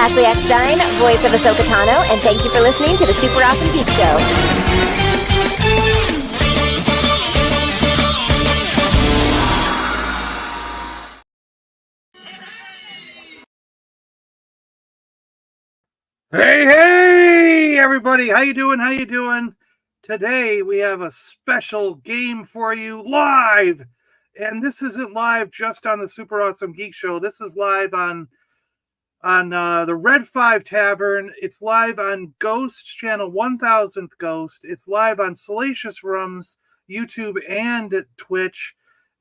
Ashley Eckstein, voice of Ahsoka Tano, and thank you for listening to the Super Awesome Geek Show. Hey, everybody. How you doing? Today, we have a special game for you live. And this isn't live just on the Super Awesome Geek Show. This is live on the Red 5 Tavern. It's live on Ghost's channel, 1000th Ghost. It's live on Salacious Rum's YouTube and Twitch.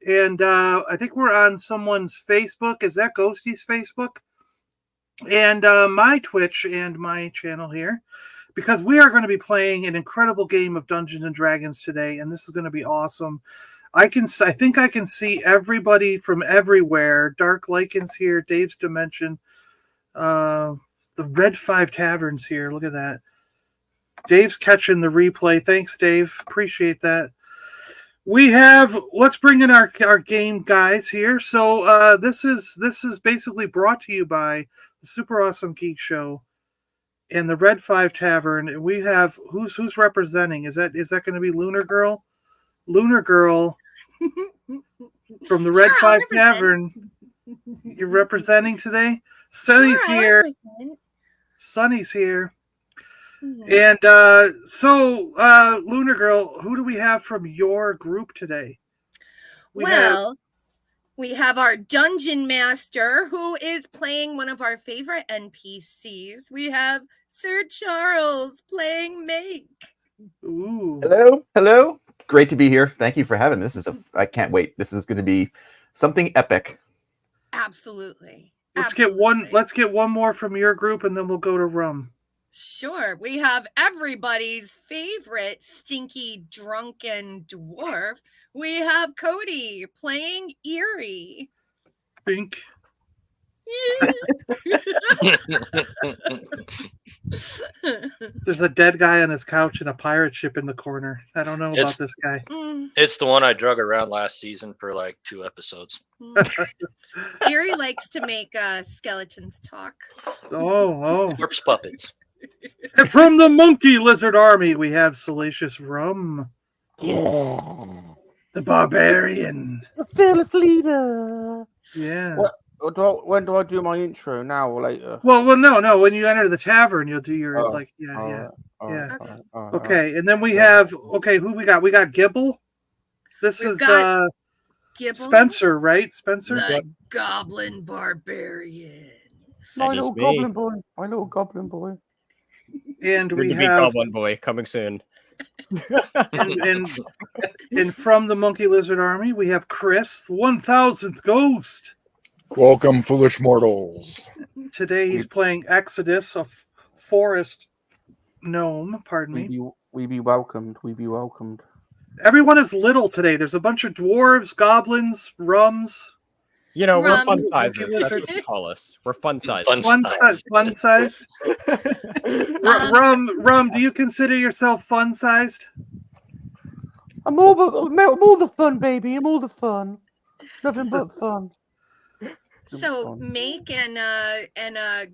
And I think we're on someone's Facebook. Is that Ghosty's Facebook? And my Twitch and my channel here, because we are going to be playing an incredible game of Dungeons and Dragons today, and this is going to be awesome. I think I can see everybody from everywhere. Dark Lycan's here, Dave's Dimension, the Red 5 Tavern's here. Look at that. Dave's catching the replay. Thanks, Dave. Appreciate that. Let's bring in our game guys here. So this is basically brought to you by the Super Awesome Geek Show and the Red 5 Tavern. We have who's representing? Is that going to be Lunar Girl? Lunar Girl from the Red 5 Tavern. You're representing today? Sunny's here. Sunny's here. And so Lunar Girl, who do we have from your group today? We have our Dungeon Master, who is playing one of our favorite NPCs. We have Sir Charles playing Make. Ooh. Hello. Great to be here. Thank you for having me. I can't wait. This is going to be something epic. Absolutely. Let's get one more from your group, and then we'll go to Rum. Sure. We have everybody's favorite stinky drunken dwarf. We have Cody playing Eerie. Bink. There's a dead guy on his couch and a pirate ship in the corner. I don't know about this guy. It's the one I drug around last season for like 2 episodes. Eerie likes to make skeletons talk. Oh. Corpse puppets. And from the Monkey Lizard Army, we have Salacious Rum. Yeah. The Barbarian. The fearless leader. Yeah. When do I do my intro? Now or later? Well, no. When you enter the tavern, you'll do your Okay, and then we have who we got? We got Gibble. We've got Gibble? Spencer, right? Spencer, the Goblin Barbarian. My little goblin boy. And we have Goblin Boy coming soon. and from the Monkey Lizard Army, we have Chris, 1000th Ghost. Welcome, foolish mortals. Today he's playing Exodus, a forest gnome. Pardon me. We be welcomed. Everyone is little today. There's a bunch of dwarves, goblins, rums. You know, we're fun sizes. That's what we call us. We're fun sizes. Fun size. Rum, do you consider yourself fun sized? I'm all the fun, baby. I'm all the fun. Nothing but fun. So Make and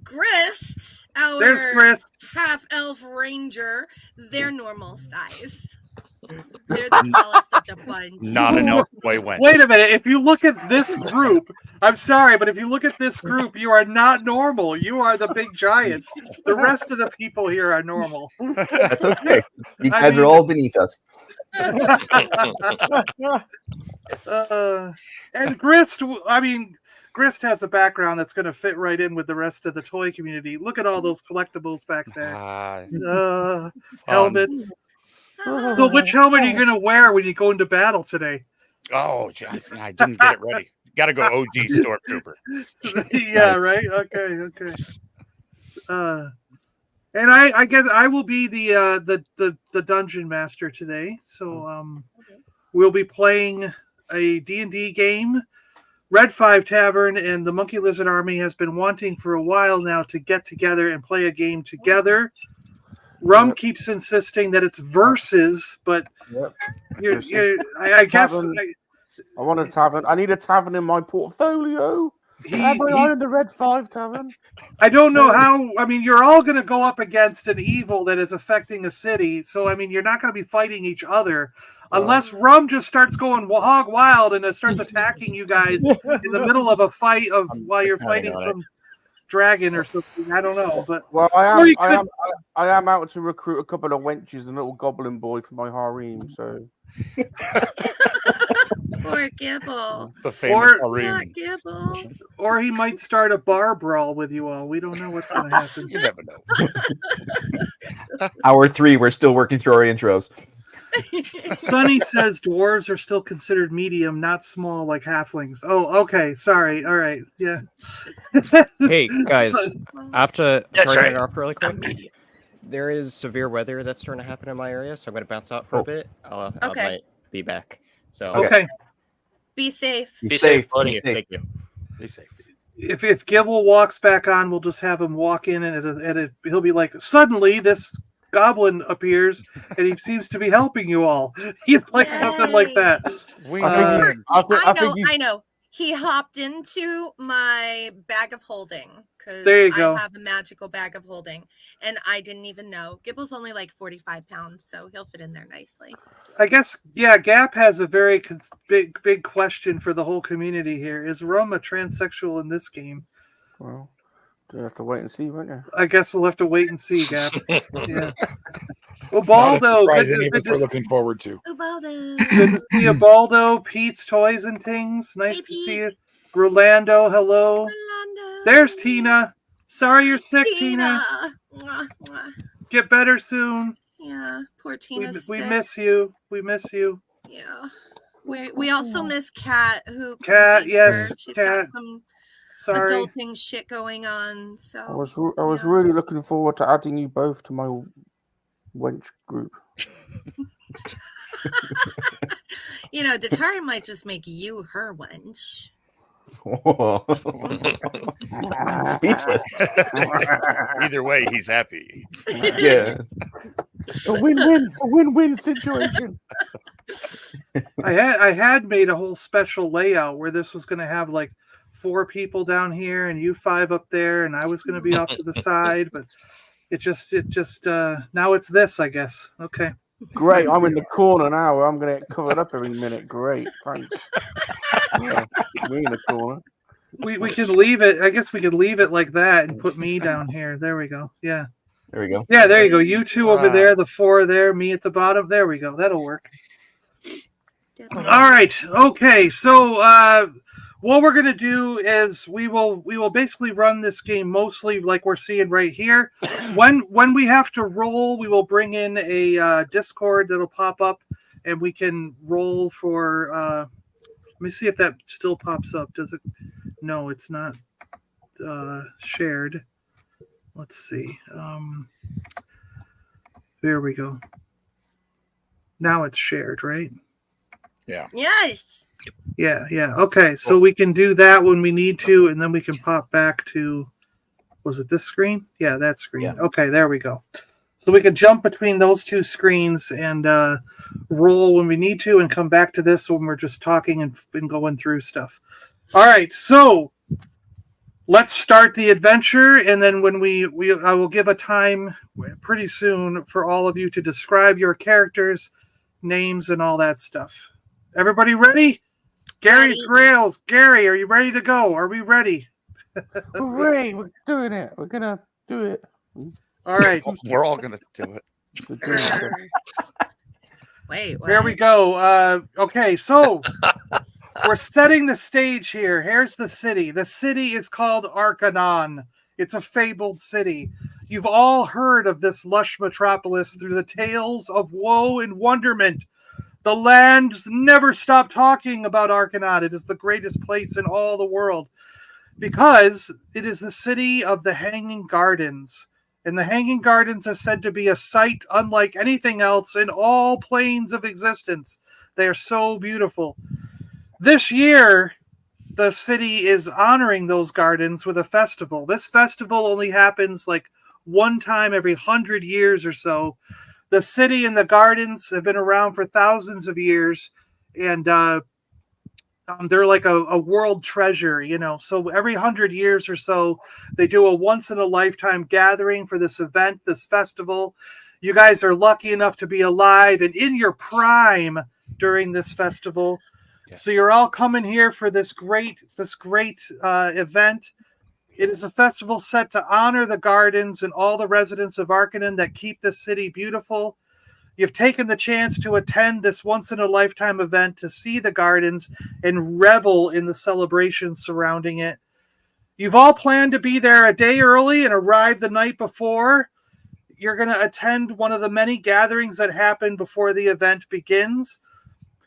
Grist, There's Grist, half elf ranger, they're normal size. They're the tallest of the bunch. Not an elf boy went. Wait a minute. If you look at this group, I'm sorry, but if you look at this group, you are not normal. You are the big giants. The rest of the people here are normal. That's okay. You guys are all beneath us. And Grist, Grist has a background that's going to fit right in with the rest of the toy community. Look at all those collectibles back there. Helmets. So which helmet are you going to wear when you go into battle today? Oh, I didn't get it ready. Got to go OG Stormtrooper. Yeah, nice. Right? Okay. And I guess I will be the Dungeon Master today. So we'll be playing a D&D game. Red 5 Tavern and the Monkey Lizard Army has been wanting for a while now to get together and play a game together. Rum keeps insisting that it's versus, but I guess I want a tavern. I need a tavern in my portfolio. Am I on in the Red 5 Tavern? I don't know how. I mean, you're all going to go up against an evil that is affecting a city. So, I mean, you're not going to be fighting each other unless Rum just starts going hog wild and it starts attacking you guys in the middle of a fight while you're fighting some dragon or something. I don't know, but well, I am out to recruit a couple of wenches and a little goblin boy for my harem. So. Poor Gibble. The famous Poor harem. Gibble. Or he might start a bar brawl with you all. We don't know what's going to happen. You never know. Hour 3, we're still working through our intros. Sonny says dwarves are still considered medium, not small like halflings. Oh, okay. Sorry. All right. Yeah. Hey, guys. I have to That's sorry to right. interrupt really quick. There is severe weather that's starting to happen in my area, so I'm going to bounce out for a bit. I might be back. So Okay. Be safe. Be safe, buddy. Thank you. Be safe. If Gibble walks back on, we'll just have him walk in and he'll be like, suddenly this goblin appears and he seems to be helping you all. He's like something like that. I know. He hopped into my bag of holding because There you go. I have a magical bag of holding, and I didn't even know. Gibble's only like 45 pounds, so he'll fit in there nicely. I guess, yeah, Gap has a very big question for the whole community here. Is Rum a transsexual in this game? Well, you'll have to wait and see, won't you? I guess we'll have to wait and see, Gap. Yeah. It's not a Ubaldo, surprise any of us are looking forward to. Ubaldo. Good to see you, Baldo. Pete's Toys and Things. Nice to see you. Rolando, hello. Rolando. There's Tina. Sorry you're sick, Tina. Mwah, mwah. Get better soon. Yeah, poor Tina. We miss you. We miss you. Yeah. We also miss Kat, who Kat, couldn't be yes, here. She's Kat. got some Sorry. adulting shit going on. So I was really looking forward to adding you both to my wench group. you know, Datari might just make you her wench. Speechless. Either way, he's happy. Yeah. It's a win-win. It's a win-win situation. I had made a whole special layout where this was going to have like 4 people down here and you 5 up there, and I was going to be off to the side, but it just now it's this, I guess. Okay. Great. I'm in the corner now where I'm going to get covered up every minute. Great. Thanks. Yeah, me in the corner. We can leave it. I guess we could leave it like that and put me down here. There we go. Yeah. There we go. Yeah, there you go. You 2 over there, the 4 there, me at the bottom. There we go. That'll work. All right. Okay. So what we're gonna do is we will basically run this game mostly like we're seeing right here. When we have to roll, we will bring in a Discord that'll pop up, and we can roll for. Let me see if that still pops up. Does it? No, it's not shared. Let's see. There we go. Now it's shared, right? Yeah. Yes. Yeah. Okay, so we can do that when we need to, and then we can pop back to, was it this screen? Yeah, that screen. Yeah. Okay, there we go. So we can jump between those 2 screens and roll when we need to, and come back to this when we're just talking and going through stuff. All right, so let's start the adventure, and then when I will give a time pretty soon for all of you to describe your characters, names, and all that stuff. Everybody ready? Gary's Grails. Gary, are you ready to go? Are we ready? We're ready. We're doing it. We're going to do it. All right. We're all gonna do it. Wait. There we go. Okay, so we're setting the stage here. Here's the city. The city is called Arkanon. It's a fabled city. You've all heard of this lush metropolis through the tales of woe and wonderment. The lands never stop talking about Arkanon. It is the greatest place in all the world because it is the city of the Hanging Gardens. And the Hanging Gardens are said to be a sight unlike anything else in all planes of existence. They are so beautiful. This year, the city is honoring those gardens with a festival. This festival only happens like one time every 100 years or so. The city and the gardens have been around for thousands of years, and They're like a world treasure, you know. So every 100 years or so, they do a once-in-a-lifetime gathering for this event, this festival. You guys are lucky enough to be alive and in your prime during this festival. Yes. So you're all coming here for this great event. It is a festival set to honor the gardens and all the residents of Arkanon that keep the city beautiful. You've taken the chance to attend this once-in-a-lifetime event to see the gardens and revel in the celebrations surrounding it. You've all planned to be there a day early and arrive the night before. You're going to attend one of the many gatherings that happen before the event begins.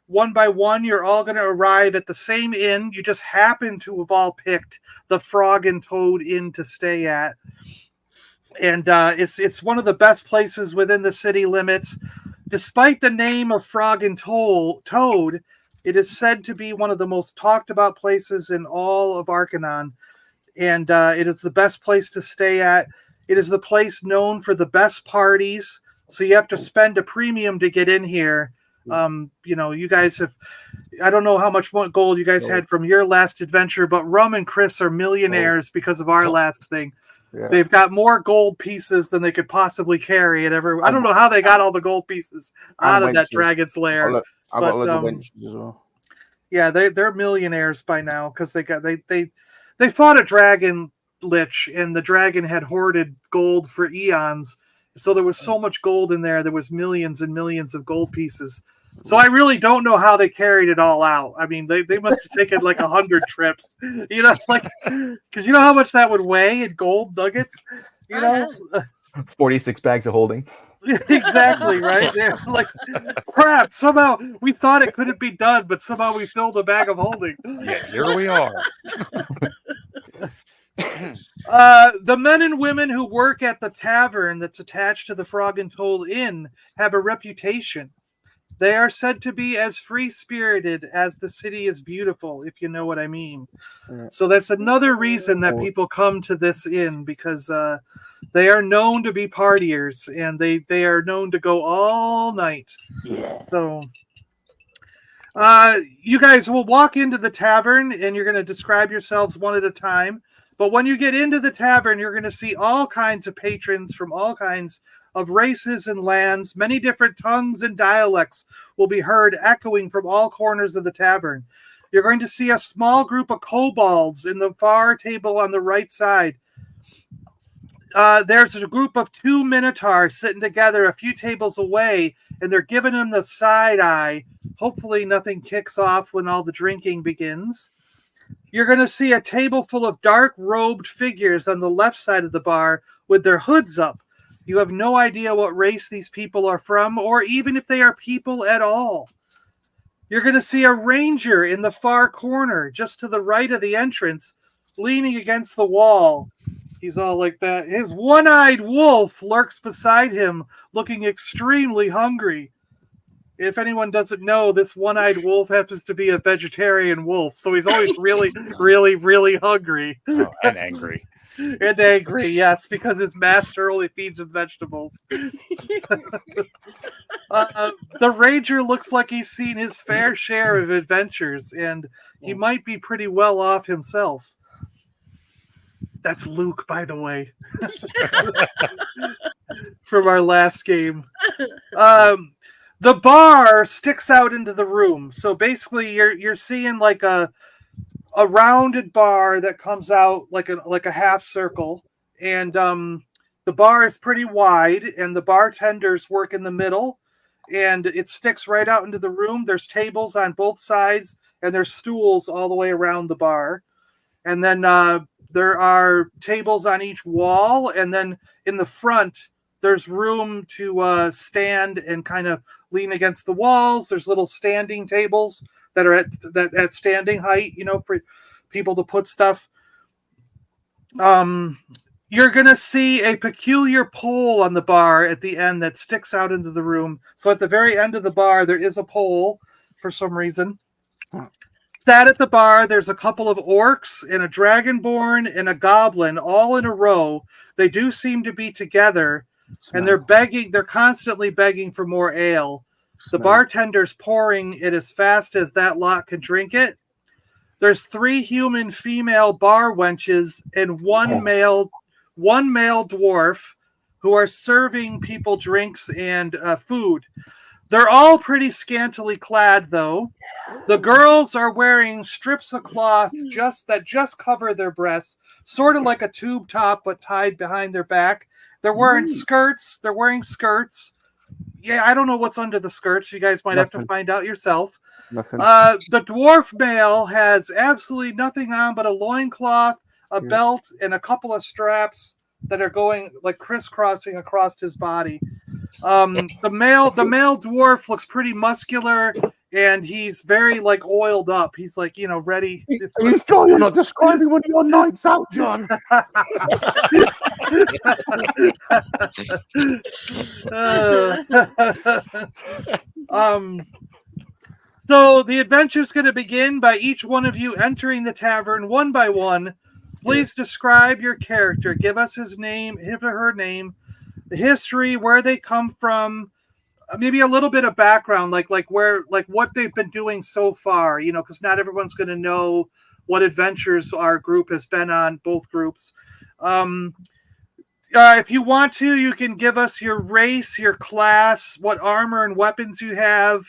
One by one, you're all going to arrive at the same inn. You just happen to have all picked the Frog and Toad Inn to stay at. And it's one of the best places within the city limits. Despite the name of Frog and Toad, it is said to be one of the most talked about places in all of Arkanon. And it is the best place to stay at. It is the place known for the best parties. So you have to spend a premium to get in here. You know, you guys have, I don't know how much gold you guys had from your last adventure, but Rum and Chris are millionaires because of our last thing. Yeah. They've got more gold pieces than they could possibly carry at every. I don't know how they got all the gold pieces out of that dragon's lair. I've got loads of adventures as well. Yeah, they're millionaires by now because they fought a dragon lich and the dragon had hoarded gold for eons. So there was so much gold in there. There was millions and millions of gold pieces. So I really don't know how they carried it all out. I mean, they must have taken like 100 trips, you know, like, because you know how much that would weigh in gold nuggets, you know? 46 bags of holding. Exactly, right? They're like, crap, somehow we thought it couldn't be done, but somehow we filled a bag of holding. Yeah, here we are. The men and women who work at the tavern that's attached to the Frog and Toad Inn have a reputation. They are said to be as free-spirited as the city is beautiful, if you know what I mean. So that's another reason that people come to this inn, because they are known to be partiers, and they are known to go all night. Yeah. So you guys will walk into the tavern, and you're going to describe yourselves one at a time. But when you get into the tavern, you're going to see all kinds of patrons from all kinds of races and lands. Many different tongues and dialects will be heard echoing from all corners of the tavern. You're going to see a small group of kobolds in the far table on the right side. There's a group of 2 minotaurs sitting together a few tables away, and they're giving them the side eye. Hopefully nothing kicks off when all the drinking begins. You're going to see a table full of dark-robed figures on the left side of the bar with their hoods up. You have no idea what race these people are from, or even if they are people at all. You're going to see a ranger in the far corner, just to the right of the entrance, leaning against the wall. He's all like that. His one-eyed wolf lurks beside him, looking extremely hungry. If anyone doesn't know, this one-eyed wolf happens to be a vegetarian wolf, so he's always really, really, really hungry. Oh, and angry. And angry, yes, because his master only feeds him vegetables. The ranger looks like he's seen his fair share of adventures, and he might be pretty well off himself. That's Luke, by the way, from our last game. The bar sticks out into the room, so basically you're seeing like a rounded bar that comes out like a half circle, and the bar is pretty wide, and the bartenders work in the middle, and it sticks right out into the room. There's tables on both sides, and there's stools all the way around the bar, and then there are tables on each wall, and then in the front there's room to stand and kind of lean against the walls. There's little standing tables that are at standing height, you know, for people to put stuff. You're going to see a peculiar pole on the bar at the end that sticks out into the room. So at the very end of the bar, there is a pole for some reason. Sat at the bar, there's a couple of orcs and a dragonborn and a goblin all in a row. They do seem to be together, and they're constantly begging for more ale. The bartender's pouring it as fast as that lot can drink it. There's 3 human female bar wenches and one male dwarf who are serving people drinks and food. They're all pretty scantily clad, though. The girls are wearing strips of cloth that just cover their breasts, sort of like a tube top, but tied behind their back. They're wearing skirts. Yeah, I don't know what's under the skirts. You guys might have to find out yourself. Nothing. The dwarf male has absolutely nothing on but a loincloth, a belt, and a couple of straps that are going like crisscrossing across his body. The male dwarf looks pretty muscular, and he's very like oiled up. He's like, ready. Are you sure you're not describing one of your nights out, John? So the adventure is going to begin by each one of you entering the tavern one by one. Please describe your character. Give us his name, his or her name, the history, where they come from, maybe a little bit of background, like what they've been doing so far. Because not everyone's going to know what adventures our group has been on. Both groups. If you want to, you can give us your race, your class, what armor and weapons you have.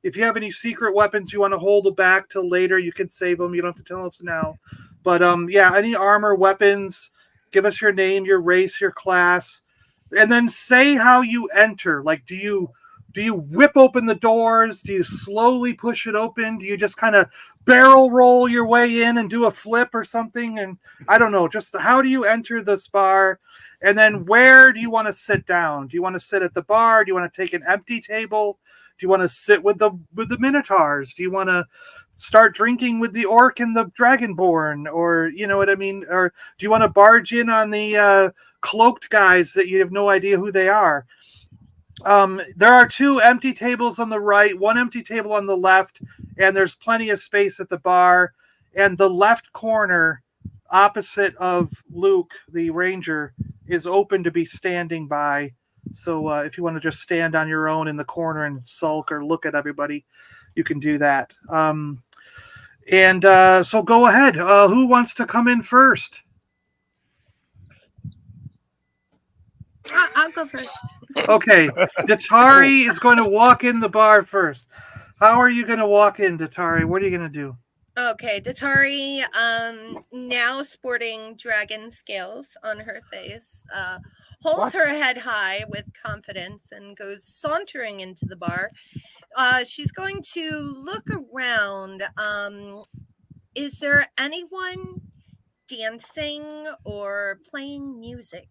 If you have any secret weapons you want to hold back till later, you can save them. You don't have to tell us now. But any armor, weapons, give us your name, your race, your class, and then say how you enter. Like, do you whip open the doors? Do you slowly push it open? Do you just kind of barrel roll your way in and do a flip or something? And I don't know, just how do you enter this bar? And then where do you want to sit down? Do you want to sit at the bar? Do you want to take an empty table? Do you want to sit with the minotaurs? Do you want to start drinking with the orc and the dragonborn? Or, you know what I mean? Or do you want to barge in on the cloaked guys that you have no idea who they are? There are 2 empty tables on the right, 1 empty table on the left, and there's plenty of space at the bar. And the left corner opposite of Luke, the ranger, is open to be standing by. So if you want to just stand on your own in the corner and sulk or look at everybody, you can do that. So go ahead. Who wants to come in first? I'll go first. Okay. Datari is going to walk in the bar first. How are you going to walk in, Datari? What are you going to do? Okay, Datari, now sporting dragon scales on her face, holds her head high with confidence and goes sauntering into the bar. She's going to look around. Is there anyone dancing or playing music?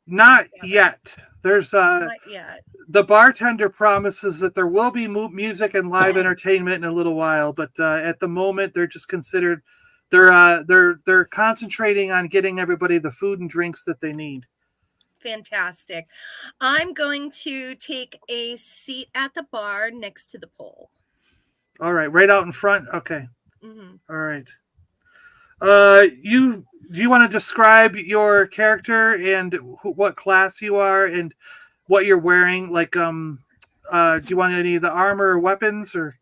Not yet. There's Not yet. The bartender promises that there will be music and live entertainment in a little while, but at the moment they're just considered they're concentrating on getting everybody the food and drinks that they need. Fantastic. I'm going to take a seat at the bar next to the pole. All right, right out in front. Okay. Mm-hmm. All right. Do you want to describe your character and what class you are and what you're wearing? Like, do you want any of the armor or weapons or?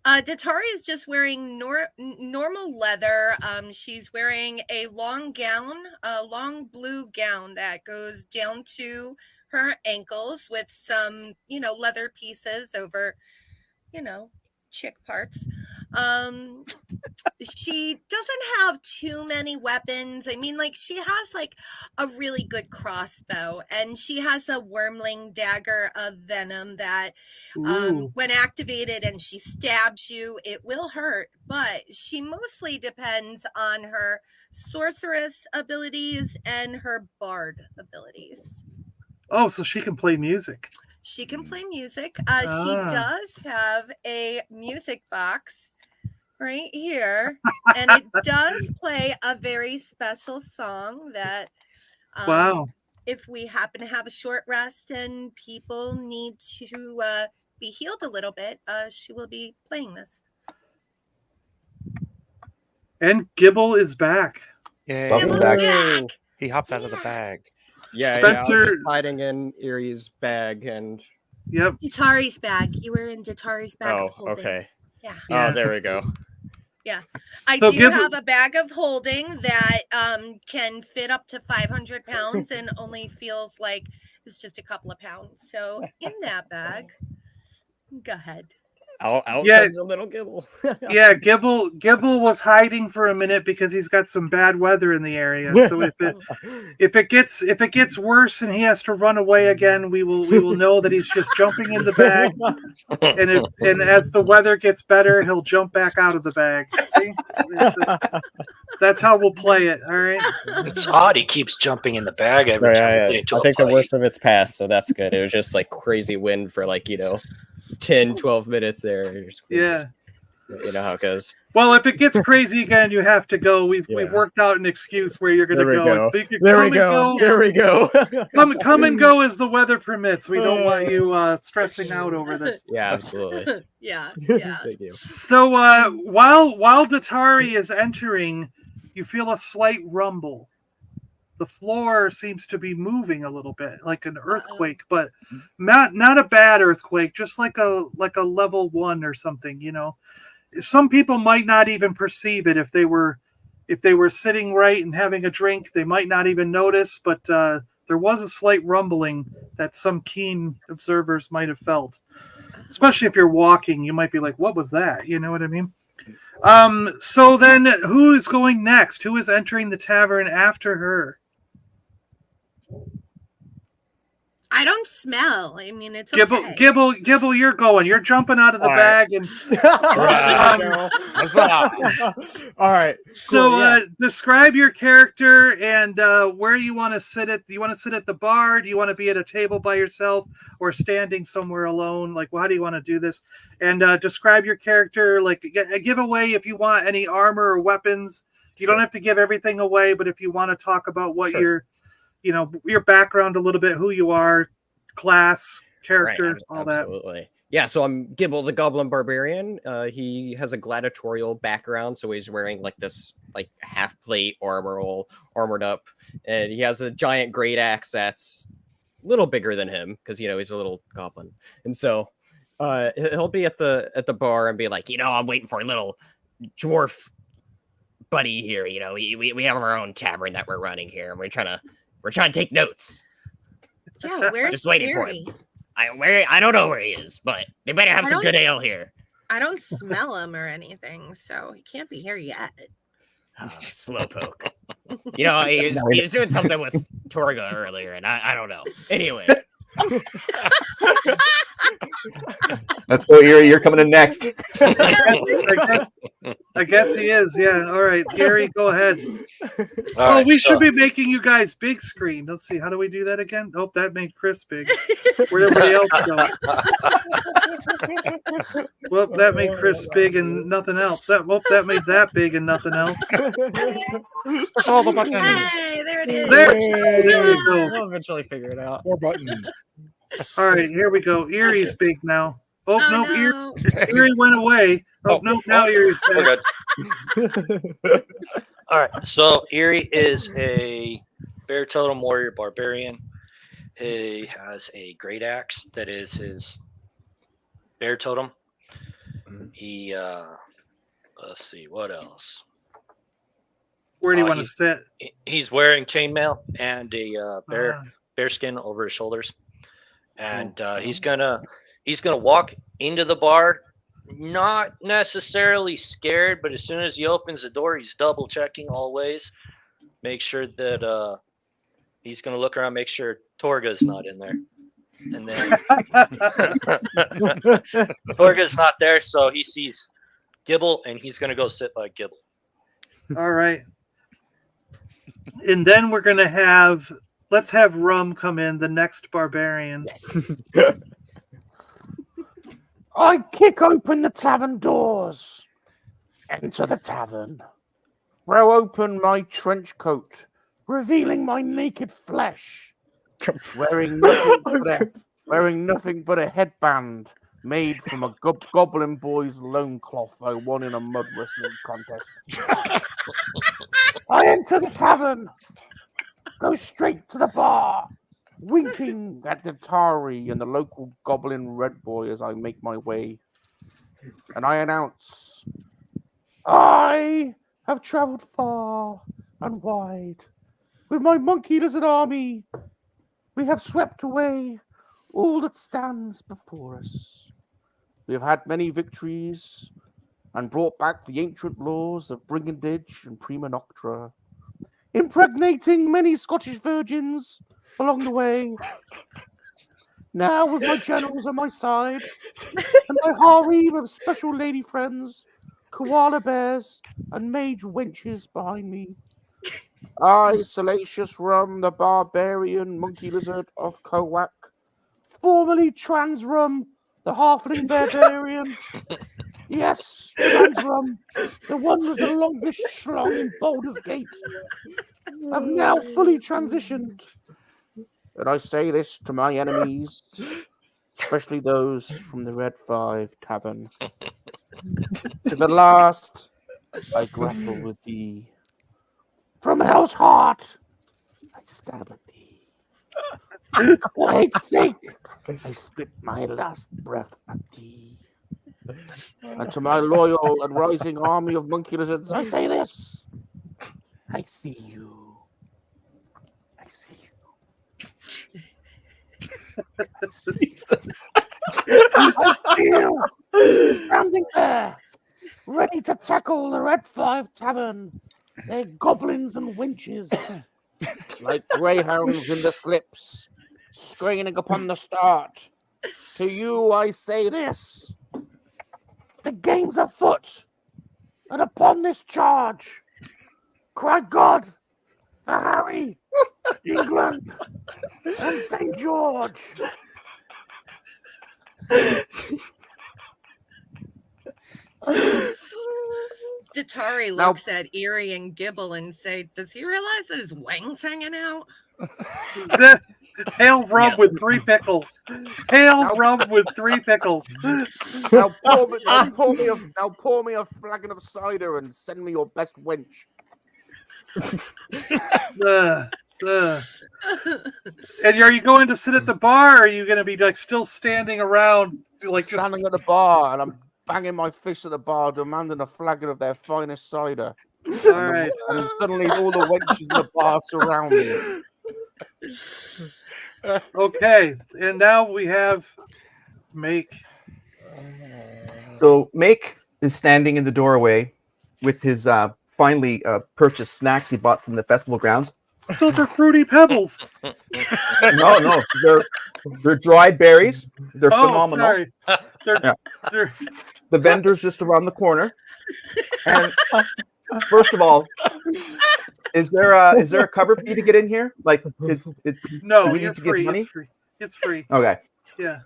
Datari is just wearing normal leather. She's wearing a long gown, a long blue gown that goes down to her ankles with some, leather pieces over, chick parts. She doesn't have too many weapons. I mean, she has a really good crossbow, and she has a wormling dagger of venom that when activated and she stabs you, it will hurt, but she mostly depends on her sorceress abilities and her bard abilities. Oh, so she can play music. She can play music. She does have a music box right here, and it does play a very special song that wow. If we happen to have a short rest and people need to be healed a little bit, she will be playing this. And Gibble is back. Yeah, Welcome back. he hopped out of the bag. Yeah, Spencer- I was just hiding in Erie's bag and. Yep. Datari's bag. You were in Datari's bag. Oh, of holding. okay. Yeah. Yeah. Oh, there we go. Yeah. I So do have a bag of holding that can fit up to 500 pounds and only feels like it's just a couple of pounds. So in that bag, go ahead. Out Yeah. comes a little Gibble. Yeah, Gibble was hiding for a minute because he's got some bad weather in the area. So if it gets worse and he has to run away again, we will know that he's just jumping in the bag. And as the weather gets better, he'll jump back out of the bag. See, that's how we'll play it. All right. It's odd. He keeps jumping in the bag every time. We get into I a think the fight. worst of it's past, so that's good. It was just like crazy wind for 10, 12 minutes there. Yeah. You know how it goes. Well, if it gets crazy again, you have to go. We've worked out an excuse where you're going to go. So you can There we go. Come and go as the weather permits. We don't want you stressing out over this. Yeah, absolutely. Yeah. Thank you. So while Datari is entering, you feel a slight rumble. The floor seems to be moving a little bit, like an earthquake, but not a bad earthquake, just like a level 1 or something. You know, some people might not even perceive it if they were sitting right and having a drink. They might not even notice, but there was a slight rumbling that some keen observers might have felt. Especially if you're walking, you might be like, "What was that?" You know what I mean? So then, who is going next? Who is entering the tavern after her? I don't smell. I mean, it's Gibble, okay. Gibble, you're going. You're jumping out of the bag, and all right. So, describe your character and where you want to sit at. Do you want to sit at the bar? Do you want to be at a table by yourself, or standing somewhere alone? Like, how do you want to do this? And describe your character. Like, give away if you want any armor or weapons. You don't have to give everything away, but if you want to talk about what your background a little bit, who you are, class, character, all that. Absolutely. Yeah, so I'm Gibble the Goblin Barbarian. He has a gladiatorial background, so he's wearing this half plate armored up, and he has a giant great axe that's a little bigger than him because he's a little goblin, and so he'll be at the bar and be like, I'm waiting for a little dwarf buddy here. We have our own tavern that we're running here, and we're trying to take notes. Yeah, where's just waiting for him. I don't know where he is, but they better have some good ale here. I don't smell him or anything, so he can't be here yet. Oh, slowpoke. He was doing something with Torga earlier, and I don't know. Anyway. Let's go, Erie. You're coming in next. I guess he is. Yeah. All right, Gary, go ahead. We should be making you guys big screen. Let's see. How do we do that again? Oh, that made Chris big. Where'd everybody else go? Well, that made Chris big and nothing else. That made that big and nothing else. That's all the buttons. Hey, there it is. There we go. We'll eventually figure it out. More buttons. All right, here we go. Erie's big now. Oh, no, no. Erie went away. Oh, no, now Erie's back. All right, so Erie is a bear totem warrior barbarian. He has a great axe that is his bear totem. He let's see what else. Where do you want to sit? He's wearing chainmail and a bear skin over his shoulders, and he's gonna walk into the bar, not necessarily scared, but as soon as he opens the door, he's double checking always, make sure that he's gonna look around, make sure Torga's not in there, and then Torga's not there, so he sees Gibble, and he's gonna go sit by Gibble. All right. And then we're going to let's have Rum come in, the next barbarian. Yes. I kick open the tavern doors. Enter the tavern. Throw open my trench coat, revealing my naked flesh. Wearing nothing but a headband made from a goblin boy's loincloth I won in a mud wrestling contest. I enter the tavern, go straight to the bar, winking at Datari and the local goblin red boy as I make my way. And I announce, I have traveled far and wide. With my monkey lizard army, we have swept away all that stands before us. We have had many victories and brought back the ancient laws of brigandage and prima noctra, impregnating many Scottish virgins along the way. Now, with my generals on my side and my harem of special lady friends, koala bears, and mage wenches behind me, I, Salacious Rum, the barbarian monkey lizard of Kowak, formerly Trans Rum, the halfling barbarian, yes, Trans Rum, the one with the longest schlong in Baldur's Gate, have now fully transitioned. And I say this to my enemies, especially those from the Red 5 Tavern. To the last, I grapple with thee. From hell's heart, I stab at thee. For hate's sake, I spit my last breath at thee. And to my loyal and rising army of monkey lizards, I say this. I see you. I see you. Jesus. I see you standing there, ready to tackle the Red 5 Tavern. They're goblins and wenches, like greyhounds in the slips, straining upon the start. To you I say this. The game's afoot, and upon this charge, cry God for Harry, England, and St. George. Datari looks at Erie and Gibble and say, does he realize that his wang's hanging out? Hail rum with 3 pickles. Hail rum with 3 pickles. Now pour me a flagon of cider and send me your best wench. And are you going to sit at the bar, or are you going to be like still standing around, like standing at the bar, and I'm banging my fist at the bar, demanding a flagon of their finest cider. All right. And suddenly all the wenches in the bar surround me. Okay, and now we have Make. So Make is standing in the doorway with his finally purchased snacks he bought from the festival grounds. Those are fruity pebbles. No, they're dried berries. They're phenomenal. Sorry. They're... The vendor's just around the corner. And first of all, is there a cover for you to get in here? Like, no, do we you're need to give free. money? It's free. It's free. Okay. Yeah.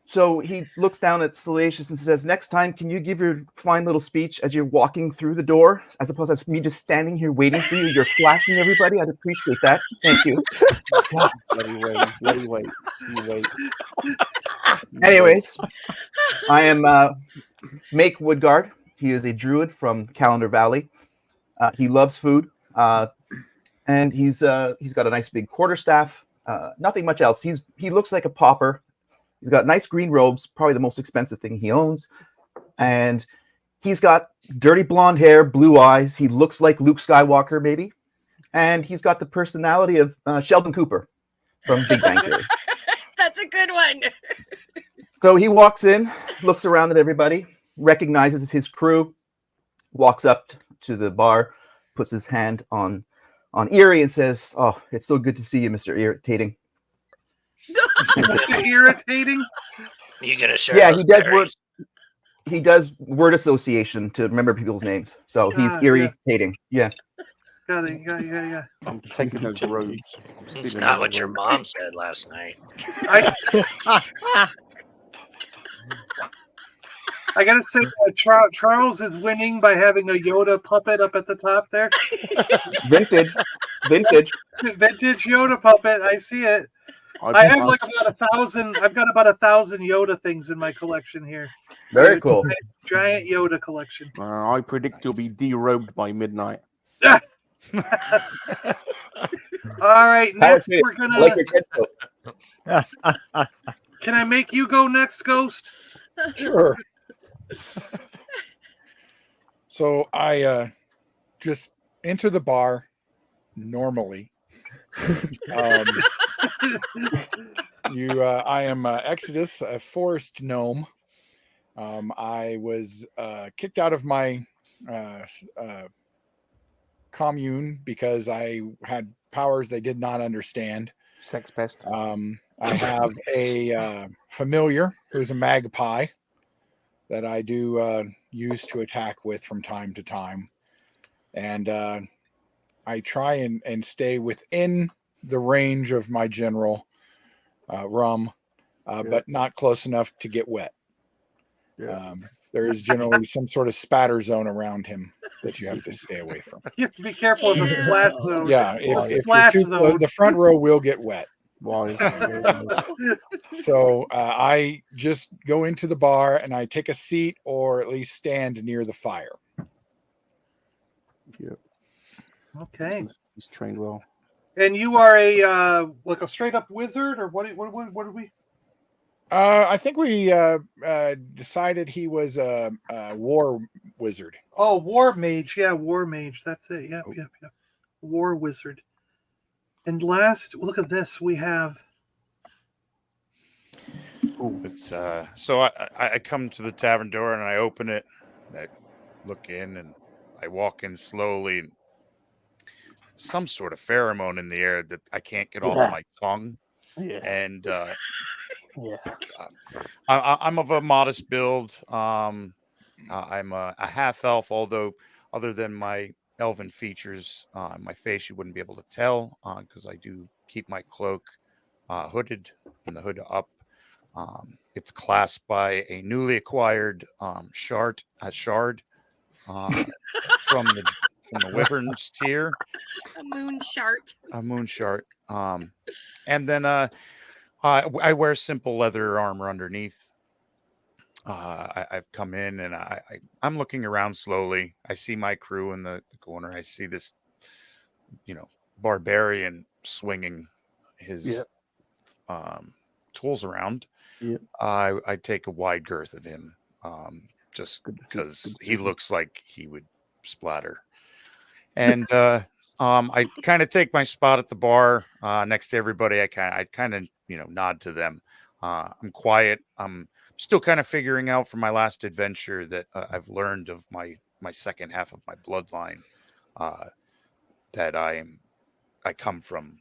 So he looks down at Salacious and says, next time, can you give your fine little speech as you're walking through the door, as opposed to me just standing here waiting for you? You're flashing everybody. I'd appreciate that. Thank you. Wait. Anyways, I am Make Woodguard. He is a druid from Calendar Valley. He loves food, and he's got a nice big quarterstaff. Nothing much else. He looks like a pauper. He's got nice green robes, probably the most expensive thing he owns. And he's got dirty blonde hair, blue eyes. He looks like Luke Skywalker, maybe. And he's got the personality of Sheldon Cooper from Big Bang Theory. That's a good one. So he walks in, looks around at everybody, recognizes his crew, walks up to the bar, puts his hand on Erie and says, "Oh, it's so good to see you, Mr. Irritating." Mr. Irritating? You gonna share? Yeah, those he does berries? he does word association to remember people's names. So he's irritating. Yeah. Got it. I'm taking those robes. It's not what your mom said last night. I gotta say, Charles is winning by having a Yoda puppet up at the top there. Vintage Yoda puppet. I see it. I have like about 1,000. I've got about 1,000 Yoda things in my collection here. Very cool. Giant Yoda collection. I predict you'll be derobed by midnight. All right, next we're gonna. Like your Can I make you go next, Ghost? Sure. So I just enter the bar normally. I am Exodus, a forest gnome. I was kicked out of my commune because I had powers they did not understand. Sex pest. I have a familiar who's a magpie that I do use to attack with from time to time. And I try and stay within the range of my general rum, but not close enough to get wet. There is generally some sort of spatter zone around him that you have to stay away from. You have to be careful of the splash zone. Yeah, if you're Splash too zone. close, the front row will get wet. Why? So I just go into the bar and I take a seat or at least stand near the fire. Yep. Okay. He's trained well. And you are a like a straight up wizard, or what are we? I think we decided he was a war wizard. Oh, war mage. Yeah, war mage. That's it. Yeah. War wizard. And last, look at this. We have. It's so I come to the tavern door and I open it. I look in and I walk in slowly. And some sort of pheromone in the air that I can't get off my tongue. Yeah. And Yeah. I'm of a modest build. I'm a half elf, although other than my elven features, my face you wouldn't be able to tell because I do keep my cloak hooded and the hood up. It's clasped by a newly acquired shard from the Wyvern's tier. A moon shart. A moon shard. And then I wear simple leather armor underneath. I've come in and I'm looking around slowly. I see my crew in the corner. I see this, barbarian swinging his tools around. Yep. I take a wide girth of him, just because he looks like he would splatter. And I kind of take my spot at the bar next to everybody. I kind of nod to them. I'm quiet. I'm still kind of figuring out from my last adventure that I've learned of my second half of my bloodline, that I come from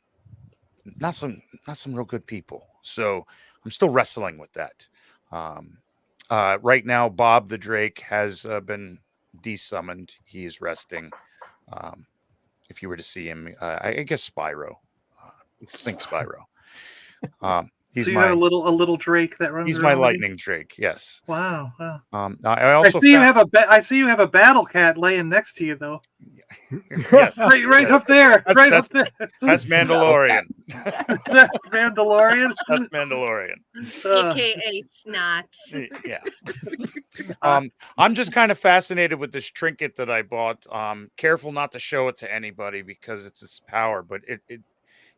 not some real good people. So I'm still wrestling with that. Right now, Bob the Drake has been desummoned. He is resting. If you were to see him, I guess Spyro. Think Spyro. So you have a little Drake that runs. He's around my lightning Drake. Yes. Wow. I see you have I see you have a battle cat laying next to you though. Yes. right up there. Up there. That's Mandalorian. That's Mandalorian. That's Mandalorian. AKA Snots. Yeah. I'm just kind of fascinated with this trinket that I bought. Careful not to show it to anybody because it's its power, but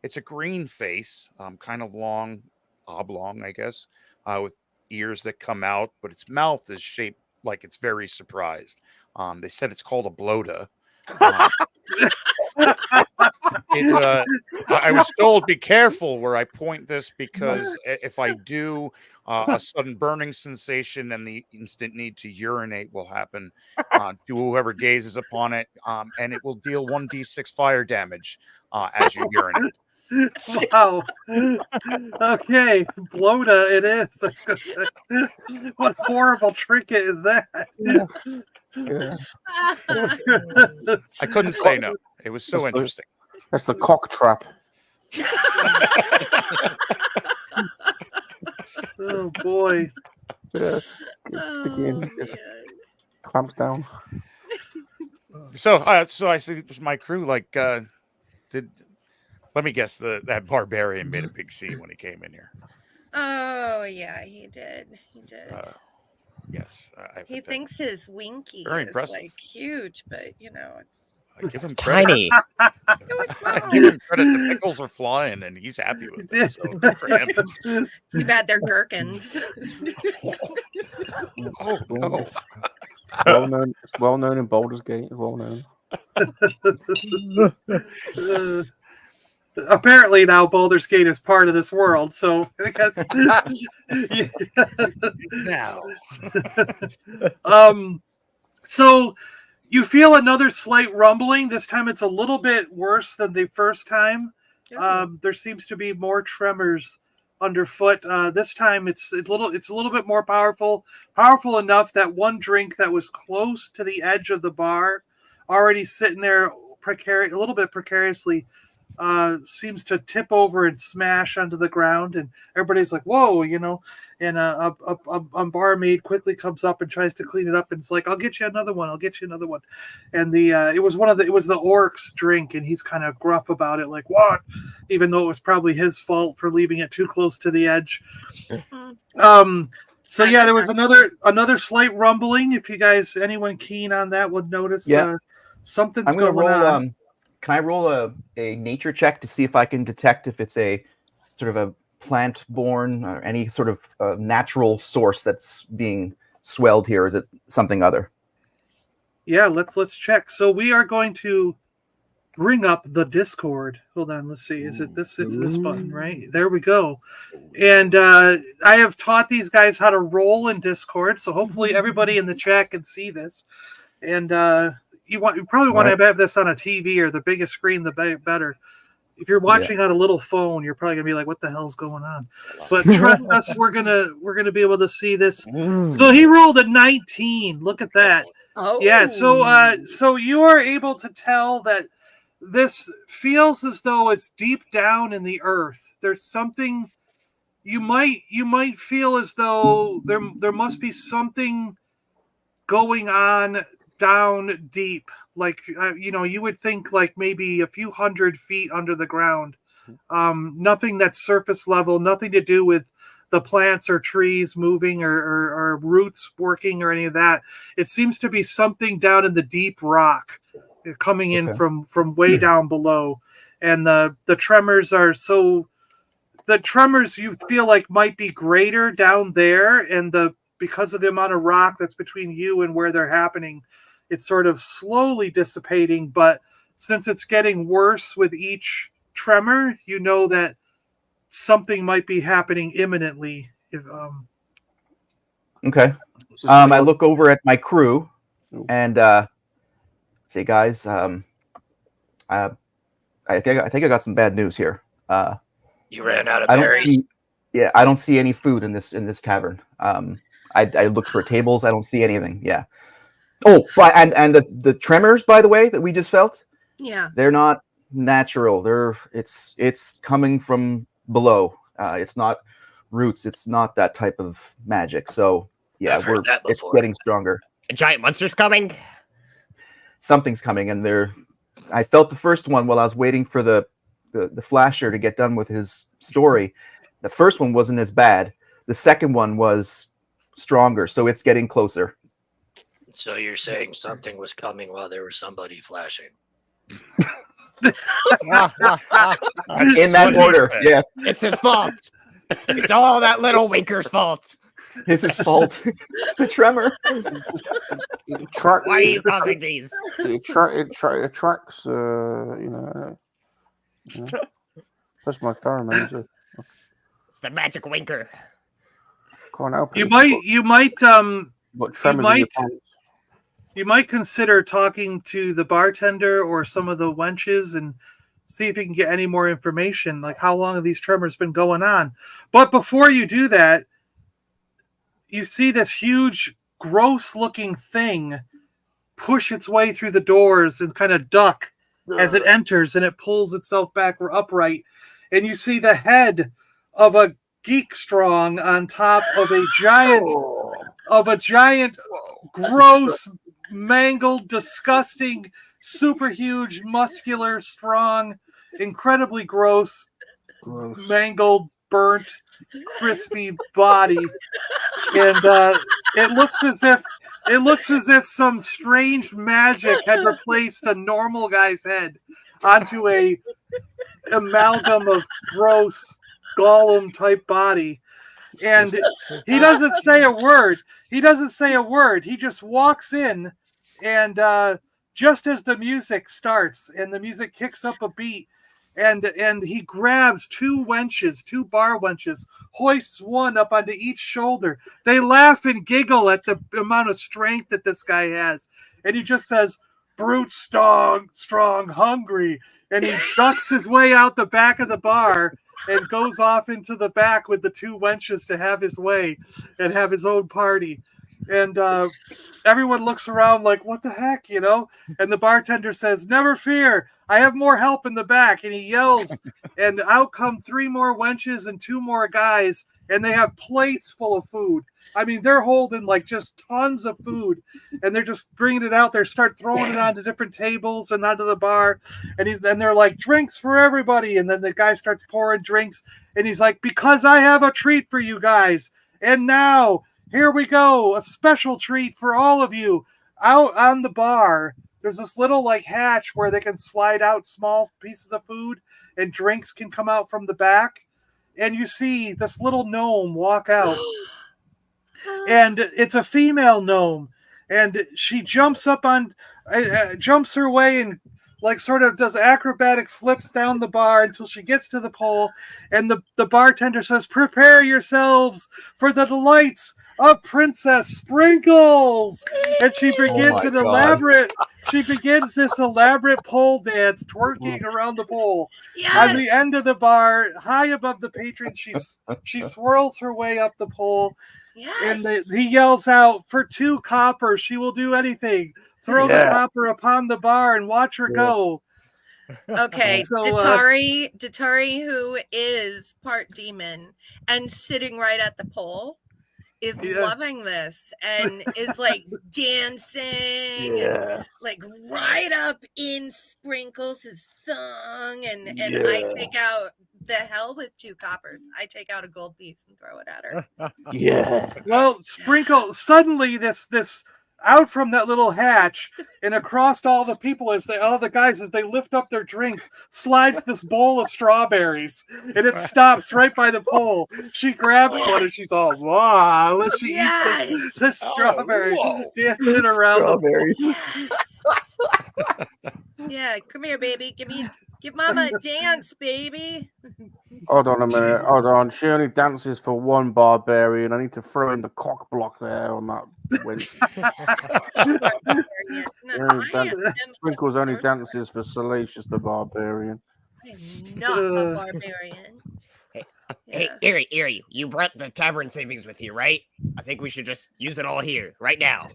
it's a green face, kind of long, oblong, I guess, with ears that come out, but its mouth is shaped like it's very surprised. They said it's called a bloda. I was told be careful where I point this because if I do, a sudden burning sensation and the instant need to urinate will happen to whoever gazes upon it, and it will deal 1d6 fire damage as you urinate. Wow. Okay, bloda it is. What horrible trinket is that? Yeah. I couldn't say no. It was so interesting. That's the cock trap. Oh boy. Yeah. Stick it in, just clamps down. So I see my crew let me guess, that barbarian made a big scene when he came in here. Oh yeah, he did. Yes. He thinks his winky very is impressive. like huge, but it's I give him Tiny. I give him credit. The pickles are flying, and he's happy with it. So good for him. Too bad they're gherkins. Oh no! well known in Baldur's Gate. Well known. Apparently now Baldur's Gate is part of this world, so I guess. No. So you feel another slight rumbling. This time it's a little bit worse than the first time. There seems to be more tremors underfoot. This time it's a little bit more powerful enough that one drink that was close to the edge of the bar, already sitting there a little bit precariously, seems to tip over and smash onto the ground, and everybody's like, "Whoa!" And a barmaid quickly comes up and tries to clean it up, and it's like, "I'll get you another one. I'll get you another one." And it was the orc's drink, and he's kind of gruff about it, like, "What?" Even though it was probably his fault for leaving it too close to the edge. So yeah, there was another slight rumbling. If you guys, anyone keen on that, would notice something's going on. Can I roll a nature check to see if I can detect if it's a sort of a plant-borne or any sort of natural source that's being swelled here? Is it something other? Yeah, let's check. So we are going to bring up the Discord. Hold on, let's see. Is it this? It's this button, right? There we go. And I have taught these guys how to roll in Discord, so hopefully everybody in the chat can see this. And you probably want to have this on a TV or the biggest screen, the better. If you're watching on a little phone, you're probably gonna be like, "What the hell's going on?" But trust us, we're gonna be able to see this. So he rolled a 19. Look at that. Oh, yeah. So you are able to tell that this feels as though it's deep down in the earth. There's something you might feel as though there must be something going on down deep, like you would think like maybe a few 100 feet under the ground. Nothing that's surface level, nothing to do with the plants or trees moving or roots working or any of that. It seems to be something down in the deep rock coming in from way down below. And the tremors you feel like might be greater down there, and because of the amount of rock that's between you and where they're happening, it's sort of slowly dissipating. But since it's getting worse with each tremor, you know that something might be happening imminently. Okay. I look over at my crew and say, "Guys, I think I got some bad news here. You ran out of berries." I don't see any food in this tavern. I looked for tables. I don't see anything. Yeah. Oh, and the tremors, by the way, that we just felt. Yeah. They're not natural. It's coming from below. It's not roots. It's not that type of magic. So yeah, it's getting stronger. A giant monster's coming. Something's coming, and I felt the first one while I was waiting for the flasher to get done with his story. The first one wasn't as bad. The second one was stronger, so it's getting closer. So you're saying something was coming while there was somebody flashing? In that order, yes. It's his fault. It's all that little winker's fault. It's his fault. It's a tremor. Why are you causing these? It attracts, that's my pheromones. It's the magic winker. Can't help it. You might consider talking to the bartender or some of the wenches and see if you can get any more information, like how long have these tremors been going on. But before you do that, you see this huge, gross-looking thing push its way through the doors and kind of duck as it enters, and it pulls itself back upright. And you see the head of a geek strong on top of a giant, gross, mangled, disgusting, super huge, muscular, strong, incredibly gross, mangled, burnt, crispy body. And it looks as if some strange magic had replaced a normal guy's head onto a amalgam of gross Gollum type body. and he doesn't say a word. He just walks in, and just as the music starts and the music kicks up a beat, and he grabs two bar wenches, hoists one up onto each shoulder. They laugh and giggle at the amount of strength that this guy has, and he just says, "Brute strong, hungry," and he ducks his way out the back of the bar and goes off into the back with the two wenches to have his way and have his own party. And everyone looks around like, what the heck, you know? And the bartender says, "Never fear, I have more help in the back." And he yells, and out come three more wenches and two more guys, and they have plates full of food. I mean, they're holding like just tons of food, and they're just bringing it out there, start throwing it onto different tables and onto the bar. And they're like, "Drinks for everybody." And then the guy starts pouring drinks, and he's like, "Because I have a treat for you guys. And now, here we go, a special treat for all of you." Out on the bar, there's this little like hatch where they can slide out small pieces of food, and drinks can come out from the back. And you see this little gnome walk out. And it's a female gnome, and she jumps jumps her way and like sort of does acrobatic flips down the bar until she gets to the pole, and the bartender says, "Prepare yourselves for the delights of Princess Sprinkles." And she begins this elaborate pole dance, twerking around the pole. Yes! On the end of the bar, high above the patrons, she swirls her way up the pole. Yes. And he yells out, "For 2 copper, she will do anything. Throw the copper upon the bar and watch her go." Okay, So, Datari, who is part demon and sitting right at the pole, is loving this and is like dancing and like right up in Sprinkles' thong, and I take out the hell with 2 coppers. I take out a gold piece and throw it at her. Yeah. Well, Sprinkle, suddenly this out from that little hatch and across all the people all the guys as they lift up their drinks, slides this bowl of strawberries, and it stops right by the pole. She grabs one and she's all, "Wow, let's eat the strawberry," dancing around Strawberries. Yeah, come here, baby. Give mama a dance, baby. Hold on a minute. Hold on. She only dances for one barbarian. I need to throw in the cock block there on that wench. Sprinkles only dances for Salacious the Barbarian. I'm not a barbarian. Hey, Erie, you brought the tavern savings with you, right? I think we should just use it all here, right now.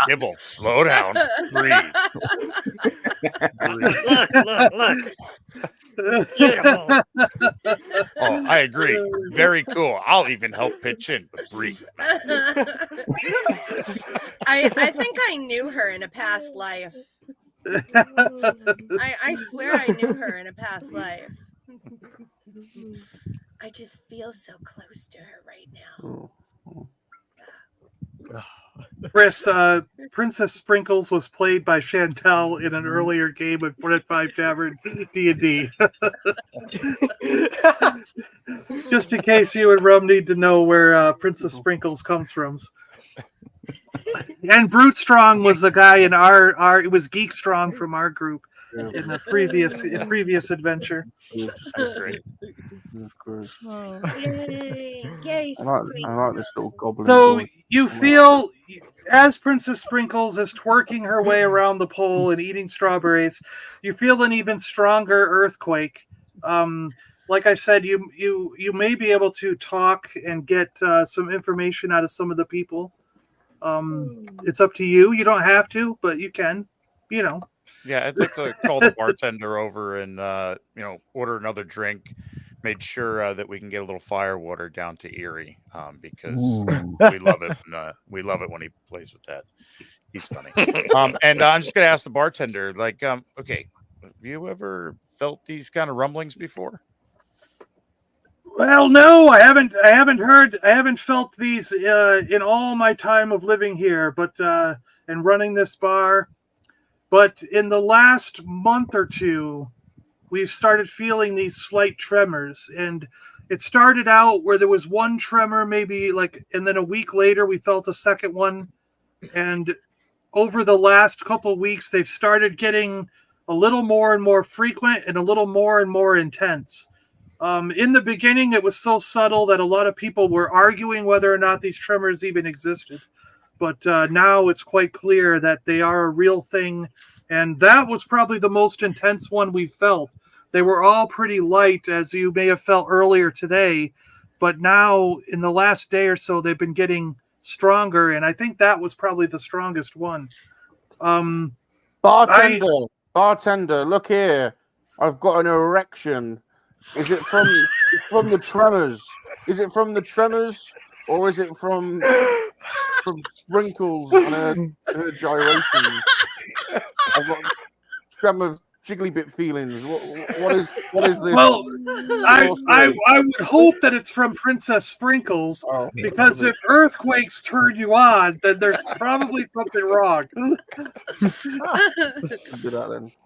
Gibble, slow down, breathe. Look. Beautiful. Oh, I agree. Very cool. I'll even help pitch in, but breathe. I think I knew her in a past life. I swear I knew her in a past life. I just feel so close to her right now. Chris, Princess Sprinkles was played by Chantel in an earlier game of 4-5 Tavern D&D. Just in case you and Rum need to know where Princess Sprinkles comes from. And Brute Strong was the guy in it was Geek Strong from our group in the previous adventure. That's great. Yay! I like this little goblin. So boy. you feel, as Princess Sprinkles is twerking her way around the pole and eating strawberries, you feel an even stronger earthquake. Like I said, you may be able to talk and get some information out of some of the people. It's up to you. You don't have to, but you can. You know. Yeah, I'd like to call the bartender over and order another drink. Made sure that we can get a little fire water down to Erie because we love it. We love it when he plays with that. He's funny. And I'm just gonna ask the bartender, like, okay, have you ever felt these kind of rumblings before? Well, no, I haven't felt these in all my time of living here, but and running this bar. But in the last month or two, we've started feeling these slight tremors. And it started out where there was one tremor, maybe like, and then a week later we felt a second one. And over the last couple weeks, they've started getting a little more and more frequent and a little more and more intense. In the beginning, it was so subtle that a lot of people were arguing whether or not these tremors even existed. But now it's quite clear that they are a real thing. And that was probably the most intense one we felt. They were all pretty light, as you may have felt earlier today. But now, in the last day or so, they've been getting stronger. And I think that was probably the strongest one. Bartender, look here. I've got an erection. Is it from the tremors? Is it from the tremors, or is it from sprinkles and her gyrations? I've got tremor, jiggly bit feelings. What is this? Well, I would hope that it's from Princess Sprinkles, because if earthquakes turn you on, then there's probably something wrong.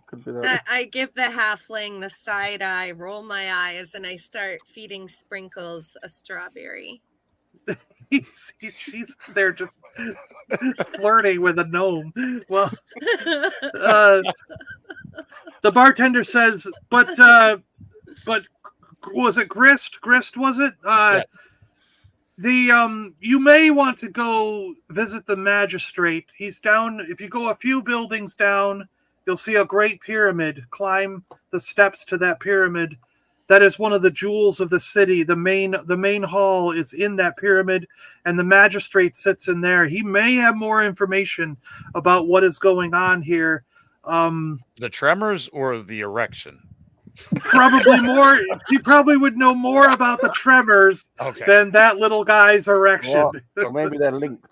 Could be that then. I give the halfling the side eye, roll my eyes, and I start feeding Sprinkles a strawberry. She's there just flirting with a gnome. Well, the bartender says, but was it Grist? Grist, was it? Yes. You may want to go visit the magistrate. He's down. If you go a few buildings down, you'll see a great pyramid. Climb the steps to that pyramid. That is one of the jewels of the city. The main hall is in that pyramid, and the magistrate sits in there. He may have more information about what is going on here. The tremors or the erection? Probably more. He probably would know more about the tremors than that little guy's erection. Well, maybe they're linked.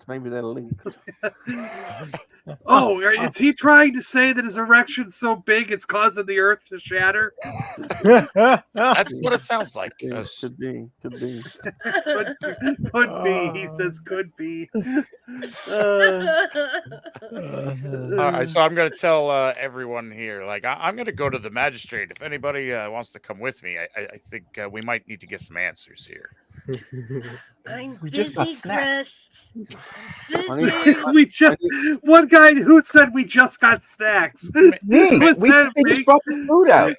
Oh, is he trying to say that his erection's so big it's causing the earth to shatter? That's what it sounds like. Could be. Could be. He says could be. All right, so I'm going to tell everyone here, like, I'm going to go to the magistrate. If anybody wants to come with me, I think we might need to get some answers here. I'm We busy, just got snacks. One guy who said we just got snacks. We just brought the food out.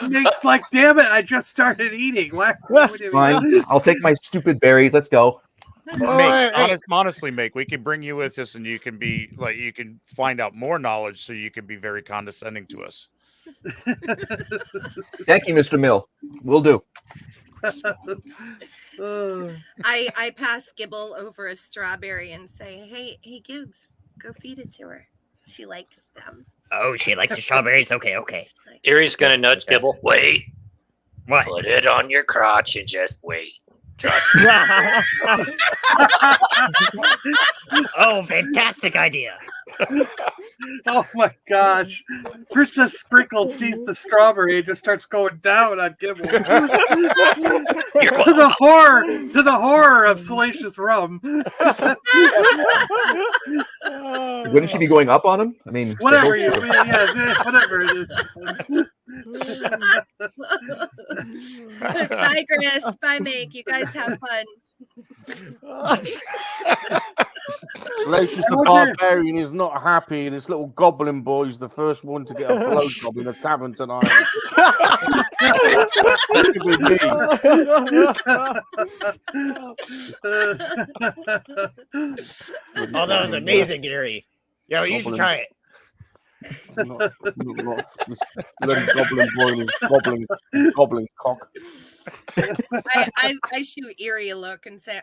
Nate's like, damn it, I just started eating. Fine, I'll take my stupid berries. Let's go. Honestly, Make, we can bring you with us, and you can be like, you can find out more knowledge, so you can be very condescending to us. Thank you, Mr. Mill. Will do. I pass Gibble over a strawberry and say, hey Gibbs, go feed it to her. She likes them. Oh, she likes the strawberries? Okay. Erie's gonna nudge Gibble. Wait. What? Put it on your crotch and just wait. Trust me. Oh, fantastic idea. Oh my gosh. Princess Sprinkles sees the strawberry and just starts going down on Gibble. to the horror of Salacious Rum. Wouldn't she be going up on him? I mean, whatever whatever it is. Bye, Chris. Bye, Meg. You guys have fun. Salacious the Barbarian is not happy. This little goblin boy is the first one to get a blowjob in the tavern tonight. Oh, that was amazing, Gary. Yo, you should try it. Not this little goblin boy is goblin cock. I shoot Erie a look and say,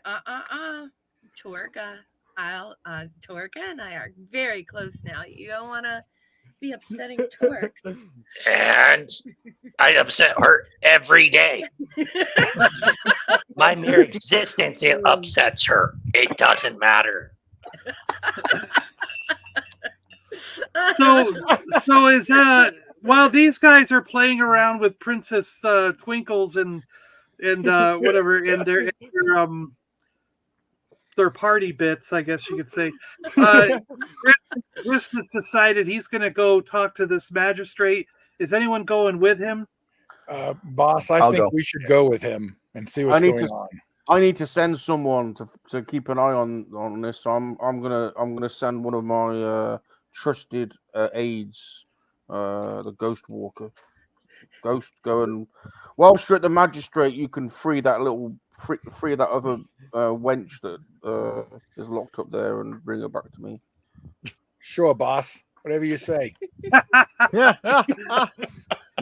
Torga. Torga and I are very close now. You don't want to be upsetting Torg. And I upset her every day. My mere existence, it upsets her. It doesn't matter. So is while these guys are playing around with Princess Twinkles and whatever in their party bits, I guess you could say, Chris has decided he's going to go talk to this magistrate. Is anyone going with him? Boss, I I'll think go. we should go with him and see what's going on. I need to send someone to keep an eye on this. So I'm gonna send one of my trusted aides, the Ghost Walker. Ghost, go and whilst you're at the magistrate, you can free that other wench that is locked up there and bring her back to me. Sure, boss. Whatever you say.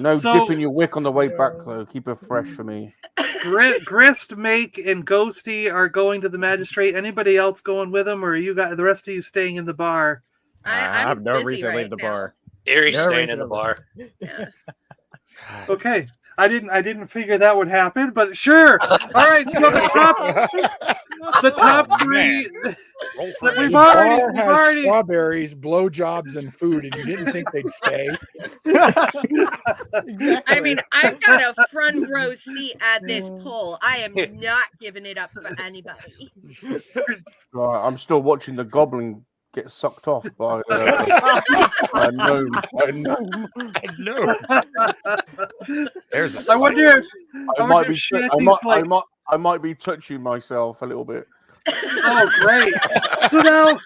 No dipping your wick on the way back though. Keep it fresh for me. Grist, Make, and Ghosty are going to the magistrate. Anybody else going with them, or are you got the rest of you staying in the bar? I have no reason to leave the bar. Erie's No staying reason in the to bar. Yeah. Okay. I didn't figure that would happen, but sure. All right, so the top three. We've already strawberries, blowjobs, and food, and you didn't think they'd stay. I mean, I've got a front row seat at this poll. I am not giving it up for anybody. Right, I'm still watching the goblin get sucked off by a gnome. There's a I wonder if I might be touching myself a little bit. Oh, great. So now,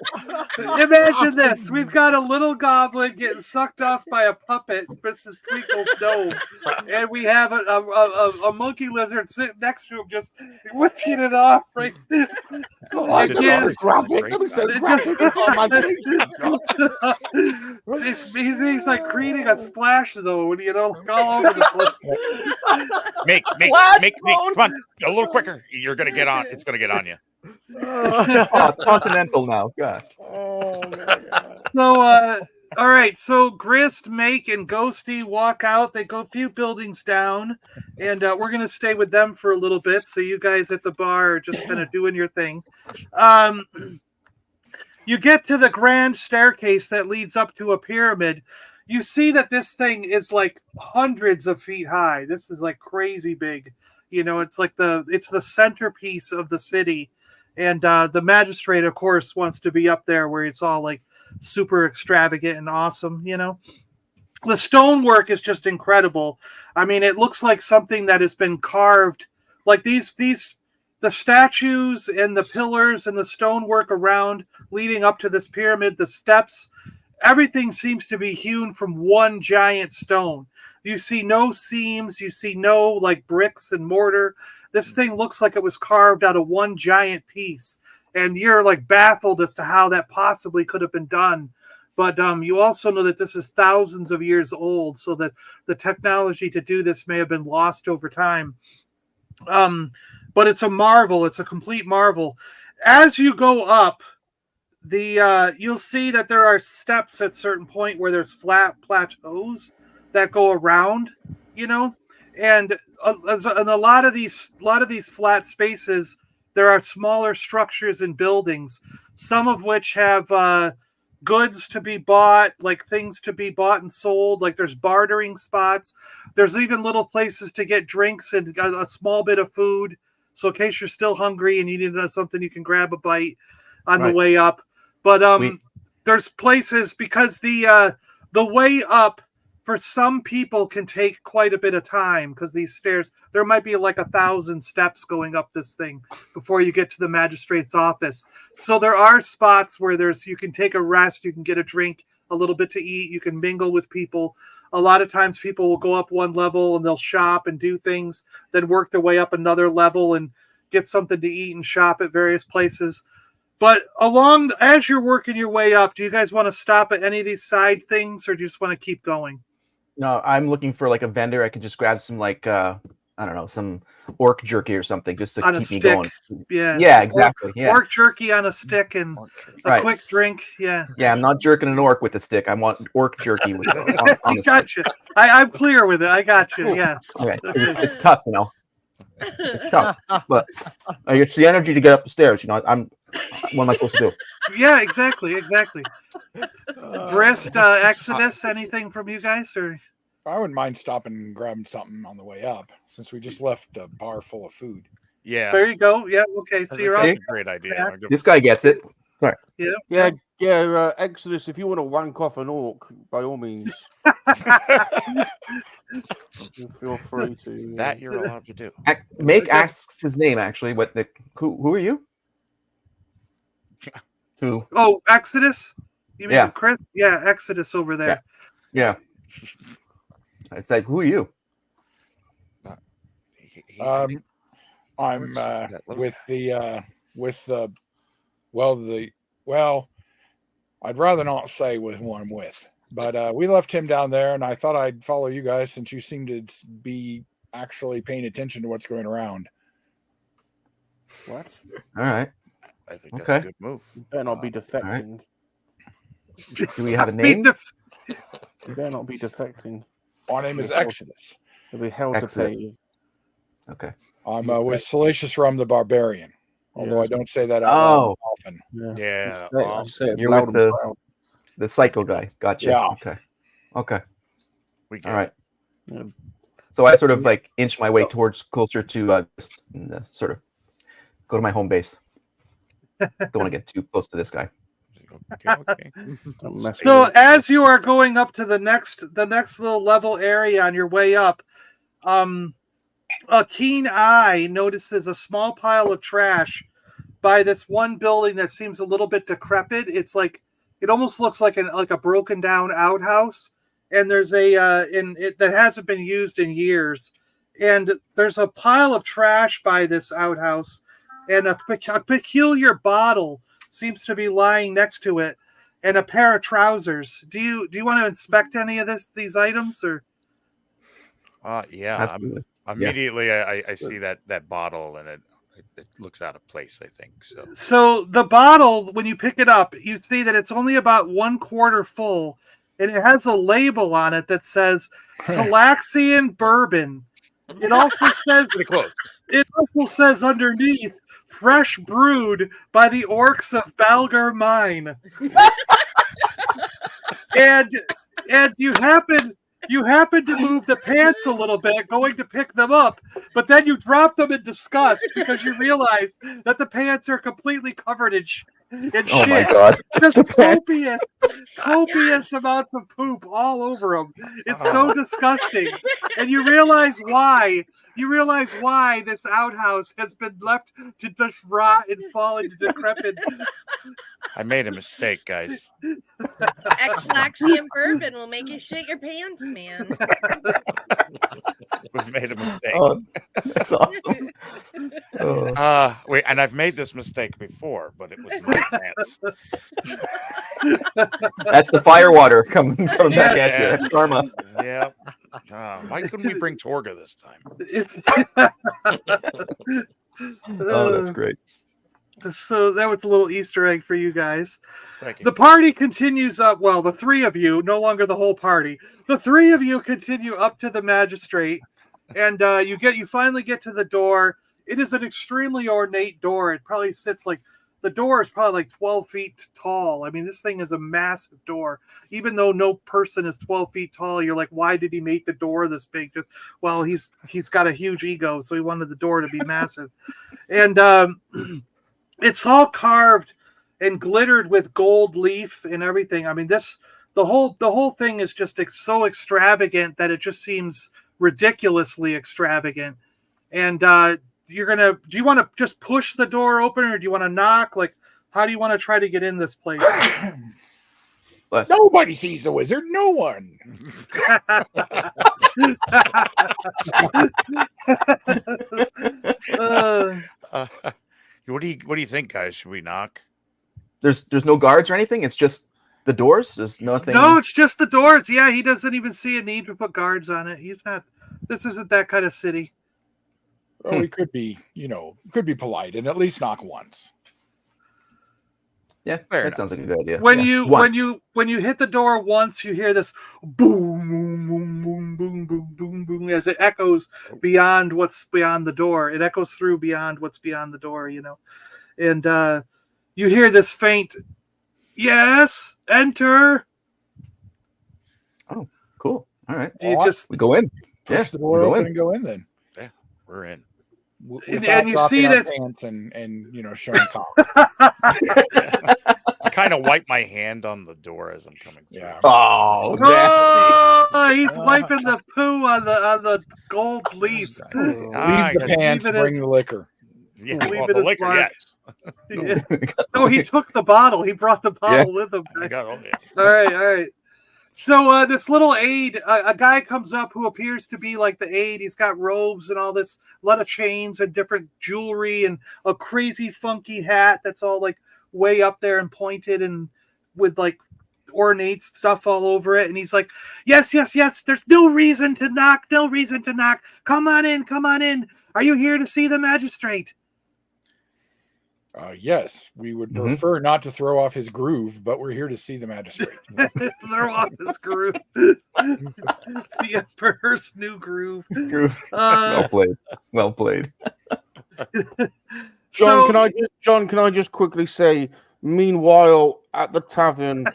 imagine this. We've got a little goblin getting sucked off by a puppet, Mrs. Twinkle's gnome. And we have a monkey lizard sitting next to him just whipping it off right He's like creating a splash zone, you know, all over the place. Make, come on, a little quicker. You're gonna get on. It's gonna get on you. It's continental now. God. Oh my God. So, all right. So Grist, Make, and Ghosty walk out. They go a few buildings down, and we're gonna stay with them for a little bit. So you guys at the bar are just kind of doing your thing. You get to the grand staircase that leads up to a pyramid. You see that this thing is like hundreds of feet high. This is like crazy big. You know, it's like it's the centerpiece of the city. And the magistrate, of course, wants to be up there where it's all like super extravagant and awesome, you know. The stonework is just incredible. I mean, it looks like something that has been carved. Like the statues and the pillars and the stonework around leading up to this pyramid, the steps, everything seems to be hewn from one giant stone. You see no seams. You see no like bricks and mortar. This thing looks like it was carved out of one giant piece. And you're like baffled as to how that possibly could have been done. But you also know that this is thousands of years old, so that the technology to do this may have been lost over time. But it's a marvel. It's a complete marvel. As you go up, you'll see that there are steps at a certain point where there's flat plateaus that go around, you know, and in a lot of these flat spaces, there are smaller structures and buildings, some of which have goods to be bought, like things to be bought and sold. Like there's bartering spots. There's even little places to get drinks and a small bit of food. So in case you're still hungry and you need something, you can grab a bite on the way up. But there's places, because the way up for some people can take quite a bit of time, because these stairs, there might be like 1,000 steps going up this thing before you get to the magistrate's office. So there are spots where you can take a rest, you can get a drink, a little bit to eat, you can mingle with people. A lot of times people will go up one level and they'll shop and do things, then work their way up another level and get something to eat and shop at various places. But as you're working your way up, do you guys want to stop at any of these side things, or do you just want to keep going? No, I'm looking for like a vendor. I could just grab some like I don't know, some orc jerky or something just to keep me going. Yeah, exactly. Orc jerky on a stick and a quick drink. Yeah. Yeah, I'm not jerking an orc with a stick. I want orc jerky with I got you. I'm clear with it. I got you. Yeah. Okay. It's tough, you know. It's tough, but it's the energy to get up the stairs. You know, what am I supposed to do? Yeah, exactly. Grist, Exodus, anything from you guys? Or I wouldn't mind stopping and grabbing something on the way up, since we just left a bar full of food. Yeah. There you go. Yeah. Okay. So you're a great idea. This guy gets it. All right. Yeah. Yeah, Exodus, if you want to wank off an orc, by all means, feel free to. That you're allowed to do. Make asks his name, actually. Who are you? Who? Oh, Exodus? You mean Yeah. Chris? Yeah, Exodus over there. Yeah. It's like, who are you? I'm I'd rather not say with who I'm with, but we left him down there, and I thought I'd follow you guys since you seem to be actually paying attention to what's going around. What? All right. I think that's a good move. You better not be defecting. Right. Do we have a name? You better not be defecting. My name is Exodus. It'll be hell to pay you. Okay. I'm with Salacious Rum the Barbarian, although I don't say that out loud often. Yeah. I say it You're loud with and proud. the psycho guy. Gotcha. Yeah. Okay. We get All right. Yeah. So I sort of like inch my way towards closer to sort of go to my home base. Don't want to get too close to this guy. Okay. So as you are going up to the next little level area on your way up, a keen eye notices a small pile of trash by this one building that seems a little bit decrepit. It's like it almost looks like a broken down outhouse, and there's that hasn't been used in years. And there's a pile of trash by this outhouse, and a peculiar bottle seems to be lying next to it, and a pair of trousers. Do you want to inspect any of these items, or? Yeah. Immediately, I see that bottle, and it looks out of place, I think. So the bottle, when you pick it up, you see that it's only about 1/4 full, and it has a label on it that says Talaxian bourbon. It also says pretty close. It also says underneath, fresh brewed by the orcs of Balgar Mine. and you happen to move the pants a little bit going to pick them up, but then you drop them in disgust because you realize that the pants are completely covered in shit. Oh my god. Just copious amounts of poop all over them. It's so disgusting. And you realize why. You realize why this outhouse has been left to just rot and fall into decrepit. I made a mistake, guys. Ex-Laxian bourbon will make you shit your pants, man. We've made a mistake. Oh, that's awesome. Wait, and I've made this mistake before, but it was my pants. That's the fire water coming back at you. That's karma. Yeah. Why couldn't we bring Torga this time? Oh, that's great. So that was a little Easter egg for you guys. Thank you. The party continues up. Well, the three of you, no longer the whole party. The three of you continue up to the magistrate, and you finally get to the door. It is an extremely ornate door. It probably sits like the door is probably like 12 feet tall. I mean, this thing is a massive door. Even though no person is 12 feet tall, you're like, why did he make the door this big? Just well, he's got a huge ego, so he wanted the door to be massive, and it's all carved and glittered with gold leaf and everything. I mean, the whole thing is just so extravagant that it just seems ridiculously extravagant. And do you want to just push the door open, or do you want to knock? Like, how do you want to try to get in this place? Nobody sees the wizard. No one. What do you think, guys? Should we knock? There's no guards or anything. It's just the doors. There's nothing. No, it's just the doors. Yeah, he doesn't even see a need to put guards on it. He's not. This isn't that kind of city. Well, we could be, could be polite and at least knock once. Yeah, that sounds like a good idea. When you hit the door once, you hear this boom, boom, boom, boom, boom, boom, boom, boom, as it echoes beyond what's beyond the door. It echoes through beyond what's beyond the door, and you hear this faint, "Yes, enter." Oh, cool. All right. We go in. Push the door open and go in. Then yeah, we're in. And you see this and showing kind of wipe my hand on the door as I'm coming through. Yeah. Oh, He's wiping the poo on the gold leaf. Leave the pants, bring the liquor. Yeah, Leave well, it the as liquor, mark. yes. No, he took the bottle. He brought the bottle with him. I got all that. All right. So this little aide, a guy comes up who appears to be like the aide. He's got robes and all this, a lot of chains and different jewelry and a crazy funky hat that's all like way up there and pointed and with like ornate stuff all over it. And he's like, yes. There's no reason to knock. Come on in. Are you here to see the magistrate? Yes, we would prefer not to throw off his groove, but we're here to see the magistrate. Throw off his groove. The Emperor's new groove. Well played. John, can I just quickly say, meanwhile, at the tavern,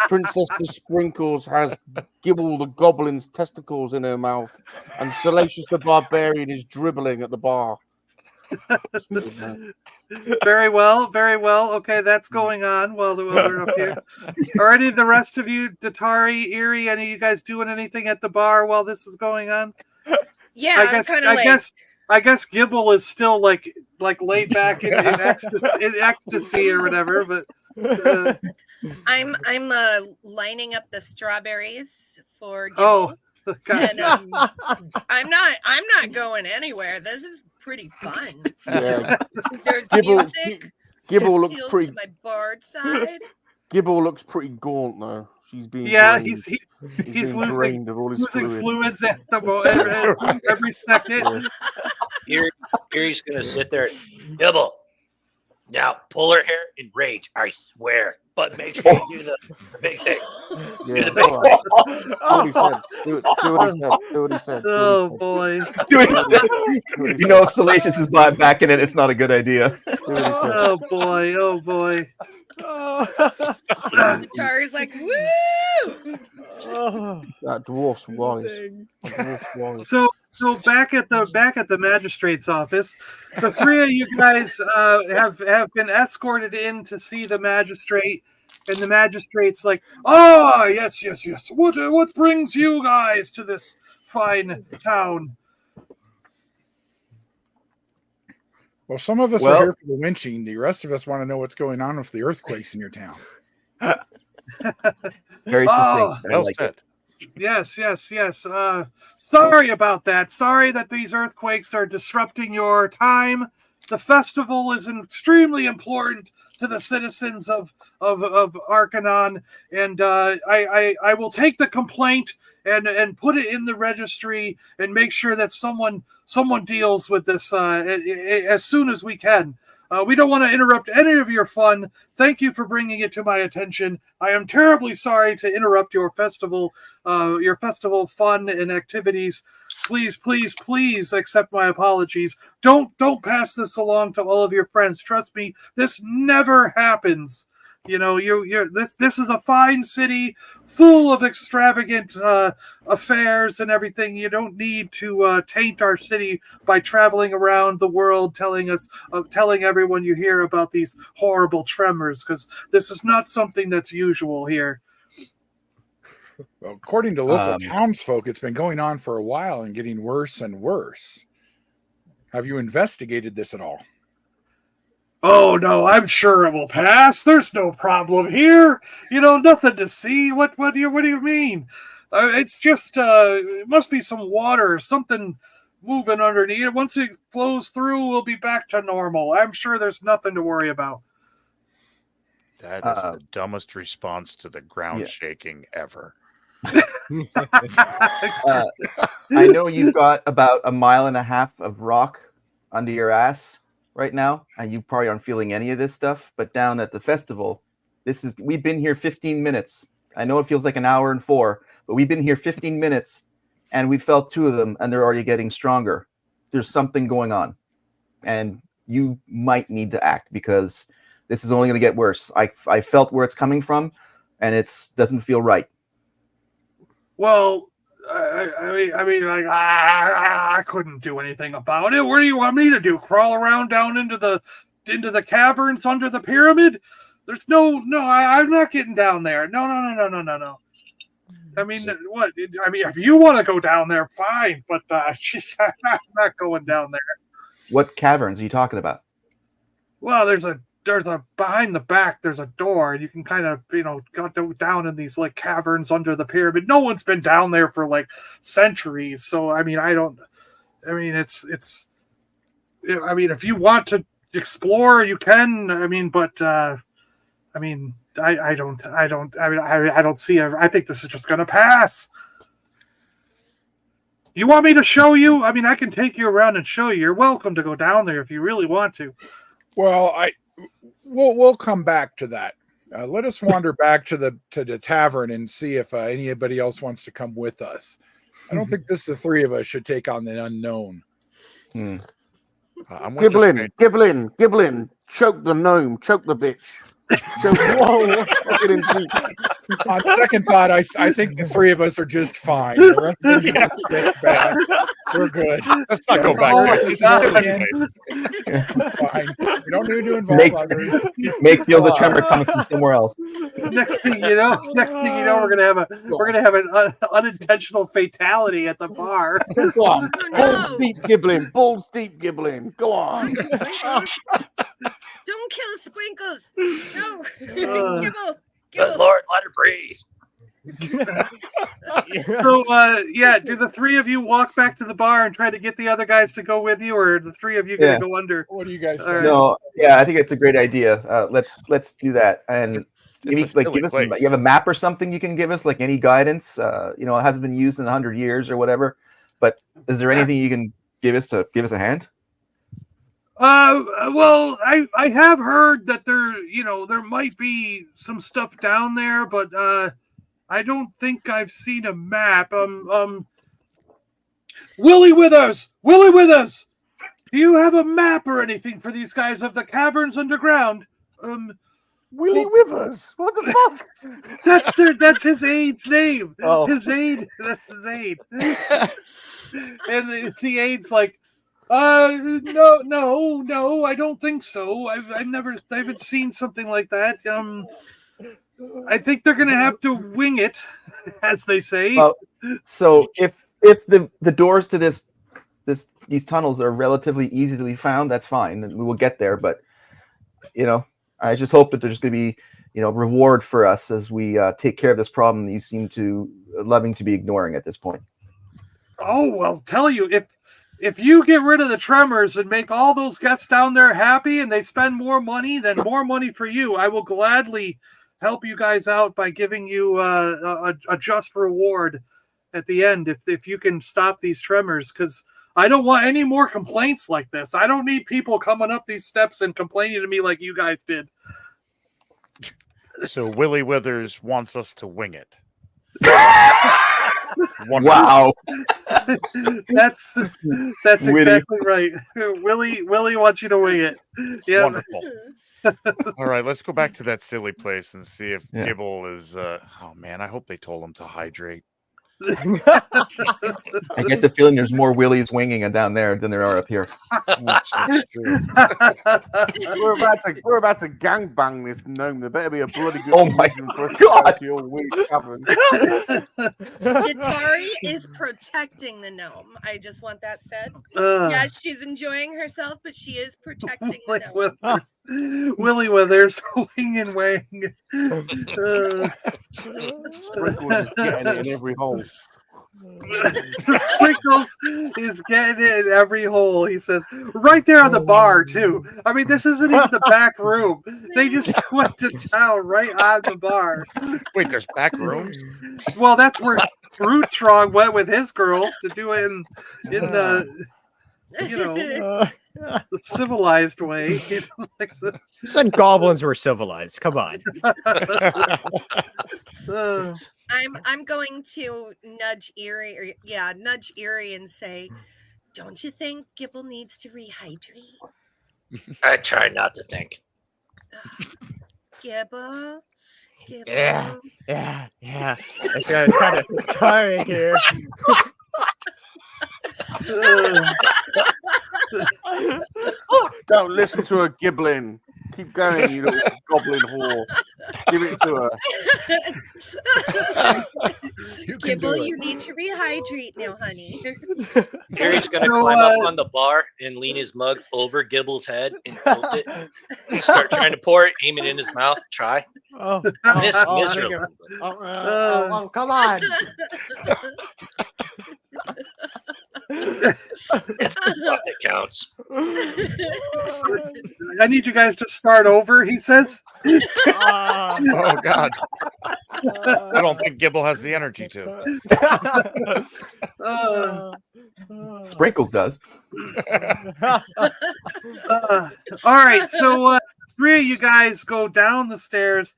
Princess the Sprinkles has Gibble the Goblin's testicles in her mouth, and Salacious the Barbarian is dribbling at the bar. Very well. Okay, that's going on while we're up here. Are any of the rest of you, Datari, Erie, any of you guys doing anything at the bar while this is going on? Yeah, I'm kind of like... I guess Gibble is still like laid back in ecstasy or whatever, but I'm lining up the strawberries for Gibble. Oh, gotcha. And, I'm not going anywhere. This is pretty fun. Yeah. There's Gibble, music. Gibble looks Appeals pretty. to my bard side. Gibble looks pretty gaunt though. She's being yeah, drained. he's being losing drained of all his fluids at the moment every second. Erie's gonna sit there. Gibble. Now pull her hair in rage, I swear. But make sure you do the big thing. Yeah, Do the big thing. Do what he said. Oh boy. You know, if Salacious is back in it, it's not a good idea. Oh boy. The Tari's like, woo! That dwarf's wise. So back at the magistrate's office, the three of you guys have been escorted in to see the magistrate, and the magistrate's like, yes. What brings you guys to this fine town? Well, some of us are here for the lynching. The rest of us want to know what's going on with the earthquakes in your town. Very succinct. Well said. Yes. Sorry about that. Sorry that these earthquakes are disrupting your time. The festival is extremely important to the citizens of Arkanon, and I will take the complaint and put it in the registry and make sure that someone deals with this as soon as we can. We don't want to interrupt any of your fun. Thank you for bringing it to my attention. I am terribly sorry to interrupt your festival fun and activities. Please accept my apologies. Don't pass this along to all of your friends. Trust me, this never happens. You know, this is a fine city full of extravagant affairs and everything. You don't need to taint our city by traveling around the world telling everyone you hear about these horrible tremors, because this is not something that's usual here. Well, according to local townsfolk, it's been going on for a while and getting worse and worse. Have you investigated this at all? Oh, no, I'm sure it will pass. There's no problem here. Nothing to see. What do you mean? It's just, it must be some water or something moving underneath. Once it flows through, we'll be back to normal. I'm sure there's nothing to worry about. That is the dumbest response to the ground shaking ever. I know you've got about 1.5 miles of rock under your ass right now, and you probably aren't feeling any of this stuff, but down at the festival, we've been here 15 minutes. I know it feels like an hour and 4, but we've been here 15 minutes and we felt 2 of them and they're already getting stronger. There's something going on and you might need to act, because this is only going to get worse. I felt where it's coming from and it doesn't feel right. Well, I couldn't do anything about it. What do you want me to do? Crawl around down into the caverns under the pyramid? There's no. I'm not getting down there. No. I mean, what? I mean, if you want to go down there, fine. But I'm not going down there. What caverns are you talking about? Well, there's a behind the back. There's a door, and you can kind of go down in these like caverns under the pyramid. No one's been down there for like centuries. So I mean, it's. I mean, if you want to explore, you can. I mean, but I don't see. I think this is just going to pass. You want me to show you? I mean, I can take you around and show you. You're welcome to go down there if you really want to. Well, we'll come back to that. Let us wander back to the tavern and see if anybody else wants to come with us. I don't think the three of us should take on the unknown. Giblin, choke the gnome, choke the bitch. Whoa. On second thought, I think the three of us are just fine. The rest of them just bad. We're good. Let's not go back there. This is a silly place. Fine. We don't need to involve others. Make feel the tremor coming from somewhere else. Next thing you know, we're gonna have an unintentional fatality at the bar. Go on, balls deep gibbling. Go on. Don't kill Sprinkles. No. Gibble. Good Lord, let her breathe. So, do the three of you walk back to the bar and try to get the other guys to go with you, or are the three of you going to go under? What do you guys think? No, I think it's a great idea. Let's do that. And maybe give us. You have a map or something you can give us, like any guidance. It hasn't been used in 100 years or whatever. But is there anything you can give us to give us a hand? Well, I have heard that there might be some stuff down there, but I don't think I've seen a map. Willie Withers, do you have a map or anything for these guys of the caverns underground? Willie Withers, what the fuck? That's his aide's name. Oh. That's his aide. And the aide's like, no, I don't think so. I haven't seen something like that. I think they're gonna have to wing it, as they say. Well, so if the doors to these tunnels are relatively easily found, that's fine, and we will get there. But I just hope that there's going to be reward for us as we take care of this problem that you seem to loving to be ignoring at this point. Oh well, tell you if you get rid of the tremors and make all those guests down there happy and they spend more money, then more money for you. I will gladly help you guys out by giving you a just reward at the end if you can stop these tremors, because I don't want any more complaints like this. I don't need people coming up these steps and complaining to me like you guys did. So Willie Withers wants us to wing it. Wow. That's exactly right. Willie wants you to wing it. Yeah. Wonderful. All right, let's go back to that silly place and see if Gibble is oh man, I hope they told him to hydrate. I get the feeling there's more Willies winging down there than there are up here. That's true. We're about to gangbang this gnome. There better be a bloody good Oh my reason for us God. to your weak tavern. Jatari is protecting the gnome. I just want that said. Yes, she's enjoying herself, but she is protecting the gnome. Willie Withers, wing and wang. Sprinkles is getting it in every hole. Sprinkles is getting it in every hole, he says. Right there on the bar, too. I mean, this isn't even the back room. They just went to town right on the bar. Wait, there's back rooms? Well, that's where Rootstrong went with his girls to do it in the the civilized way. You said goblins were civilized. Come on. I'm going to nudge Erie and say, don't you think Gibble needs to rehydrate? I try not to think. Gibble. Yeah. It's kind of tiring here. Don't listen to her gibbling. Keep going, you little goblin whore. Give it to her. You can Gibble, do it. you need to rehydrate now, honey. Gary's gonna climb up on the bar and lean his mug over Gibble's head and tilt it and start trying to pour it, aim it in his mouth. Try. Miserably. Come on. It's the thought that counts. I need you guys to start over, he says. Oh God. I don't think Gibble has the energy to. Sprinkles does. All right, so 3 of you guys go down the stairs,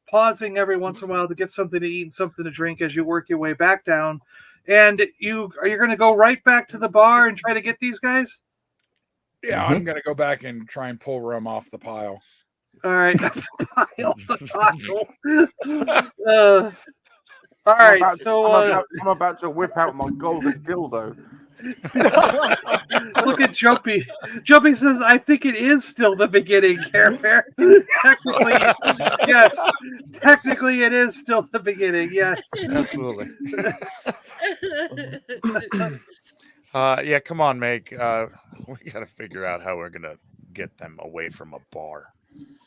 pausing every once in a while to get something to eat and something to drink as you work your way back down. And you're going to go right back to the bar and try to get these guys? Yeah, I'm gonna go back and try and pull Rum off the pile. All right. All right, I'm about to whip out my golden dildo. Look at Jumpy. Jumpy says, I think it is still the beginning, Care Bear. Technically, yes. Technically, it is still the beginning, yes. Absolutely. Yeah, come on, Meg. We got to figure out how we're going to get them away from a bar.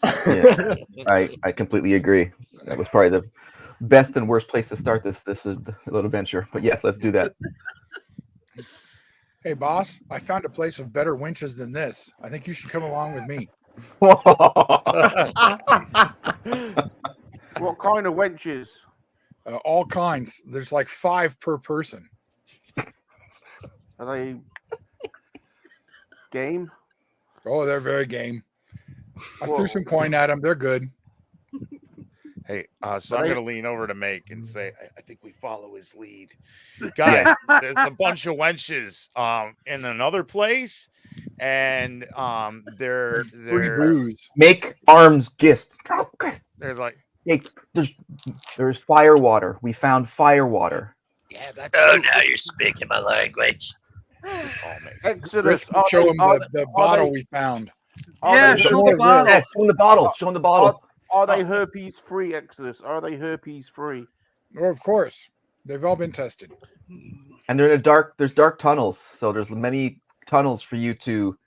Yeah, I completely agree. That was probably the best and worst place to start this little venture. But yes, let's do that. Hey, boss, I found a place of better winches than this. I think you should come along with me. What kind of wenches? All kinds. There's like 5 per person. Are they game? Oh, they're very game. I threw some coin at them. They're good. Hey, so I'm going to lean over to Make and say, I think we follow his lead. Guys, there's a bunch of wenches in another place, and they're Make arms gist. They're like, hey, there's fire water. We found fire water. Yeah, that's now you're speaking my language. Exodus. Show them the bottle we found. Yeah, show the bottle. Yeah, show them the bottle. Show them the bottle. Are they herpes free, Exodus? Are they herpes free? Oh, of course. They've all been tested. And they're in there's dark tunnels, so there's many tunnels for you to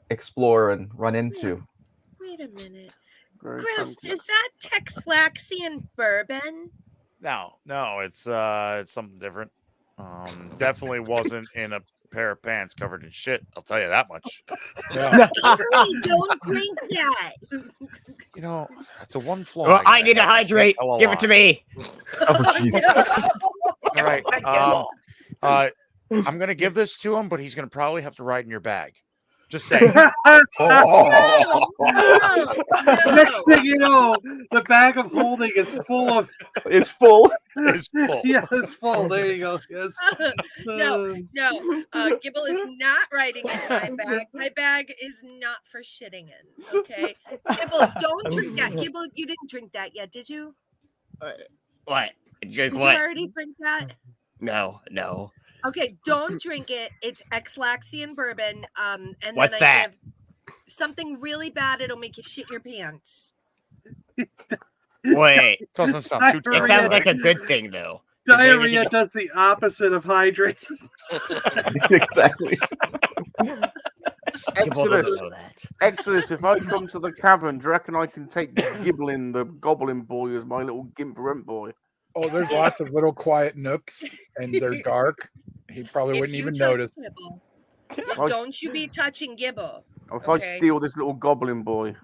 explore and run into. Wait a minute. Chris, is that Texflaxian bourbon? No, it's something different. Definitely wasn't in a pair of pants covered in shit. I'll tell you that much. Yeah. Don't drink that. You know, that's a one flaw. Well, I need to hydrate. Give it to me. Oh, Jesus. All right. I'm gonna give this to him, but he's gonna probably have to ride in your bag. Just saying. Next thing you know, the bag of holding is full of. It's full. It's full. Yeah, it's full. There you go. Yes. No. Gibble is not riding in my bag. My bag is not for shitting in. Okay, Gibble, don't drink that. Gibble, you didn't drink that yet, did you? What? Drink Did what? you already drink that? No. Okay, don't drink it. It's Texflaxian bourbon. And What's then I that? give something really bad. It'll make you shit your pants. Wait. Doesn't sound too. It sounds like a good thing, though. Diarrhea does the opposite of hydrating. Exactly. Exodus, if I come to the cavern, do you reckon I can take Giblin, the goblin boy, as my little gimp boy? Oh, there's lots of little quiet nooks, and they're dark. He probably wouldn't even notice. Don't you be touching Gibble. If I steal this little goblin boy.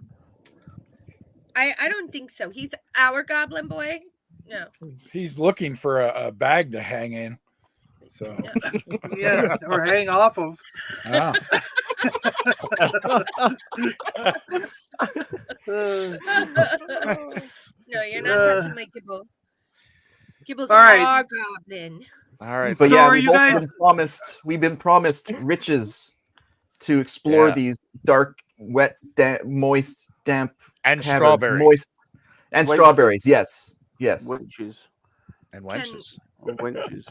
I don't think so. He's our goblin boy. No. He's looking for a bag to hang in. So Yeah, or hang off of. Ah. No, you're not touching my Gibble. Gibble's All right. our goblin. All right. But So yeah, are you guys- we've been promised riches to explore these dark, wet, moist, damp And caverns, strawberries. moist, and strawberries. Yes. Wenches. And wenches. Wenches.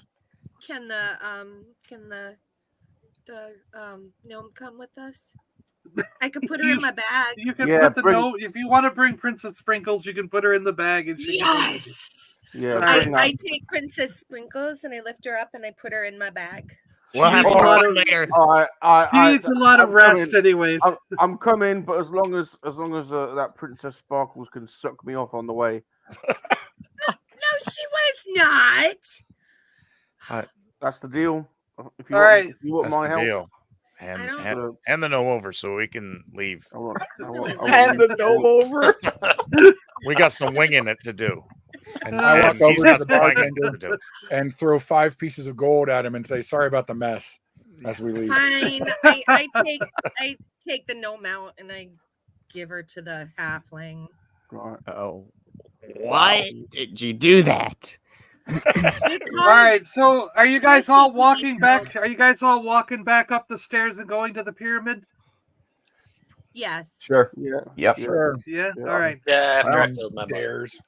Can the gnome come with us? I could put her in my bag. You can put the note. If you want to bring Princess Sprinkles, you can put her in the bag and she Yes. Yeah, I take Princess Sprinkles and I lift her up and I put her in my bag. We'll have more fun later. She needs a lot of rest, anyways. I'm coming, but as long as that Princess Sparkles can suck me off on the way. No, she was not. That's the deal. If you All want, right. if you want That's my the help. deal. Hand the gnome over so we can leave. Hand the gnome over. We got some winging it to do. And I walk he's over to got the some winging bartender to do. and throw 5 pieces of gold at him and say, "Sorry about the mess," as we leave. Fine. I take the gnome out and I give her to the halfling. Oh, why did you do that? All right, so are you guys all walking back? Are you guys all walking back up the stairs and going to the pyramid? Yes. Sure. Yeah. Yep. Sure. Yeah. All right. Yeah, after I filled my Stairs.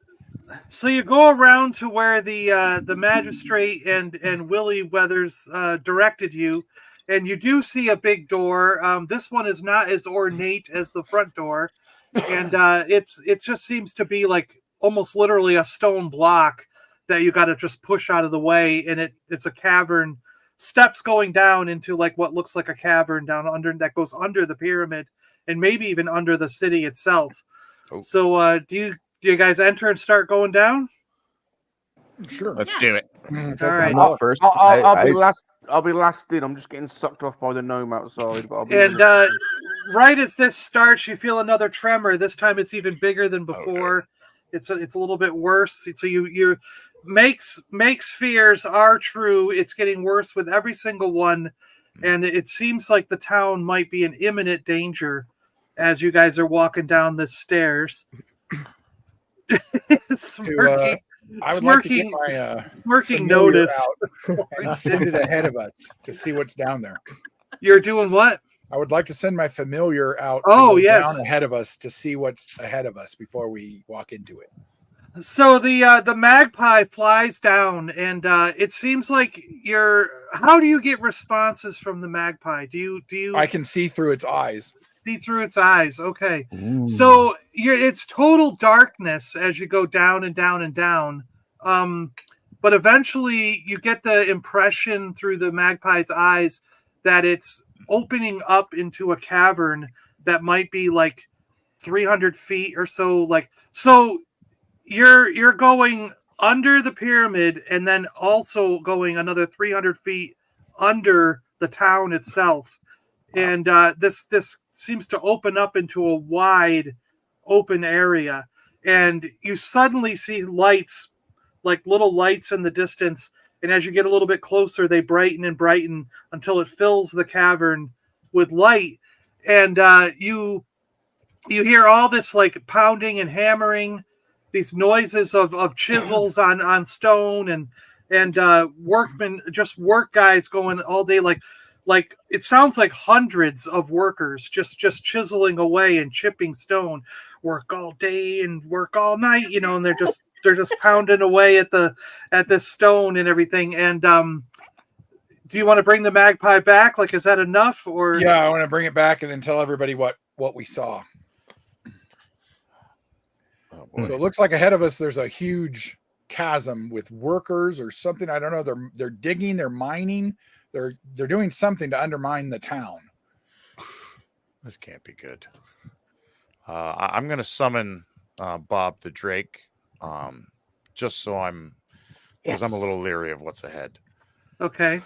So you go around to where the magistrate and Willie Weathers directed you, and you do see a big door. This one is not as ornate as the front door, and it just seems to be like almost literally a stone block that you got to just push out of the way, and it's a cavern, steps going down into like what looks like a cavern down under that goes under the pyramid, and maybe even under the city itself. Oh. So do you guys enter and start going down? Sure. Let's do it. All right. I'm up first. I'll be last. I'll be last in. I'm just getting sucked off by the gnome outside. But I'll be And right as this starts, you feel another tremor. This time, it's even bigger than before. Okay. It's a little bit worse. So you makes fears are true. It's getting worse with every single one, and it seems like the town might be in imminent danger as you guys are walking down the stairs. Smirking. I would like to get my smirking notice. out and send it ahead of us to see what's down there. You're doing what? I would like to send my familiar out yes. down ahead of us to see what's ahead of us before we walk into it. So the magpie flies down, and it seems like how do you get responses from the magpie? Do you I can see through its eyes. See through its eyes. Okay. Ooh. So it's total darkness as you go down and down and down. But eventually you get the impression through the magpie's eyes that it's opening up into a cavern that might be like 300 feet or so. So you're going under the pyramid and then also going another 300 feet under the town itself. And this seems to open up into a wide open area, and you suddenly see lights, like little lights in the distance, and as you get a little bit closer they brighten and brighten until it fills the cavern with light, and you hear all this like pounding and hammering, these noises of chisels on stone, and workmen, just work guys going all day, like it sounds like hundreds of workers just chiseling away and chipping stone, work all day and work all night, and they're just pounding away at this stone and everything. And do you want to bring the magpie back? Like, is that enough? Or yeah, I want to bring it back and then tell everybody what we saw. Oh, boy. So it looks like ahead of us there's a huge chasm with workers or something. I don't know. They're digging, they're mining. They're doing something to undermine the town. This can't be good. I'm going to summon Bob the Drake, just so because I'm a little leery of what's ahead. Okay.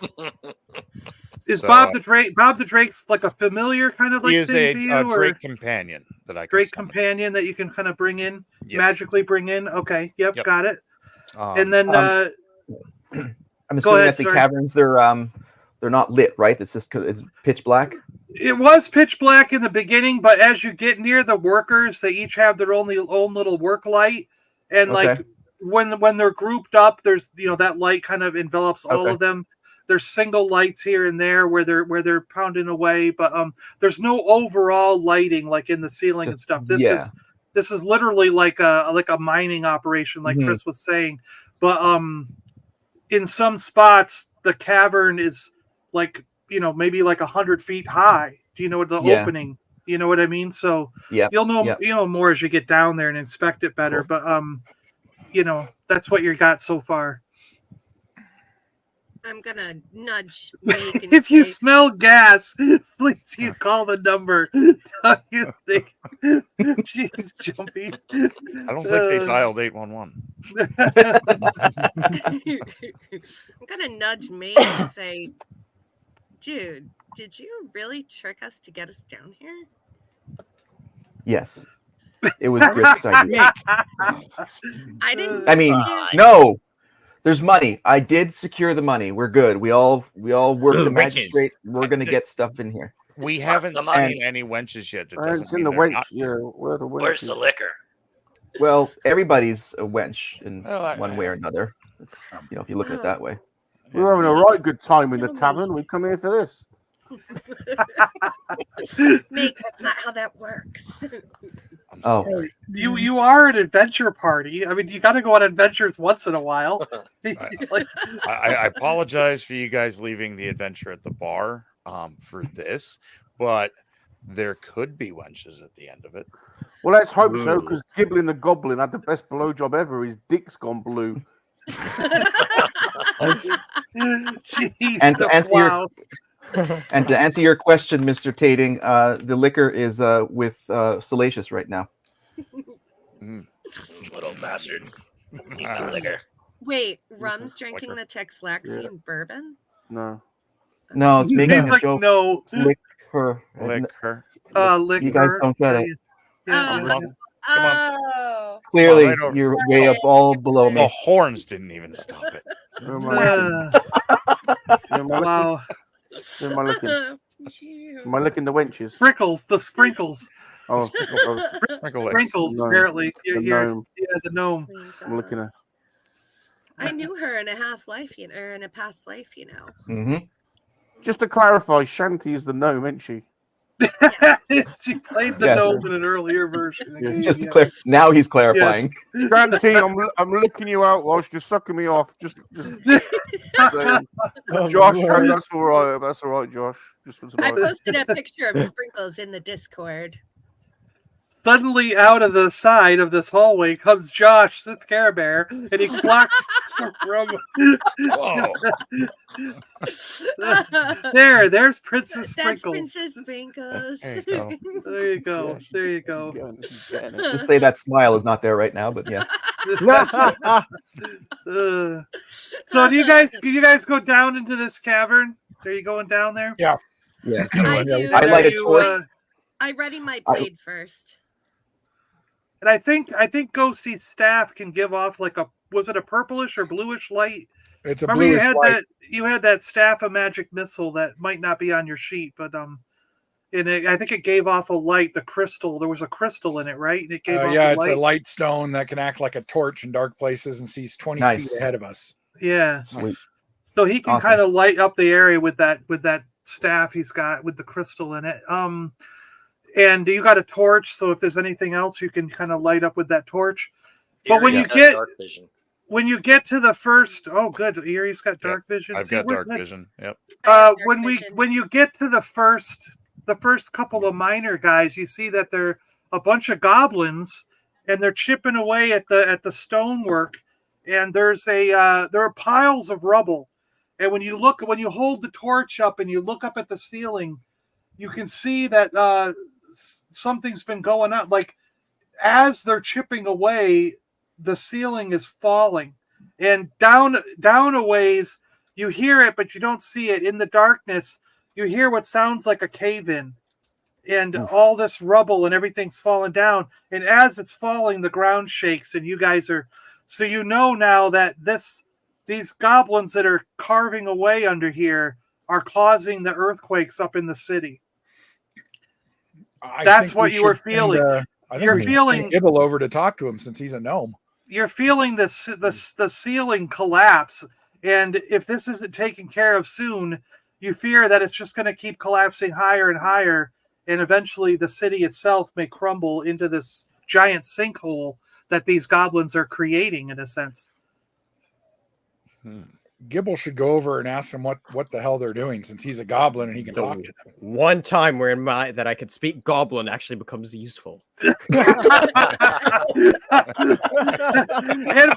Is So, Bob the Drake? Bob the Drake's like a familiar kind of like He is thing to a you, or Drake companion that I can Drake summon. companion that you can kind of bring in, Yes. magically bring in. Okay. Yep. Got it. And then I'm assuming that the caverns they're not lit, right? It's pitch black. It was pitch black in the beginning, but as you get near the workers, they each have their own little work light, and like when they're grouped up, there's that light kind of envelops all of them. There's single lights here and there where they're pounding away, but there's no overall lighting like in the ceiling and stuff. This is literally like a mining operation, like Chris was saying, but in some spots the cavern is like maybe like 100 feet high. Do you know the opening? You know what I mean? So Yeah. you'll know more as you get down there and inspect it better. Cool. But that's what you got so far. I'm gonna nudge Meg and If you say, smell gas, please you call the number. Don't you think? Jeez, Jumpy. I don't think they dialed 811. I'm gonna nudge Meg and say, dude, did you really trick us to get us down here? Yes. It was great sight. I didn't. I mean, no. There's money. I did secure the money. We're good. We all work the magistrate. We're gonna get stuff in here. We haven't seen any wenches yet. That I haven't doesn't seen mean the they're wench. not. Yeah, where are the wenches? Where's the liquor? Well, everybody's a wench in Well, one way or another. It's, if you look at it that way. We're having a right good time in the tavern. We come here for this. Meg, that's not how that works. I'm Oh. sorry. You are an adventure party. I mean, you got to go on adventures once in a while. I apologize for you guys leaving the adventure at the bar for this, but there could be wenches at the end of it. Well, let's hope so, because Giblin the Goblin had the best blowjob ever. His dick's gone blue. Jeez, And to answer wow. And to answer your question, Mr. Tating, the liquor is with Salacious right now. Little bastard. Eat that liquor. Wait, Rum's drinking the Texlaxian bourbon? No. No, it's making He's a like, joke. no. Liquor. Liquor. Liquor. You guys don't get it. Oh. Clearly, Right over. you're way up all below me. The horns didn't even stop it. Who am I looking? Wow. Who am I looking? Am I looking the wenches? Sprinkles, the sprinkles. Oh, Sprinkles, No, apparently. the You're, gnome. yeah, the gnome. I'm looking at. I knew her in a half life, or in a past life, Mm-hmm. Just to clarify, Shanty is the gnome, isn't she? She played the Yes. gnome in an earlier version. Yeah. Just to clear. Now he's clarifying. Shanty, I'm looking you out whilst you're sucking me off. Just Josh, that's all right. That's all right, Josh. Just for I tonight. posted a picture of Sprinkles in the Discord. Suddenly, out of the side of this hallway comes Josh, the Care Bear, and he clocks from. Whoa. There's Princess That's Sprinkles. Princess Sprinkles. There you go. There you go. There you go. Just say that smile is not there right now, but yeah. So, do you guys go down into this cavern? Are you going down there? Yeah. Yes. I do. I light a You, torch. I ready my blade first. And I think Ghosty's staff can give off was it a purplish or bluish light? It's a Remember bluish light. you had that staff of magic missile that might not be on your sheet, but I think it gave off a light. The crystal, there was a crystal in it, right? And it gave off Yeah, a it's light. a light stone that can act like a torch in dark places and sees 20 Nice. feet ahead of us. Yeah, Sweet. so he can Awesome. kind of light up the area with that staff he's got with the crystal in it. And you got a torch, so if there's anything else, you can kind of light up with that torch. But when Eerie you has get dark vision. when you get to the first, oh, good, Erie's got dark vision. I've See, got when- dark vision. Yep. when you get to the first couple of minor guys, you see that they're a bunch of goblins, and they're chipping away at the stonework, and there are piles of rubble, and when you hold the torch up and you look up at the ceiling, you can see that something's been going on. Like as they're chipping away, the ceiling is falling, and down a ways you hear it, but you don't see it. In the darkness, you hear what sounds like a cave-in, and all this rubble and everything's falling down. And as it's falling, the ground shakes, and you guys are so you know now that these goblins that are carving away under here are causing the earthquakes up in the city. That's what you were feeling. You're feeling Gibble over to talk to him since he's a gnome. You're feeling the ceiling collapse, and if this isn't taken care of soon, you fear that it's just going to keep collapsing higher and higher, and eventually the city itself may crumble into this giant sinkhole that these goblins are creating, in a sense. Gibble should go over and ask them what the hell they're doing, since he's a goblin and he can talk to them. One time where that I could speak goblin actually becomes useful. And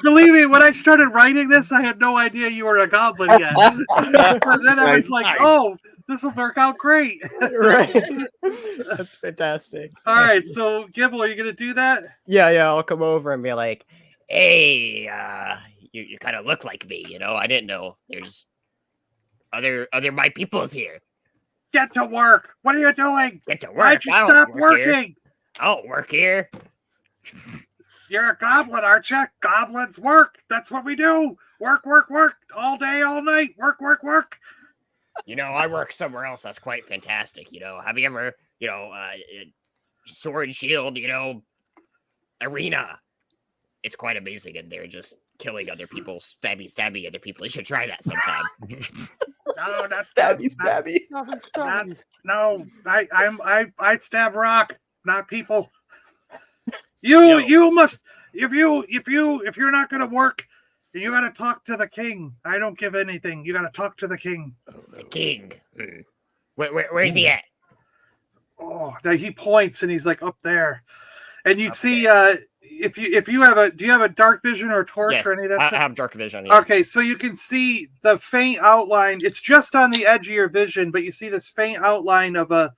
believe me, when I started writing this, I had no idea you were a goblin yet. But then I was like, oh, this will work out great. Right. That's fantastic. All right, so Gibble, are you gonna do that? Yeah, I'll come over and be like, hey, you kind of look like me, I didn't know there's other my peoples here. Get to work. What are you doing? Get to work. Why'd you stop working? I don't work here. You're a goblin, aren't you? Goblins work. That's what we do. Work, work, work. All day, all night. Work, work, work. I work somewhere else that's quite fantastic. Have you ever, sword and shield, arena? It's quite amazing, and they're just killing other people, stabby other people. You should try that sometime. No, not stabby. No, I stab rock, not people. You must if you're not gonna work, you gotta talk to the king. I don't give anything. You gotta talk to the king. The king. Where's he at? Oh, now he points and he's like up there, and you see if you have do you have a dark vision or a torch Yes, or any of that stuff? I have dark vision. Yeah. Okay, so you can see the faint outline. It's just on the edge of your vision, but you see this faint outline of a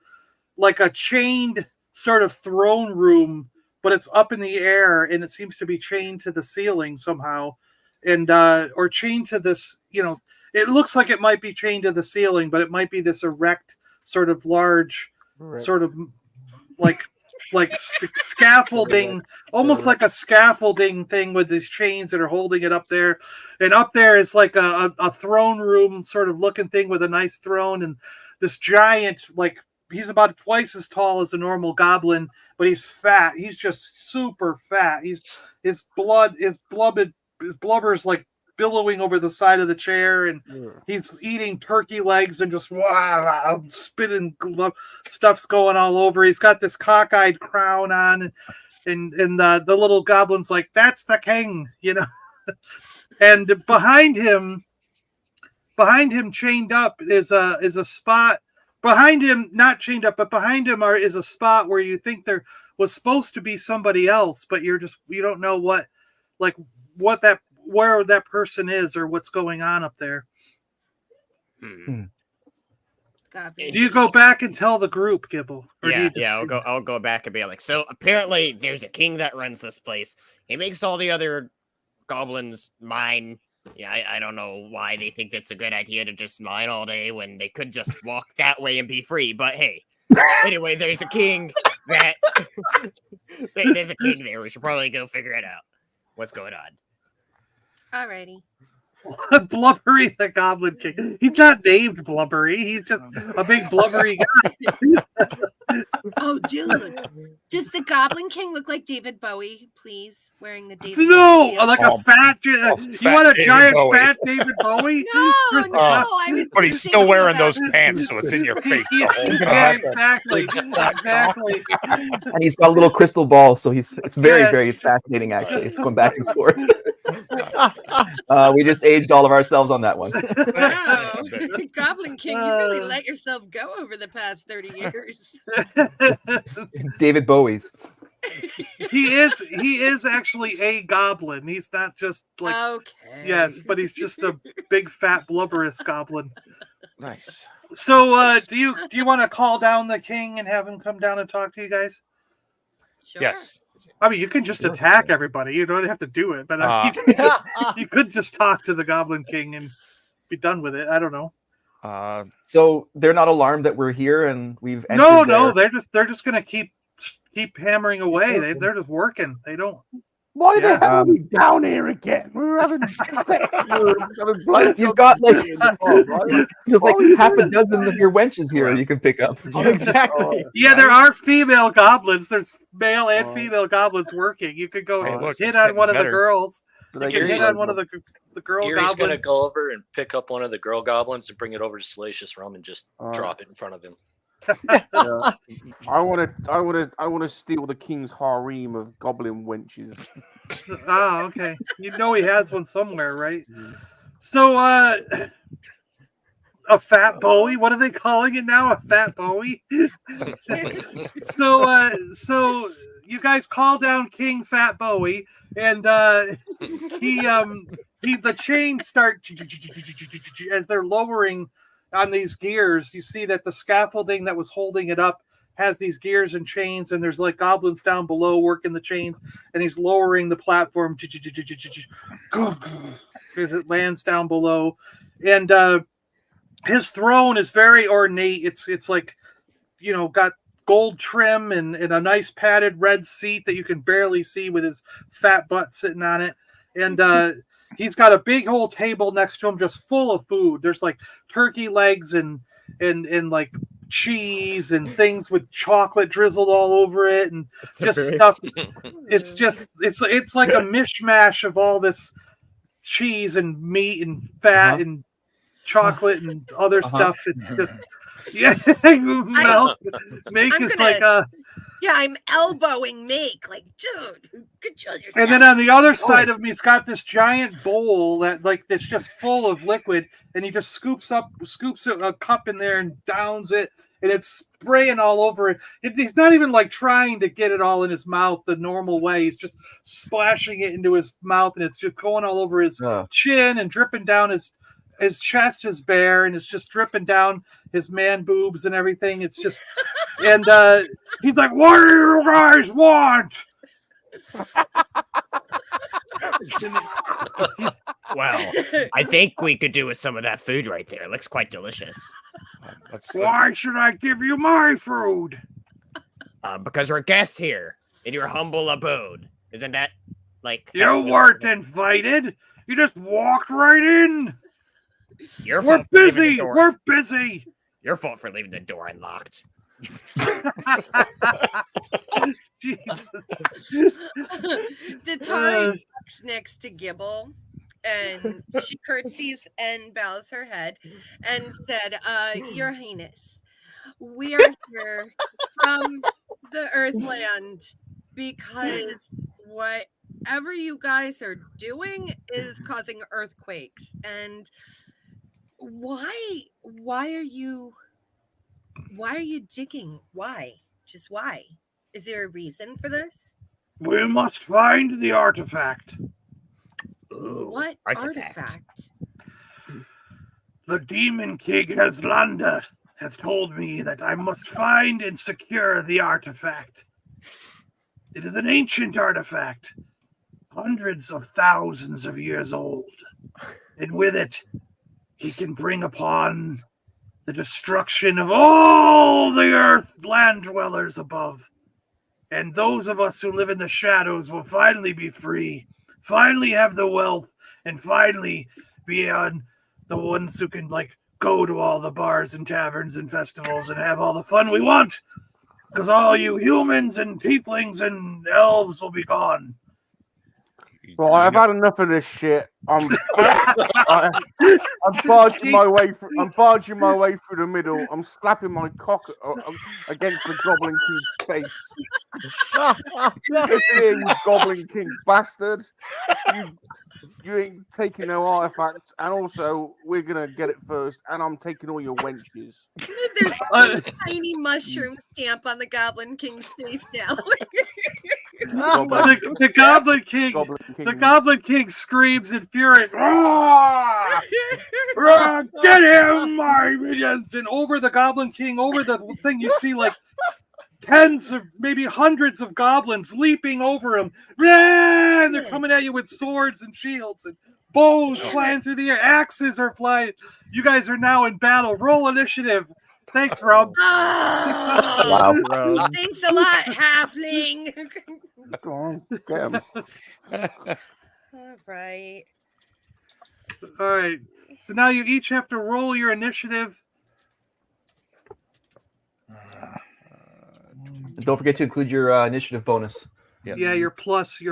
chained sort of throne room, but it's up in the air and it seems to be chained to the ceiling somehow, and or chained to this. It looks like it might be chained to the ceiling, but it might be this erect, sort of large, sort of like scaffolding, almost like a scaffolding thing with these chains that are holding it up there. And up there is like a throne room sort of looking thing with a nice throne, and this giant, like he's about twice as tall as a normal goblin, but he's fat. He's just super fat. His blubber is like billowing over the side of the chair, and he's eating turkey legs and just spitting stuff's going all over. He's got this cockeyed crown on, and the little goblin's like, that's the king, and behind him chained up is a spot. Behind him, not chained up, but behind him is a spot where you think there was supposed to be somebody else, but you don't know where that person is or what's going on up there. Do you go back and tell the group, Gibble? I'll go back and be like, so apparently there's a king that runs this place. He makes all the other goblins mine. Yeah, I don't know why they think that's a good idea to just mine all day when they could just walk that way and be free. But hey, anyway, there's a king there's a king there. We should probably go figure it out. What's going on? Alrighty. Blubbery the Goblin King. He's not named Blubbery. He's just a big blubbery guy. Oh, dude. Does the Goblin King look like David Bowie, please? Wearing the David No, Bowie like a fat. You want a David giant Bowie. Fat David Bowie? No, I was But he's still wearing those pants, so it's in your face the whole Yeah, time. exactly. And he's got a little crystal ball, so it's very, very fascinating, actually. It's going back and forth. We just aged all of ourselves on that one. Wow. Goblin King, you really let yourself go over the past 30 years. It's David Bowie's. He is actually a goblin. He's not just like okay. Yes, but he's just a big fat blubberous goblin. Nice. So do you want to call down the king and have him come down and talk to you guys? Sure. Yes. I mean, you can just attack everybody. You don't have to do it, but you could just talk to the Goblin King and be done with it. I don't know. So they're not alarmed that we're here and we've entered No, they're just gonna keep hammering away. They're just working. They don't. Why the hell are we down here again? We're having sex. You've got just like half a dozen of your wenches here you can pick up. Exactly. Yeah, there are female goblins. There's male and female goblins working. You could go hit on one of the girls. You can hit on one of the girl Erie's goblins. gonna go over and pick up one of the girl goblins and bring it over to Salacious Rum and just drop it in front of him. I want to steal the king's harem of goblin wenches. Oh, okay. You know he has one somewhere, right? So, a fat Bowie. What are they calling it now? A fat Bowie. So you guys call down King Fat Bowie, and the chains start as they're lowering on these gears. You see that the scaffolding that was holding it up has these gears and chains, and there's like goblins down below working the chains, and he's lowering the platform as it lands down below, and his throne is very ornate. It's like, got gold trim and a nice padded red seat that you can barely see with his fat butt sitting on it. And he's got a big whole table next to him just full of food. There's like turkey legs and like cheese and things with chocolate drizzled all over it and stuff. It's like a mishmash of all this cheese and meat and fat and chocolate and other stuff. It's just I'm elbowing Make, like, dude, good job. And then on the other side of me, he's got this giant bowl that's just full of liquid, and he just scoops a cup in there and downs it, and it's spraying all over it. He's not even like trying to get it all in his mouth the normal way. He's just splashing it into his mouth, and it's just going all over his chin and dripping down his chest is bare, and it's just dripping down his man boobs and everything. It's just, and he's like, "What do you guys want?" Well, I think we could do with some of that food right there. It looks quite delicious. Why should I give you my food? Because we're guests here in your humble abode. Isn't that like... You weren't invited. You just walked right in. We're busy. We're busy. Your fault for leaving the door unlocked. Jesus. Datari walks next to Gibble, and she curtsies and bows her head and said, Your Highness, we are here from the Earthland because whatever you guys are doing is causing earthquakes. And why are you digging? Why? Just why? Is there a reason for this? We must find the artifact. What artifact? The Demon King Aslanda has told me that I must find and secure the artifact. It is an ancient artifact, hundreds of thousands of years old, and with it, he can bring upon the destruction of all the earth land dwellers above. And those of us who live in the shadows will finally be free, finally have the wealth, and finally be on the ones who can go to all the bars and taverns and festivals and have all the fun we want. Because all you humans and tieflings and elves will be gone. Well, I've had enough of this shit. I'm barging my way through. I'm barging my way through the middle. I'm slapping my cock against the Goblin King's face. Listen, you Goblin King bastard! You ain't taking no artifacts, and also we're gonna get it first. And I'm taking all your wenches. There's a tiny mushroom stamp on the Goblin King's face now. The Goblin King screams in fury. Get him, my minions! And over the Goblin King, over the thing, you see tens of, maybe hundreds of goblins leaping over him. And they're coming at you with swords and shields and bows flying through the air. Axes are flying. You guys are now in battle. Roll initiative. Thanks, Rob. Wow. Thanks a lot, halfling. Go on, get him. All right. All right. So now you each have to roll your initiative. Don't forget to include your initiative bonus. Yes. Yeah, your plus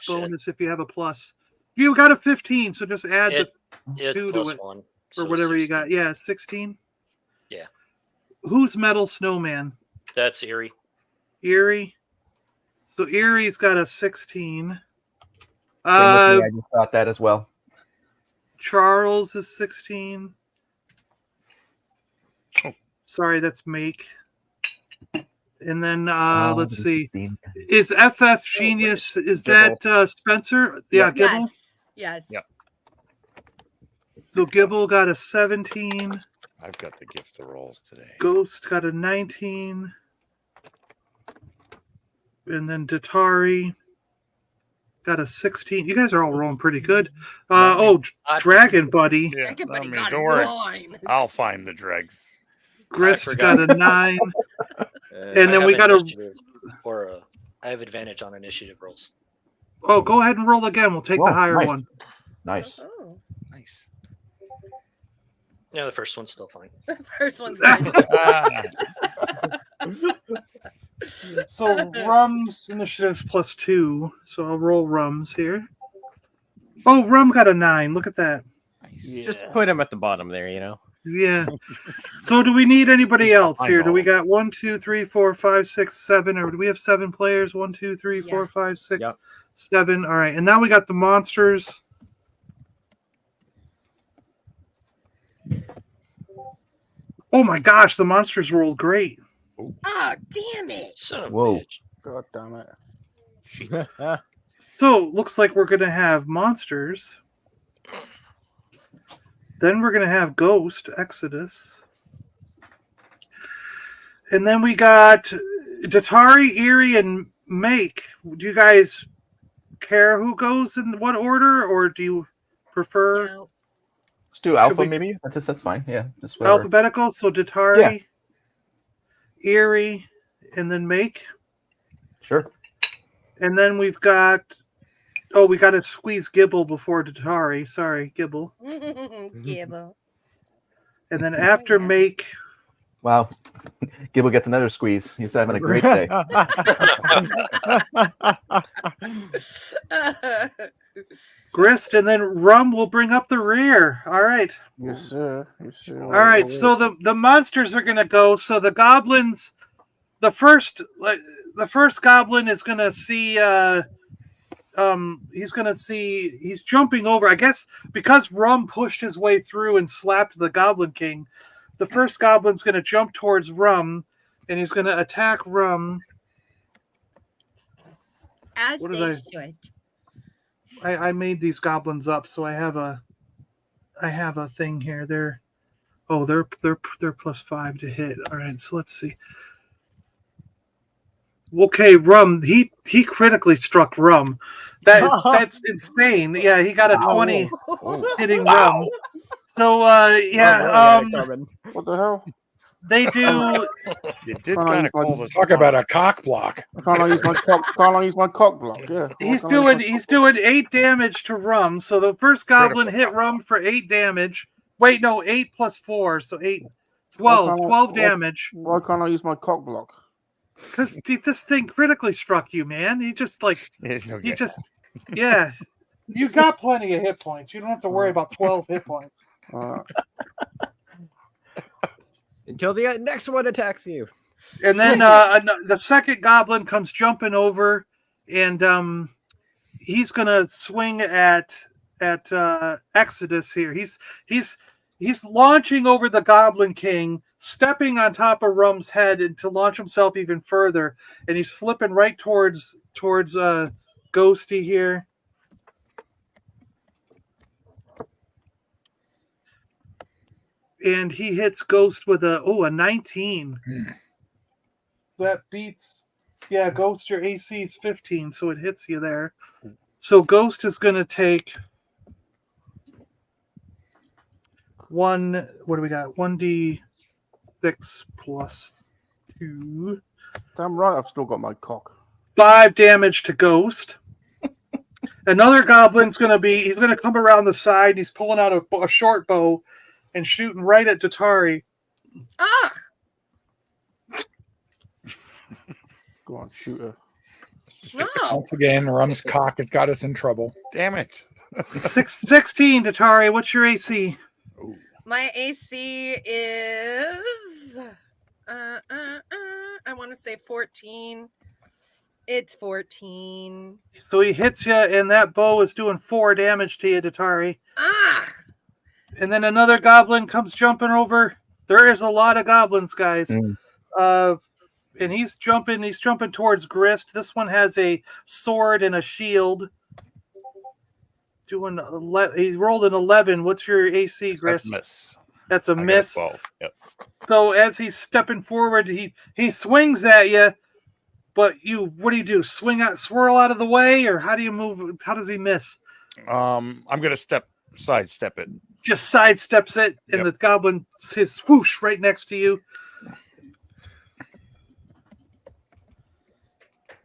bonus if you have a plus. You got a 15, so just add the 2 to it. One, or whatever 16. You got. Yeah, 16? Yeah. Who's Metal Snowman? That's Eerie. Eerie? So Eerie's got a 16. I just thought that as well. Charles is 16. Oh. Sorry, that's Make. And then let's see. 16. Is FF Genius, is that Spencer? Yeah, Gibble? Yes. Yep. So Gibble got a 17. I've got the gift of rolls today. Ghost got a 19. And then Datari got a 16. You guys are all rolling pretty good. Dragon Buddy. Yeah, Everybody I mean, got don't worry. 9. I'll find the dregs. Grist forgot. got a 9. And then I we have got a. initiative, or I have advantage on initiative rolls. Oh, go ahead and roll again. We'll take Whoa, the higher nice. one. Nice. Oh, Nice. Yeah, the first one's still fine. the first one's good. So Rum's initiative's +2. So I'll roll Rum's here. Oh, Rum got a 9. Look at that. Just put him at the bottom there, you know. Yeah. So do we need anybody He's else behind here? Do all we of them. got 1, 2, 3, 4, 5, 6, 7, or do we have 7 players? 1, 2, 3, 4, Yes. 5, 6, Yep. 7. All right. And now we got the monsters. Oh my gosh, the monsters rolled great. Oh, damn it. Son of a Whoa. bitch. God damn it. So looks like we're gonna have monsters. Then we're gonna have Ghost, Exodus. And then we got Datari, Eerie, and Make. Do you guys care who goes in what order, or do you prefer No. Let's do Alpha, we- maybe. That's fine. Yeah, just whatever. alphabetical? So Datari, Eerie, and then Make. Sure. And then we've got we got to squeeze Gibble before Datari. Sorry, Gibble. Gibble. And then after Make, Wow. Gibble gets another squeeze. He's having a great day. Grist, and then Rum will bring up the rear. All right. Yes, sir. Yes, sir. All right. So the monsters are going to go. So the goblins, the first goblin is going to see. He's jumping over. I guess because Rum pushed his way through and slapped the Goblin King. The first goblin's going to jump towards Rum, and he's going to attack Rum. As What they did should. I made these goblins up, so I have a thing here. They're +5 to hit. All right, so let's see. Okay, Rum. He critically struck Rum. That's insane. Yeah, he got a 20 hitting Rum. So What the hell? they do. You did kind of call this. Talk about a cock block. Can't I use my cock block? Yeah. He's doing 8 damage to Rum. So the first goblin hit Rum for 8 damage. Wait, no, 8 + 4, so 8, 12 damage. Why can't I use my cock block? Because this thing critically struck you, man. He just yeah. You got plenty of hit points. You don't have to worry about 12 hit points. Until the next one attacks you. And then the second goblin comes jumping over, and he's gonna swing at Exodus here. He's launching over the Goblin King, stepping on top of Rum's head and to launch himself even further, and he's flipping right towards Ghosty here. And he hits Ghost with a 19. That beats, Ghost, your AC is 15, so it hits you there. So Ghost is going to take what do we got? 1d6 + 2. Damn right, I've still got my cock. 5 damage to Ghost. Another goblin's going to he's going to come around the side. And he's pulling out a short bow and shooting right at Datari. Ah! Go on, shoot her. No. Once again, Rum's cock has got us in trouble. Damn it. 16, Datari. What's your AC? My AC is I want to say 14. It's 14. So he hits you, and that bow is doing 4 damage to you, Datari. Ah! And then another goblin comes jumping over. There is a lot of goblins, guys. And he's jumping towards Grist. This one has a sword and a shield. He rolled an 11. What's your AC, Grist? That's a miss. That's a miss. 12. Yep. So as he's stepping forward, he swings at you, but what do? Swirl out of the way, or how do you move? How does he miss? I'm gonna sidestep it. Just sidesteps it, and the goblin his swoosh right next to you.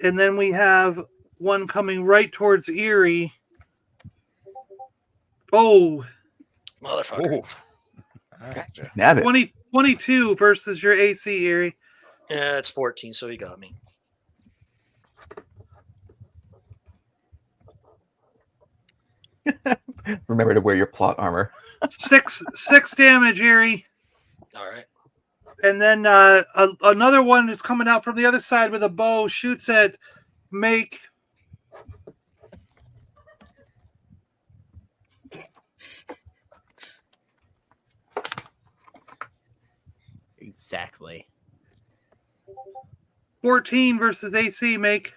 And then we have one coming right towards Erie. Oh, motherfucker! Gotcha. 22 versus your AC, Erie. Yeah, it's 14, so he got me. Remember to wear your plot armor. Six damage, Erie. All right. And then another one is coming out from the other side with a bow, shoots at Make. Exactly. 14 versus AC, Make.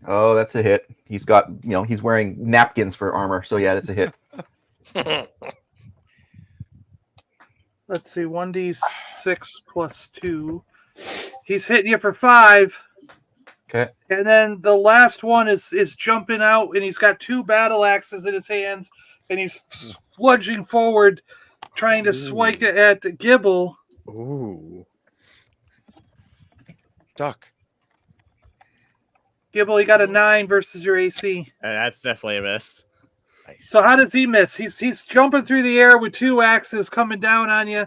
Oh, that's a hit. He's got, he's wearing napkins for armor. So yeah, that's a hit. Let's see, 1d6 plus 2. He's hitting you for 5. Okay. And then the last one is jumping out, and he's got 2 battle axes in his hands, and he's sludging forward, trying to swipe at Gibble. Ooh. Duck. Gibble, he got a 9 versus your AC. That's definitely a miss. Nice. So how does he miss? He's jumping through the air with 2 axes coming down on you.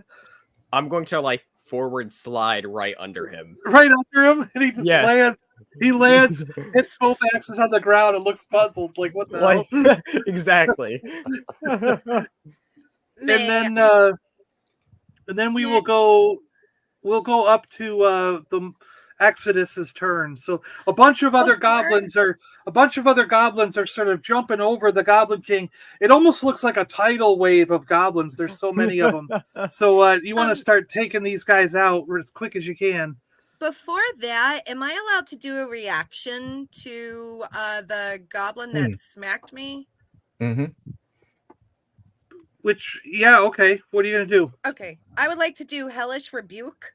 I'm going to forward slide right under him. Right under him, and he just lands. He lands, hits both axes on the ground, and looks puzzled, like what the hell? Exactly. And then we will go. We'll go up to the Exodus's turn. So a bunch of other goblins are sort of jumping over the Goblin King. It almost looks like a tidal wave of goblins. There's so many of them. So you want to start taking these guys out as quick as you can. Before that, am I allowed to do a reaction to the goblin that smacked me? Mm-hmm. Okay. What are you going to do? Okay. I would like to do Hellish Rebuke.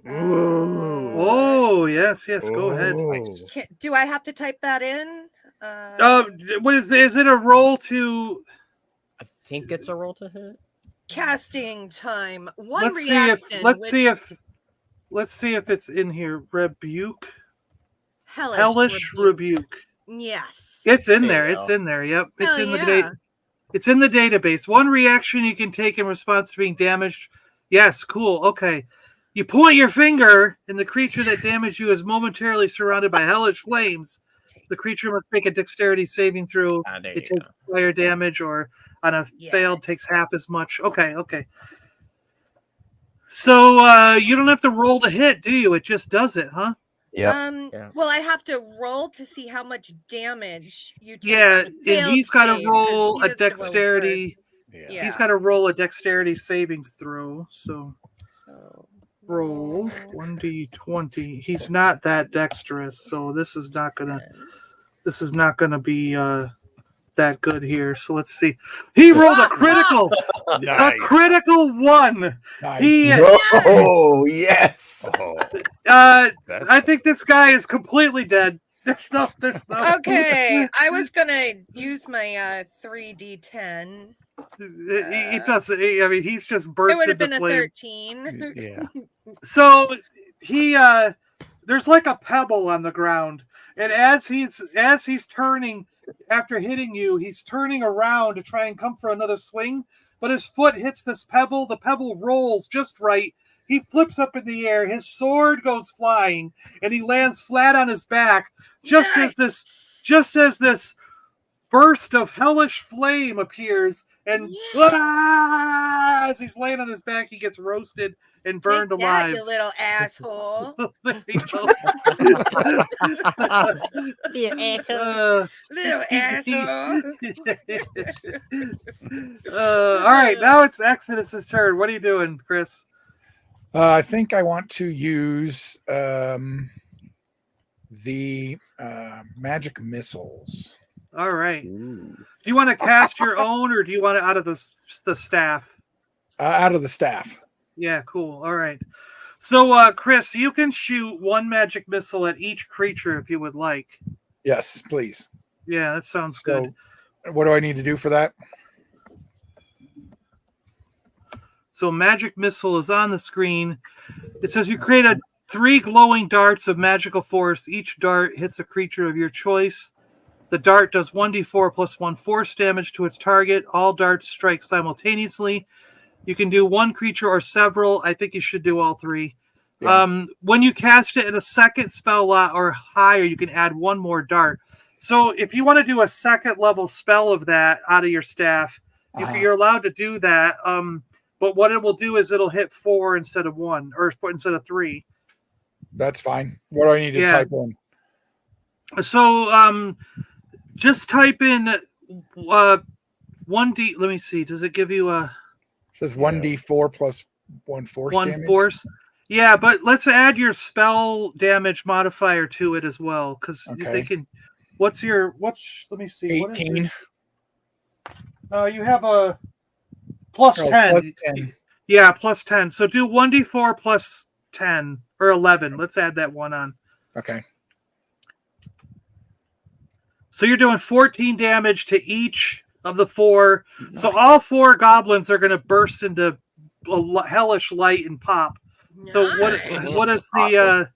Ooh. Oh, yes. Go ahead. Do I have to type that in? What is it a roll to... I think it's a roll to hit. Casting time. Let's see if it's in here. Rebuke. Hellish Rebuke. Yes. It's in there. It's in there. Yep. It's in the It's in the database. 1 reaction you can take in response to being damaged. Yes, cool. Okay. You point your finger, and the creature that damaged you is momentarily surrounded by hellish flames. The creature must make a dexterity saving throw. It takes fire damage, or on a failed takes half as much. Okay. So you don't have to roll to hit, do you? It just does it, huh? Yeah. Well, I have to roll to see how much damage you take. Yeah, and he's got to roll a dexterity. He's got to roll a dexterity savings throw. So roll 1d20. He's not that dexterous, so this is not gonna be that good here. So let's see. He rolled a critical, a critical 1. Nice. Oh yes. I think this guy is completely dead. There's no. Okay, I was gonna use my 3d10. He doesn't. I mean, he's just bursted. It would have been a 13. Yeah. So he there's like a pebble on the ground, and as he's turning after hitting you, he's turning around to try and come for another swing, but his foot hits this pebble. The pebble rolls just right. He flips up in the air. His sword goes flying, and he lands flat on his back. Just as this burst of hellish flame appears, and As he's laying on his back, he gets roasted and burned Take that, alive. you little asshole. There you go. You asshole. Little asshole. All right, now it's Exodus's turn. What are you doing, Chris? I think I want to use the magic missiles. All right. Do you want to cast your own, or do you want it out of the staff? Out of the staff. Yeah, cool. All right. So, Chris, you can shoot one magic missile at each creature if you would like. Yes, please. Yeah, that sounds good. What do I need to do for that? So, magic missile is on the screen. It says you create 3 glowing darts of magical force. Each dart hits a creature of your choice. The dart does 1d4 plus 1 force damage to its target. All darts strike simultaneously. You can do one creature or several. I think you should do all 3. Yeah. When you cast it in a second spell lot or higher, you can add one more dart. So if you want to do a second level spell of that out of your staff, you're allowed to do that. But what it will do is it'll hit 4 instead of 1, or instead of 3. That's fine. What do I need to type in? So just type in 1d. Let me see. Does it give you a? It says 1d4 plus 1 force damage. Force. Yeah, but let's add your spell damage modifier to it as well, because they can. Let me see. 18. You have a plus 10. Plus 10. Yeah, plus 10. So do 1d4 plus 10 or 11. Let's add that one on. Okay. So you're doing 14 damage to each of the 4. Nice. So all 4 goblins are going to burst into a hellish light and pop. Nice. So what is the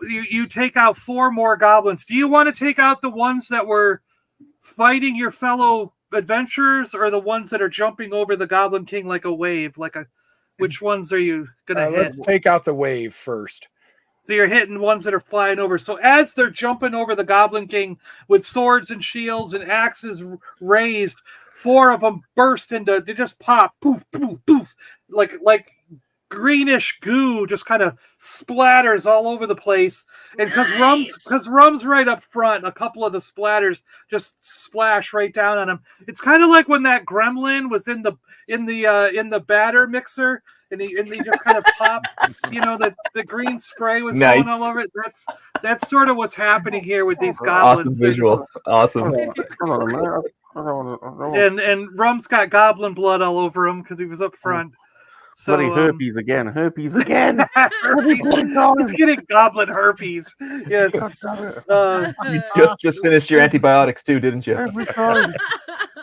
you take out 4 more goblins. Do you want to take out the ones that were fighting your fellow adventurers, or the ones that are jumping over the Goblin King like a wave? Which ones are you going to hit? Let's take out the wave first. So you're hitting ones that are flying over. So as they're jumping over the Goblin King with swords and shields and axes raised, 4 of them burst into, they just pop, poof, poof, poof, like greenish goo just kind of splatters all over the place. And because Rum's right up front, a couple of the splatters just splash right down on him. It's kind of like when that gremlin was in the batter mixer. And he just kind of popped, the green spray was going all over it. That's sort of what's happening here with these goblins. Awesome visual. Awesome. And Rum's got goblin blood all over him because he was up front. So, bloody herpes again. Herpes again. He's getting goblin herpes. Yes. You just finished your antibiotics too, didn't you? Every time.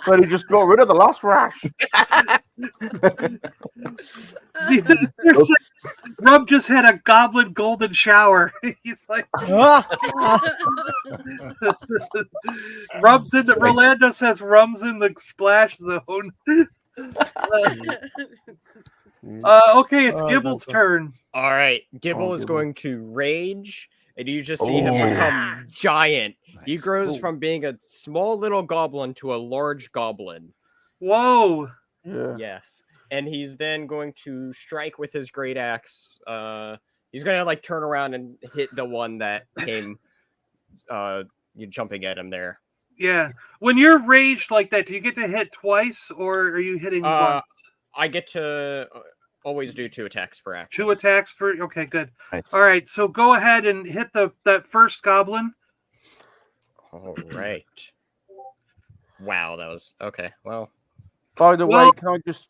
But he just got rid of the last rash. Rum just had a goblin golden shower. He's like, Rum's in the. Rolando says Rum's in the splash zone. Okay, it's Gibble's turn. All right, Gibble is going to rage, and you just see him become giant. Nice. He grows from being a small little goblin to a large goblin. Whoa! Yeah. Yes, and he's then going to strike with his great axe. He's going to turn around and hit the one that came, jumping at him there. Yeah. When you're raged like that, do you get to hit twice, or are you hitting once? I get to always do 2 attacks per action. 2 attacks for. Okay, good. Nice. All right, so go ahead and hit that first goblin. All right. Wow, that was okay. Well, by the way, can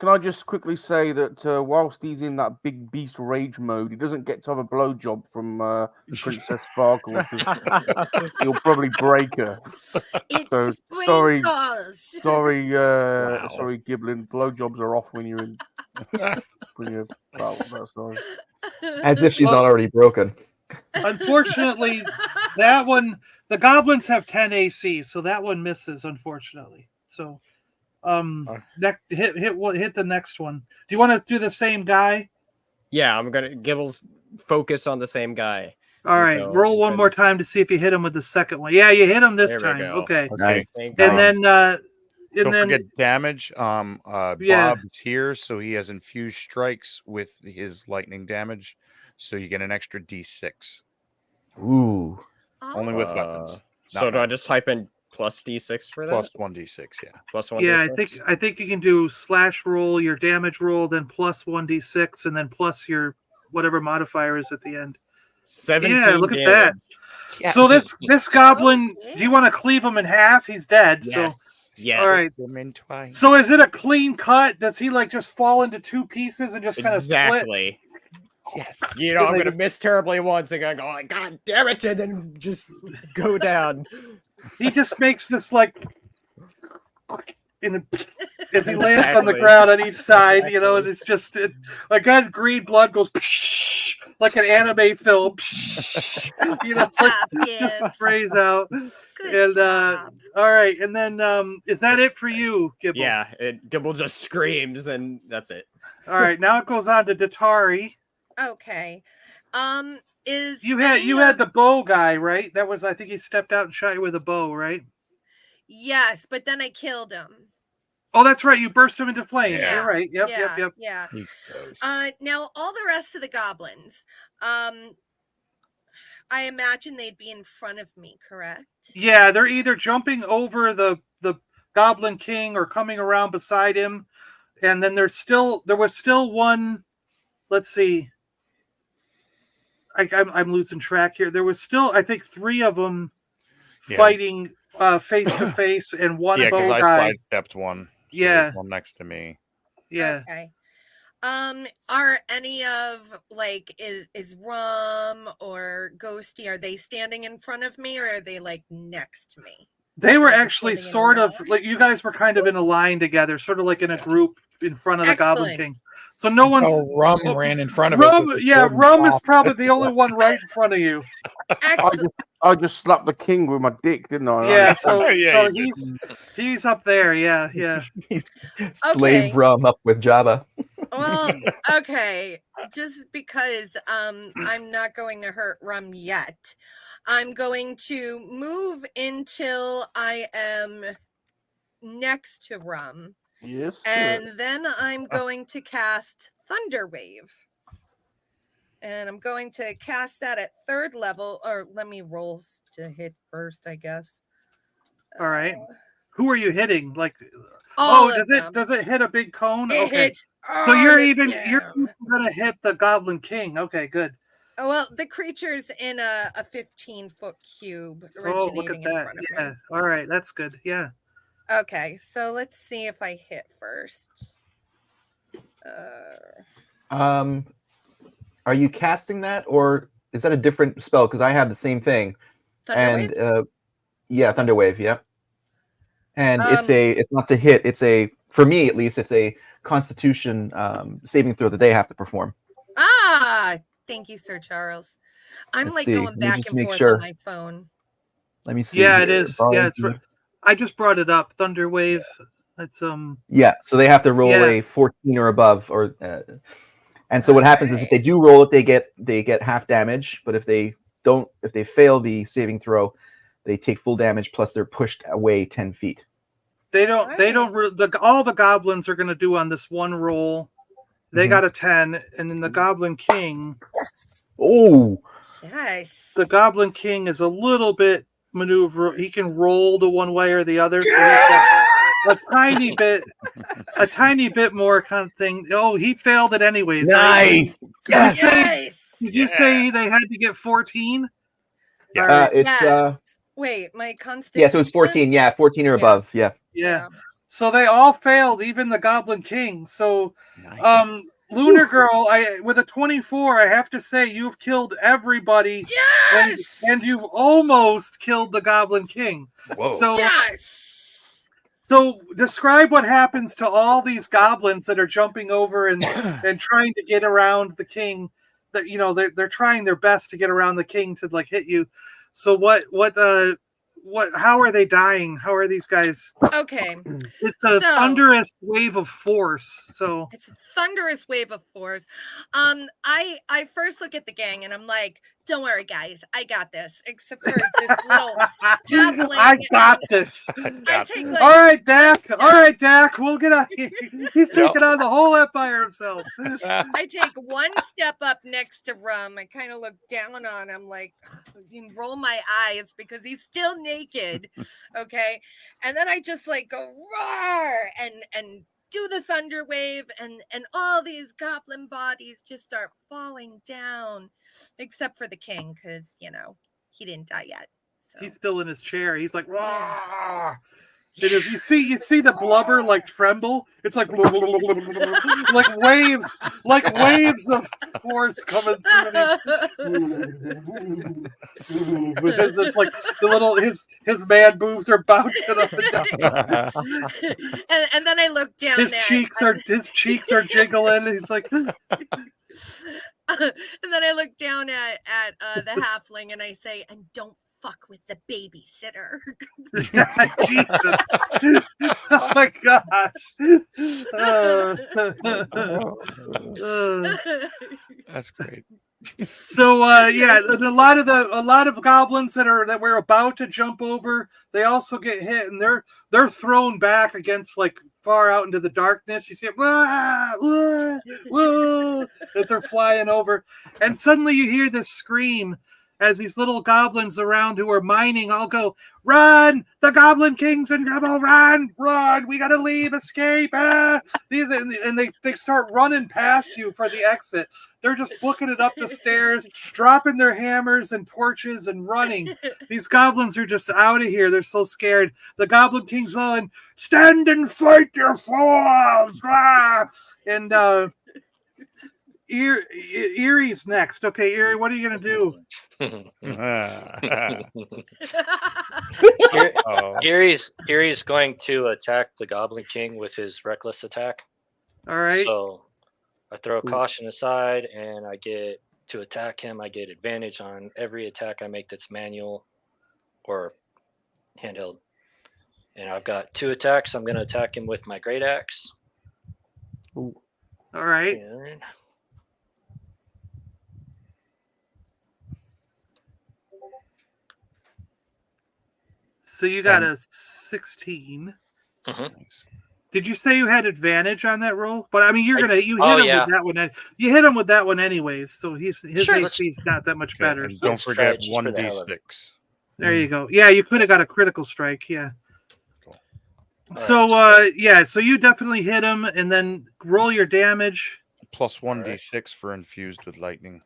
I just quickly say that whilst he's in that big beast rage mode, he doesn't get to have a blowjob from Princess Sparkle. He'll probably break her. So sorry, Giblin. Blowjobs are off when you're in. When you're sorry. As if she's not already broken. Unfortunately, that one, the goblins have 10 AC, so that one misses. Unfortunately, so. Hit the next one. Do you want to do the same guy? Yeah, I'm gonna Gibble's focus on the same guy. All right, roll one more time to see if you hit him with the second one. Yeah, you hit him this time. Okay. Nice. And then And Don't then forget damage. yeah. Bob's here, so he has infused strikes with his lightning damage, so you get an extra D6. Ooh. Only with weapons. So do I magic. just type in plus D6 for that? Plus 1d6, yeah. Plus 1 Yeah, D6? I think you can do slash roll your damage roll, then plus 1d6, and then plus your whatever modifier is at the end. 17 Yeah, look at damage. that. Yes. So this goblin, Oh, do you want to cleave him in half? He's dead. Yes. Yes. All right. Them in twice. So is it a clean cut? Does he like just fall into two pieces and just kind of split? Exactly. Yes. You know, I'm They gonna just- miss terribly once and gonna go like, God damn it, and then just go down. He just makes this like as he lands on the Exactly. ground on each side, you know, and it's just like that green blood goes like an anime film, you know, like, just sprays out. Good And job. all right, and then is that it for you, Gibble? Yeah, Gibble just screams and that's it. All right, now it goes on to Datari. Okay. Is You any had of- the bow guy, right? That was, I think he stepped out and shot you with a bow, right? Yes, but then I killed him. Oh, that's right. You burst him into flames. Yeah. You're right. Yep, yeah, yep. Yeah. He's toast. Now all the rest of the goblins, I imagine they'd be in front of me, correct? Yeah, they're either jumping over the Goblin King or coming around beside him. And then there was still one. Let's see. I'm losing track here. There was still, I think, 3 of them fighting face to face, and one Yeah, because bow I guy. sidestepped one. So Yeah. there's one next to me. Yeah. Okay. Are any of like is Rum or Ghosty, are they standing in front of me or are they like next to me? They were Like, actually standing in a sort of row? like, you guys were kind of in a line together, sort of like in a group in front of the Goblin Excellent. King. So no one's Rum oh, ran in front of us. Rum. with a Yeah, golden Rum is ball. probably the only one right in front of you. Excellent. I just slapped the king with my dick, didn't I? Yeah, so Yeah, so you did. he's up there. Yeah, yeah. Slave Okay. Rum up with Java. Well, okay. Just because I'm not going to hurt Rum yet. I'm going to move until I am next to Rum. Yes. sir. And then I'm going to cast Thunder Wave. And I'm going to cast that at 3rd level. Or let me roll to hit first, I guess. All right. Who are you hitting? Like, All of does them. it hit a big cone? It Okay. hits So all you're of even them. gonna hit the Goblin King. Okay, good. Oh, well, the creature's in a 15-foot cube Oh, originating look at in that. front of Yeah. me. All right, that's good. Yeah. Okay, so let's see if I hit first. Are you casting that, or is that a different spell? Because I have the same thing. Thunder Wave? Yeah, Thunderwave. Yeah. And Um, it's not to hit. It's for me at least, it's a Constitution saving throw that they have to perform. Ah, thank you, Sir Charles. I'm Let's like see. going Let me back just and make forth sure. on my phone. Let me see. Yeah, it here. is. Yeah, it's. I just brought it up. Thunder Wave. That's Yeah, so they have to roll Yeah. a 14 or above, or and so what happens is if they do roll it, they get half damage. But if they fail the saving throw, they take full damage plus they're pushed away 10 feet. They don't. All the goblins are going to do on this one roll. They Mhm. got a 10, and then the Goblin King. Yes. Oh. Yes. The Goblin King is a little bit maneuver. He can roll to one way or the other. So he's got a tiny bit more kind of thing. Oh, he failed it anyways. Nice. Yes. Yes. Did you say they had to get 14? Yeah. All right. It's Yes. Wait, my Constitution? yeah, so it's 14. Yeah, 14 or Yeah. above. Yeah. Yeah. So they all failed, even the Goblin King. So, Nice. Lunar Girl, with a 24, I have to say you've killed everybody, Yes. and you've almost killed the Goblin King. Whoa. So, Yes. so describe what happens to all these goblins that are jumping over and trying to get around the king. That they're trying their best to get around the king to like hit you. So how are they dying? How are these guys? Okay. It's a So- thunderous wave of force. So It's a thunderous wave of force. I first look at the gang and I'm like, Don't worry, guys. I got this. Except for this little halfling. I got this. I take like, All right, Dak. All right, Dak. We'll get out. He's taking on the whole empire himself. I take one step up next to Rum. I kind of look down on him, like, you roll my eyes because he's still naked. Okay, and then I just like go roar and do the thunder wave, and all these goblin bodies just start falling down, except for the king, because he didn't die yet. So He's still in his chair. He's like, "Rah!" It is. You see the blubber like tremble. It's like like waves of force coming through. Because it's like the little his man boobs are bouncing up and down. and then I look down. His cheeks are jiggling. He's like. And then I look down at the halfling and I say, "And don't fuck with the babysitter." Jesus. Oh my gosh. That's great. So yeah, a lot of goblins that we're about to jump over, they also get hit, and they're thrown back against like far out into the darkness. You see them as they're flying over, and suddenly you hear this scream as these little goblins around who are mining all go, "Run! The Goblin King's in trouble! Run! Run! We gotta leave! Escape!" These and they start running past you for the exit. They're just booking it up the stairs, dropping their hammers and torches and running. These goblins are just out of here. They're so scared. The Goblin King's on, "Stand and fight your foes!" And Erie's next. Okay, Erie, what are you gonna do? Erie's going to attack the Goblin King with his reckless attack. All right. So I throw caution aside, and I get to attack him. I get advantage on every attack I make that's manual or handheld. And I've got 2 attacks. I'm going to attack him with my great axe. All right. And So you got a 16. Did you say you had advantage on that roll? But I mean, you hit him with that one. You hit him with that one anyways, so his AC is not that much better. And So. don't forget 1d6. There you go. Yeah, you could have got a critical strike. Yeah. Cool. So so you definitely hit him, and then roll your damage. Plus 1d6 for infused with lightning.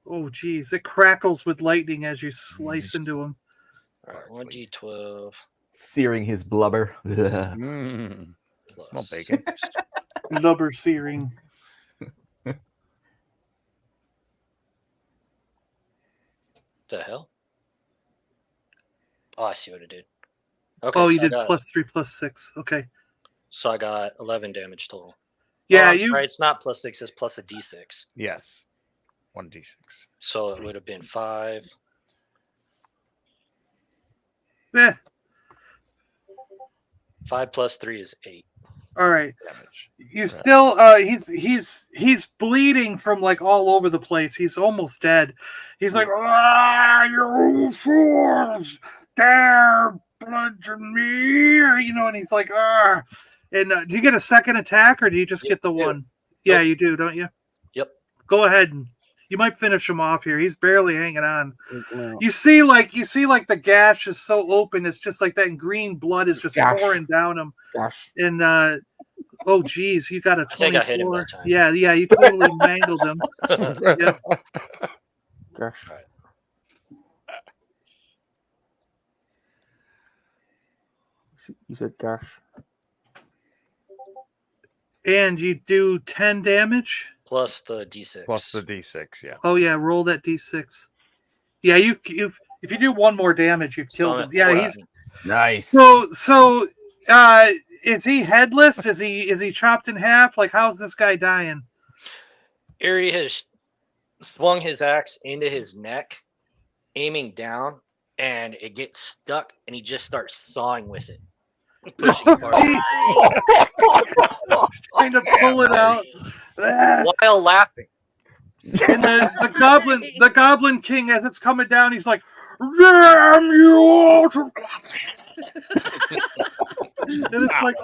Oh, geez, it crackles with lightning as you slice into him. All right, 1d12. Searing his blubber. Smell bacon. Blubber searing. The hell? Oh, I see what it did. Okay. Oh, you did +3, +6. Okay. So I got 11 damage total. Yeah, sorry, it's not +6, it's plus a d6. Yes. 1d6. So it would have been 5. Yeah. 5 plus 3 is 8. All right. Damage. You still he's bleeding from like all over the place. He's almost dead. He's like, "You fools! Dare bludgeon me!" And he's like, "Ah!" And do you get a second attack, or do you just get the one? Yeah, you do, don't you? Yep. Go ahead and you might finish him off here. He's barely hanging on. You see like the gash is so open. It's just like that, and green blood is just pouring down him. Gosh. And oh geez, you got a 24. I think I hit him that time. Yeah, you totally mangled him. Yep. Gosh. Right. You said gosh. And you do 10 damage. Plus the d6. Plus the d6, yeah. Oh yeah, roll that d6. Yeah, you if you do one more damage, you've killed him. Yeah, he's nice. So is he headless? Is he chopped in half? Like, how's this guy dying? Erie has swung his axe into his neck, aiming down, and it gets stuck, and he just starts sawing with it. Pushing Trying to pull it out. while laughing. And the goblin king, as it's coming down, he's like, "Damn you!" And it's like,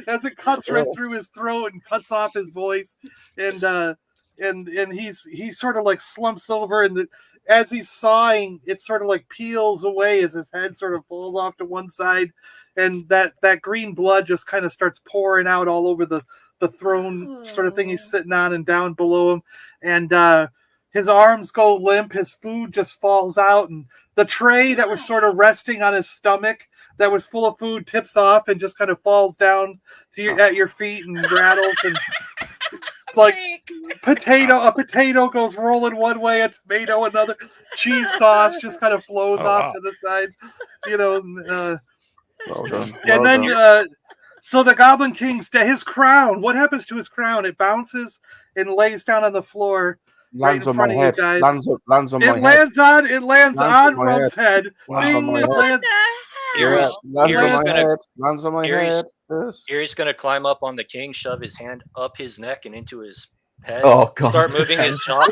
as it cuts right through his throat and cuts off his voice, and he sort of like slumps over, and as he's sawing, it sort of like peels away as his head sort of falls off to one side, and that green blood just kind of starts pouring out all over the throne sort of thing he's sitting on and down below him, and his arms go limp, his food just falls out, and the tray that was sort of resting on his stomach that was full of food tips off and just kind of falls down at your feet and rattles, and like a potato goes rolling one way, a tomato another, cheese sauce just kind of flows off to the side, and then so the Goblin King's his crown. What happens to his crown? It bounces and lays down on the floor. Lands right in front of head. You guys. Lands on my head. It lands on Rum's head. Lands on my head. Erie's gonna climb up on the king, shove his hand up his neck and into his head. Oh, God. Start moving his jaw.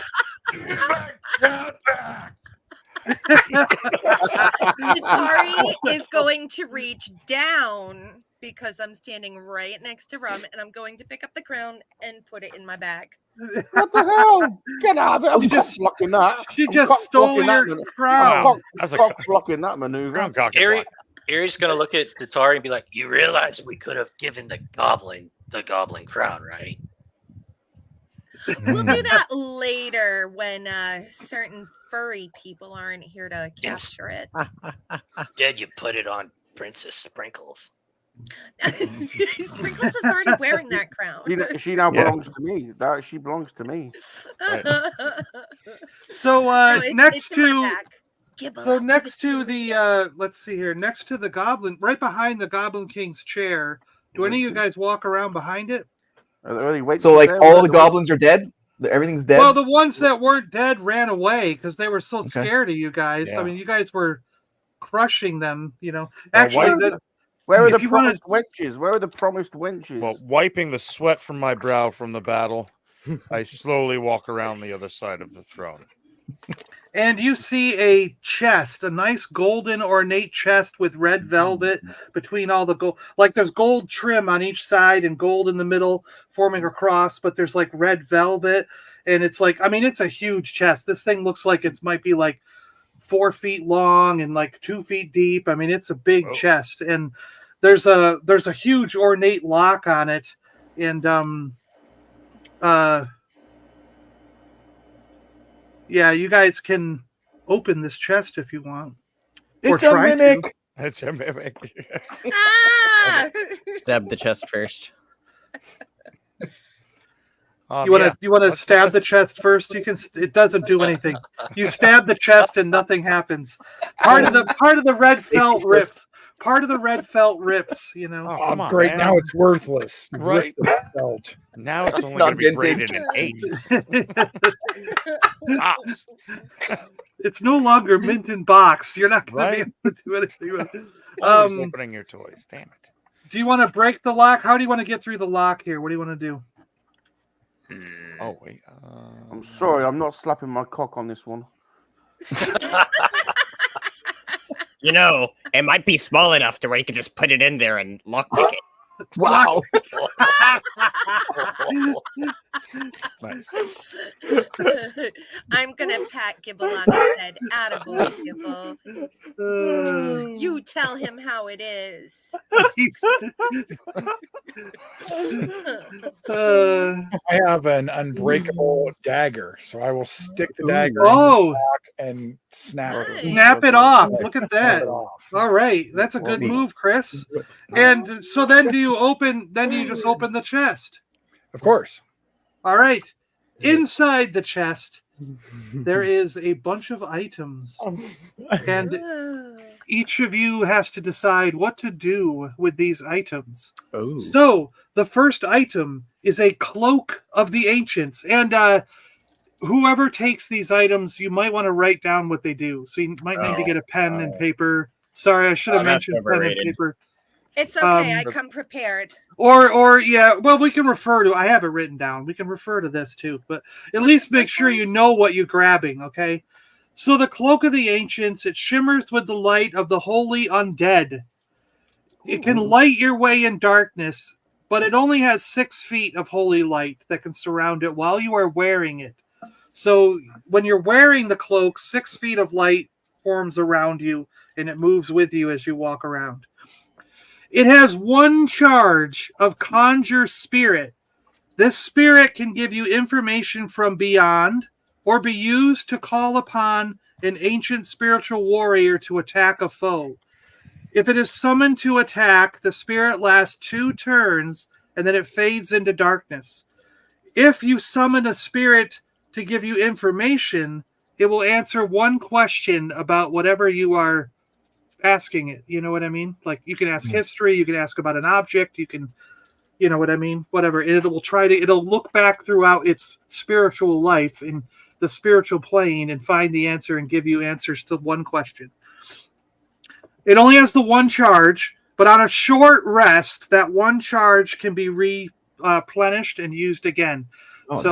Atari is going to reach down because I'm standing right next to Rum, and I'm going to pick up the crown and put it in my bag. What the hell? Get out of it! I'm just blocking that. She just stole your crown. That's blocking that maneuver. Erie's gonna look at Tatari and be like, "You realize we could have given the goblin crown, right?" We'll do that later when certain furry people aren't here to capture it. Instead, you put it on Princess Sprinkles. Sprinkles is already wearing that crown. She now belongs to me. She belongs to me. Right. So next to the let's see here, next to the goblin, right behind the Goblin King's chair. Do any of you guys walk around behind it? So like all the goblins are dead? Everything's dead? Well, the ones that weren't dead ran away because they were so scared of you guys. Yeah. I mean, you guys were crushing them, Actually, where are the promised wenches? Where are the promised wenches? Well, wiping the sweat from my brow from the battle, I slowly walk around the other side of the throne. And you see a chest, a nice golden ornate chest with red velvet between all the gold. Like there's gold trim on each side and gold in the middle forming a cross, but there's like red velvet. And it's like, I mean, it's a huge chest. This thing looks like it might be like 4 feet long and like 2 feet deep. I mean, it's a big chest. And there's a huge ornate lock on it. And yeah, you guys can open this chest if you want. It's a mimic. It's a mimic. Stab the chest first. You want to stab the chest first? You can. It doesn't do anything. You stab the chest and nothing happens. Part of the red felt rips. Part of the red felt rips. Oh, come on, great! Man. Now it's worthless. Right. Felt. Now it's only going to be graded an 8. It's no longer mint in box. You're not going to be able to do anything with it. Opening your toys. Damn it. Do you want to break the lock? How do you want to get through the lock here? What do you want to do? Oh, wait. I'm sorry. I'm not slapping my cock on this one. It might be small enough to where you can just put it in there and lockpick it. Wow. Nice. I'm gonna pat Gibble on the head. Attaboy, Gibble. You tell him how it is. I have an unbreakable dagger, so I will stick the dagger in the lock and snap it off. Look at that. All right, that's a good move, Chris. And so then do you just open the chest? Of course. All right. Inside the chest, there is a bunch of items. And each of you has to decide what to do with these items. Oh. So the first item is a cloak of the ancients. And whoever takes these items, you might want to write down what they do. So you might need to get a pen and paper. Sorry, I should have mentioned pen and paper. It's okay. I come prepared. Or yeah, well, we can refer to. I have it written down. We can refer to this too, but at least make sure you know what you're grabbing. Okay. So the cloak of the ancients, it shimmers with the light of the holy undead. It can light your way in darkness, but it only has 6 feet of holy light that can surround it while you are wearing it. So when you're wearing the cloak, 6 feet of light forms around you, and it moves with you as you walk around. It has 1 charge of Conjure Spirit. This spirit can give you information from beyond, or be used to call upon an ancient spiritual warrior to attack a foe. If it is summoned to attack, the spirit lasts 2 turns, and then it fades into darkness. If you summon a spirit to give you information, it will answer 1 question about whatever you are asking it. You know what I mean? Like, you can ask history, you can ask about an object, you can, you know what I mean? Whatever. It'll look back throughout its spiritual life in the spiritual plane and find the answer and give you answers to 1 question. It only has the 1 charge, but on a short rest, that 1 charge can be replenished and used again. Nice.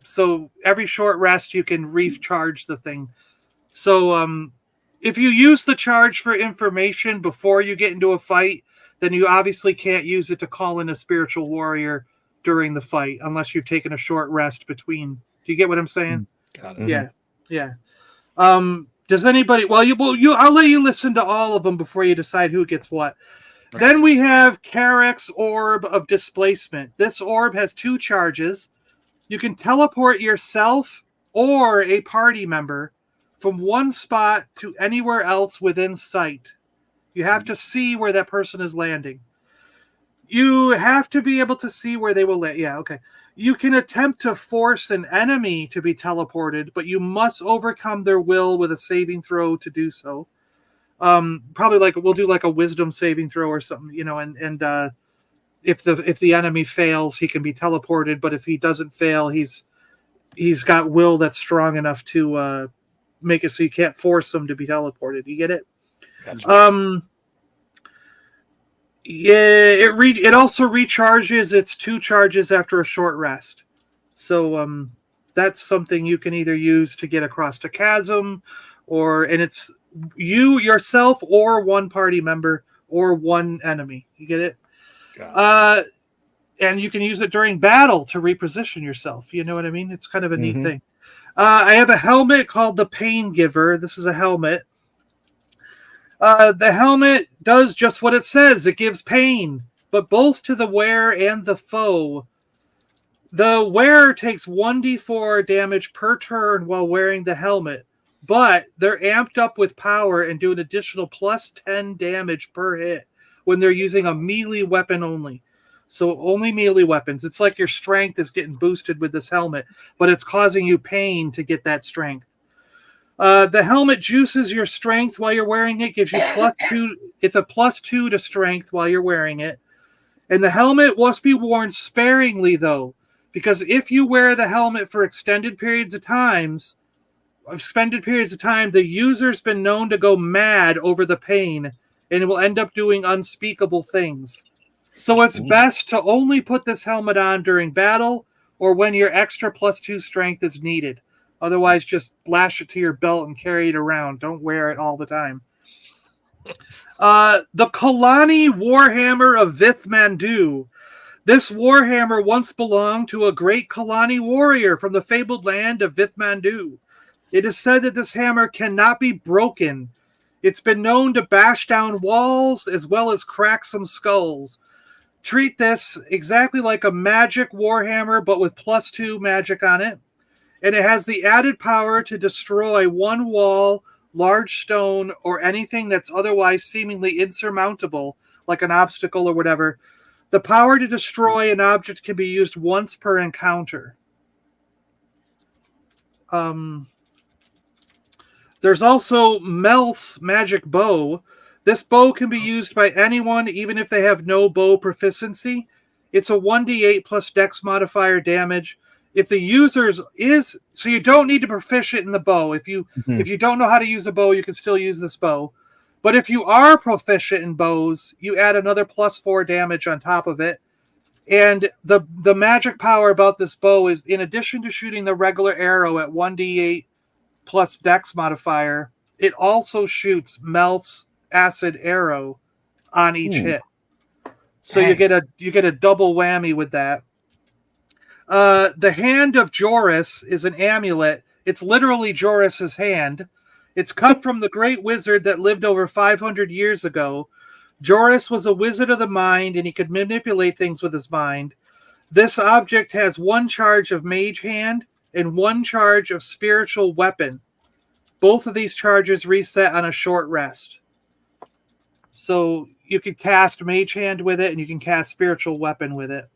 So every short rest you can recharge the thing. So if you use the charge for information before you get into a fight, then you obviously can't use it to call in a spiritual warrior during the fight unless you've taken a short rest between. Do you get what I'm saying? Got it. Yeah. Does anybody? Well, I'll let you listen to all of them before you decide who gets what. Okay. Then we have Karek's Orb of Displacement. This orb has 2 charges. You can teleport yourself or a party member from 1 spot to anywhere else within sight. You have to see where that person is landing. You have to be able to see where they will land. Yeah, okay. You can attempt to force an enemy to be teleported, but you must overcome their will with a saving throw to do so. Probably we'll do a wisdom saving throw or something, you know, and if the enemy fails, he can be teleported, but if he doesn't fail, he's got will that's strong enough to make it so you can't force him to be teleported. You get it? Gotcha. Yeah, it also recharges its 2 charges after a short rest. So that's something you can either use to get across a chasm, and it's you yourself or 1 party member or 1 enemy. You get it? And you can use it during battle to reposition yourself. You know what I mean? It's kind of a neat thing. I have a helmet called the Pain Giver. This is a helmet. The helmet does just what it says. It gives pain, but both to the wearer and the foe. The wearer takes 1d4 damage per turn while wearing the helmet, but they're amped up with power and do an additional plus 10 damage per hit when they're using a melee weapon only. So only melee weapons. It's like your strength is getting boosted with this helmet, but it's causing you pain to get that strength. The helmet juices your strength while you're wearing it, gives you +2. It's a +2 to strength while you're wearing it. And the helmet must be worn sparingly, though, because if you wear the helmet for extended periods of time, the user's been known to go mad over the pain, and it will end up doing unspeakable things. So it's best to only put this helmet on during battle or when your extra +2 strength is needed. Otherwise, just lash it to your belt and carry it around. Don't wear it all the time. The Kalani Warhammer of Vithmandu. This Warhammer once belonged to a great Kalani warrior from the fabled land of Vithmandu. It is said that this hammer cannot be broken. It's been known to bash down walls as well as crack some skulls. Treat this exactly like a magic Warhammer, but with +2 magic on it. And it has the added power to destroy 1 wall, large stone, or anything that's otherwise seemingly insurmountable, like an obstacle or whatever. The power to destroy an object can be used once per encounter. There's also Melf's Magic Bow. This bow can be used by anyone, even if they have no bow proficiency. It's a 1d8 plus dex modifier damage. If the user's is, so you don't need to proficient in the bow. If you don't know how to use a bow, you can still use this bow. But if you are proficient in bows, you add another +4 damage on top of it. And the magic power about this bow is, in addition to shooting the regular arrow at 1d8 plus dex modifier, it also shoots melts acid arrow on each hit. So you get a double whammy with that. The Hand of Joris is an amulet. It's literally Joris's hand. It's cut from the great wizard that lived over 500 years ago. Joris was a wizard of the mind, and he could manipulate things with his mind. This object has 1 charge of Mage Hand and 1 charge of Spiritual Weapon. Both of these charges reset on a short rest. So you can cast Mage Hand with it, and you can cast Spiritual Weapon with it.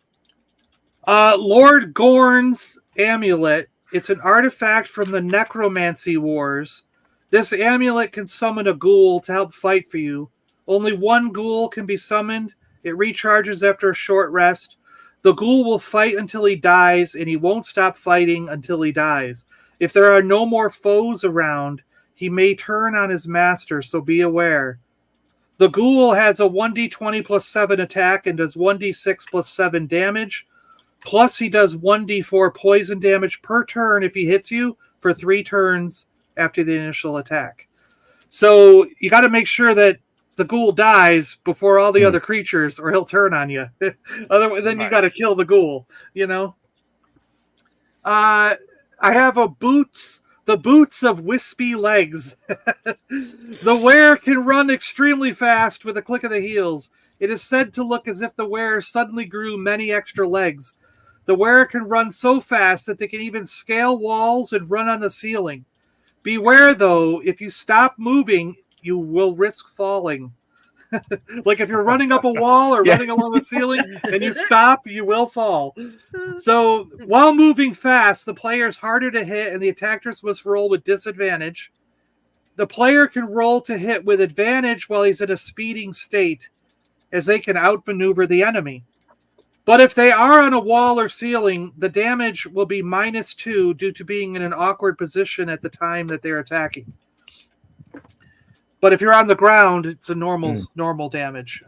Lord Gorn's Amulet. It's an artifact from the Necromancy Wars. This amulet can summon a ghoul to help fight for you. Only 1 ghoul can be summoned. It recharges after a short rest. The ghoul will fight until he dies, and he won't stop fighting until he dies. If there are no more foes around, he may turn on his master, so be aware. The ghoul has a 1d20 plus 7 attack and does 1d6 plus 7 damage. Plus, he does 1d4 poison damage per turn if he hits you for 3 turns after the initial attack. So you got to make sure that the ghoul dies before all the other creatures, or he'll turn on you. Otherwise, then you got to kill the ghoul. I have the boots of wispy legs. The wearer can run extremely fast with a click of the heels. It is said to look as if the wearer suddenly grew many extra legs. The wearer can run so fast that they can even scale walls and run on the ceiling. Beware, though, if you stop moving, you will risk falling. Like if you're running up a wall or running along the ceiling and you stop, you will fall. So while moving fast, the player is harder to hit and the attackers must roll with disadvantage. The player can roll to hit with advantage while he's in a speeding state, as they can outmaneuver the enemy. But if they are on a wall or ceiling, the damage will be -2 due to being in an awkward position at the time that they're attacking. But if you're on the ground, it's a normal damage.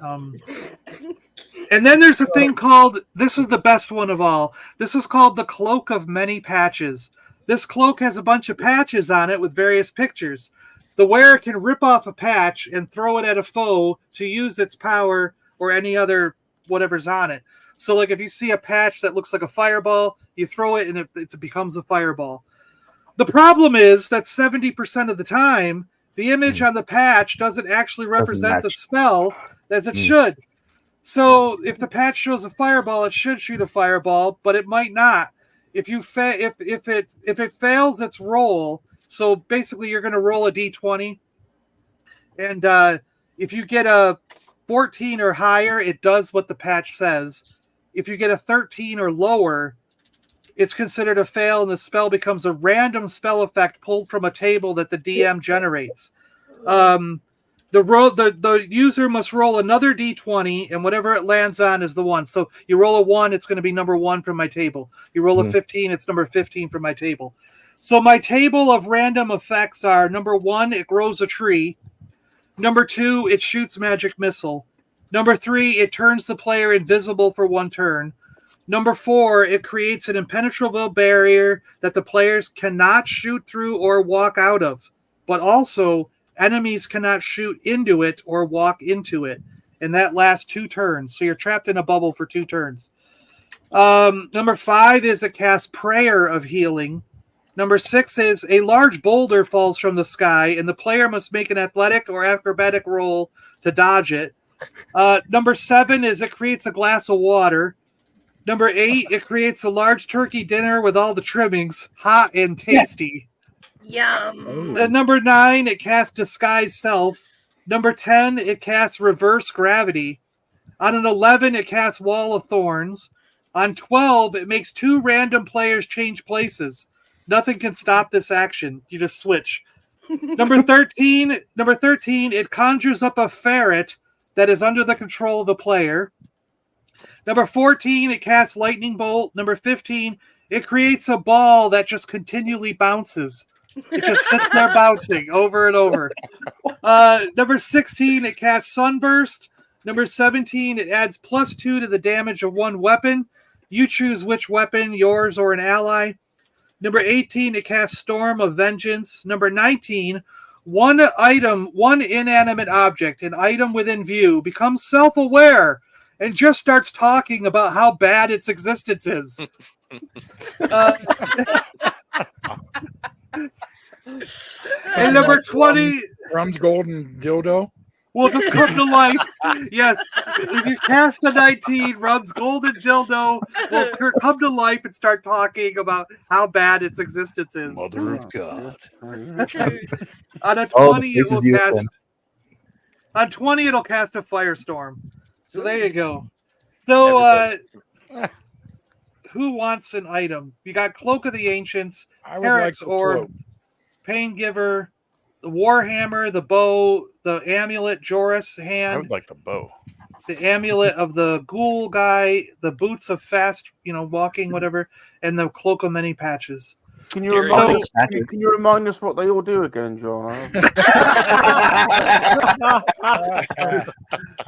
And then there's a thing called, this is the best one of all. This is called the Cloak of Many Patches. This cloak has a bunch of patches on it with various pictures. The wearer can rip off a patch and throw it at a foe to use its power or any other whatever's on it. So like if you see a patch that looks like a fireball, you throw it and it becomes a fireball. The problem is that 70% of the time, the image on the patch doesn't actually represent the spell as it should. So if the patch shows a fireball, it should shoot a fireball, but it might not. If it fails its roll, so basically you're going to roll a d20, and if you get a 14 or higher, it does what the patch says. If you get a 13 or lower, it's considered a fail, and the spell becomes a random spell effect pulled from a table that the DM generates. The user must roll another d20, and whatever it lands on is the one. So you roll a 1, it's going to be number 1 from my table. You roll a 15, it's number 15 from my table. So my table of random effects are: number 1, it grows a tree. Number 2, it shoots magic missile. Number 3, it turns the player invisible for 1 turn. Number 4, it creates an impenetrable barrier that the players cannot shoot through or walk out of, but also enemies cannot shoot into it or walk into it. And that lasts 2 turns. So you're trapped in a bubble for 2 turns. Number 5 is it casts Prayer of Healing. Number 6 is a large boulder falls from the sky, and the player must make an athletic or acrobatic roll to dodge it. Number 7 is it creates a glass of water. Number 8, it creates a large turkey dinner with all the trimmings, hot and tasty. Yum. Number 9, it casts Disguise Self. Number 10, it casts Reverse Gravity. On an 11, it casts Wall of Thorns. On 12, it makes 2 random players change places. Nothing can stop this action. You just switch. Number 13, it conjures up a ferret that is under the control of the player. Number 14, it casts Lightning Bolt. Number 15, it creates a ball that just continually bounces It just sits there bouncing over and over. Number 16, it casts Sunburst. Number 17, it adds +2 to the damage of one weapon. You choose which weapon, yours or an ally. Number 18, it casts Storm of Vengeance. Number 19, one inanimate object, an item within view, becomes self-aware and just starts talking about how bad its existence is. And number 20, Rum's golden dildo. will just come to life. Yes, if you cast a 19, Rum's golden dildo will come to life and start talking about how bad its existence is. Mother of God. On a All 20, the it will places you have cast. On 20, it'll cast a firestorm. So there you go. So, who wants an item? You got Cloak of the Ancients, I would like Herrick's the Orb, cloak. Pain Giver, the Warhammer, the bow, the amulet, Joris I hand, would like the bow. the amulet of the ghoul guy, the boots of fast, walking, whatever, and the cloak of many patches. Can you Here remind it us? Can you remind us what they all do again, John?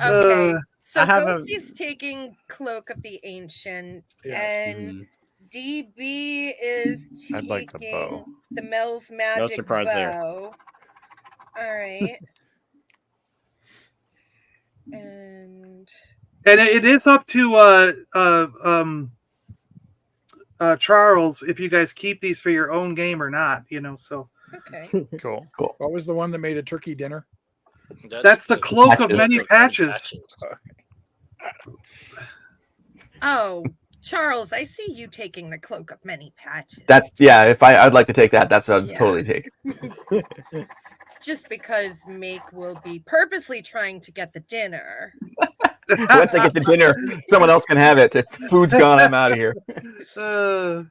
Okay. So I have a- Ghosty's taking Cloak of the Ancient, Yes. and DB is I'd taking like the bow. the Mel's Magic surprise bow. there. All right. And And it is up to Charles if you guys keep these for your own game or not. So okay. Cool. What was the one that made a turkey dinner? that's the cloak of Patches. many patches. Oh, Charles, I see you taking the Cloak of Many Patches. If I'd like to take that, that's what I'd Yeah. totally take. Just because Make will be purposely trying to get the dinner. Once I get the dinner, someone else can have it. If food's gone, I'm out of here. Uh,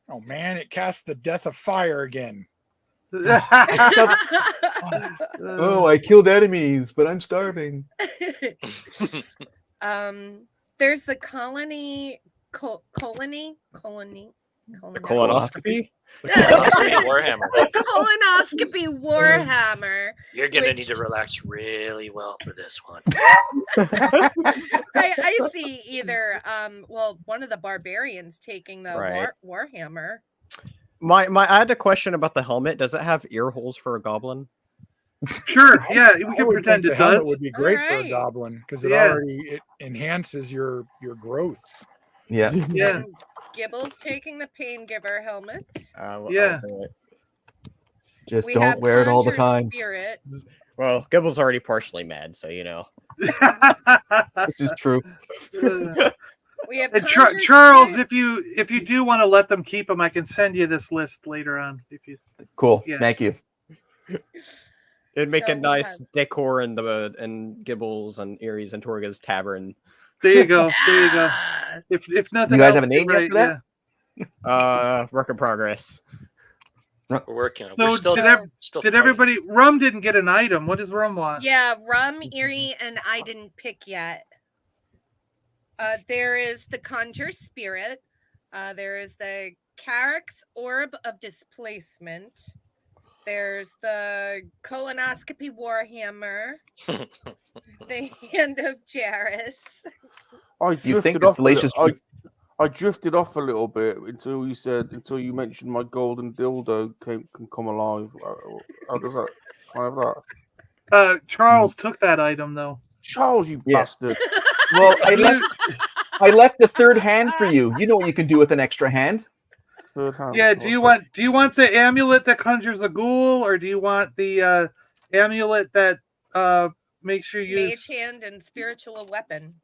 Oh man, it cast the death of fire again. Oh, I killed enemies, but I'm starving. There's the colonoscopy. Colonoscopy? Warhammer. The colonoscopy Warhammer. You're gonna Which- need to relax really well for this one. I see either one of the barbarians taking the Right. Warhammer. I had a question about the helmet. Does it have ear holes for a goblin? sure, yeah, we I can would pretend think it the helmet does. would be great for a Alright. goblin because it Yeah. already enhances your growth. Yeah. Yeah. And Gibble's taking the Pain Giver helmet. Yeah. Just We don't have wear it all the Conjure time, Spirit. Well, Gibble's already partially mad, so you know. which is true. We have And Conjure Charles, Spirit. if you do want to let them keep them, I can send you this list later on. If you Cool. Yeah. Thank you. It'd make So a we nice have- decor in Gibbles and Erie's and Torga's tavern. there you go, there you go. Ah, If nothing You guys else, have a name you're yet for that? Work in progress. We're working on it. So We're still, did still Did fighting. everybody? Rum didn't get an item. What does Rum want? Yeah, Rum, Erie, and I didn't pick yet. There is the Conjure Spirit. There is the Carrick's Orb of Displacement. There's the Colonoscopy Warhammer. The Hand of Jairus. I You think drifted it's off. salacious? I drifted off a little bit until you mentioned my golden dildo can come alive. How does that? Can I have that? Charles took that item though. Charles, you Yeah. bastard! Well, I left the third hand for you. You know what you can do with an extra hand. Third hand. Yeah. Do you want the amulet that conjures the ghoul, or do you want the amulet that makes you use? Mage Hand and Spiritual Weapon.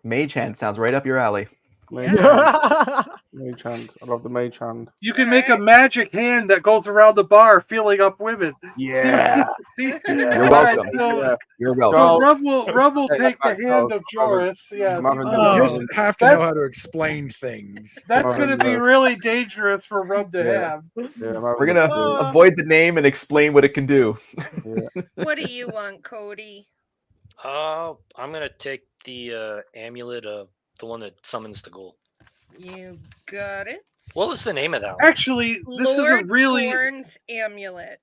Mage hand sounds right up your alley. Mage hand. Mage hand. I love the mage hand. You can make a magic hand that goes around the bar, feeling up women. Yeah. See? You're All right, welcome. so- Yeah. You're So welcome. Rub will Take take the that back, hand Charles. of Joris. Yeah, I'm he's having gonna- You Oh. just have to That- know how to explain things. that's Oh, going to be yeah. really dangerous for Rub to Yeah. have. Yeah, I'm We're having gonna avoid the name and explain what it can do. What do you want, Cody? I'm gonna take the amulet of the one that summons the ghoul. You got it. What was the name of that one? Actually, this is a Lord really Gorn's amulet.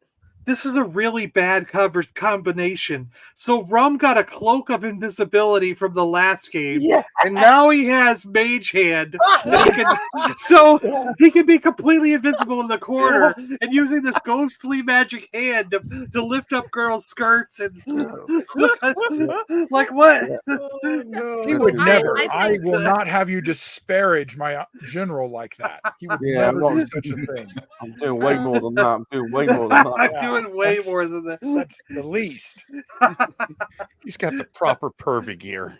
this is a really bad covers combination. So Rum got a cloak of invisibility from the last game, and now he has Mage Hand. He can be completely invisible in the corner and using this ghostly magic hand to lift up girls' skirts and like what? He would never. I I think- will not have you disparage my general like that. He would Yeah, never I'm do not- such a thing. I'm doing way more than that. I'm doing way more than that. I'm doing way more than that. That's the least. He's got the proper pervy gear.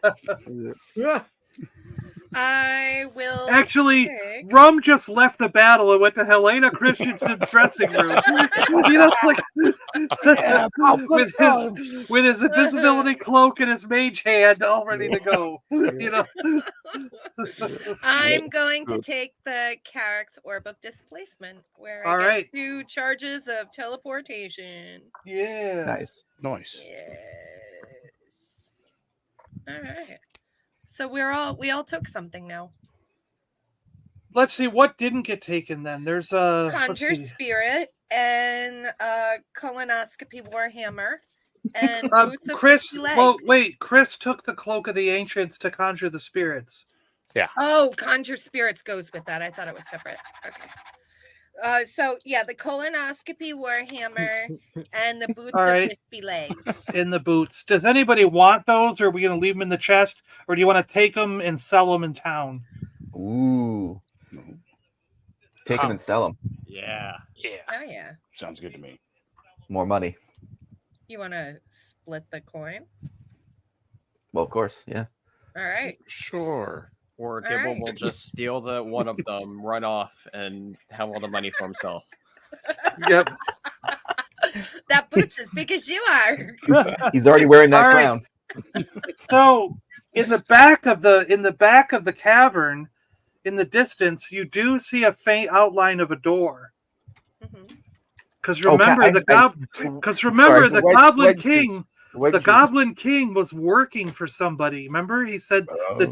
I will Actually, take- Rum just left the battle and went to Helena Christensen's dressing room. You know, like with his invisibility cloak and his mage hand all ready to go. You know. I'm going to take the Carrick's Orb of Displacement, where I All get right. 2 charges of teleportation. Yeah. Nice. Nice. Yes. All right. So we all took something now. Let's see what didn't get taken then. There's a Conjure Spirit and Colonoscopy Warhammer and Boots of Chris. 50 Legs. Well, wait. Chris took the Cloak of the Ancients to conjure the spirits. Oh, Conjure Spirits goes with that. I thought it was separate. Okay. So yeah, the Colonoscopy Warhammer and the Boots All right. of 50 Legs. In the boots. Does anybody want those, or are we going to leave them in the chest, or do you want to take them and sell them in town? Ooh. Take them and sell them. Yeah. Yeah. Oh yeah. Sounds good to me. More money. You want to split the coin? Well, of course. Yeah. All right. Sure. Or All Gibble right. will just steal the one of them, run off, and have all the money for himself. Yep. That boot's as big as you are. He's already wearing that All right. crown. So in the back of the cavern, in the distance, you do see a faint outline of a door. Mhm. Because Oh, remember the Goblin King. The Goblin King was working for somebody. Remember, he said the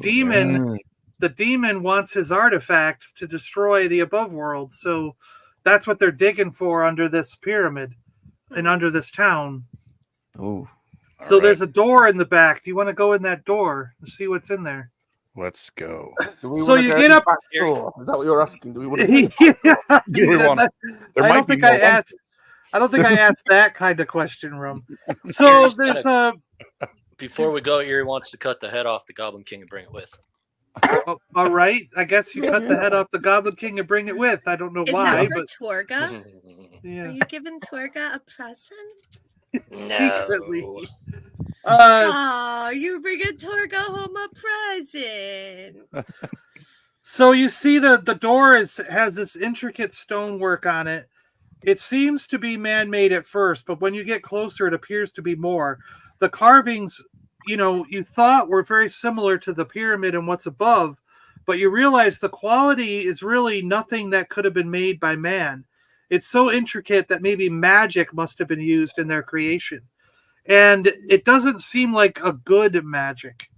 demon wants his artifact to destroy the above world. So that's what they're digging for under this pyramid and under this town. Ooh. So there's a door in the back. Do you want to go in that door and see what's in there? Let's go. So you get up. Is that what you're asking? Do we want Do we want? There I might don't be think more I asked. I don't think I asked that kind of question, Rum. So there's a. Before we go, Erie wants to cut the head off the Goblin King and bring it with. All right, I guess you cut the head off the Goblin King and bring it with. I don't know Is why, that for but Torga? Are yeah, you giving Torga a present? secretly. Oh, you bringing Torga home a present. So you see the door has this intricate stonework on it. It seems to be man-made at first, but when you get closer, it appears to be more. The carvings, you thought were very similar to the pyramid and what's above, but you realize the quality is really nothing that could have been made by man. It's so intricate that maybe magic must have been used in their creation. And it doesn't seem like a good magic.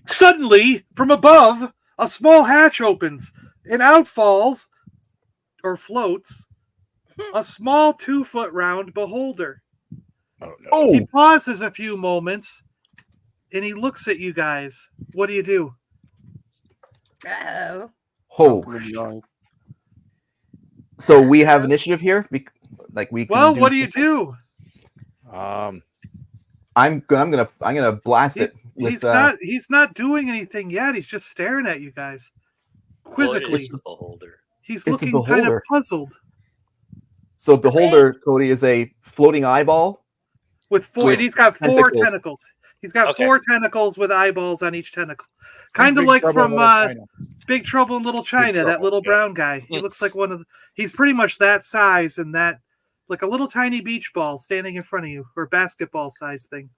Suddenly, from above, a small hatch opens, and out falls, or floats, a small 2-foot round beholder. Oh no. He pauses a few moments, and he looks at you guys. What do you do? Oh. Oh. So we have initiative here. We. Well, what do you do? I'm gonna blast it. With, He's not doing anything yet. He's just staring at you guys quizzically. It's a beholder. He's It's a looking kind of beholder. puzzled. So beholder, Cody, is a floating eyeball. With four, With and he's got four tentacles. tentacles. He's got Okay. 4 tentacles with eyeballs on each tentacle. Kind of Big like Trouble in from Little China. Big Trouble in Little China, that Trouble, little yeah. brown guy. He looks like he's pretty much that size and that, like a little tiny beach ball standing in front of you, or basketball size thing.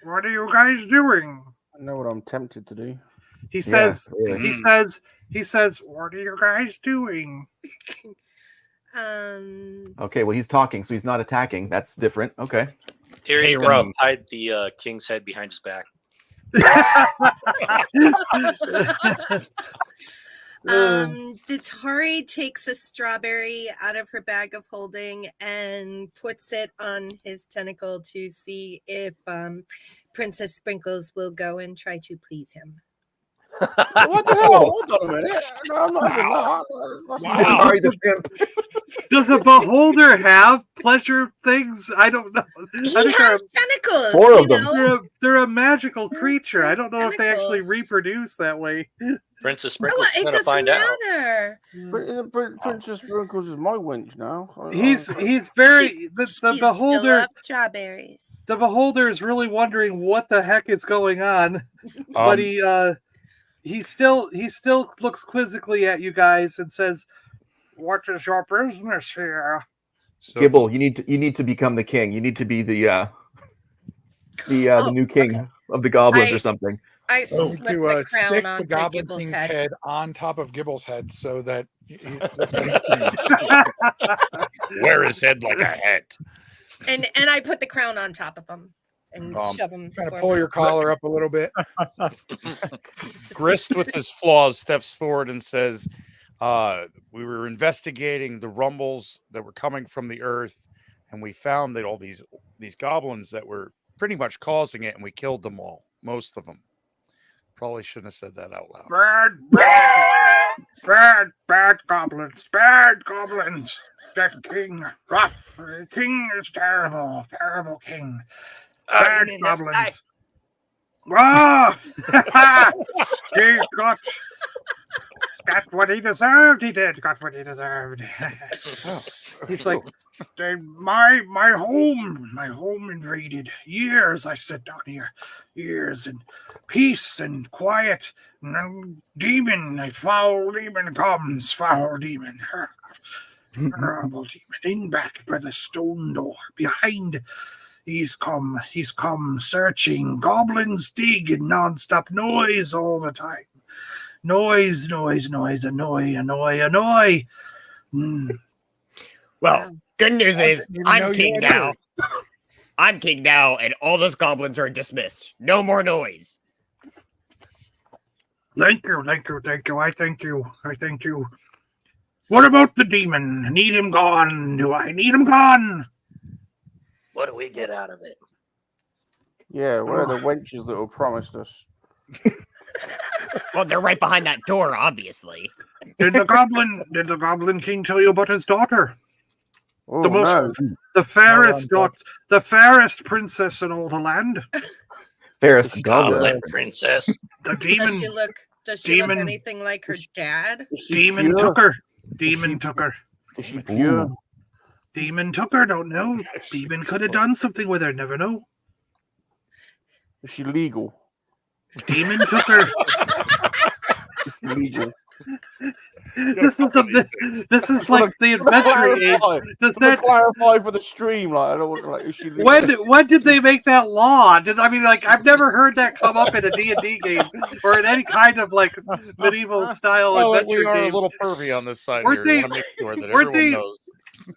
What are you guys doing? I know what I'm tempted to do. He says, really. he says, what are you guys doing? Okay, well he's talking, so he's not attacking. That's different. Okay. Erie's Hey, gonna Rum. hide the king's head behind his back. Datari takes a strawberry out of her bag of holding and puts it on his tentacle to see if Princess Sprinkles will go and try to please him. What the hell? Hold on a minute. No, I'm not having that. Sorry, the shrimp. Does a beholder have pleasure things? I don't know. He I think has tentacles. Four of you them. know? they're a magical creature. I don't know if they actually Tentacles. reproduce that way. Princess Oh, Sprinkles is it gonna doesn't find out. matter. Princess Sprinkles is my wench now. He's very the She'd still beholder. love strawberries. The beholder is really wondering what the heck is going on, but he still looks quizzically at you guys and says, "What is your business here?" So, Gibble, you need to become the king. You need to be the new king of the goblins or something. I You slip need the to crown stick the onto Goblin Gibble's King's head. head on top of Gibble's head so that he looks like a king. wear his head like a hat. And I put the crown on top of him and shove him. Kind of pull forward. your collar up a little bit. Grist, with his flaws, steps forward and says, we were investigating the rumbles that were coming from the earth, and we found that all these goblins that were pretty much causing it, and we killed them all, most of them. Probably shouldn't have said that out loud. Bad goblins, bad goblins. That king, king is terrible king. Bad goblins. He got what he deserved. He did. Got what he deserved. He's like, my home invaded. Years I sit down here, years in peace and quiet. And a foul demon comes, foul demon. Terrible demon, in back by the stone door, behind. He's come searching. Goblins digging, non-stop noise all the time. Noise, annoy. Well, good news is I'm king you now. I'm king now, and all those goblins are dismissed. No more noise. Thank you. I thank you. What about the demon? Need him gone? Do I need him gone? What do we get out of it? Yeah, where are the wenches that were promised us? Well, they're right behind that door, obviously. Did the goblin king tell you about his daughter? Oh, The fairest princess in all the land. Fairest goblin. Goblin princess. The demon. Does she look anything like her dad? Demon took her. Demon took her. Is she pure? Demon took her. Don't know. Demon could have done something with her. Never know. Is she legal? Demon took her. Legal. This is like the adventure age. Does that clarify for the stream? Like, I don't want, like, is she legal? when did they make that law? I've never heard that come up in a D&D game or in any kind of like medieval style adventure we are game. a little pervy on this side Weren't here. they- We want to make sure that weren't everyone they- knows.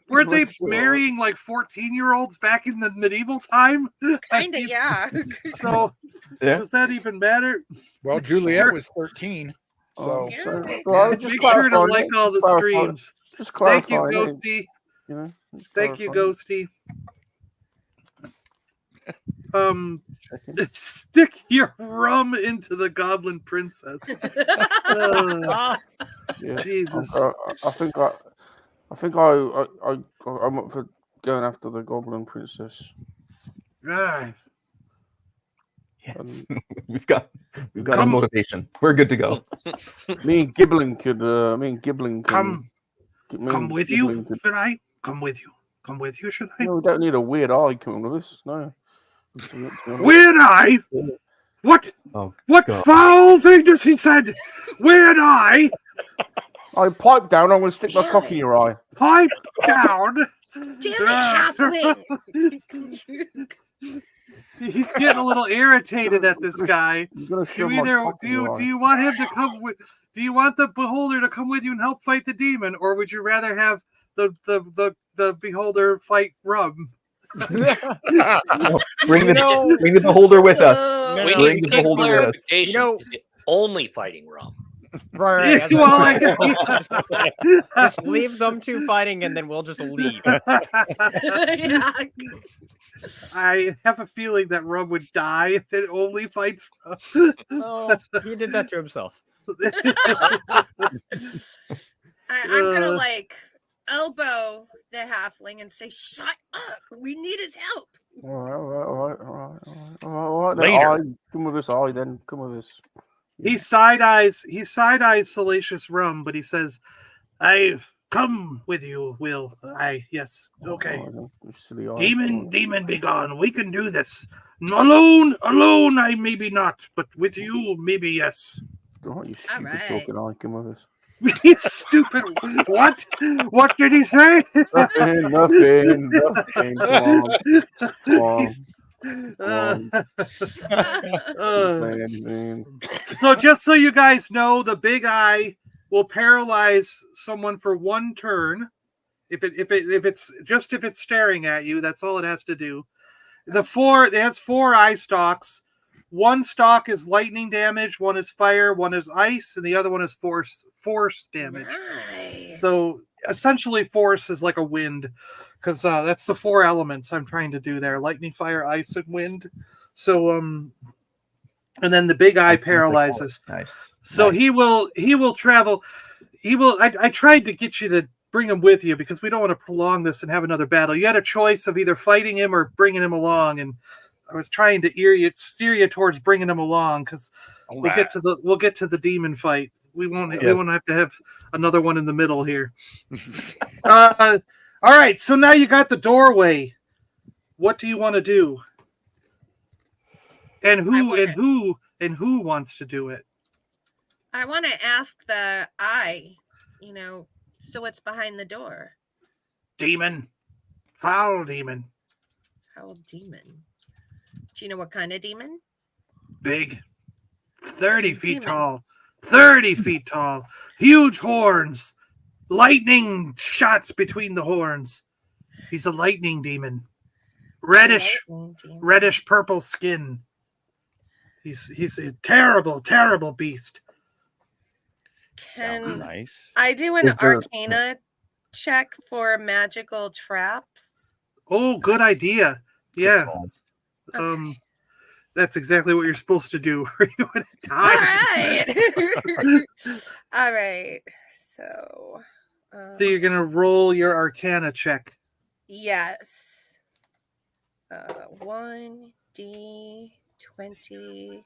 Weren't they Sure. marrying like 14-year-olds back in the medieval time? Kinda, yeah. So Yeah. does that even matter? Well, Juliet was 13. So Make sure to like all the streams. Just Thank you, clarify. Ghosty. You know, just Thank you, clarify. Ghosty. Checking. Stick your rum into the Goblin Princess. Yeah. Jesus. I think I'm up for going after the Goblin Princess. Right. Yes. We've got a motivation. We're good to go. Me and Gibbling could. Come with you. Should I come with you? Come with you, should I? No, we don't need a weird eye coming with us. No. Weird eye? What? Oh, What God. foul thing does he said? Weird eye? I pipe down. I'm going to stick my cock in your eye. Pipe down. Damn it, halfling! He's getting a little irritated at this guy. I'm gonna Do shove you my either cock in your eye. do you want him to come with? Do you want the beholder to come with you and help fight the demon, or would you rather have the beholder fight Rum? Bring the beholder with us. We Bring need the beholder with us. clarification. Is it only fighting rum? Right. Yeah, well, I can, Just leave them two fighting, and then we'll just leave. Yeah. I have a feeling that Rum would die if it only fights Rum. Well, he did that to himself. I'm gonna like elbow the halfling and say, "Shut up! We need his help." All right. Later. Come with us, I then. Come with us. He side eyes Salacious Rum, but he says, "I've come with you, Will. Yes, okay. Demon, be gone. We can do this. Alone, I maybe not, but with you, maybe yes." All right, you All stupid right. talking, I come with us. You stupid. What? What did he say? Nothing. Come on. He's- So just so you guys know, the big eye will paralyze someone for one turn. If it's staring at you, that's all it has to do. It has 4 eye stalks. One stalk is lightning damage, one is fire, one is ice, and the other one is force damage. Nice. So essentially, force is like a wind, because that's the 4 elements I'm trying to do there: lightning, fire, ice, and wind. So and then the big eye paralyzes. Nice. So nice. he will travel. I tried to get you to bring him with you because we don't want to prolong this and have another battle. You had a choice of either fighting him or bringing him along, and I was trying to steer you towards bringing him along because we'll get to the demon fight. We won't have to have another one in the middle here. All right, so now you got the doorway. What do you want to do? And who wants to do it? I want to ask the eye, so what's behind the door? Demon. Foul demon. Foul demon. Do you know what kind of demon? Big. 30 feet tall. 30 feet tall. Huge horns. Lightning shots between the horns. He's a lightning demon. Reddish purple skin. He's a terrible, terrible beast. Sounds nice. I do an Arcana check for magical traps? Oh, good idea. Yeah. Okay. That's exactly what you're supposed to do. Or you would have died. All right. All right. So you're gonna roll your Arcana check. Yes. 1d20.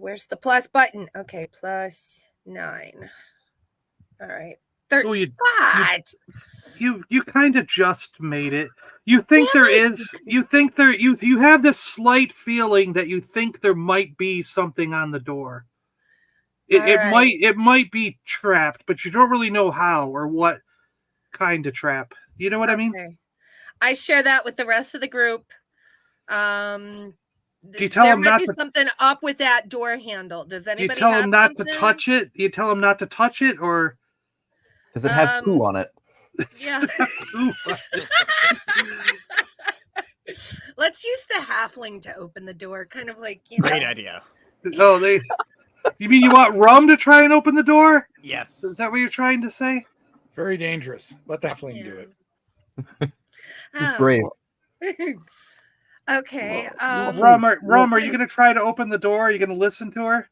Where's the plus button? Okay, plus 9. All right. 13. Oh, you kind of just made it. You think there is. You think there. You have this slight feeling that you think there might be something on the door. It might be trapped, but you don't really know how or what kind of trap. You know what I mean? I share that with the rest of the group. Do you tell them not to something up with that door handle? Does anybody? Do you tell them not to touch it? You tell them not to touch it, or does it have poo on it? Yeah. Let's use the halfling to open the door. Kind of like Great idea. Oh, you mean you want Rum to try and open the door? Yes. Is that what you're trying to say? Very dangerous. Let the halfling do it. He's brave. Okay. Rum, are you going to try to open the door? Are you going to listen to her?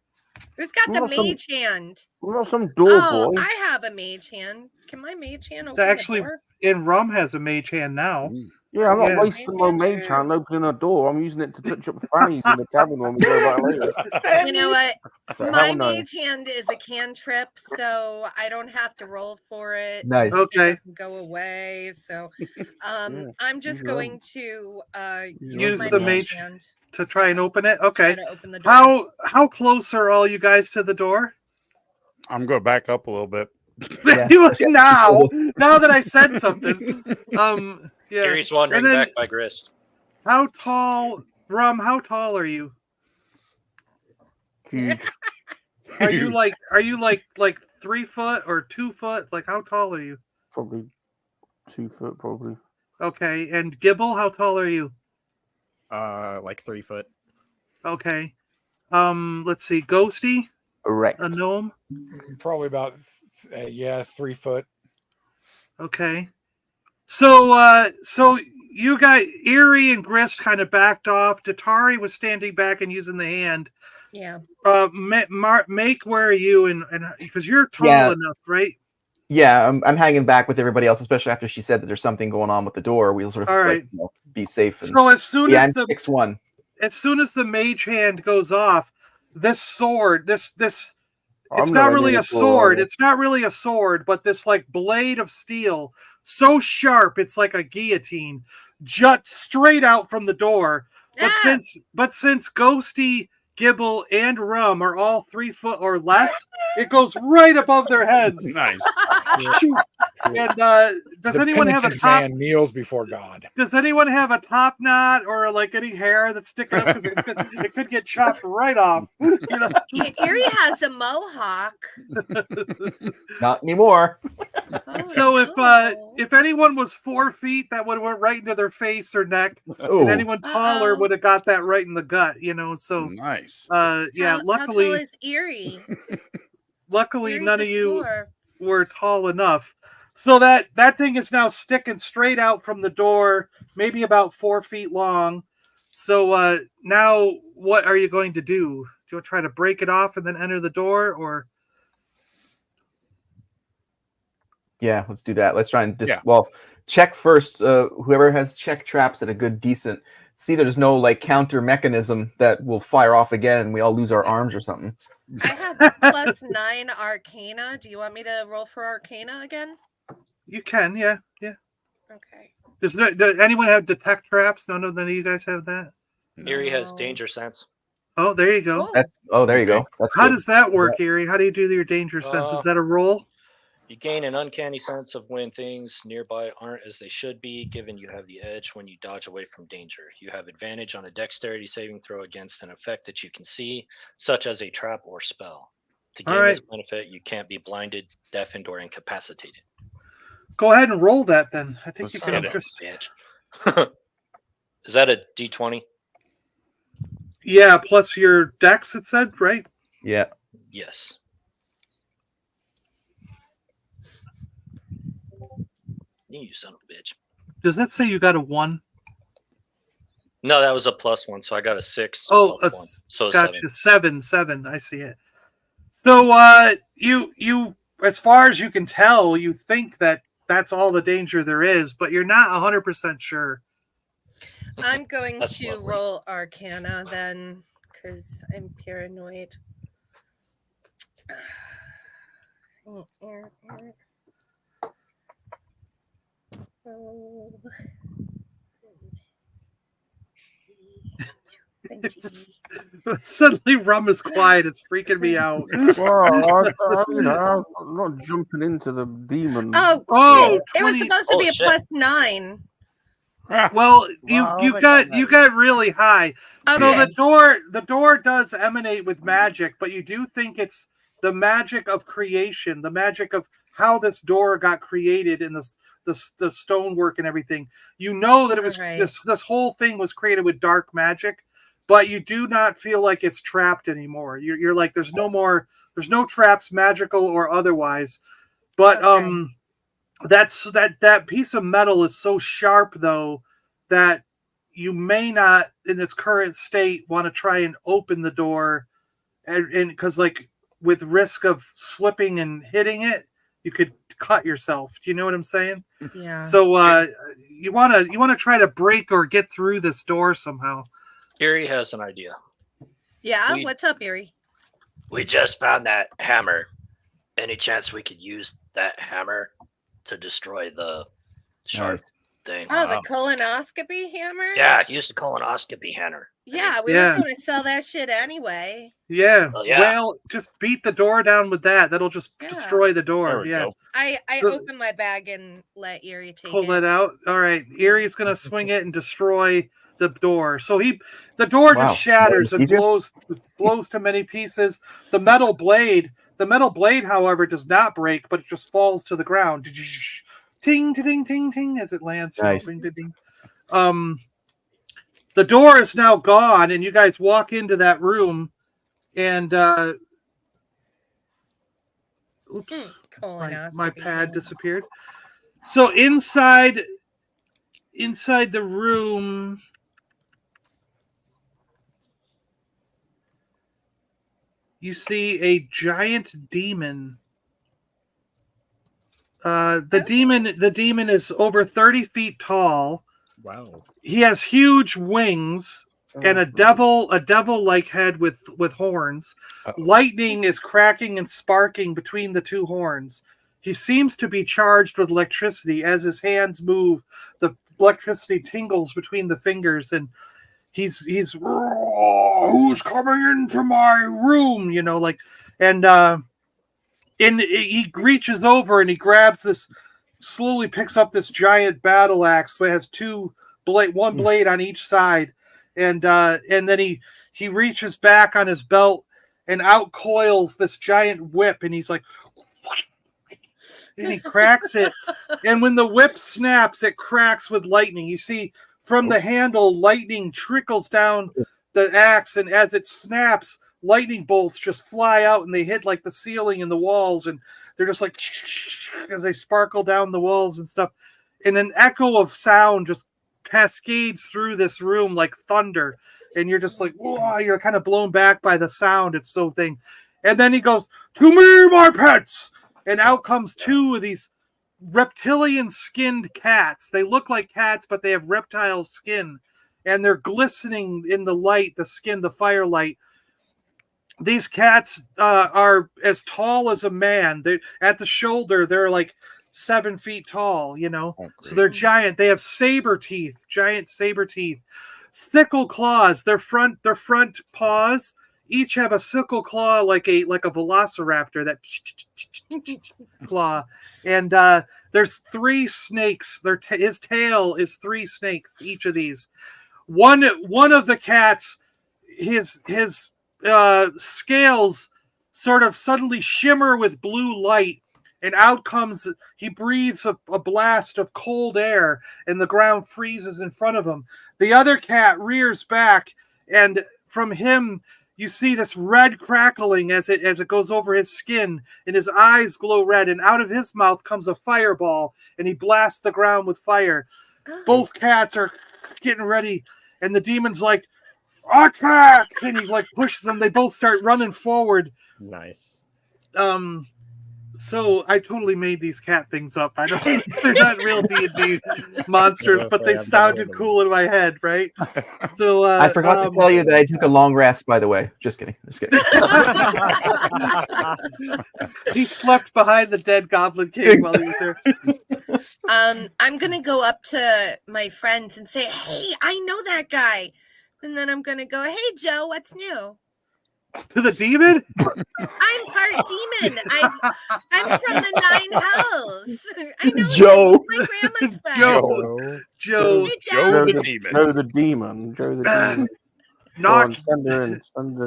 Who's got the mage hand? We got some door boy. I have a mage hand. Can my mage hand open Actually, the door? and Rum has a mage hand now. Yeah, I'm not wasting my mage hand opening a door. I'm using it to touch up fannies in the tavern when we go back later. You know what? My mage hand is a cantrip, so I don't have to roll for it. Nice. Okay. It doesn't go away. So I'm just going to use my the mage hand to try and open it. Okay. to open the door. How close are all you guys to the door? I'm going to back up a little bit. now that I said something. Yeah. Gary's wandering back by Grist. How tall, Rum? How tall are you? Huge. Are you like 3 foot or 2 foot? Like how tall are you? Probably 2 foot, probably. Okay, and Gibble, how tall are you? Like 3 foot. Okay. Let's see. Ghosty, Correct. a gnome. Probably about 3 foot. Okay. So you got Erie and Grist kind of backed off. Datari was standing back and using the hand. Yeah. Make, where are you? And because you're tall Yeah. enough, right? Yeah, I'm hanging back with everybody else, especially after she said that there's something going on with the door. We'll sort of All right. be safe. And, So as soon as the 6'1". As soon as the mage hand goes off, this sword, this it's I'm not not really ready a for- sword. It's not really a sword, but this like blade of steel, so sharp it's like a guillotine, juts straight out from the door. But since Ghosty, Gibble, and Rum are all 3 foot or less, it goes right above their heads. Nice. And does The anyone have a penitent top? man kneels before God. Does anyone have a top knot or like any hair that's sticking up? Because it could get chopped right off. You know? Erie has a mohawk. Not anymore. Oh, So no. if anyone was 4 feet, that would have went right into their face or neck, Ooh. and anyone taller Uh-oh. would have got that right in the gut. You know, so Nice. yeah. How Luckily, tall is Erie? Erie's none a of you dwarf. were tall enough. So that thing is now sticking straight out from the door, maybe about 4 feet long. So now what are you going to do? Do you want to try to break it off and then enter the door, or? Yeah, let's do that. Let's try and Yeah. check first. Whoever has check traps at a good decent, see there's no like counter mechanism that will fire off again and we all lose our arms or something. I have +9 Arcana. Do you want me to roll for Arcana again? You can, yeah. Okay. Does anyone have detect traps? None of you guys have that. Erie has No. danger sense. Oh, there you go. Oh. There you go. That's How good. does that work, Erie? How do you do your danger sense? Is that a roll? You gain an uncanny sense of when things nearby aren't as they should be, given you have the edge when you dodge away from danger. You have advantage on a dexterity saving throw against an effect that you can see, such as a trap or spell. To gain this benefit, you can't be blinded, deafened, or incapacitated. Go ahead and roll that then. I think Let's you Son can. of a bitch. Is that a D20? Yeah, plus your dex, it said, right? Yeah. Yes. You son of a bitch. Does that say you got a 1? No, that was a +1, so I got a 6. Oh, plus 1, so a gotcha. 7. 7. I see it. So, you, as far as you can tell, you think that that's all the danger there is, but you're not 100% sure. I'm going That's to lovely. roll Arcana then, because I'm paranoid. Oh. Suddenly, Rum is quiet. It's freaking me out. Well, I'm not jumping into the demon. Oh, shit. It was 20 supposed to be a Holy shit. +9. Well, Wow, you they got got really high. So Okay. the door does emanate with magic, but you do think it's the magic of creation, the magic of how this door got created and the stonework and everything. You know that it was Okay. this whole thing was created with dark magic, but you do not feel like it's trapped anymore. You're like there's no traps, magical or otherwise. But Okay. that piece of metal is so sharp though that you may not in its current state want to try and open the door and because like with risk of slipping and hitting it you could cut yourself. Do you know what I'm saying? Yeah. So you want to try to break or get through this door somehow. Erie has an idea. Yeah, we- what's up, Erie? We just found that hammer. Any chance we could use that hammer to destroy the sharp Nice. thing? Oh, the colonoscopy hammer? Yeah, use the colonoscopy hammer. Yeah, we Yeah. were going to sell that shit anyway. Yeah. Oh, yeah. Well, just beat the door down with that. That'll just Yeah. destroy the There door. we Yeah. go. I So- opened my bag and let Erie take Pull it. that out. All right. Erie's gonna swing it and destroy the door. So the door Wow. just shatters and Easier? blows to many pieces. The metal blade, however, does not break, but it just falls to the ground. ting, ting, ting, ting as it lands. Nice. Ding, ding, ding. The door is now gone, and you guys walk into that room, and oops, my pad disappeared. So inside the room, you see a giant demon. The demon is over 30 feet tall. Wow. He has huge wings and a devil-like head with horns. Lightning is cracking and sparking between the two horns. He seems to be charged with electricity. As his hands move, the electricity tingles between the fingers, and he's who's coming into my room? And he reaches over and he grabs this, slowly picks up this giant battle axe that has one blade on each side, and then he reaches back on his belt and out coils this giant whip, and he's like, and he cracks it, and when the whip snaps, it cracks with lightning. You see from the handle, lightning trickles down the axe, and as it snaps, lightning bolts just fly out and they hit like the ceiling and the walls, and they're just like as they sparkle down the walls and stuff, and an echo of sound just cascades through this room like thunder, and you're just like, whoa, you're kind of blown back by the sound. It's so thing. And then he goes, "To me, my pets!" And out comes two of these reptilian skinned cats. They look like cats, but they have reptile skin, and they're glistening in the light, the skin, the firelight. These cats are as tall as a man. They at the shoulder, they're like 7 feet tall, so they're giant. They have giant saber teeth, sickle claws. Their front paws each have a sickle claw like a velociraptor, that claw. And there's 3 snakes. His tail is 3 snakes, each of these. One of the cats, his scales sort of suddenly shimmer with blue light, and out comes, he breathes a blast of cold air, and the ground freezes in front of him. The other cat rears back, and from him you see this red crackling as it goes over his skin, and his eyes glow red, and out of his mouth comes a fireball, and he blasts the ground with fire. Both cats are getting ready, and the demon's like, "Attack!" And he like pushes them. They both start running forward. Nice. So I totally made these cat things up. I don't. They're not real D&D monsters, but they sounded cool in my head, right? So I forgot to tell you that I took a long rest. By the way, just kidding. He slept behind the dead Goblin King while he was there. I'm gonna go up to my friends and say, "Hey, I know that guy," and then I'm gonna go, "Hey, Joe, what's new?" To the demon? I'm part demon. I'm from the 9 hells. I know Joe. my grandma's friend. Joe. Hey, Joe the demon. Joe the demon. Joe the demon. Not.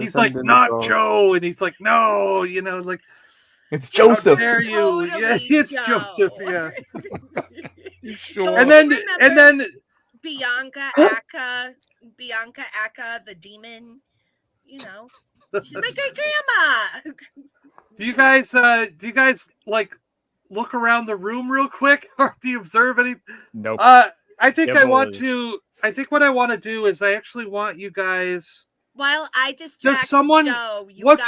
He's like, "Not Joe," and he's like, "No," like, it's Joseph. How dare you? Totally yeah, it's Joe. Joseph. Yeah. You sure? And then Bianca Aka, the demon. She's my great grandma. Do you guys like look around the room real quick, or do you observe anything? Nope. I think what I want to do is I actually want you guys. While I distract someone. Joe, What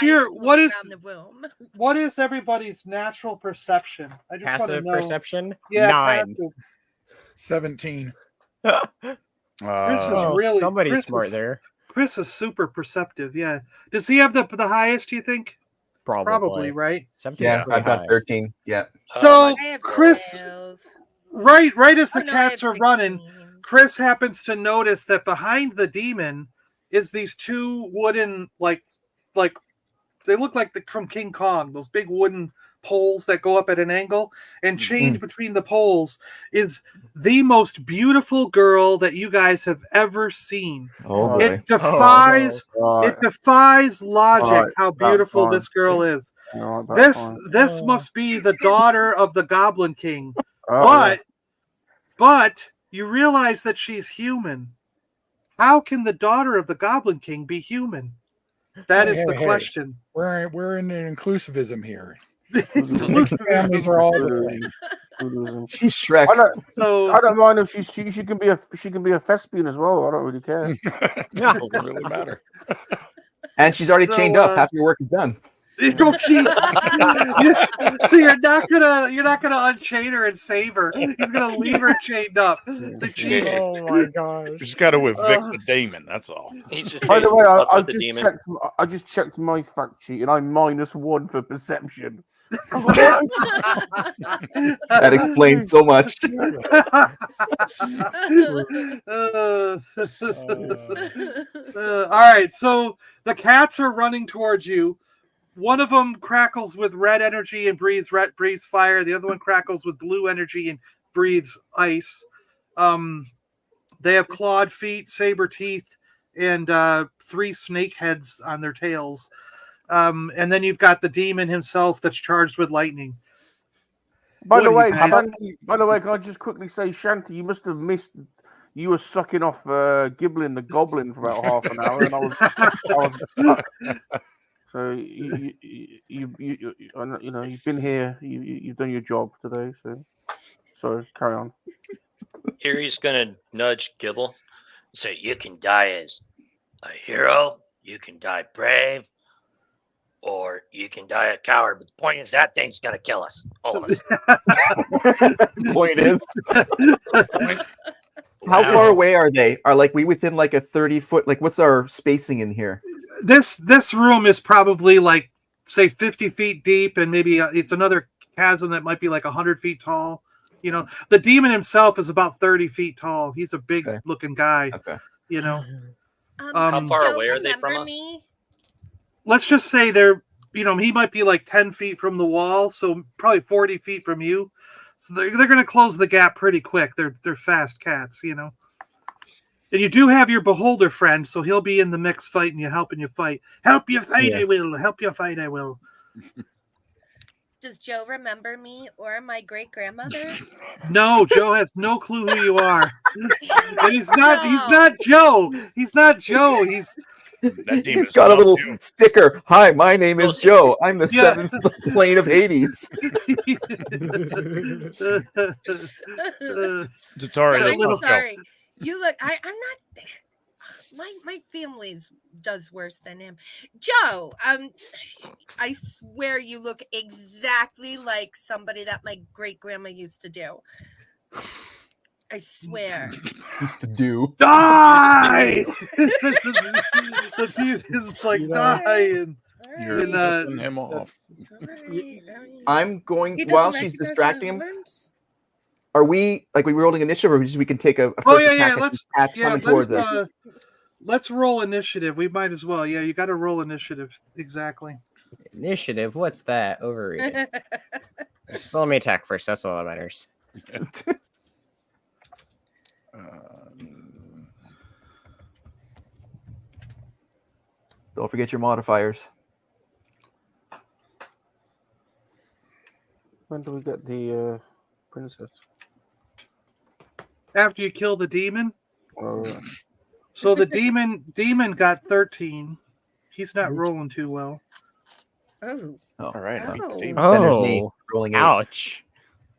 is the room? What is everybody's natural perception? I just want to Passive know. perception? Yeah, 9. passive. 17. Chris is really somebody's Chris smart is- there. Chris is super perceptive. Yeah. Does he have the highest? Do you think? Probably, right? 17 Yeah, I've got 13. Yeah. So I have Chris, 12. right as the Oh, no, I cats have are running, 16. Chris happens to notice that behind the demon is these 2 wooden, like they look like from King Kong, those big wooden poles that go up at an angle, and chained between the poles is the most beautiful girl that you guys have ever seen. Oh boy. It defies logic Right, how that's beautiful fine. this girl is. All right, that's fine. This must be the daughter of the Goblin King. But you realize that she's human. How can the daughter of the Goblin King be human? That is the question. We're in an inclusivism here. Families are all the same. She's Shrek. I don't mind if she can be a thespian as well. I don't really care. Doesn't really matter. And she's already chained up. Half your work is done. So you're not gonna unchain her and save her. He's gonna leave her chained up. Oh my gosh! Just got to evict the demon. That's all. By the way, I just checked my fact sheet, and I'm -1 for perception. That explains so much. All right, so the cats are running towards you. One of them crackles with red energy and breathes fire. The other one crackles with blue energy and breathes ice. They have clawed feet, saber teeth, and 3 snake heads on their tails. And then you've got the demon himself that's charged with lightning. By the way, can I just quickly say, Shanty, you must have missed. You were sucking off Giblin the Goblin for about half an hour, and I was so you've been here. You've done your job today. So carry on. Erie's gonna nudge Gibble and say, "You can die as a hero. You can die brave." Or you can die a coward, but the point is that thing's gonna kill us, all of us. Point is, how far away are they? Are we within like a 30-foot? Like, what's our spacing in here? This room is probably say 50 feet deep, and maybe it's another chasm that might be 100 feet tall. The demon himself is about 30 feet tall. He's a big looking guy. Okay. How far away are they from us? Let's just say they're, he might be 10 feet from the wall, so probably 40 feet from you. So they're going to close the gap pretty quick. They're fast cats, And you do have your beholder friend, so he'll be in the mix fighting you, helping you fight. Help you fight, I will. Help you fight, I will. Does Joe remember me or my great grandmother? No, Joe has no clue who you are. And he's not Joe. He's not Joe. He's got a little sticker. Hi, my name is Joe. I'm the 7th plane of Hades. I'm sorry. You look. I'm not. My family's does worse than him. Joe, I swear you look exactly like somebody that my great grandma used to do. I swear. Used to do. Die! The demon's dying. You're pissing him off. I'm going while she's distracting him. Are we rolling initiative, or we can take a first attack at this cat coming towards us? Let's roll initiative. We might as well. Yeah, you got to roll initiative. Exactly. Initiative? What's that? Overrated. Just let me attack first. That's all that matters. Don't forget your modifiers. When do we get the princess? After you kill the demon. Oh. So the demon got 13. He's not rolling too well. Oh. All right. Rolling 8. Ouch.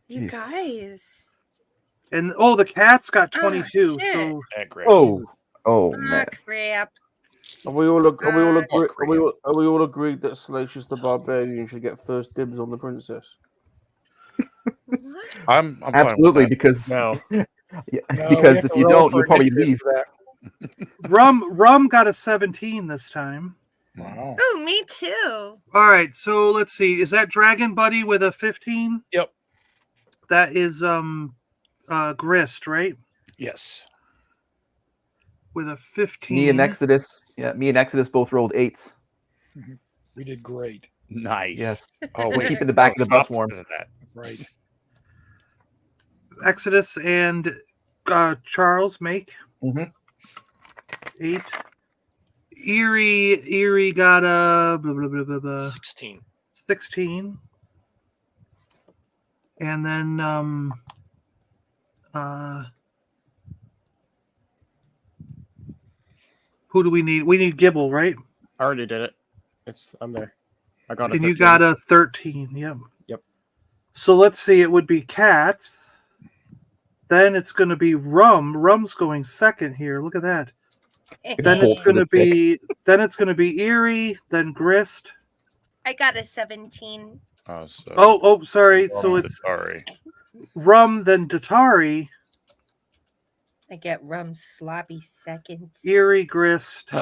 You guys. And the cat's got 22. Oh man. Crap. Are we all agreed that Salacious the Barbarian should get first dibs on the princess? I'm absolutely, because because if you don't, you'll probably leave. Rum got a 17 this time. Wow. Oh, me too. All right, so let's see. Is that Dragon Buddy with a 15? Yep. That is Grist, right? Yes. With a 15. Me and Exodus both rolled 8s. We did great. Nice. Yes. Oh, we're keeping the back of the bus warm. Right. Exodus and Charles make 8. Erie got a 16. 16. And then Who do we need? We need Gibble, right? I already did it. I'm there. I got a 13. And you got a 13. Yep. Yep. So let's see. It would be Cats. Then it's going to be Rum. Rum's going second here. Look at that. Then it's going to be. Then it's going to be Eerie. Then Grist. I got a 17. Oh, sorry. So it's Rum, then Datari. I get Rum's sloppy seconds. Eerie, Grist.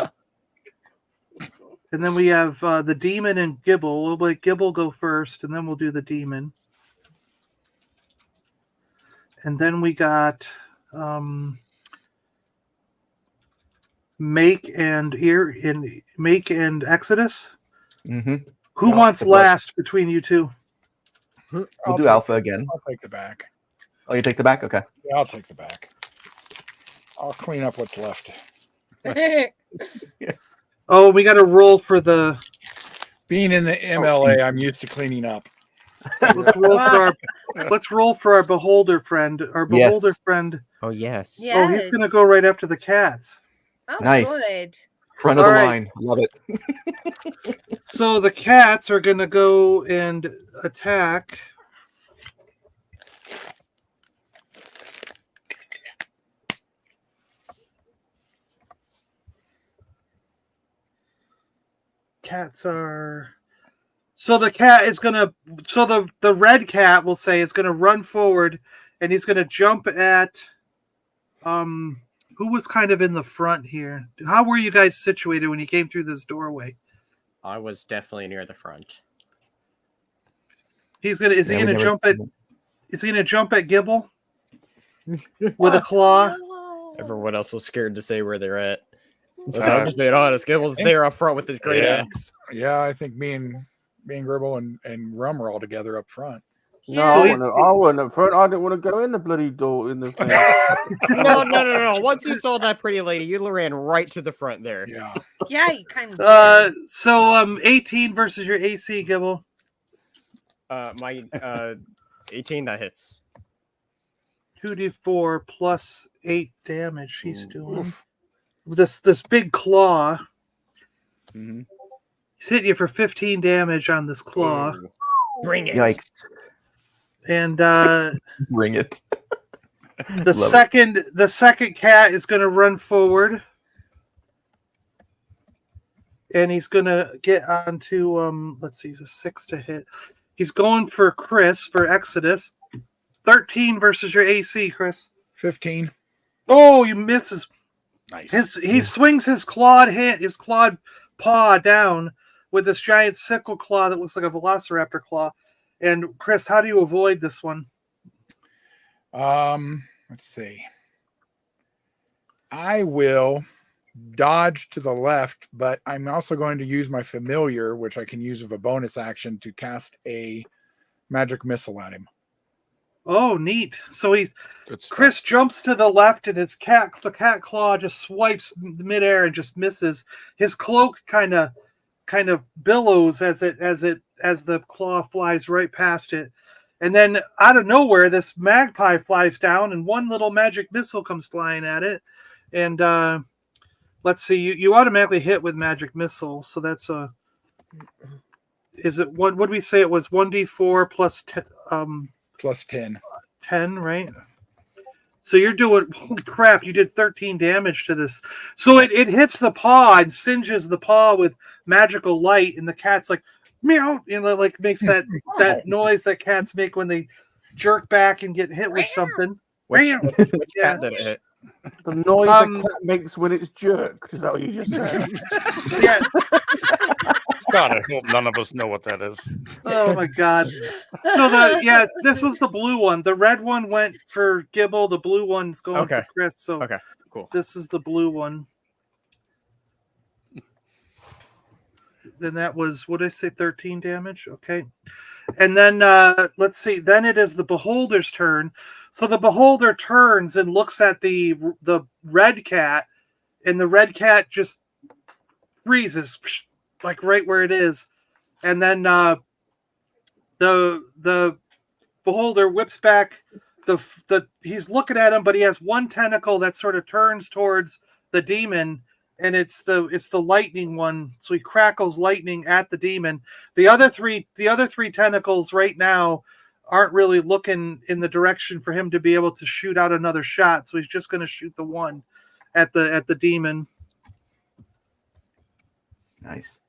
And then we have the Demon and Gibble. We'll let Gibble go first, and then we'll do the Demon. And then we got Make and Exodus. Mm-hmm. Who wants last between you two? We'll do Alpha again. I'll take the back. Oh, you take the back? Okay. Yeah, I'll take the back. I'll clean up what's left. Oh, we got to roll for the. Being in the MLA, I'm used to cleaning up. Let's roll for our beholder friend. Our beholder friend. Oh yes. Oh, he's going to go right after the Cats. Oh, nice. Good. Front of the line. Love it. So the Cats are going to go and attack. Cats are. So the cat is gonna. So the red cat, we'll say, is gonna run forward, and he's gonna jump at. Who was kind of in the front here? How were you guys situated when you came through this doorway? I was definitely near the front. He's gonna. Is he gonna jump at? Is he gonna jump at Gibble with a claw? Everyone else was scared to say where they're at. I'm just being honest. Gibble's there up front with his great axe. Yeah, I think me and Gribble and Rum are all together up front. No, I wasn't up front. I didn't want to go in the bloody door in the thing. No. Once you saw that pretty lady, you ran right to the front there. Yeah. Yeah, you kind of. So 18 versus your AC, Gibble. My 18 that hits. 2d4 plus 8 damage. He's doing this big claw. Mm-hmm. He's hitting you for 15 damage on this claw. Bring it! Yikes! And bring it. The second cat is going to run forward, and he's going to get onto let's see, he's a 6 to hit. He's going for Chris for Exodus. 13 versus your AC, Chris. 15. Oh, you misses. Nice. He swings his clawed paw down with this giant sickle claw that looks like a velociraptor claw. And Chris, how do you avoid this one? Let's see. I will dodge to the left, but I'm also going to use my familiar, which I can use as a bonus action to cast a magic missile at him. Oh, neat. So Chris jumps to the left, and the cat claw just swipes midair and just misses. His cloak kind of billows as the claw flies right past it. And then out of nowhere, this magpie flies down, and one little magic missile comes flying at it. And let's see, you automatically hit with magic missile. So that's is it what did we say it was? 1d4 plus plus 10. 10, right? So you're doing, holy crap, you did 13 damage to this. So it hits the paw and singes the paw with magical light, and the cat's like, meow, like makes that noise that cats make when they jerk back and get hit with something. Which cat did it hit? The noise a cat makes when it's jerked. Is that what you just said? Yeah. God, I hope none of us know what that is. Oh my God! So this was the blue one. The red one went for Gibble. The blue one's going for Chris. So okay, cool. This is the blue one. Then that was, what did I say, 13 damage? Okay. And then let's see. Then it is the beholder's turn. So the beholder turns and looks at the red cat, and the red cat just freezes, like right where it is. And then the beholder whips back he's looking at him, but he has one tentacle that sort of turns towards the demon, and it's the lightning one. So he crackles lightning at the demon. The other three tentacles right now aren't really looking in the direction for him to be able to shoot out another shot. So he's just going to shoot the one at the demon. Nice.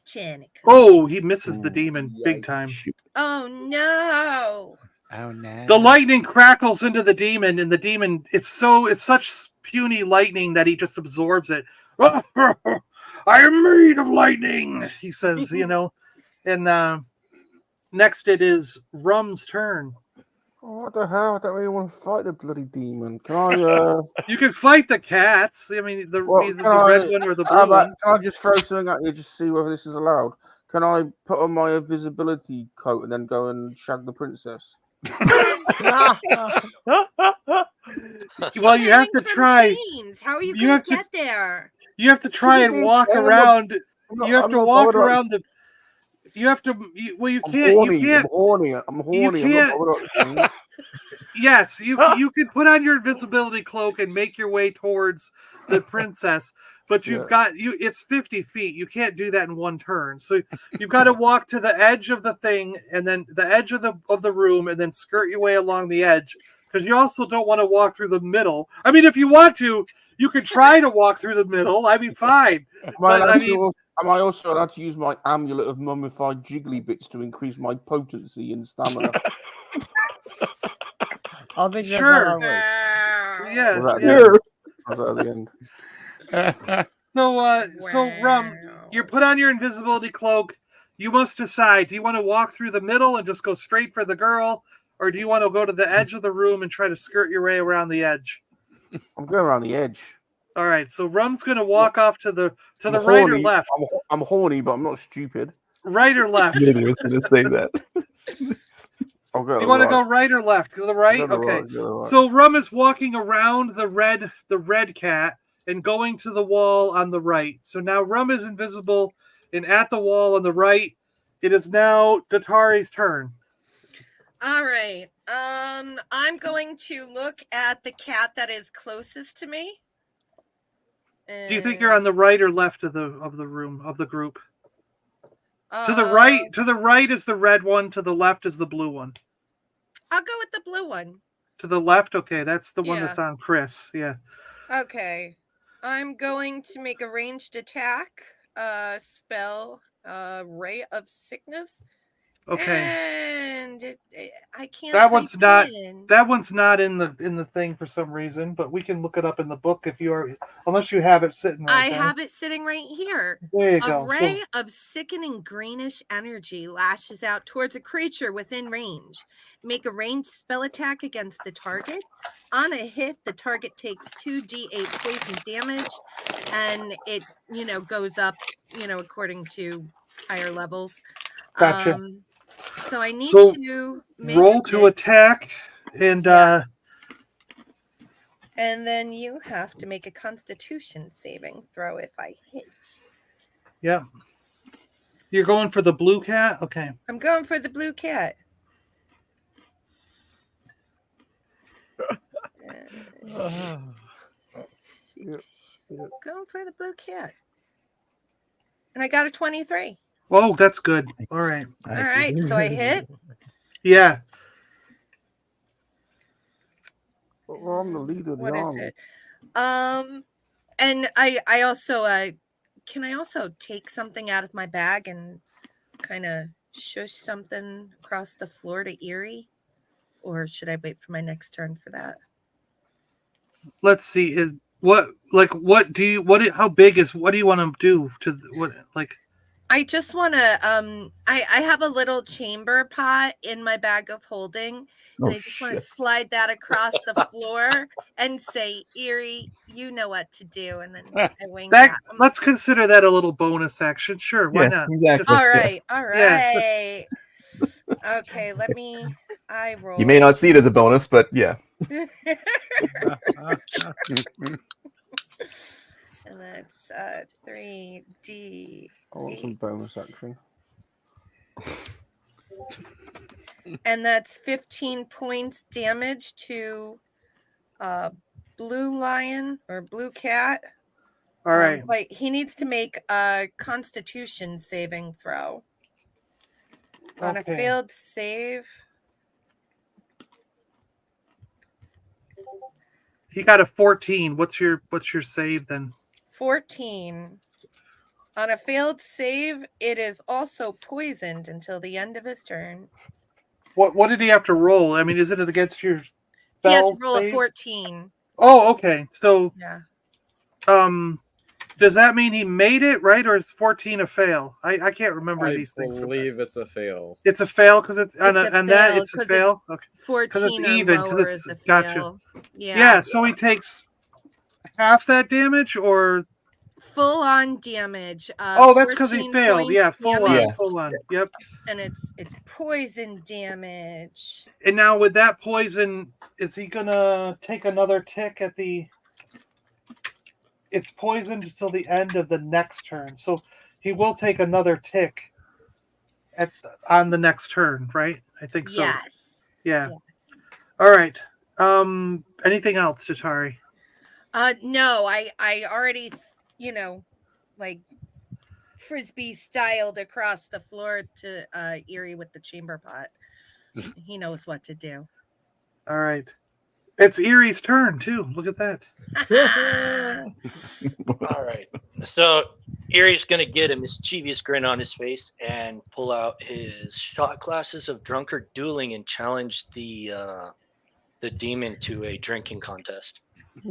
Tentacle. Oh, he misses the demon big time. Oh no! Oh no! The lightning crackles into the demon, and the demon it's such puny lightning that he just absorbs it. I am made of lightning, he says, And next it is Rum's turn. Oh, what the hell? I don't really want to fight the bloody demon. Can I? You can fight the cats. I mean, the red one or the blue one. Can I just throw something at you just to see whether this is allowed? Can I put on my invisibility coat and then go and shag the princess? Well, you have to try. Chains. How are you going to get there? You have to try and walk around. You have to walk around the. You have to. Well, you can't. I'm horny. You can't. Yes, you can put on your invisibility cloak and make your way towards the princess, but it's 50 feet. You can't do that in one turn. So you've got to walk to the edge of the thing, and then the edge of the room, and then skirt your way along the edge. Because you also don't want to walk through the middle. I mean, if you want to, you can try to walk through the middle. I mean, fine. Am I also allowed to use my amulet of mummified jiggly bits to increase my potency and stamina? I think that's sure. how that works. Yeah. Was that at the end? So Rum, you put on your invisibility cloak. You must decide: do you want to walk through the middle and just go straight for the girl, or do you want to go to the edge of the room and try to skirt your way around the edge? I'm going around the edge. All right, so Rum's going to walk off to the right or left. I'm horny, but I'm not stupid. Right or left? I was going to say that. I'll go. You want to go right or left? Go to the right. Okay. Right. So Rum is walking around the red cat and going to the wall on the right. So now Rum is invisible and at the wall on the right. It is now Datari's turn. All right. I'm going to look at the cat that is closest to me. Do you think you're on the right or left of the room of the group? To the right is the red one. To the left is the blue one. I'll go with the blue one. To the left, okay, that's the one that's on Chris. Yeah. Okay, I'm going to make a ranged attack. Spell. Ray of Sickness. Okay. And I can't. That one's not in the thing for some reason, but we can look it up in the book if you are, unless you have it sitting right there. I have it sitting right here. There you go. A ray of sickening greenish energy lashes out towards a creature within range. Make a ranged spell attack against the target. On a hit, the target takes 2d8 poison damage, and it goes up according to higher levels. Gotcha. So I need to make roll to attack, and and then you have to make a Constitution saving throw if I hit. Yeah. You're going for the blue cat? Okay. I'm going for the blue cat. Going for the blue cat. And I got a 23. Oh, that's good. All right. All right. So I hit. Yeah. Well, I'm the leader of the What is army. it? And I also can I also take something out of my bag and kind of shush something across the floor to Eerie, or should I wait for my next turn for that? Let's see. What do you want to do to what like? I just want to, I have a little chamber pot in my bag of holding, and I just want to slide that across the floor and say, Eerie, you know what to do. And then I wink at him. Let's consider that a little bonus action. Sure, why not? Exactly. All right. Yeah, Okay, I roll. You may not see it as a bonus, but yeah. And that's 3D. Oh, That's a bonus action. And that's 15 points damage to Blue Lion or Blue Cat. All right. But he needs to make a Constitution saving throw. On a Okay. failed save. He got a 14. What's your save then? 14. On a failed save, it is also poisoned until the end of his turn. What did he have to roll? I mean, is it against your spell? He had to roll save? a 14. Oh, okay. So Yeah. Does that mean he made it, right? Or is 14 a fail? I can't remember these things. I believe it's a fail. It's a fail because it's on It's a that fail, it's a 'cause fail. Okay. 14 it's or even, 'cause lower it's- is a gotcha. fail. Yeah, so he takes half that damage, or Full on damage. oh, that's because he 14 failed. points Yeah, full on, damage, full on. Yep. And it's poison damage. And now with that poison, is he gonna take another tick at the? It's poisoned until the end of the next turn, so he will take another tick on the next turn, right? I think so. Yes. Yeah. Yes. All right. Anything else, Jatari? No, I already, like frisbee styled across the floor to Erie with the chamber pot. He knows what to do. All right. It's Erie's turn too. Look at that. All right. So Erie's gonna get a mischievous grin on his face and pull out his shot glasses of drunkard dueling and challenge the demon to a drinking contest.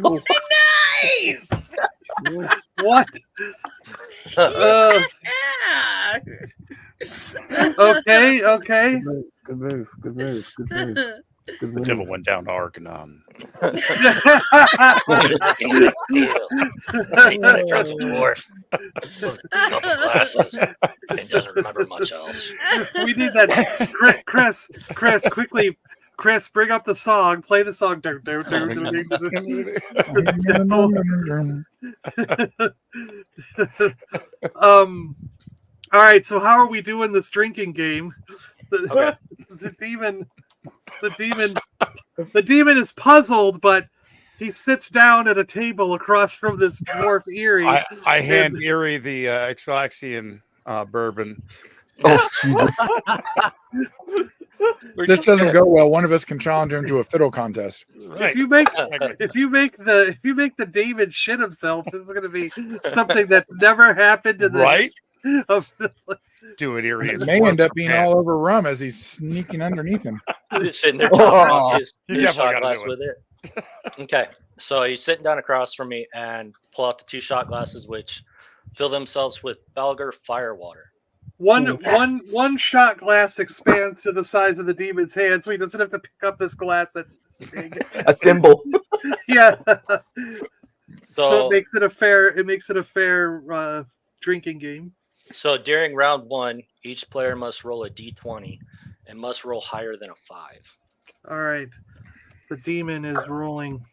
Oh, nice! What? Yeah! Okay. Good move. The devil went down to Arkanon. He got a drunken dwarf, a couple glasses, and doesn't remember much else. We need that. Chris, quickly. Chris, bring up the song. Play the song. All right. So how are we doing this drinking game? Okay. The demon is puzzled, but he sits down at a table across from this dwarf Erie. I hand Erie the Exlaxian bourbon. Oh, Jesus. This doesn't go well. One of us can challenge him to a fiddle contest. If you make the David shit himself, this is going to be something that's never happened in the Right? Do it, Erie. It may end up being all over rum as he's sneaking underneath him. Just sitting there talking his You definitely shot gotta glass do with it. Okay, so he's sitting down across from me and pull out the 2 shot glasses, which fill themselves with Balgur fire water. One shot glass expands to the size of the demon's hand, so he doesn't have to pick up this glass that's this big. A thimble. Yeah. So So it makes it a fair drinking game. So during round 1, each player must roll a d20 and must roll higher than a 5. All right. The demon is rolling.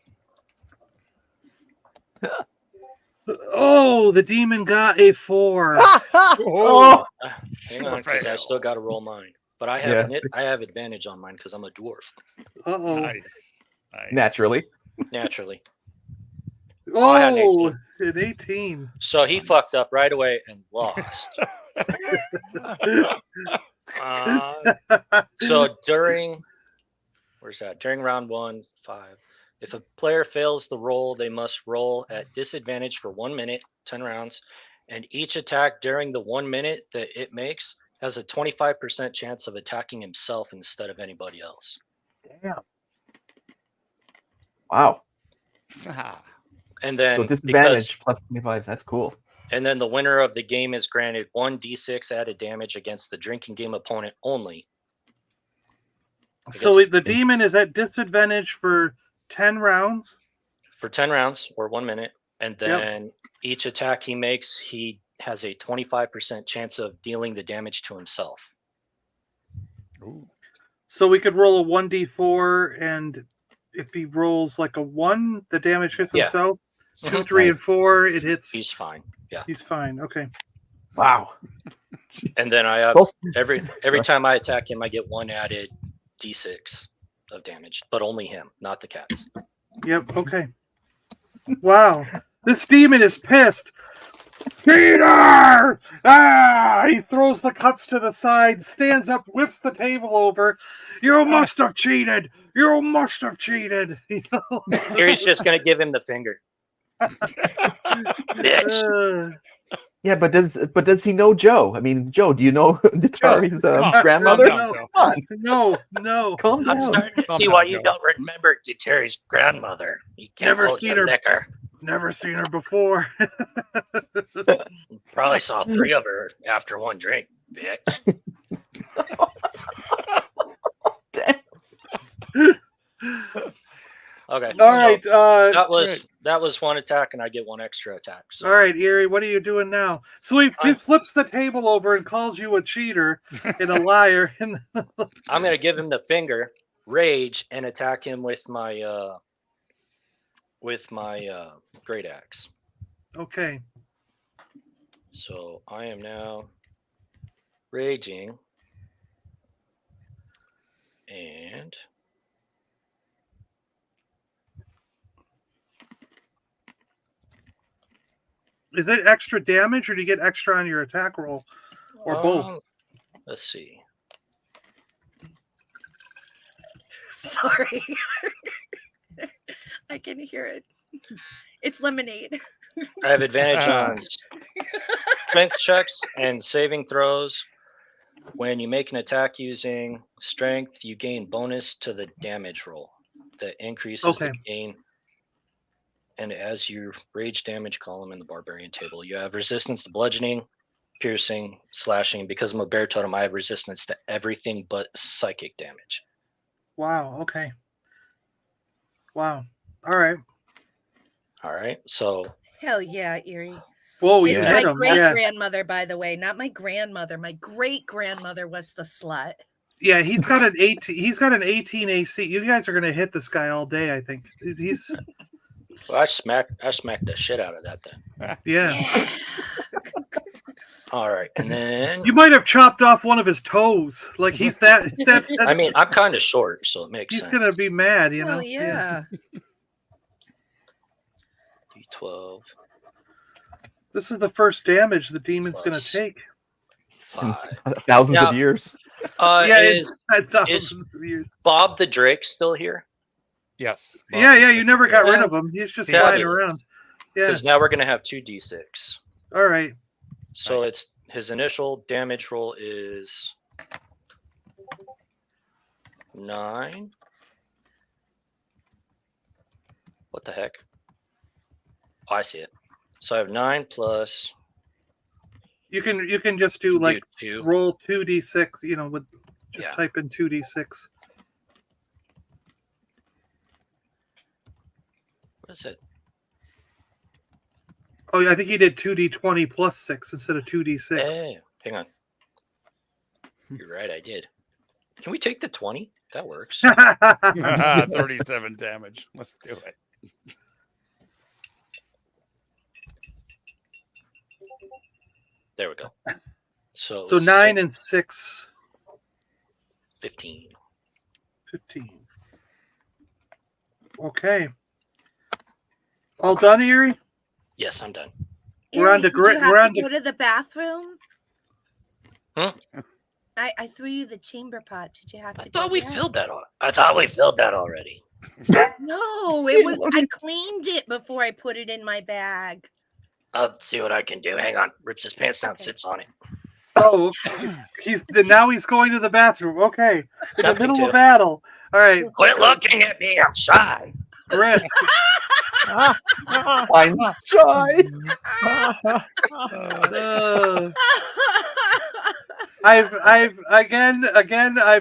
Oh, the demon got a 4. Oh, hang on, because I still got to roll mine. But I have I have advantage on mine because I'm a dwarf. Uh-oh. Nice. Naturally. Naturally. Oh, I had an an 18. So he fucked up right away and lost. So during round 1, 5. If a player fails the roll, they must roll at disadvantage for 1 minute, 10 rounds, and each attack during the 1 minute that it makes has a 25% chance of attacking himself instead of anybody else. Damn. Wow. And then So disadvantage plus 25. That's cool. And then the winner of the game is granted 1d6 added damage against the drinking game opponent only. So the demon is at disadvantage for 10 rounds? For 10 rounds or 1 minute. And then each attack he makes, he has a 25% chance of dealing the damage to himself. Ooh. So we could roll a 1d4, and if he rolls like a 1, the damage hits Yeah. himself. 2, Mhm. 3, and 4, it hits. He's fine. Yeah. He's fine. Okay. Wow. And then I have Also- every time I attack him, I get 1 added d6 of damage, but only him, not the cats. Yep. Okay. Wow. This demon is pissed. Cheater! Ah! He throws the cups to the side, stands up, whips the table over. You must have cheated. You must have cheated. You know? Here he's just gonna give him the finger. Bitch. Yeah, but does he know Joe? I mean, Joe, do you know Datari's grandmother? No. Calm down. I'm starting to see why you don't remember Terry's grandmother. You can't Never hold seen your her. liquor. Never seen her before. Probably saw 3 of her after 1 drink, bitch. Okay. All right. That was 1 attack, and I get 1 extra attack. So. All right, Erie, what are you doing now? So he flips the table over and calls you a cheater and a liar. And I'm gonna give him the finger, rage, and attack him with my great axe. okay. So I am now raging, and Is it extra damage, or do you get extra on your attack roll, or both? Let's see. Sorry. I can hear it. It's lemonade. I have advantage on strength checks and saving throws. When you make an attack using strength, you gain bonus to the damage roll that increases the gain. And as your rage damage column in the barbarian table, you have resistance to bludgeoning, piercing, slashing. Because I'm a bear totem, I have resistance to everything but psychic damage. Wow. Okay. Wow. All right. All right. So. Hell yeah, Erie. Whoa, It's you my hit him. great-grandmother, by the way, not my grandmother. My great-grandmother was the slut. Yeah, he's got an 18. He's got an 18 AC. You guys are gonna hit this guy all day. I think he's. Well, I smacked the shit out of that then. Yeah. All right, and then You might have chopped off one of his toes. Like he's that. I mean, I'm kind of short, so it makes He's sense. gonna be mad, you know. Hell yeah. D12. This is the first damage the demon's gonna take. 5. Thousands Now, of years. Yeah, is thousands of years. Bob the Drake still here? Yes. Yeah, you never got rid of him. He's just Yeah. flying around. Yeah. Because now we're gonna have 2d6. All right. So it's his initial damage roll is 9. What the heck? Oh, I see it. So I have 9 plus. You can just do like two. roll 2d6. You know, with just Yeah. type in 2d6. What is it? Oh, yeah, I think he did 2d20 plus 6 instead of 2d6. Hey, hang on. You're right, I did. Can we take the 20? That works. 37 damage. Let's do it. There we go. So 9 and 6. 15. 15. Okay. All done, Erie? Yes, I'm done. We're on to Did you have we're on to to go to the bathroom? Huh? I threw you the chamber pot. Did you have to? I thought go we there? filled that on. I thought we filled that already. No, it was. I cleaned it before I put it in my bag. I'll see what I can do. Hang on. Rips his pants down, sits on it. Oh, now he's going to the bathroom. Okay. In the middle of battle. All right. Quit looking at me. I'm shy. Rest. I'm shy. I've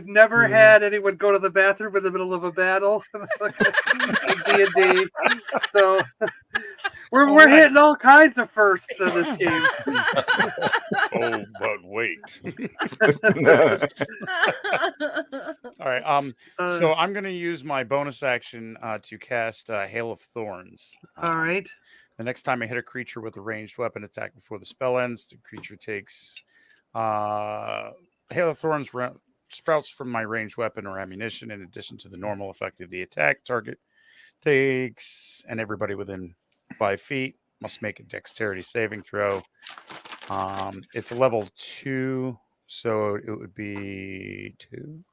never had anyone go to the bathroom in the middle of a battle like D&D. So We're hitting all kinds of firsts in this game. Oh, but wait. All right. So I'm going to use my bonus action to cast Hail of Thorns. All right. The next time I hit a creature with a ranged weapon attack before the spell ends, the creature takes Hail of Thorns sprouts from my ranged weapon or ammunition in addition to the normal effect of the attack. Target takes, and everybody within 5 feet must make a dexterity saving throw. It's a level 2, so it would be 2.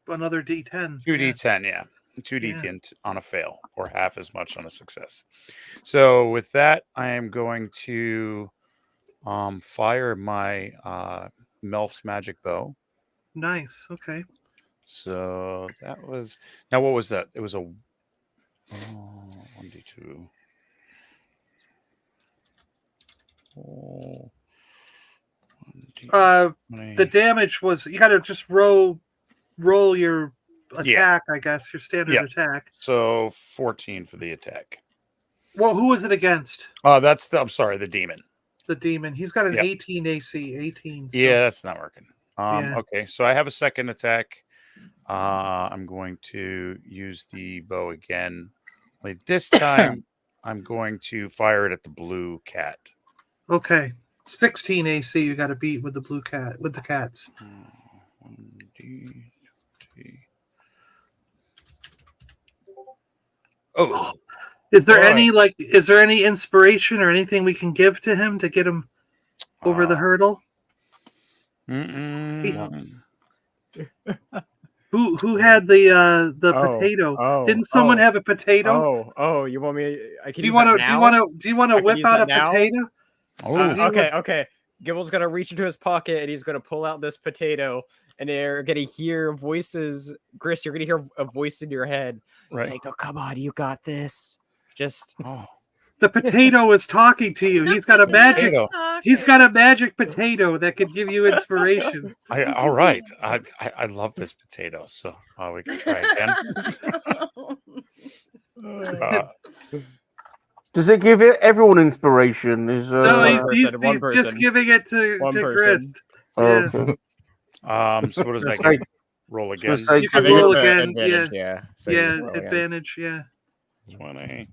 Another D10. 2d10, yeah. 2d10 on a fail, or half as much on a success. So with that, I am going to fire my Melf's magic bow. Nice. Okay. So that was... Now, what was that? It was a 1d2. Oh, the damage was, you got to just roll your attack, I guess, your standard attack. So 14 for the attack. Well, who was it against? I'm sorry, the demon. The demon. He's got an 18 AC. 18. So. Yeah, that's not working. Yeah. Okay, so I have a second attack. I'm going to use the bow again. Like this time, I'm going to fire it at the blue cat. Okay. 16 AC you got to beat with the blue cat, with the cats. 1d20. Oh. Is there any inspiration or anything we can give to him to get him over the hurdle? Who had the potato? Didn't someone have a potato? Oh, you want me? I can do you want to whip out a potato? Okay. Gibble's gonna reach into his pocket and he's gonna pull out this potato, and you're gonna hear voices. Gris, you're gonna hear a voice in your head. Right. It's like, "Oh, come on, you got this." Just the potato is talking to you. He's got a magic. He's got a magic potato that could give you inspiration. All right. I love this potato, so we can try again. Does it give everyone inspiration? He's just giving it to Chris. Yeah. So what does that give? Roll again. You can roll again. So advantage. Yeah. 20.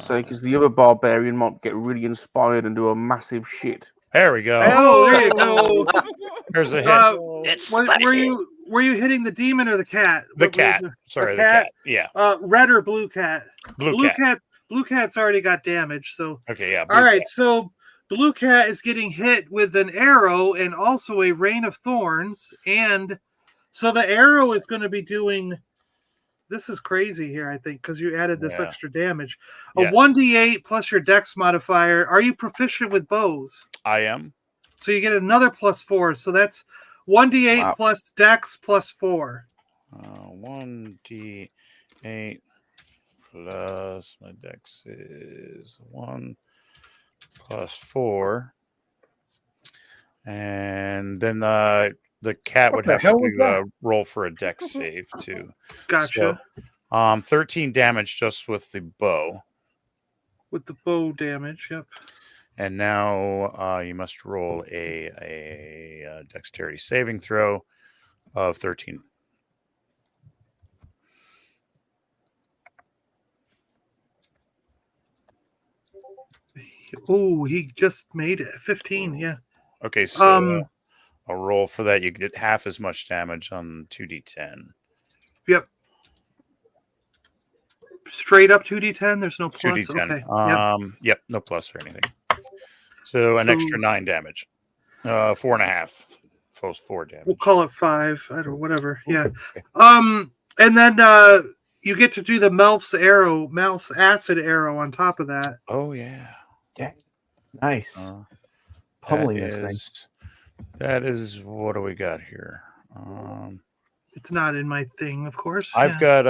Because the other barbarian might get really inspired and do a massive shit. There we go. Oh, there you go. There's a hit. Were you hitting the demon or the cat? The cat. Sorry, the cat. Yeah. Red or blue cat? Blue cat. Blue cat's already got damage. So. Okay. Yeah. All right. So blue cat is getting hit with an arrow and also a rain of thorns, and so the arrow is going to be doing. This is crazy here, I think, because you added this extra damage. A 1d8 plus your dex modifier. Are you proficient with bows? I am. So you get another +4. So that's 1d8 plus dex +4. 1d8 plus my dex is 1 plus 4. And then the cat would have to roll for a dex save too. Gotcha. So, 13 damage just with the bow. With the bow damage, yep. And now you must roll a dexterity saving throw of 13. Oh, he just made it. 15, yeah. Okay, so I'll roll for that. You get half as much damage on 2d10. Yep. Straight up 2d10? There's no plus? 2d10. Okay. Yep, no plus or anything. So an extra 9 damage. 4.5. 4 damage. We'll call it 5. I don't know, whatever. Yeah. Okay. And then you get to do the Melf's acid arrow on top of that. Oh, yeah. Yeah. Nice. Pummeling this thing. That is, what do we got here? It's not in my thing, of course. I've got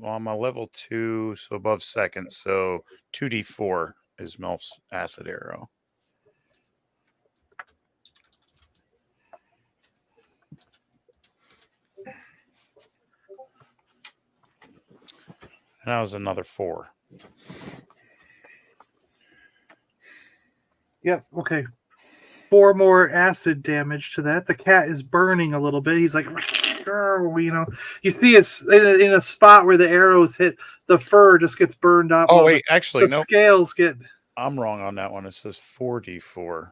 I'm a level 2, so above second. So 2d4 is Melf's acid arrow. And that was another 4. Yep. Okay. 4 more acid damage to that. The cat is burning a little bit. He's like, you know, you see it's in a spot where the arrows hit. The fur just gets burned up. Oh wait, actually, the no. Scales get. I'm wrong on that one. It says 4d4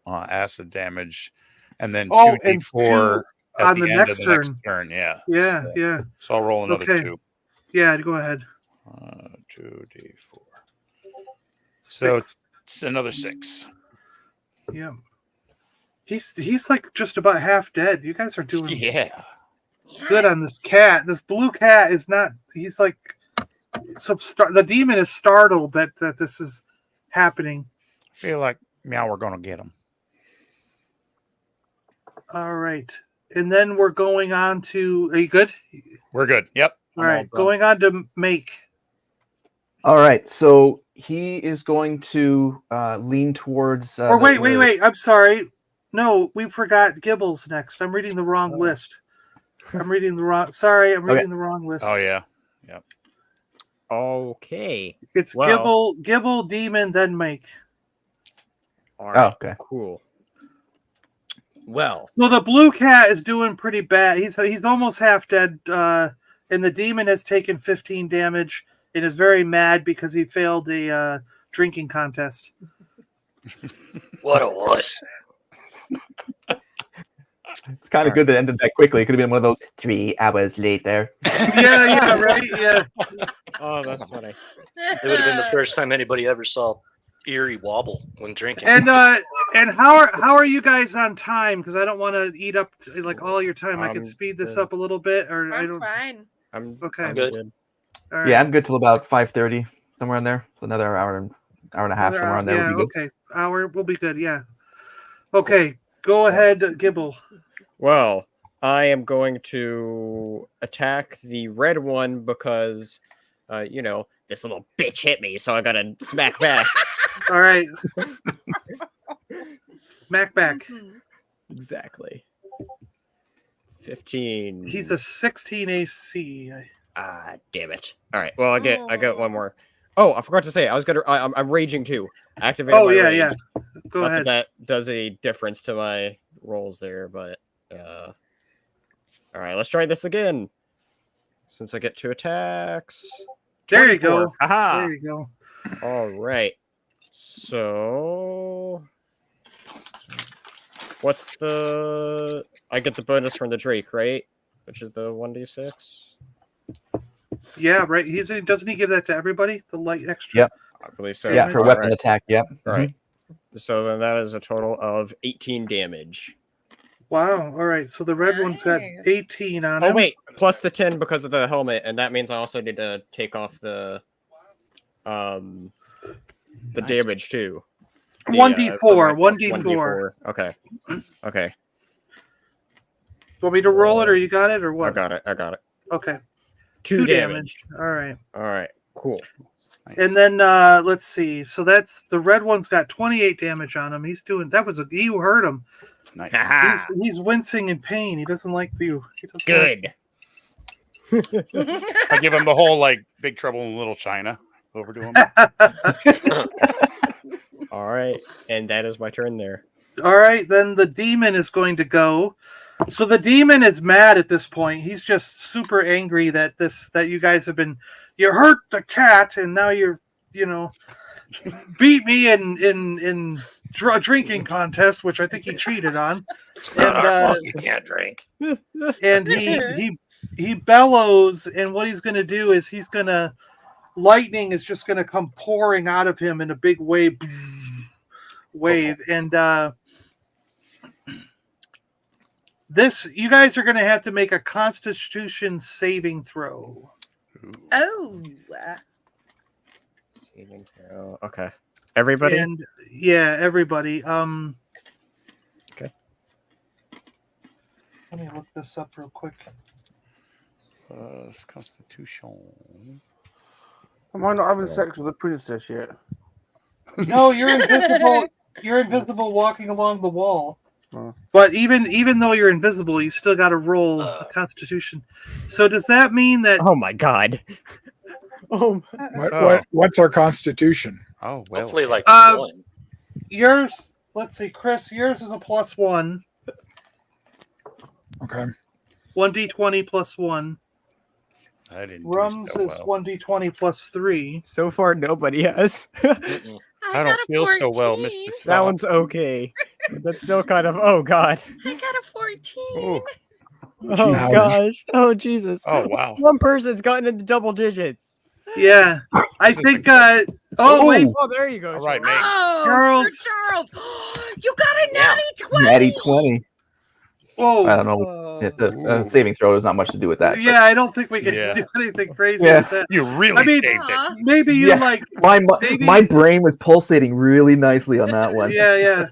acid damage, and then 2d4 at the end of the next turn. Yeah. Yeah. Yeah. So I'll roll another 2. Yeah. Go ahead. 2d4. So it's another 6. Yeah. He's like just about half dead. You guys are doing good on this cat. This blue cat is not. He's like the demon is startled that this is happening. I feel like we're gonna get him. All right, and then we're going on to. Are you good? We're good. Yep. All right, going on to Make. All right, so he is going to lean towards. Or wait! I'm sorry. No, we forgot Gibbles next. I'm reading the wrong list. I'm reading the wrong. Sorry, I'm reading the wrong list. Oh yeah. Yep. Okay. It's Gibble, Demon, then Make. All right. Okay. Cool. Well, so the blue cat is doing pretty bad. He's almost half dead, and the demon has taken 15 damage and is very mad because he failed the drinking contest. What a wuss. It's kind of good that it ended that quickly. It could have been one of those 3 hours later. yeah, right. Yeah. Oh, that's funny. It would have been the first time anybody ever saw Erie wobble when drinking. And how are you guys on time? Because I don't want to eat up like all your time. I could speed this up a little bit, or I'm fine. I'm okay. I'm good. All right. Yeah, I'm good till about 5:30, somewhere in there. So another hour and a half, somewhere on there. Yeah, would be good. okay. Hour will be good. Yeah. Okay, go ahead, Gibble. Well, I am going to attack the red one because, this little bitch hit me, so I gotta smack back. All right. Smack back. Exactly. 15. He's a 16 AC. Damn it. All right. Well, I get one more. Oh, I forgot to say, I'm raging too. Activate. Oh yeah, yeah. Go ahead. That does a difference to my rolls there, but all right, let's try this again. Since I get 2 attacks. There you go. Aha. There you go. All right. So what's the? I get the bonus from the Drake, right? Which is the 1d6. Yeah, right. Doesn't he give that to everybody? The light extra. Yep. I believe so. Yeah, for weapon attack. Yep. All right. So then that is a total of 18 damage. Wow. All right. So the red one's got 18 on him. Oh wait, plus the 10 because of the helmet, and that means I also need to take off the damage too. 1d4. 1d4. Okay. Okay. Want me to roll it, or you got it, or what? I got it. Okay. 2 damage. All right. All right. Cool. Nice. And then let's see. So that's the red one's got 28 damage on him. He's doing that. You hurt him. Nice. He's wincing in pain. He doesn't like you. Good. I give him the whole Big Trouble in Little China over to him. All right, and that is my turn there. All right, then the demon is going to go. So the demon is mad at this point. He's just super angry that you guys have you hurt the cat, and now beat me in drinking contest, which I think he cheated on. And you can't drink. And he bellows, and what he's going to do is lightning is just going to come pouring out of him in a big wave, and you guys are going to have to make a Constitution saving throw. Oh. Saving throw. Okay. Everybody? And yeah, everybody. Okay. Let me look this up real quick. Constitution. Am I not having sex with a princess yet? No, you're invisible. You're invisible walking along the wall. Oh. But even though you're invisible, you still got to roll a Constitution. So does that mean that? Oh my god! What's our Constitution? Oh well. Hopefully, 1. yours. Let's see, Chris. Yours is a +1. Okay. 1d20 +1. I didn't. Rums do so is well. 1d20 +3. So far, nobody has. I don't feel so well, Mr. That Stop. one's okay. That's still kind of. Oh God. I got a 14. Ooh. Oh Ouch. gosh. Oh Jesus. Oh wow. One person's gotten into double digits. Yeah, I think. Oh wait, Oh, there you go. All right, Charles. Meg. Oh, Charles. for Charles. You got a natty 20. Natty 20. whoa. I don't know. It's a saving throw. There's not much to do with that. but- Yeah, I don't think we can Yeah. do anything crazy Yeah. with that. You really I mean, saved it. Maybe you Yeah. like. Maybe- My brain was pulsating really nicely on that one. Yeah.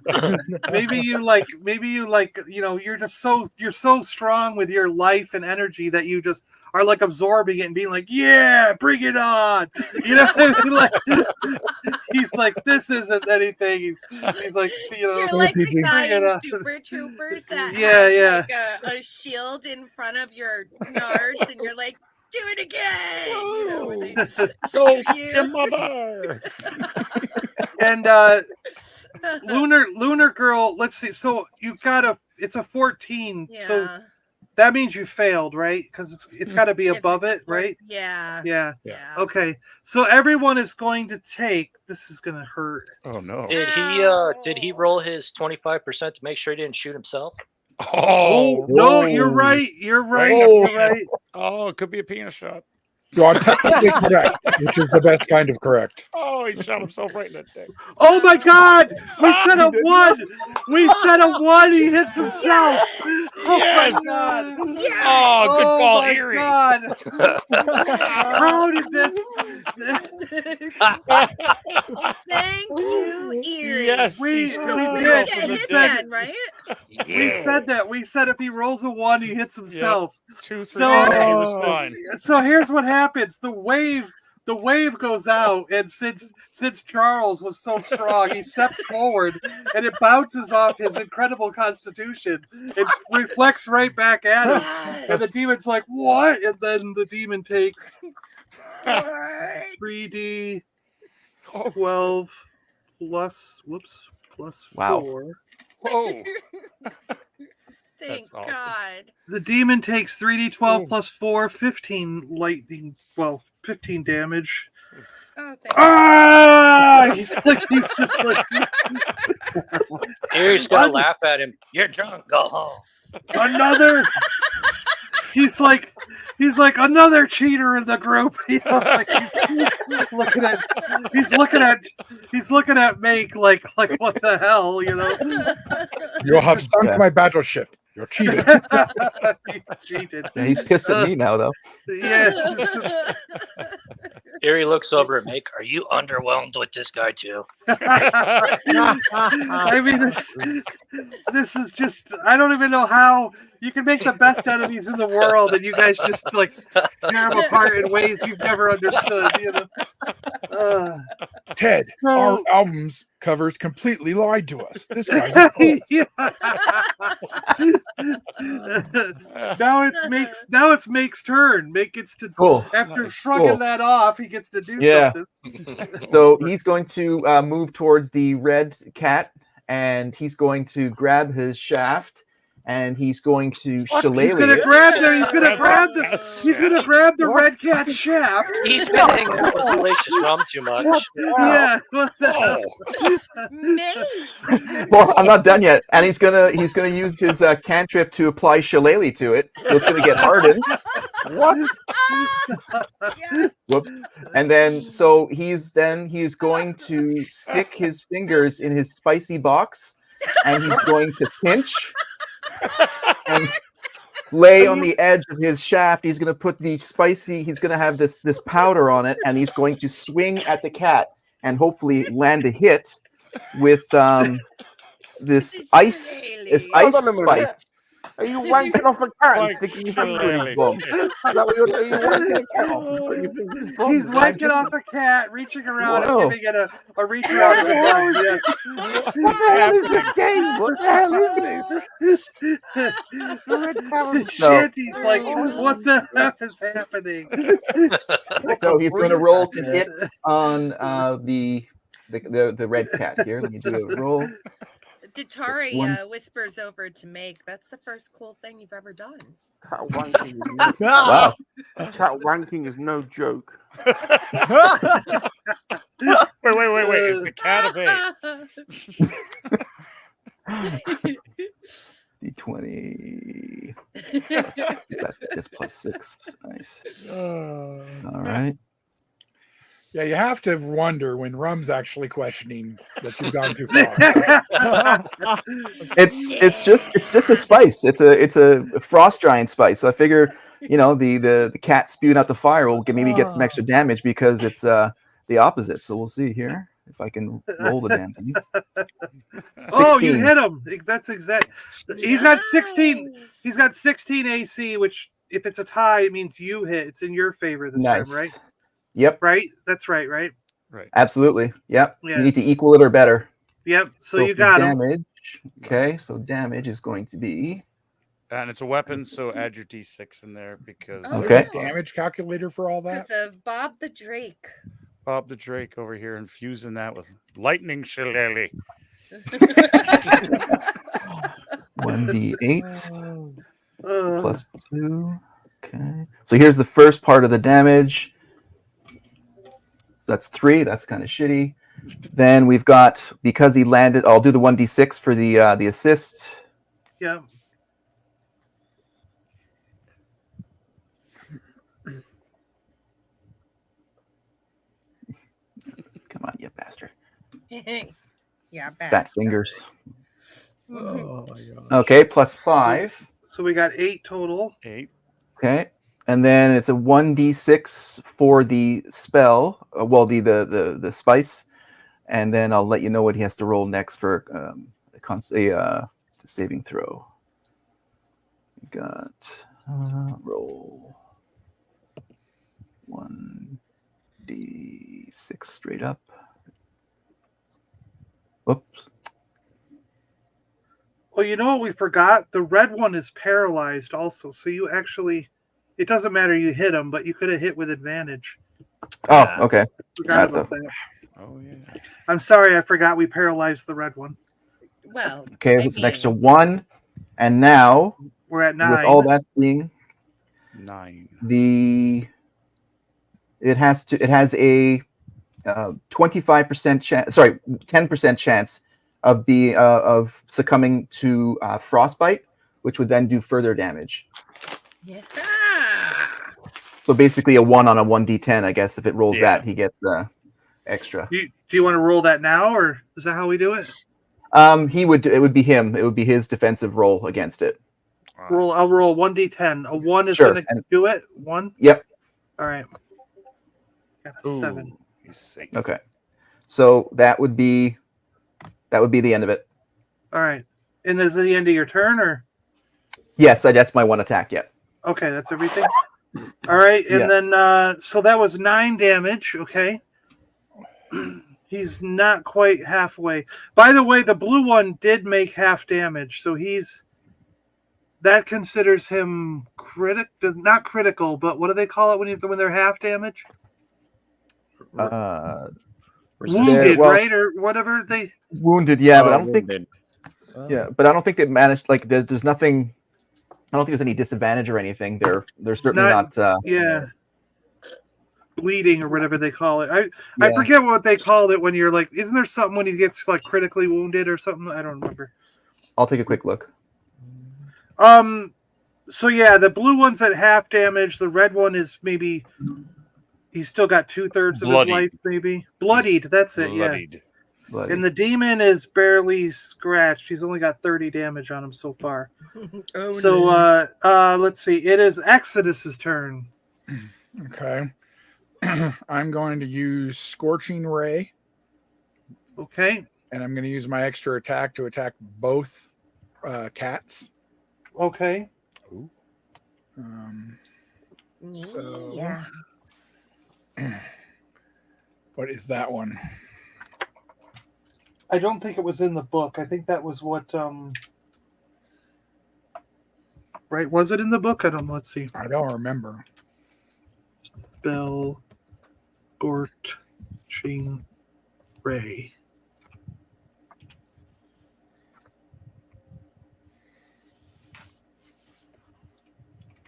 Maybe you like. You know, you're so strong with your life and energy that you just are like absorbing it and being like, yeah, bring it on. You know, like, he's like, this isn't anything. He's like, you know, You're like the PG. guy Bring it in on. Super Troopers that Yeah, has like a shield in front of your nards, and you're like, do it again. You know, when they Go, shoot you. your mother. And Lunar Girl. Let's see. So you got it's a 14. Yeah. So that means you failed, right? Because it's got to be If above it's a it, right? Yeah. Yeah. Yeah. Okay. So everyone is going to take. This is going to hurt. Oh no. Did he roll his 25% to make sure he didn't shoot himself? Oh No, you're right. You're right. Oh. You're right. Oh, it could be a penis shot. You are technically correct, which is the best kind of correct. Oh, he shot himself right in the dick. Oh my God! We said a 1. We said a 1. He hits himself. Yes. Oh my God! Oh, good call, my Erie. God! How did this? Thank you, Erie. Yes, We he did. shot We himself get in the hit dick. then, right? We said that. We said if he rolls a 1, he hits himself. 2, 3, So- 4, he was fine. So here's what happens: the wave goes out, and since Charles was so strong, he steps forward, and it bounces off his incredible constitution. It reflects right back at him, and the demon's like, "What?" And then the demon takes 3d 12 plus Wow. 4. Whoa. Thank That's awesome. God. The demon takes 3d12 plus 4, 15 lightning. Well, 15 damage. Oh, thank Ah! He's just like Erie's gonna laugh at him. You're drunk. Go home. another. He's like another cheater in the group. You know, like he's looking at Make like what the hell, you know? You have sunk Yeah. my battleship. You're cheating. He cheated. Yeah, he's pissed at me now, though. Yeah. Erie looks over at Make. Are you underwhelmed with this guy too? I mean, this is just, I don't even know how you can make the best enemies in the world and you guys just like tear them apart in ways you've never understood. You know? Ted, So- our albums covers completely lied to us. This guy's a fool. Yeah. Now it's Make's turn. Make gets to Cool. after shrugging Cool. that off, he gets to do Yeah. something. So he's going to move towards the red cat, and he's going to grab his shaft, and he's going to He's shillelagh gonna it. grab the red cat shaft. He's been hanging out with Salacious Rum too much. Yeah. What the hell? Me. Well, I'm not done yet, and he's gonna use his cantrip to apply shillelagh to it, so it's gonna get hardened. What? Yeah. Whoops. And then so he's going to stick his fingers in his spicy box, and he's going to pinch and lay on the edge of his shaft. He's going to put the spicy. He's going to have this powder on it, and he's going to swing at the cat and hopefully land a hit with this ice Hold on a minute. spice. Are you wanking off a cat and Like sticking your finger in shillelagh. his bum? Is that what you're doing? Are you wanking a cat off and putting your finger in his bum? He's wanking off a cat, reaching around Whoa. and giving it a reach around. Yes. What the hell is this game? What the hell is this? Shit, he's like, what the F is happening? So he's going to roll to hit on the the red cat here. Let me do a roll. Datari whispers over to Make. That's the first cool thing you've ever done. Cat wanking is no, Wow. cat wanking is no joke. Wait. Is the cat of eight? D20. That's plus 6. Nice. All right. Yeah, you have to wonder when Rum's actually questioning that you've gone too far. It's just a spice. It's a frost giant spice. So I figure, the cat spewing out the fire will maybe get some extra damage because it's the opposite. So we'll see here if I can roll the damn thing. 16. Oh, you hit him. That's exact. He's got 16. He's got 16 AC, which if it's a tie, it means you hit. It's in your favor this time, right? Yep. Right? That's right, right? Right. Absolutely. Yep. Yeah. You need to equal it or better. Yep. So you got damage. Okay, so damage is going to be. And it's a weapon, so add your D6 in there because. Okay. There's a damage calculator for all that. Because of Bob the Drake. Bob the Drake over here infusing that with lightning shillelagh. 1d8 plus 2. Okay. So here's the first part of the damage. That's 3. That's kind of shitty. Then we've got, because he landed, I'll do the 1d6 for the assist. Yeah. Come on, you bastard. Yeah, Fat fingers. Oh my god. Okay, plus 5. So we got 8 total. 8. Okay. And then it's a 1d6 for the spell. The spice. And then I'll let you know what he has to roll next for a saving throw. We got roll 1d6 straight up. Whoops. Well, you know what we forgot? The red one is paralyzed also. So you actually, it doesn't matter you hit him, but you could have hit with advantage. Oh, okay. Forgot about that. Oh, yeah. I'm sorry, I forgot we paralyzed the red one. Well, Okay, it's an extra 1. And now we're at 9. With all that being 9. It has a 25% chance, 10% chance of succumbing to frostbite, which would then do further damage. Yeah. So basically a 1 on a 1d10, I guess. If it rolls that, he gets extra. Do you want to roll that now, or is that how we do it? It would be him. It would be his defensive roll against it. I'll roll 1d10. A 1 is Sure, going to do it. 1. Yep. All right. Got a 7. He's safe. Okay. So that would be the end of it. All right. And is it the end of your turn, or? Yes, that's my 1 attack. Yep. Okay, that's everything. All right, and then so that was 9 damage. Okay. He's not quite halfway. By the way, the blue one did make half damage, so that considers him not critical, but what do they call it when they're half damage? Wounded, right, or whatever they. Wounded, yeah, but I don't think. Yeah, but I don't think it managed. Like, there's nothing. I don't think there's any disadvantage or anything. They're certainly not. Bleeding or whatever they call it. I forget what they called it when you're like. Isn't there something when he gets like critically wounded or something? I don't remember. I'll take a quick look. So yeah, the blue one's at half damage. The red one is maybe. He's still got 2/3 of his life, maybe. Bloodied. That's it. Bloodied. Yeah. And the demon is barely scratched. He's only got 30 damage on him so far. Let's see. It is Exodus's turn. Okay. I'm going to use Scorching Ray. Okay. And I'm going to use my extra attack to attack both cats. Okay. Yeah. What is that one? I don't think it was in the book. I think that was what right, was it in the book? Let's see. I don't remember. Bell Scorching ray.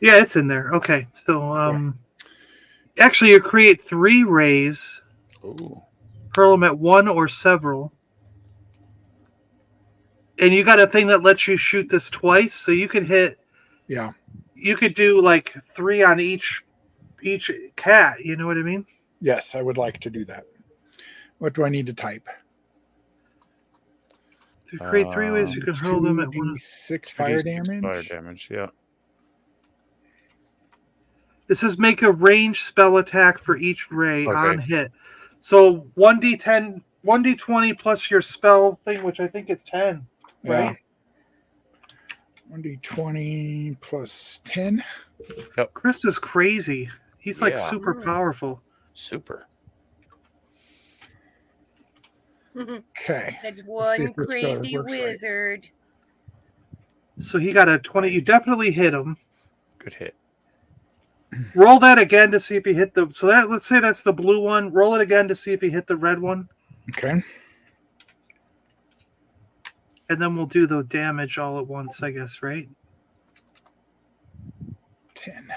Yeah, it's in there. Okay, so actually, you create 3 rays. Ooh. Hurl them at one or several. And you got a thing that lets you shoot this twice, so you can hit. Yeah. You could do like 3 on each cat. You know what I mean? Yes, I would like to do that. What do I need to type? To create 3 ways, you can hurl them at one. 6 fire damage. Fire damage, yeah. It says make a ranged spell attack for each ray Okay. on hit. So 1d10, 1d20 plus your spell thing, which I think is 10, right? 1d20 plus 10. Yep. Chris is crazy. He's like Yeah. super powerful. Super. Okay. That's see one if this crazy works right. wizard. So he got a 20. You definitely hit him. Good hit. Roll that again to see if he hit the. So that, let's say that's the blue one. Roll it again to see if he hit the red one. Okay. And then we'll do the damage all at once, I guess, right? 10.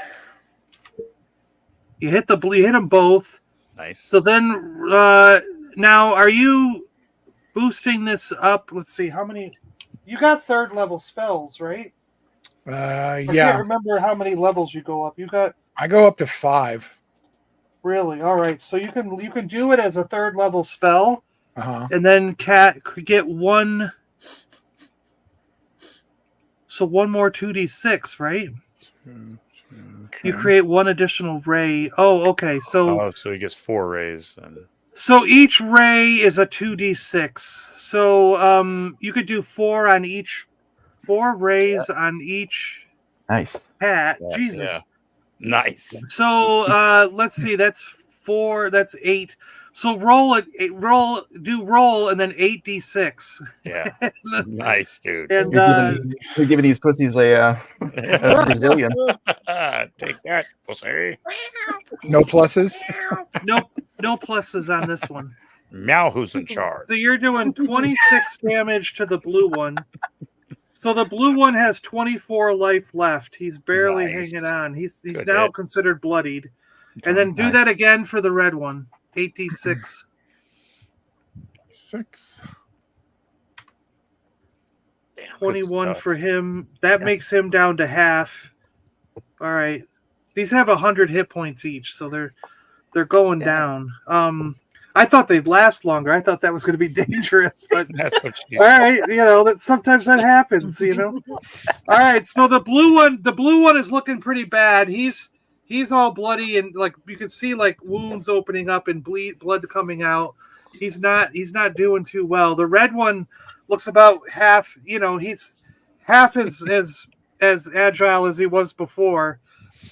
You hit the blue. You hit them both. Nice. So then, now are you boosting this up? Let's see how many. You got 3rd level spells, right? I Yeah. can't remember how many levels you go up. You got. I go up to 5. Really? All right. So you can do it as a 3rd level spell, Uh-huh. and then cat could get 1. So 1 more 2d6, right? Okay. You create 1 additional ray. Oh, okay. So So he gets 4 rays. And so each ray is a 2d6. So you could do 4 on each. 4 rays on each Nice. cat. Yeah, Jesus. yeah. Nice. So let's see. That's 4. That's 8. So roll, and then 8d6. Yeah. Nice, dude. And You're giving these pussies a Brazilian. Take that, pussy. No pluses? no pluses on this one. Meow, who's in charge? So you're doing 26 damage to the blue one. So the blue one has 24 life left. He's barely Nice. hanging on. He's Good now hit. considered bloodied. And then do Nice. that again for the red one. 8d6. 6. Damn, good 21 stuff. for him. That makes him down to half. All right. These have 100 hit points each, so they're going down. I thought they'd last longer. I thought that was going to be dangerous, but That's what she all right, that sometimes that happens, All right, so the blue one is looking pretty bad. He's all bloody and like you can see like wounds opening up and blood coming out. He's not doing too well. The red one looks about half, he's half as agile as he was before.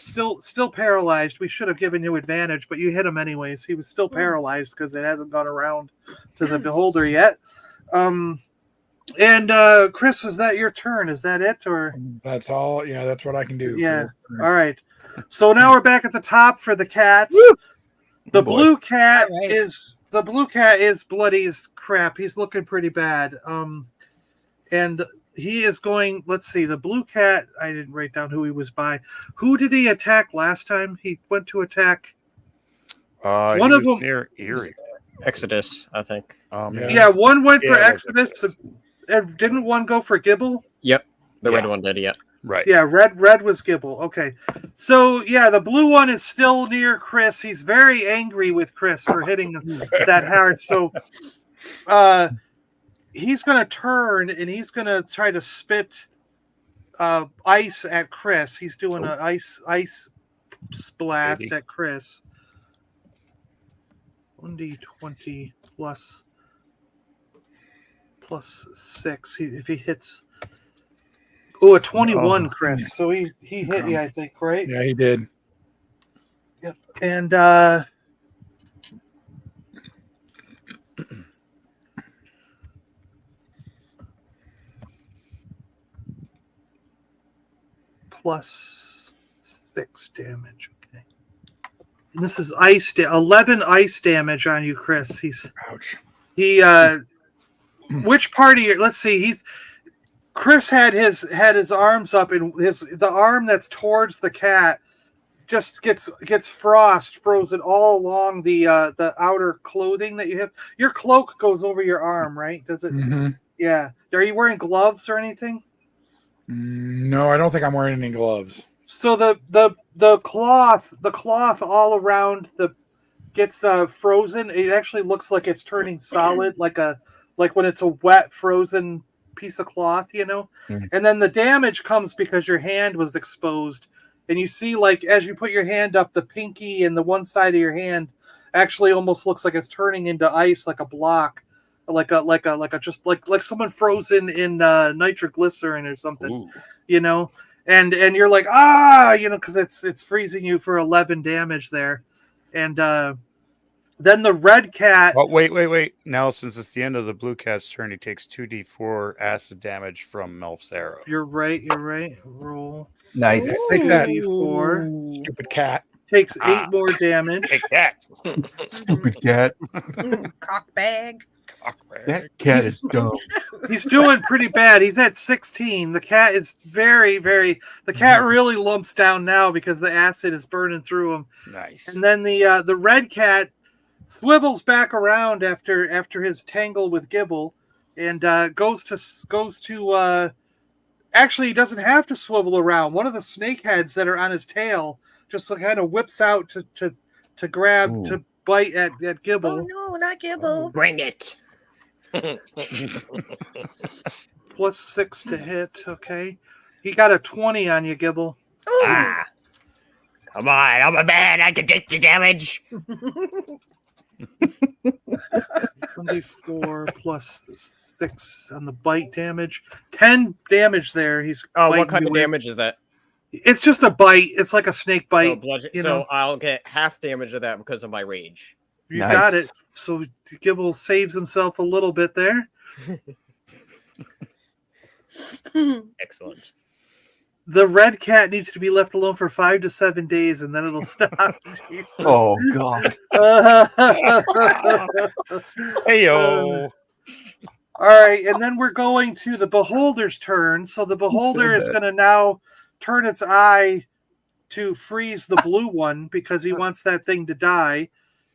Still paralyzed. We should have given you advantage, but you hit him anyways. He was still paralyzed because it hasn't gone around to the beholder yet. And Chris, is that your turn? Is that it, or That's all. Yeah, that's what I can do. yeah? All right. So now we're back at the top for the cats. The blue cat is bloody as crap. He's looking pretty bad. And he is going. Let's see. The blue cat. I didn't write down who he was by. Who did he attack last time? He went to attack. One of them near Erie. Exodus, I think. Yeah, one went for Yeah, Exodus. And didn't one go for Gibble? Yep, the red Yeah. one did. Yeah. Right. Yeah, red was Gibble. Okay. So, yeah, the blue one is still near Chris. He's very angry with Chris for hitting that hard. So, he's going to turn and he's going to try to spit ice at Chris. He's doing an ice blast Maybe. at Chris. 1d20 plus 6. If he hits... Oh, a 21, Chris. So he hit you, I think, right? Yeah, he did. Yep. And plus 6 damage. Okay. And this is 11 ice damage on you, Chris. He's Ouch. He which party? Let's see. Chris had his arms up, and the arm that's towards the cat just gets frozen all along the outer clothing that you have. Your cloak goes over your arm, right? Does it? Mm-hmm. Yeah. Are you wearing gloves or anything? No, I don't think I'm wearing any gloves. So the cloth all around gets frozen. It actually looks like it's turning solid, like when it's a wet frozen piece of cloth, you know. Mm. And then the damage comes because your hand was exposed, and you see, like, as you put your hand up, the pinky and the one side of your hand actually almost looks like it's turning into ice, like a block, like someone frozen in nitroglycerin or something. Ooh. You know. And you're like, you know, because it's freezing you for 11 damage there. And then the red cat. Oh, wait. Now, since it's the end of the blue cat's turn, he takes 2d4 acid damage from Melf's arrow. You're right. Roll. Nice. Take that, 4. stupid cat. Takes 8 more damage. Hey, cat. Stupid cat. Cock bag. That cat is dumb. He's doing pretty bad. He's at 16. The cat is very, very. The cat really lumps down now because the acid is burning through him. Nice. And then the red cat swivels back around after his tangle with Gibble, and goes to. Actually, he doesn't have to swivel around. One of the snake heads that are on his tail just kind of whips out to grab. Ooh. To bite at Gibble. Oh no, not Gibble. Bring it. Plus 6 to hit. Okay, he got a 20 on you, Gibble. Ooh. Ah. Come on, I'm a man. I can take the damage. 24 plus 6 on the bite damage. 10 damage there. He's What kind of damage is that? It's just a bite. It's like a snake bite. So I'll get half damage of that because of my rage. You Nice. got it. So Gibble saves himself a little bit there. Excellent. The red cat needs to be left alone for 5 to 7 days, and then it'll stop. Oh God. Heyo. All right, and then we're going to the beholder's turn. So the beholder is going to now turn its eye to freeze the blue one because he wants that thing to die.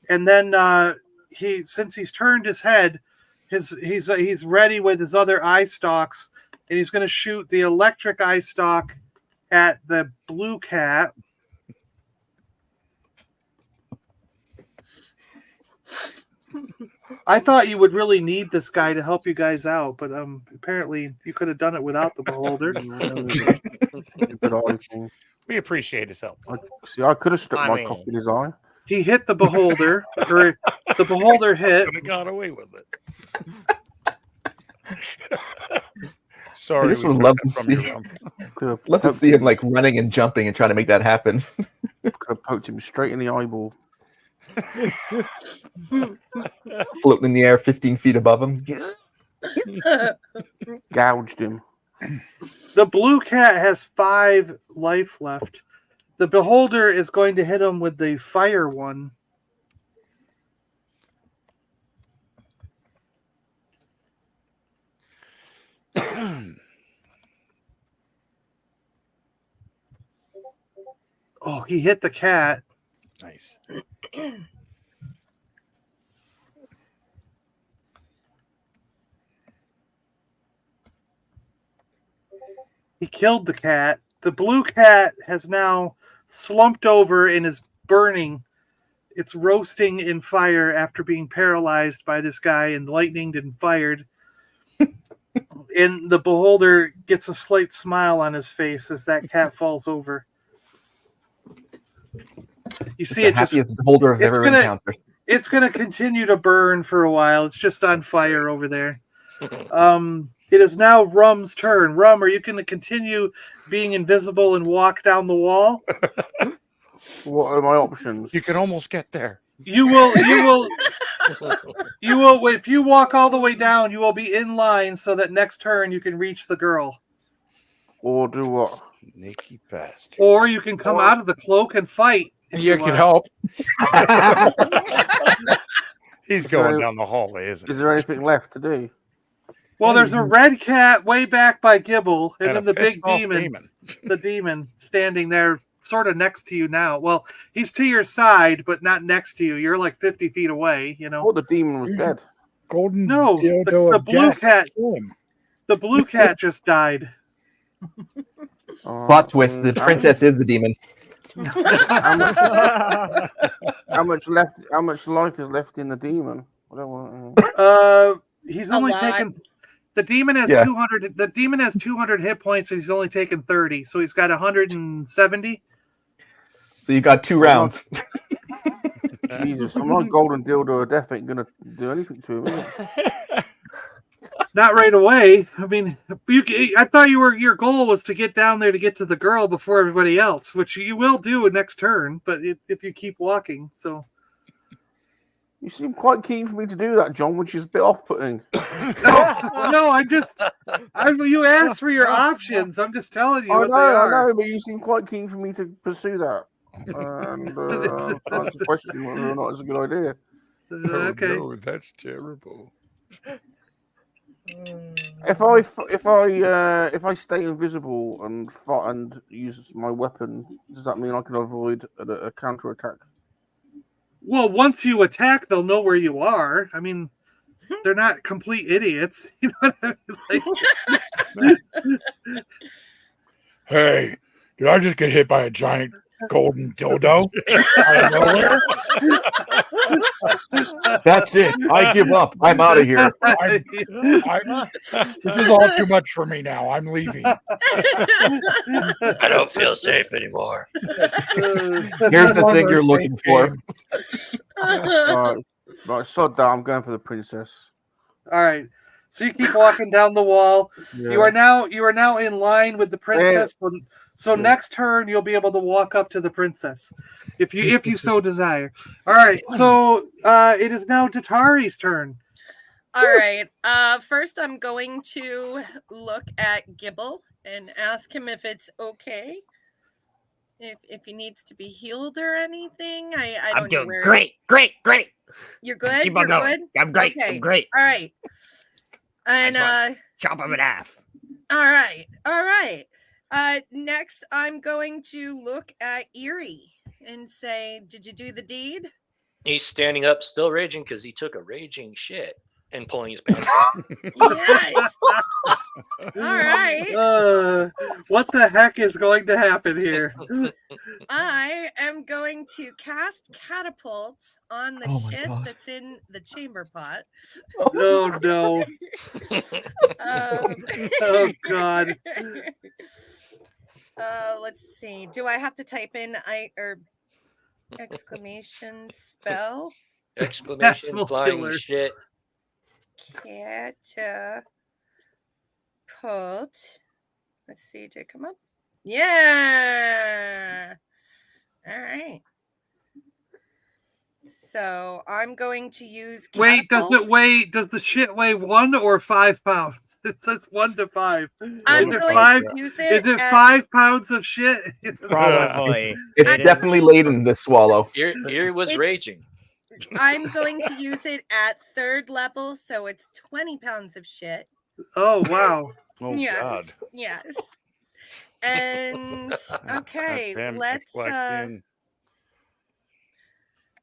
And then since he's turned his head, he's ready with his other eye stalks, and he's going to shoot the electric eye stalk at the blue cat. I thought you would really need this guy to help you guys out, but apparently you could have done it without the beholder. We appreciate his help. I could have stuck my cock in his eye. He hit the beholder, or the beholder hit. Could have got away with it. Sorry, I just we would took love that to from you, see. Rum. Love to see him like running and jumping and trying to make that happen. Could have poked him straight in the eyeball. Floating in the air 15 feet above him. Gouged him. The blue cat has 5 life left. The beholder is going to hit him with the fire one. Oh, he hit the cat. Nice. He killed the cat. The blue cat has now slumped over and is burning. It's roasting in fire after being paralyzed by this guy and lightninged and fired. And the beholder gets a slight smile on his face as that cat falls over. You see the it just happiest beholder I've ever encountered. It's gonna continue to burn for a while. It's just on fire over there. It is now Rum's turn. Rum, are you going to continue being invisible and walk down the wall? What are my options? You can almost get there. You will. If you walk all the way down, you will be in line so that next turn you can reach the girl. Or do what? Sneaky bastard. Or you can come out of the cloak and fight. You can help. He's going down the hallway, isn't Is there anything left to do? Well, there's a red cat way back by Gibble, and then the big demon. The demon standing there, sort of next to you now. Well, he's to your side, but not next to you. You're like 50 feet away, you know. Oh, the demon was dead. Golden No, dildo the of blue death. cat. Kill him. The blue cat just died. Plot twist: the princess is the demon. How much left? How much life is left in the demon? I don't want. He's A only lot. taken. The demon has 200. The demon has 200 hit points, and he's only taken 30. So he's got 170. So you got 2 rounds. Jesus, my golden dildo of death ain't gonna do anything to him. Is it? Not right away. I mean, I thought your goal was to get down there to get to the girl before everybody else, which you will do next turn. But if you keep walking, so. You seem quite keen for me to do that, John, which is a bit off-putting. No, you asked for your options. I'm just telling you. I what they are. know, but you seem quite keen for me to pursue that. And I'm trying to question whether or not it's a good idea. Okay. Oh, no, that's terrible. If I stay invisible and use my weapon, does that mean I can avoid a counter attack? Well, once you attack, they'll know where you are. I mean, they're not complete idiots. You know what I mean? Hey, did I just get hit by a giant golden dildo out of nowhere? That's it. I give up. I'm out of here. This is all too much for me now. I'm leaving. I don't feel safe anymore. Here's the thing you're looking for. Right, sod that. I'm going for the princess. All right. So you keep walking down the wall. Yeah. You are now in line with the princess. So next turn you'll be able to walk up to the princess, if you so desire. All right. So it is now Tatari's turn. All right. First, I'm going to look at Gibble and ask him if it's okay, if he needs to be healed or anything. I don't know where. Great. You're good. Keep on You're going. good. I'm great. Okay. I'm great. All right. And Chop him in half. all right. Next, I'm going to look at Eerie and say, "Did you do the deed?" He's standing up, still raging because he took a raging shit and pulling his pants up. Yes. All right. What the heck is going to happen here? I am going to cast catapult on the shit that's in the chamber pot. Oh no! Oh god! Let's see. Do I have to type in exclamation spell? Exclamation flying shit. Catapult. Let's see. Did it come up? Yeah. All right. So I'm going to use. Wait, does the shit weigh 1 or 5 pounds? It says 1 to 5. I'm is going to use it. Is it 5 pounds of shit? Probably. It's definitely laden, this swallow. Erie was raging. I'm going to use it at 3rd level, so it's 20 pounds of shit. Oh wow! Oh yes, God! yes. And okay,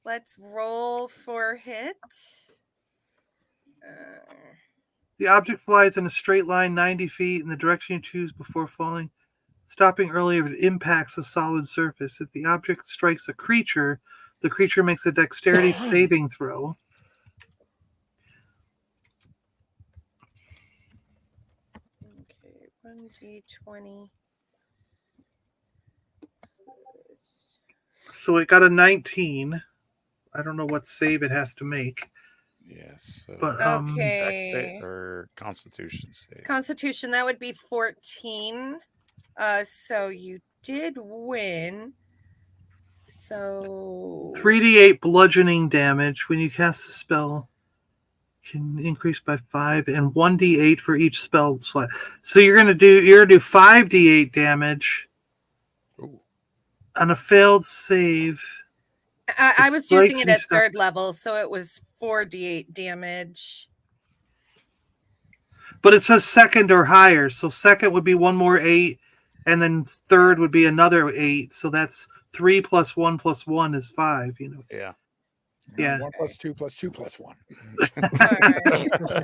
let's roll for hit. The object flies in a straight line 90 feet in the direction you choose before falling, stopping early if it impacts a solid surface. If the object strikes a creature, the creature makes a dexterity saving throw. Okay, 1d20. So it got a 19. I don't know what save it has to make. Yes. But okay. Or Constitution save. Constitution, that would be 14. So you did win. So 3d8 bludgeoning damage when you cast a spell can increase by 5, and 1d8 for each spell slot. So you're gonna do 5d8 damage on a failed save. I was using it breaks me at stuff. 3rd level, so it was 4d8 damage. But it says 2nd or higher. So 2nd would be 1 more 8, and then 3rd would be another 8. So that's 3 + 1 + 1 is 5. You know. Yeah. Yeah. 1 + 2 + 2 + 1. Alright.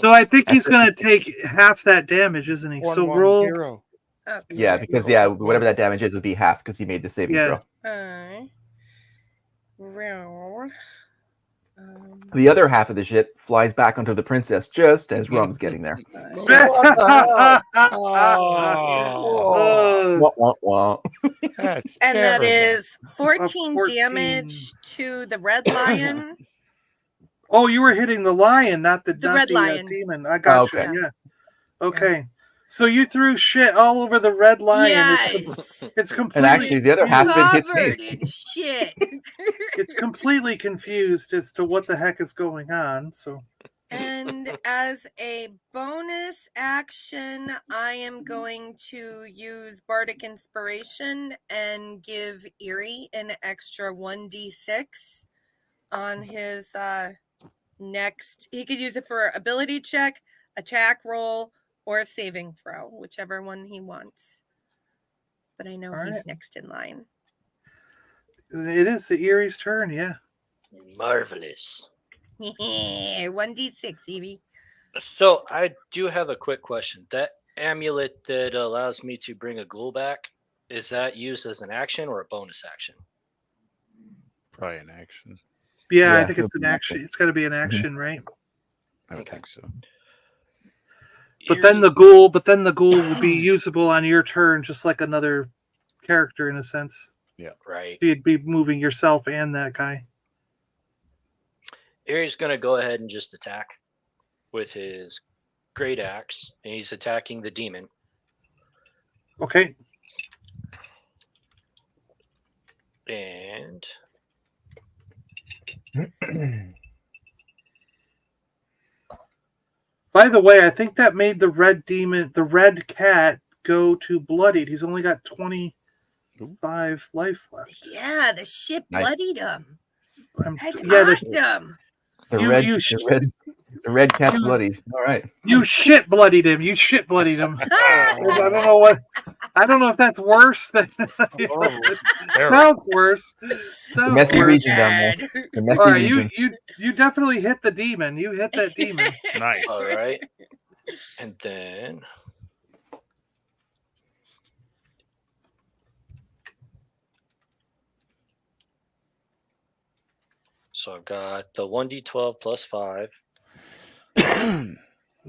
So I think he's going to take half that damage, isn't he? 1, So 1, roll. 0. Okay. Yeah, because whatever that damage is would be half because he made the saving Yeah. throw. Alright. Roll. The other half of the shit flies back onto the princess just as Rum's getting there. Oh, Wah, wah, wah. that's And that terrible. is 14 14. damage to the red lion. Oh, you were hitting the lion, not the red lion. demon. I got Okay. you. Yeah. Okay. So you threw shit all over the red lion. Yes. It's completely. And actually, the other half of it hits Covered me. in shit. It's completely confused as to what the heck is going on. So. And as a bonus action, I am going to use Bardic Inspiration and give Eerie an extra 1d6 on his next. He could use it for ability check, attack roll, or a saving throw, whichever one he wants. But I know he's next in line. It is the Erie's turn, yeah. Marvelous. 1d6, Evie. So I do have a quick question. That amulet that allows me to bring a ghoul back, is that used as an action or a bonus action? Probably an action. Yeah, I Yeah, think it's an action. It's got to be an action, right? I don't think so. But then the ghoul will be usable on your turn, just like another character in a sense. Yeah. Right. You'd be moving yourself and that guy. Erie's going to go ahead and just attack with his great axe, and he's attacking the demon. Okay. And by the way, I think that made the red cat go to bloodied. He's only got 25 life left. Yeah, the shit bloodied him. That's awesome. The red cat's bloody. All right. You shit bloodied him. You shit bloodied him. I don't know if that's worse than sounds worse. The messy region down there. The messy All right, region. you definitely hit the demon. You hit that demon. Nice. all right. And then so I've got the 1d12 plus 5. So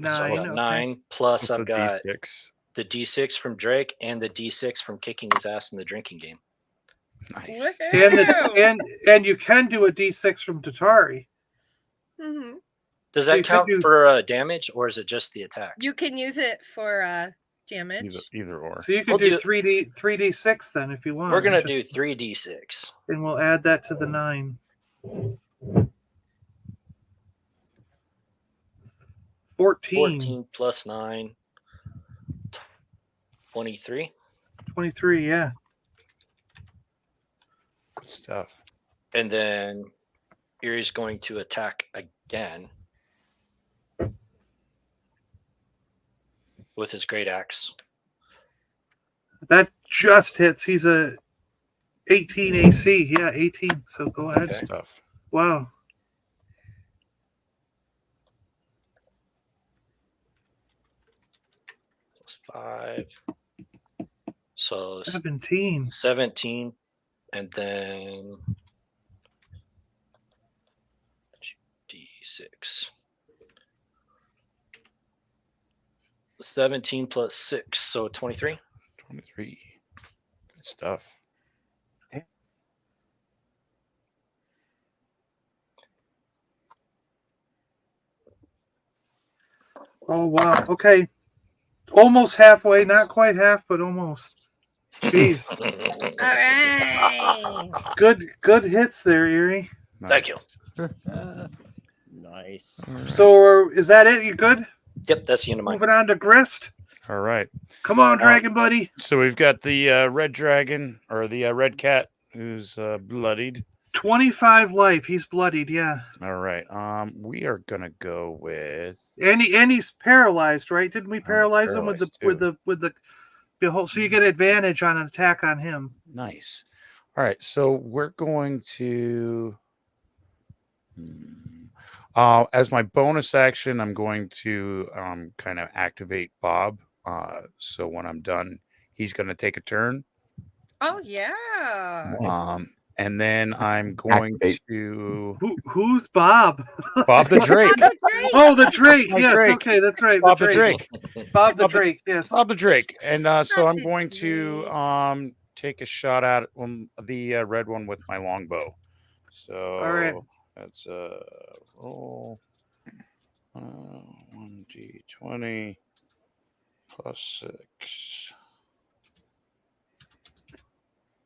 I've got 9 plus I've got D6. the d6 from Drake and the d6 from kicking his ass in the drinking game. Nice. And you can do a d6 from Tatari. Mm-hmm. Does So that you could count do- for damage, or is it just the attack? You can use it for damage. Either or. So you could We'll do do- 3d6 then if you want. We're gonna Just- do 3d6. and we'll add that to the 9. 14. Plus 9. 23. 23, yeah. Good stuff. And then Erie's going to attack again with his great axe. That just hits. He's a 18 AC. Yeah, 18. So go ahead. Good stuff. Wow. Plus 5. So 17. 17. And then d6. 17 plus 6, so 23. 23. Good stuff. Oh, wow. Okay. Almost halfway. Not quite half, but almost. Jeez. All right. Good hits there, Erie. Thank you. Nice. All right. So is that it? You good? Yep, that's the end of mine. Moving on to Grist. All right. Come on, Dragon Buddy. So we've got the red dragon or the red cat who's bloodied. 25 life. He's bloodied. Yeah. All right. We are gonna go with. And he's paralyzed, right? Didn't we paralyze him with paralyzed, the behold? So you get advantage on an attack on him. Nice. All right. So we're going to. As my bonus action, I'm going to kind of activate Bob. So when I'm done, he's going to take a turn. Oh yeah. And then I'm going to. Who's Bob? Bob the Drake. Oh, the Drake. Yes. Drake. Okay, that's right. Bob the Drake. Bob the Drake. Yes. Bob the Drake. And so I'm going to take a shot at the red one with my longbow. So all right. That's roll 1d20 plus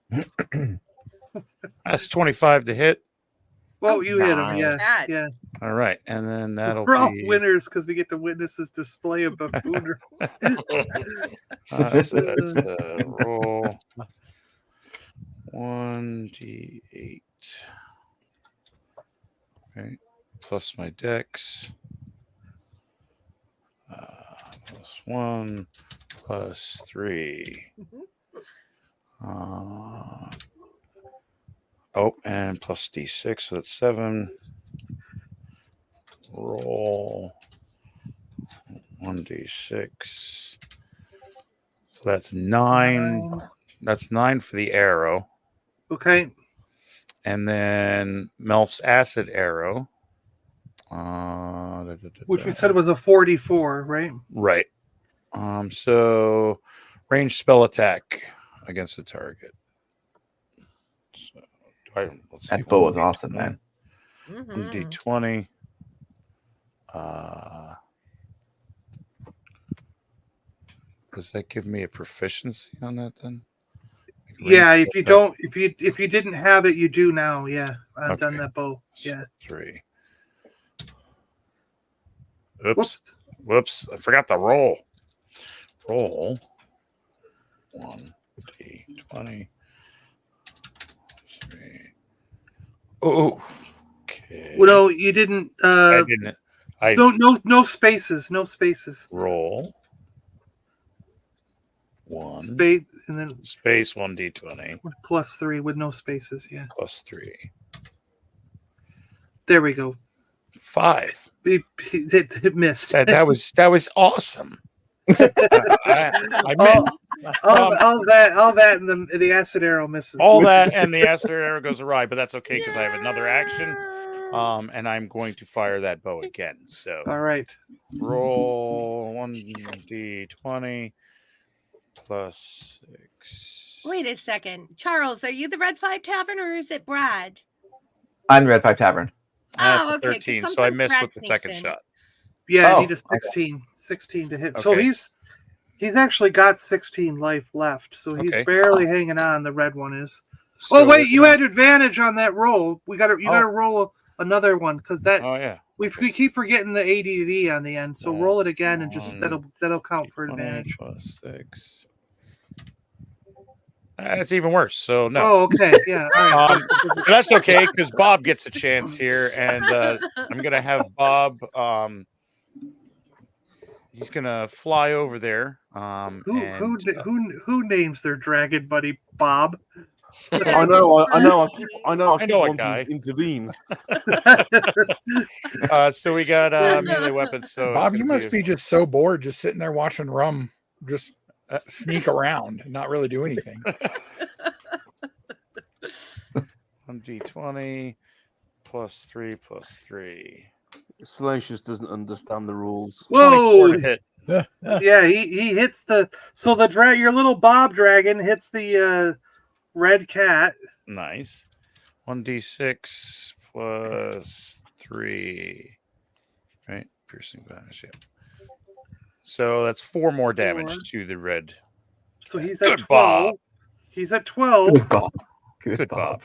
6. That's 25 to hit. Well, you hit him. Yeah. Yeah. All right, and then that'll We're all be winners because we get to witness this display of buffoonery. so that's roll 1d8. Okay, plus my dex. Plus 1, plus 3. And plus d6, so that's 7. Roll 1d6. So that's 9. That's 9 for the arrow. Okay. And then Melf's acid arrow. Which we said was a 44, right? Right. So range spell attack against the target. So that bow was awesome, man. 1d20. Does that give me a proficiency on that then? Yeah, if you don't, if you didn't have it, you do now. Yeah, I've done that bow. Yeah. 3. Whoops! I forgot to roll. Roll 1d20. 3. Oh, okay. Well, no, you didn't. I didn't. No spaces. No spaces. Roll 1 space and then space 1d20 plus 3 with no spaces. Yeah. Plus 3. There we go. 5. It missed. That was awesome. I meant all that and the acid arrow misses. all that and the acid arrow goes awry, but that's okay because I have another action. And I'm going to fire that bow again. So all right. Roll 1d20 plus 6. Wait a second. Charles, are you the Red 5 Tavern or is it Brad? I'm the Red 5 Tavern. Oh, okay. 13, so I missed with the second shot. Yeah, I need a 16 to hit. Okay. So he's actually got 16 life left. So he's barely hanging on. The red one is. So, wait, you had advantage on that roll. You got to roll another one because that. Oh yeah. We keep forgetting the ADV on the end. So roll it again and just that'll count for advantage. Plus 6. That's even worse. So no. Oh, okay. Yeah. All right. That's okay because Bob gets a chance here, and I'm gonna have Bob. He's gonna fly over there. Who names their dragon buddy Bob? I know. I keep wanting guy. to intervene. So we got melee weapons. So Bob, you must be just so bored, just sitting there watching Rum just sneak around and not really do anything. 1d20 plus 3 plus 3. Salacious doesn't understand the rules. Whoa! To hit. Yeah, he hits your little Bob dragon hits the red cat. Nice. 1d6 plus 3. Right? Piercing damage. Yeah. So that's 4 more damage to the red. So he's at 12. Bob. He's at 12. Good Bob. Good Bob.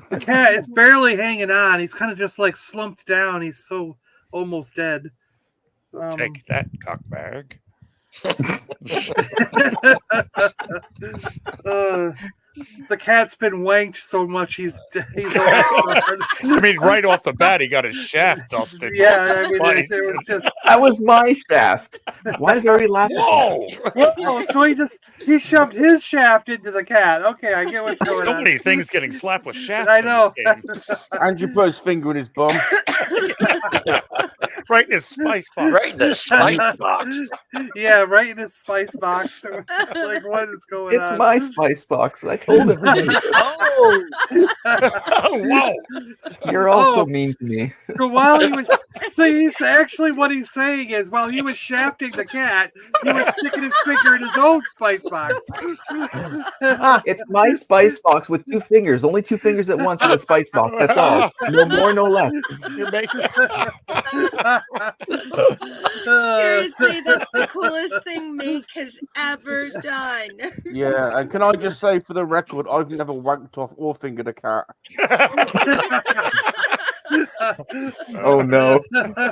The cat is barely hanging on. He's kind of just like slumped down. He's so almost dead. Take that, cockbag. The cat's been wanked so much he's I mean, right off the bat, he got his shaft dusted. Yeah, I mean, But it was just. That was my shaft. Why is everybody laughing? Whoa! Oh, so he shoved his shaft into the cat. Okay, I get what's going So on. many things getting slapped with shafts. I know. In this game. Andrew put his finger in his bum. Right in his spice box. Right in the spice box. Yeah, right in his spice box. Like, what is going on? It's my spice box. I told everybody. Oh, Whoa! You're all so mean to me. So while he was, so he's actually what he's saying is while he was shafting the cat, he was sticking his finger in his own spice box. It's my spice box with 2 fingers. Only 2 fingers at once in a spice box. That's all. No more, no less. You're making Seriously, that's the coolest thing Make has ever done. Yeah, and can I just say for the record, I've never wanked off or fingered a cat. Oh no,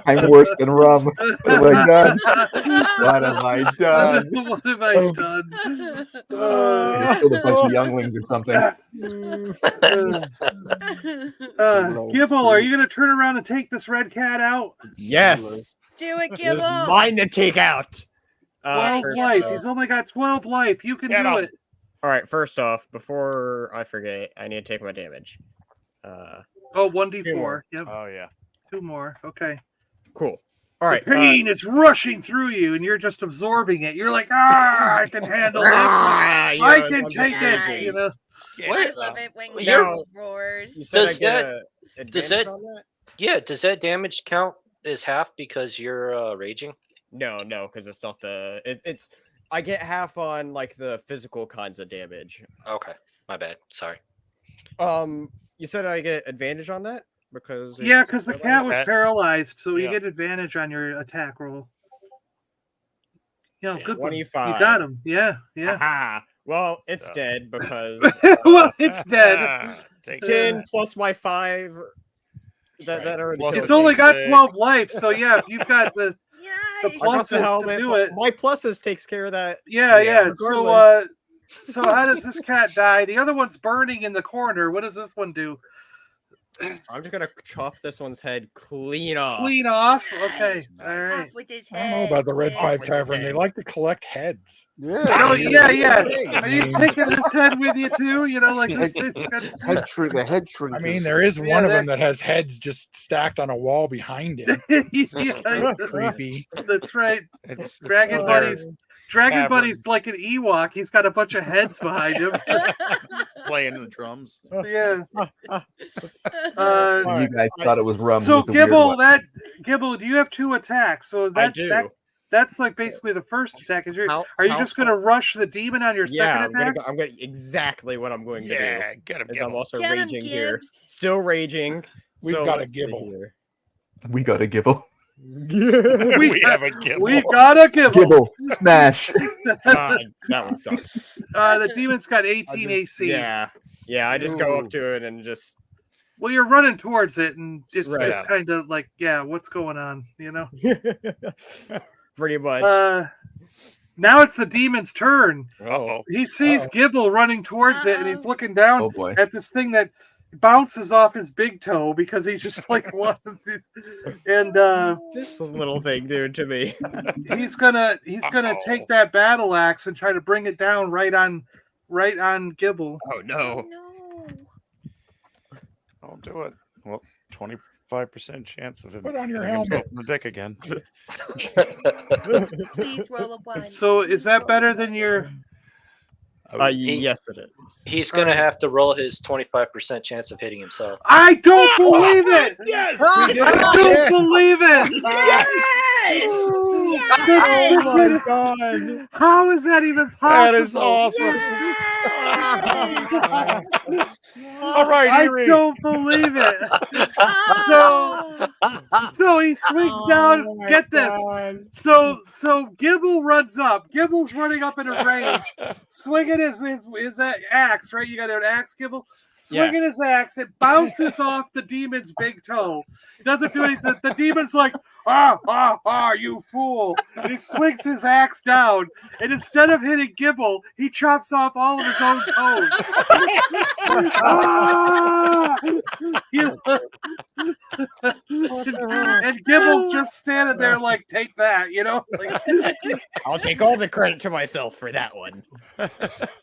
I'm worse than rum. What have I done? What have I done? What have I done? I just killed a bunch of younglings or something. Gibble, are you going to turn around and take this red cat out? Yes. Do it, It is Gibble. mine to take out. 12 First life. off- He's only got 12 life. You can Get do him. it. All right. First off, before I forget, I need to take my damage. Oh, Two 1d4. more. Yep. Oh yeah. 2 more. Okay. Cool. All right. The pain is rushing through you, and you're just absorbing it. You're like, I can handle this. I can take it. You know. I love it when You're- Gibble roars. You said Does I get that- a does advantage that- on that? yeah. Does that damage count as half because you're raging? No, because it's not the. It's I get half on like the physical kinds of damage. Okay, my bad. Sorry. You said I get advantage on that because Yeah, it's because the cat paralyzed? was paralyzed, so you Yeah. get advantage on your attack roll. Yeah, good one. You 25. got him. Yeah, yeah. Haha. Well, it's So- dead because Well, it's dead. Take 10 plus my 5. That already. Plus kills It's me. only got Six. 12 life, so yeah, you've got the Yes. I got the pluses to helmet, do but it. My pluses takes care of that. Yeah, Yeah. yeah. So, Regardless. so how does this cat die? The other one's burning in the corner. What does this one do? I'm just gonna chop this one's head clean off. Clean off. Okay, all right. Off with his I don't know head. about the Red Yeah. Five with his Tavern. They head. like to collect heads. Yeah. Oh yeah, yeah. I Are you mean- taking this head with you too? You know, like Head shrink, the head shrink. I mean, there is Yeah, one of that- them that has heads just stacked on a wall behind him. Yeah, Creepy. that's right. It's Dragon their Buddy's Dragon Tavern. Buddy's like an Ewok. He's got a bunch of heads behind him. playing the drums. Yeah. You guys thought it was rum. So It was a weird Gibble, one. Gibble, do you have 2 attacks? So I that, do. that's like basically the first attack. Are you How just going to rush the demon on your Yeah, second attack? I'm gonna exactly what I'm going to Yeah, get him. do. Is Get I'm him. also Get him, raging here, Gibbs. still raging. We've so got a let's see Gibble. here. We got a Gibble. We have a Gibble. We got a Gibble. Gibble. Smash. That one sucks. The demon's got I 18 just- AC. Yeah, I just go Ooh. up to it and just Well, you're running towards it, and it's Right. just kind of like, yeah, what's going on? You know. pretty much. Now it's the demon's turn. Uh-oh. He sees Gibble running towards it, and he's looking down Oh boy. at this thing that bounces off his big toe because he's just like what? And This little thing, dude, to me. he's gonna Uh-oh. take that battle axe and try to bring it down right on Gibble. Oh no. No. Don't do it. Well, 25% chance of him Put on your hitting himself helmet. in the dick again. Please roll a 1. So is that better than your? Yes, it is. He's gonna have to roll his 25% chance of hitting himself. I don't believe it. Yes. I don't believe it. Yes! Yes! Oh my god. How is that even possible? That is awesome. All right, I Erie. don't believe it. Oh. So he swings down. Get this. So Gibble runs up. Gibble's running up in a rage, swinging his axe. Right, you got an axe, Gibble. Swinging his axe, it bounces off the demon's big toe. It doesn't do anything. The demon's like, ha, you fool. And he swings his axe down. And instead of hitting Gibble, he chops off all of his own toes. And Gibble's just standing there like, take that, you know? Like, I'll take all the credit to myself for that one. Oh,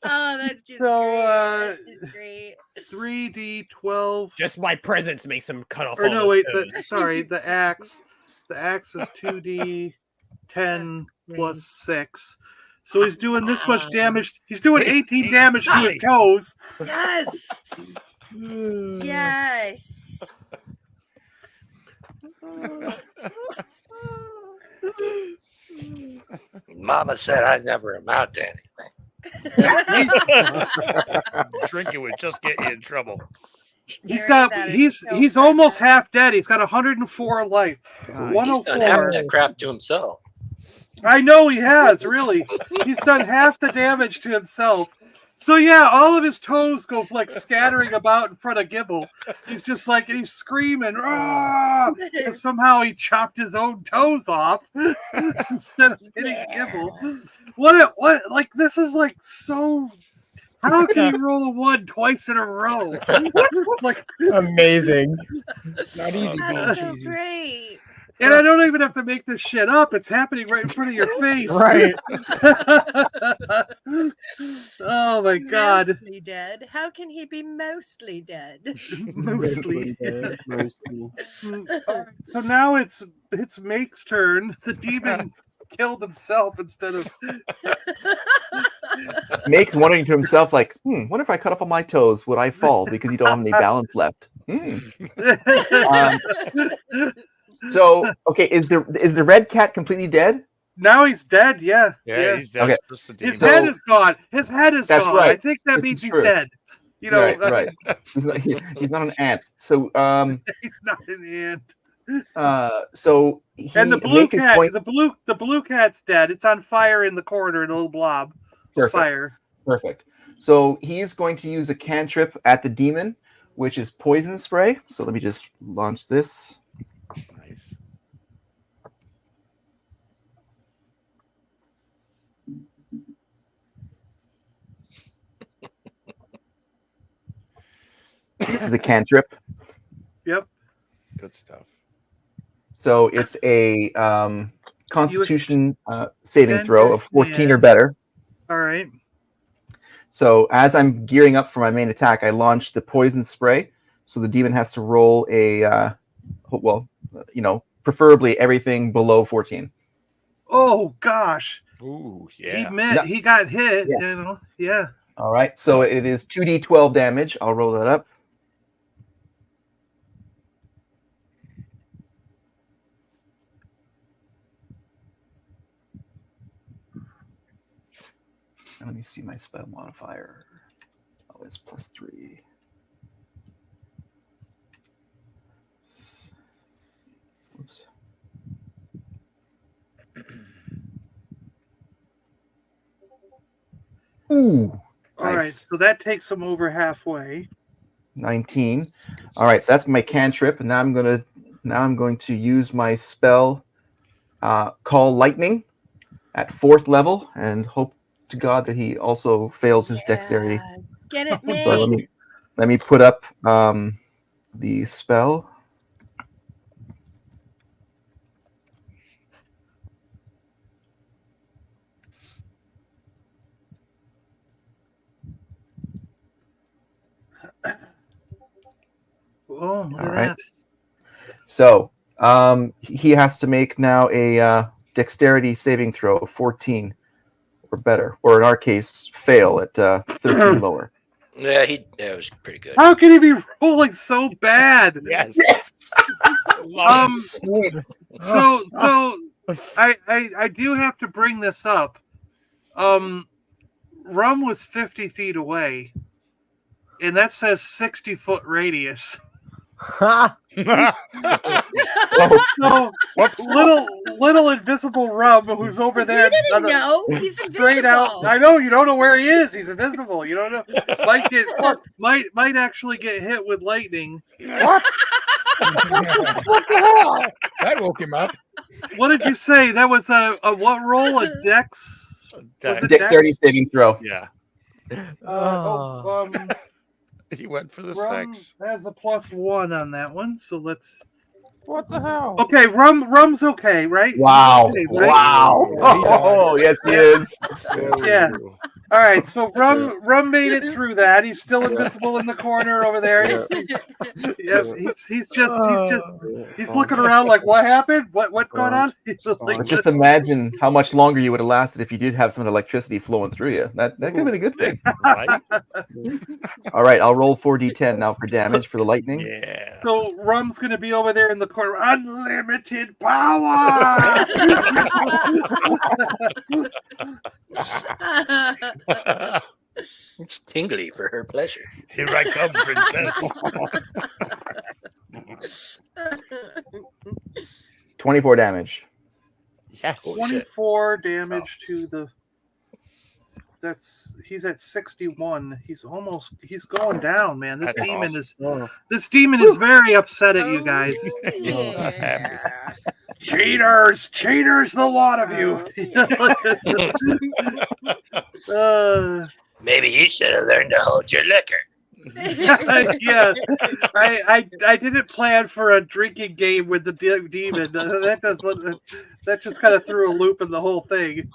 that's just so, great. That's just great. 3d12. Just my presence makes him cut off Or all no, those wait, toes. sorry, the axe. The axe is 2d10 plus 6. So he's doing this much damage. He's doing 18 damage to his toes. Yes. Yes. Mama said I'd never amount to anything. Drinking would just get you in trouble. He's almost half dead. He's got 104 life. He's done half that crap to himself. I know he has, really. He's done half the damage to himself. So yeah, all of his toes go like scattering about in front of Gibble. He's just like, and he's screaming, because somehow he chopped his own toes off instead of hitting Gibble. What, like, this is like so. How can you roll a 1 twice in a row? Like, amazing. Not easy. That's so great. And I don't even have to make this shit up. It's happening right in front of your face. Right. Oh my god. Mostly dead. How can he be mostly dead? Mostly. So now it's Make's turn. The demon killed himself instead of Make's wondering to himself, like, wonder if I cut up on my toes, would I fall because you don't have any balance left? So, okay, is the red cat completely dead? Now he's dead. Yeah, he's dead. Okay. His head is gone. His head is That's gone. right. I think that This means is he's true. dead. You know, right. He's not an ant. So, he's not an ant. so And the blue Make is cat, going- the blue cat's dead. It's on fire in the corner, in a little blob of Perfect. fire. Perfect. So he's going to use a cantrip at the demon, which is poison spray. So let me just launch this. Nice. This is the cantrip. Yep. Good stuff. So it's a Constitution saving throw of 14 Yeah. or better. All right. So as I'm gearing up for my main attack, I launch the poison spray. So the demon has to roll a, preferably everything below 14. Oh gosh. Ooh, He got hit. Yes. You know. Yeah. All right. So it is 2d12 damage. I'll roll that up. Let me see my spell modifier. Oh, it's +3. Oops. Ooh. All right. So that takes him over halfway. 19. All right, so that's my cantrip, and now I'm going to use my spell, Call Lightning, at 4th level, and hope to God that he also fails his dexterity. Get it, man. So let me put up the spell. Oh, look All at right. that. So he has to make now a dexterity saving throw of 14 or better, or in our case, fail at 13 lower. Yeah, it was pretty good. How can he be rolling so bad? Yes. So I do have to bring this up. Rum was 50 feet away, and that says 60-foot radius. Ha! So little invisible Rum who's over there. You didn't know. He's Straight invisible. out. I know you don't know where he is. He's invisible. You don't know. Might actually get hit with lightning. What? That woke him up. What did you say? That was a what roll? A dex? Was it Dexterity saving throw. Yeah. Oh, He went for the Rum sex. has a +1 on that one, so let's. What the hell? Okay, Rum's okay, right? Wow. Okay, right? Wow. Oh, yes, he is. Yeah. All right, so Rum made it through that. He's still invisible in the corner over there. He's looking around like, what happened? What's going on? But just imagine how much longer you would have lasted if you did have some electricity flowing through you. That could have been a good thing. Right? All right, I'll roll 4d10 now for damage for the lightning. Yeah. So Rum's going to be over there in the corner. Unlimited power! It's tingly for her pleasure. Here I come, princess. 24 damage. Yes. 24 damage to the. He's at 61. He's going down, man. This That's demon awesome. this demon is very upset at you guys. Yeah. Cheaters, the lot of you. Maybe you should have learned to hold your liquor. Yeah, I didn't plan for a drinking game with the demon. That just kind of threw a loop in the whole thing.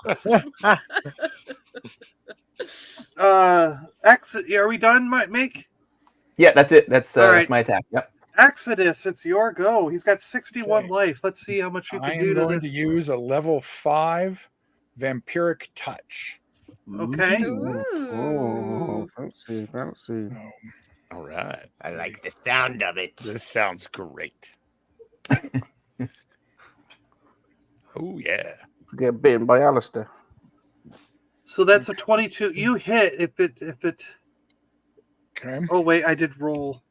Are we done, Mike? Yeah, that's it. That's All right. that's my attack. Yep. Exodus, it's your go. He's got 61 life. Let's see how much you I can am do to going this. to use a level 5 vampiric touch. Okay. Oh, fancy. All right. I like the sound of it. This sounds great. Oh yeah. Get bitten by Alistair. So that's a 22. You hit if it. Okay. Oh wait, I did roll.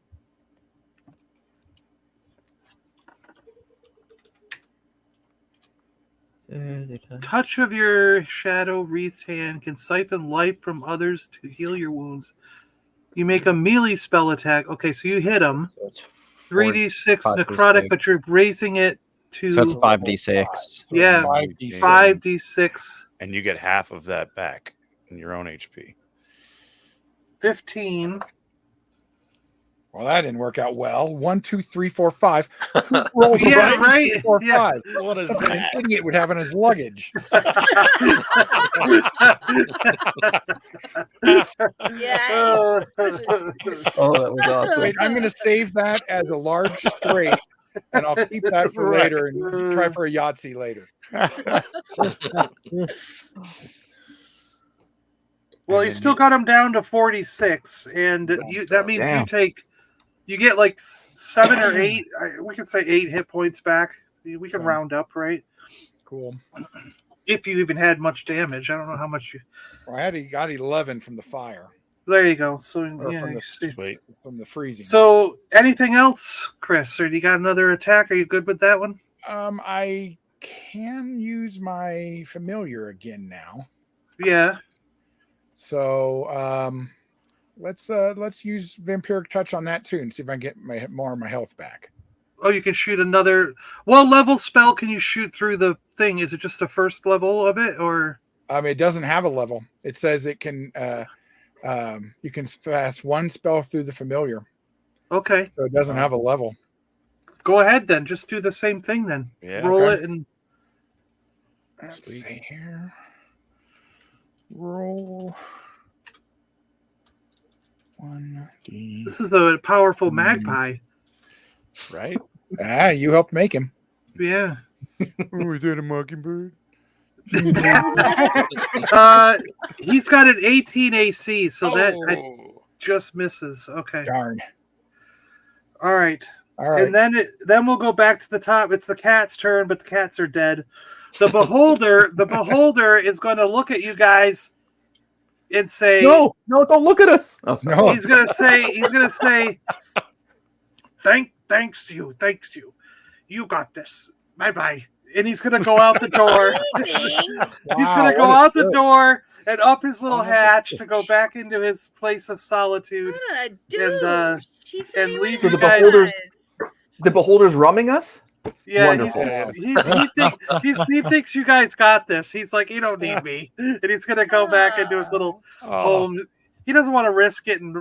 Touch of your shadow wreathed hand can siphon life from others to heal your wounds. You make a melee spell attack. Okay, so you hit him. So it's 3d6 5d6. necrotic, but you're raising it to. So it's 5d6. Yeah, 5d6. 5d6. And you get half of that back in your own HP. 15. Well, that didn't work out well. 1, 2, 3, 4, 5. Who rolls a Yeah, 1, 2, right. 3, 4, Yeah. 5? What is Something an that? idiot would have in his luggage. Yeah. Oh, that was awesome. Wait, I'm going to save that as a large straight, and I'll keep that for later and try for a Yahtzee later. Well, you still got him down to 46, and that means Damn. you get like 7 or 8. We can say 8 hit points back. We can round up, right? Cool. If you even had much damage, I don't know how much you. Well, I got 11 from the fire, There you go. So or yeah. from, you see. Sweet. from the freezing. So anything else, Chris? Or you got another attack? Are you good with that one? I can use my familiar again now. Yeah. So let's use vampiric touch on that too and see if I can get more of my health back. Oh, you can shoot another. What level spell can you shoot through the thing? Is it just the first level of it, or? It doesn't have a level. It says it can you can pass one spell through the familiar. Okay. So it doesn't have a level. Go ahead then. Just do the same thing then. Yeah. Roll Okay. it and. Let's see here. Roll 1d. This is a powerful magpie. Right? You helped make him. Yeah. Oh, is that a mockingbird? He's got an 18 AC, so that Oh. just misses. Okay. Darn. All right. All right. And then we'll go back to the top. It's the cat's turn, but the cats are dead. The beholder is going to look at you guys and say, No, don't look at us. Oh, sorry. No. He's gonna say, thanks you. You got this. Bye. And he's gonna go out the door. He's gonna go out the door and up his little hatch to go back into his place of solitude. Dude, she said and he leave was you the guys. beholders- The beholder's rumming us? Yeah, Wonderful. he thinks you guys got this. He's like, you don't need me, and he's gonna go back into his little home. He doesn't want to risk getting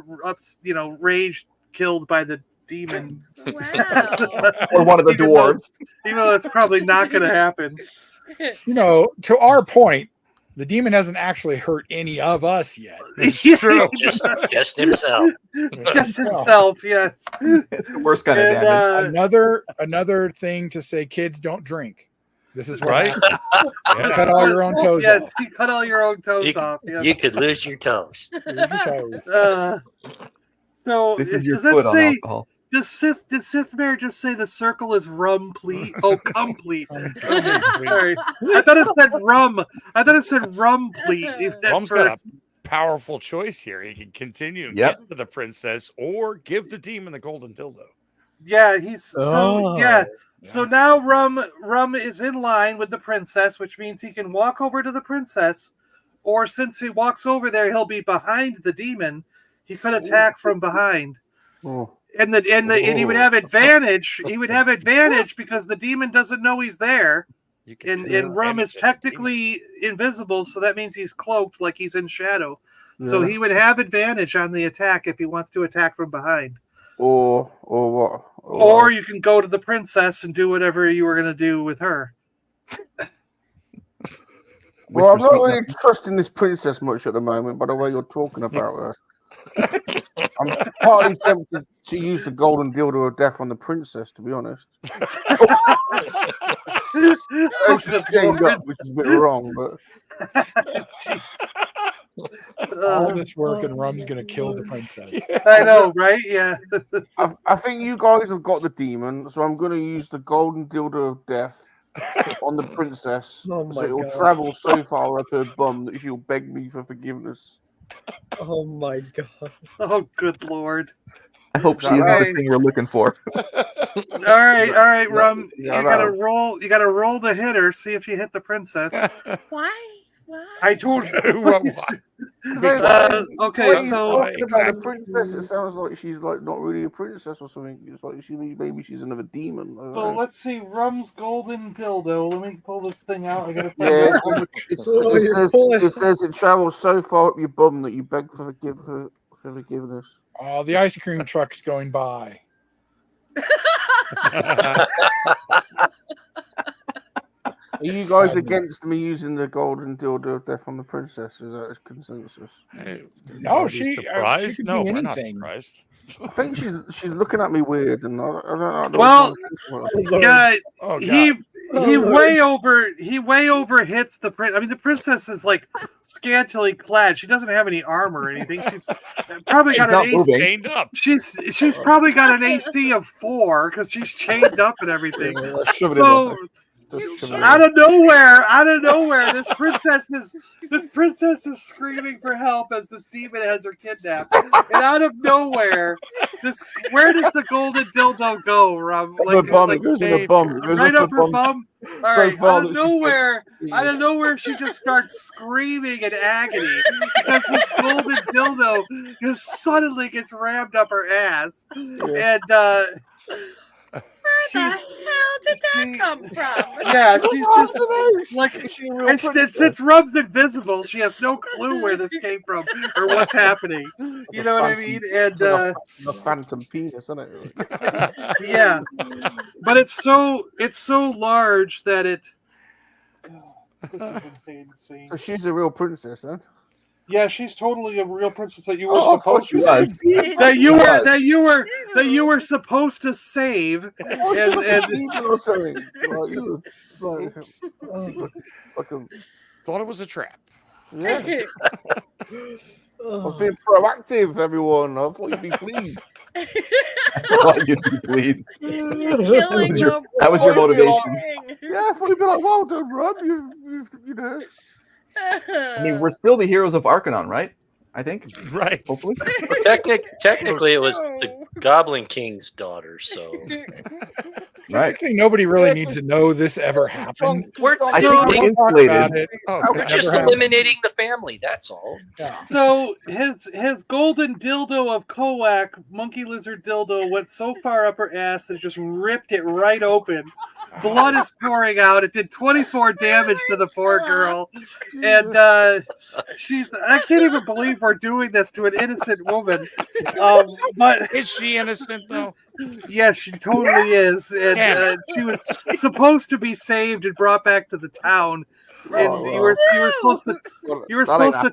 rage killed by the demon. Wow. Or one of the dwarves. Even though it's probably not going to happen. To our point, the demon hasn't actually hurt any of us yet. It's true. Just himself. Just himself, yes. It's the worst kind of damage. Another thing to say, kids, don't drink. This is what Right. happens. You cut all your own toes yes, off. you cut all your own toes off. Yes. You could lose your toes. So This is your does that foot on say? alcohol. Did Sith Mare just say the circle is complete? Oh, complete. Sorry. I thought it said rum. I thought it said rumplete. Rum's got a powerful choice here. He can continue and Yep. get to the princess or give the demon the golden dildo. Yeah, So now Rum is in line with the princess, which means he can walk over to the princess, or since he walks over there, he'll be behind the demon. He could attack from behind. Oh. And he would have advantage. He would have advantage because the demon doesn't know he's there. And Rum is technically invisible, so that means he's cloaked, like he's in shadow. So he would have advantage on the attack if he wants to attack from behind. Or what? Or you can go to the princess and do whatever you were going to do with her. Well, I'm not really trusting this princess much at the moment, by the way you're talking about her. I'm partly tempted to use the golden dildo of death on the princess, to be honest. She's chained up, which is a bit wrong, but all this work and Rum's gonna kill the princess. I know, right? Yeah. I think you guys have got the demon, so I'm going to use the golden dildo of death on the princess, so it will travel so far up her bum that she'll beg me for forgiveness. Oh my god! Oh, good lord! I hope she isn't the thing we're looking for. All right, Rum. You gotta roll. You gotta roll the hitter. See if you hit the princess. Why? I told you. Okay, when so talking about the princess, it sounds like she's like not really a princess or something. It's like maybe she's another demon. So let's see, Rum's golden dildo. Let me pull this thing out. I gotta. It says it travels so far up your bum that you beg for forgiveness. Oh, the ice cream truck's going by. Are you guys against me using the golden dildo of death on the princess? Is that a consensus? No, she surprised. could No, be we're not anything. surprised. I think she's looking at me weird, and I don't know. Well, yeah, Oh, he way over hits the prince. I mean, the princess is like scantily clad. She doesn't have any armor or anything. She's probably got an AC. Chained up. She's probably got an AC of 4 because she's chained up and everything. So out of nowhere, this princess is screaming for help as this demon has her kidnapped. And out of nowhere, where does the golden dildo go, Rob? It goes in the bum. It goes Right up up the her bum. bum. All So right, far out of nowhere, she just starts screaming in agony because this golden dildo just suddenly gets rammed up her ass, and Where the hell did that come from? yeah, she's just like, since Rub's invisible, she has no clue where this came from or what's happening. You know what I mean? And the phantom penis, isn't it? yeah, but it's so large that it. So she's a real princess, huh? Yeah, she's totally a real princess that you were Oh, supposed she to was. that you were supposed to save. Oh, she was and a demon or something. Like, you were, like a, Thought it was a trap. yeah. I was being proactive, everyone. I thought you'd be pleased. Thought you'd be pleased. That was your motivation. Yeah, I thought you'd be like, well done, Rob. You know. I mean, we're still the heroes of Arkanon, right? I think. Right. Hopefully. Technically, it was the Goblin King's daughter. So Right. I think nobody really needs to know this ever happened. We're I So- think we're About insulated. it. Oh, We're okay. just Never happened. eliminating the family. That's all. Yeah. So his golden dildo of Kowak, monkey lizard dildo, went so far up her ass that it just ripped it right open. Blood is pouring out. It did 24 damage to the poor girl, and I can't even believe we're doing this to an innocent woman. But Is she innocent though? yes, she totally is, and she was supposed to be saved and brought back to the town. And you were supposed to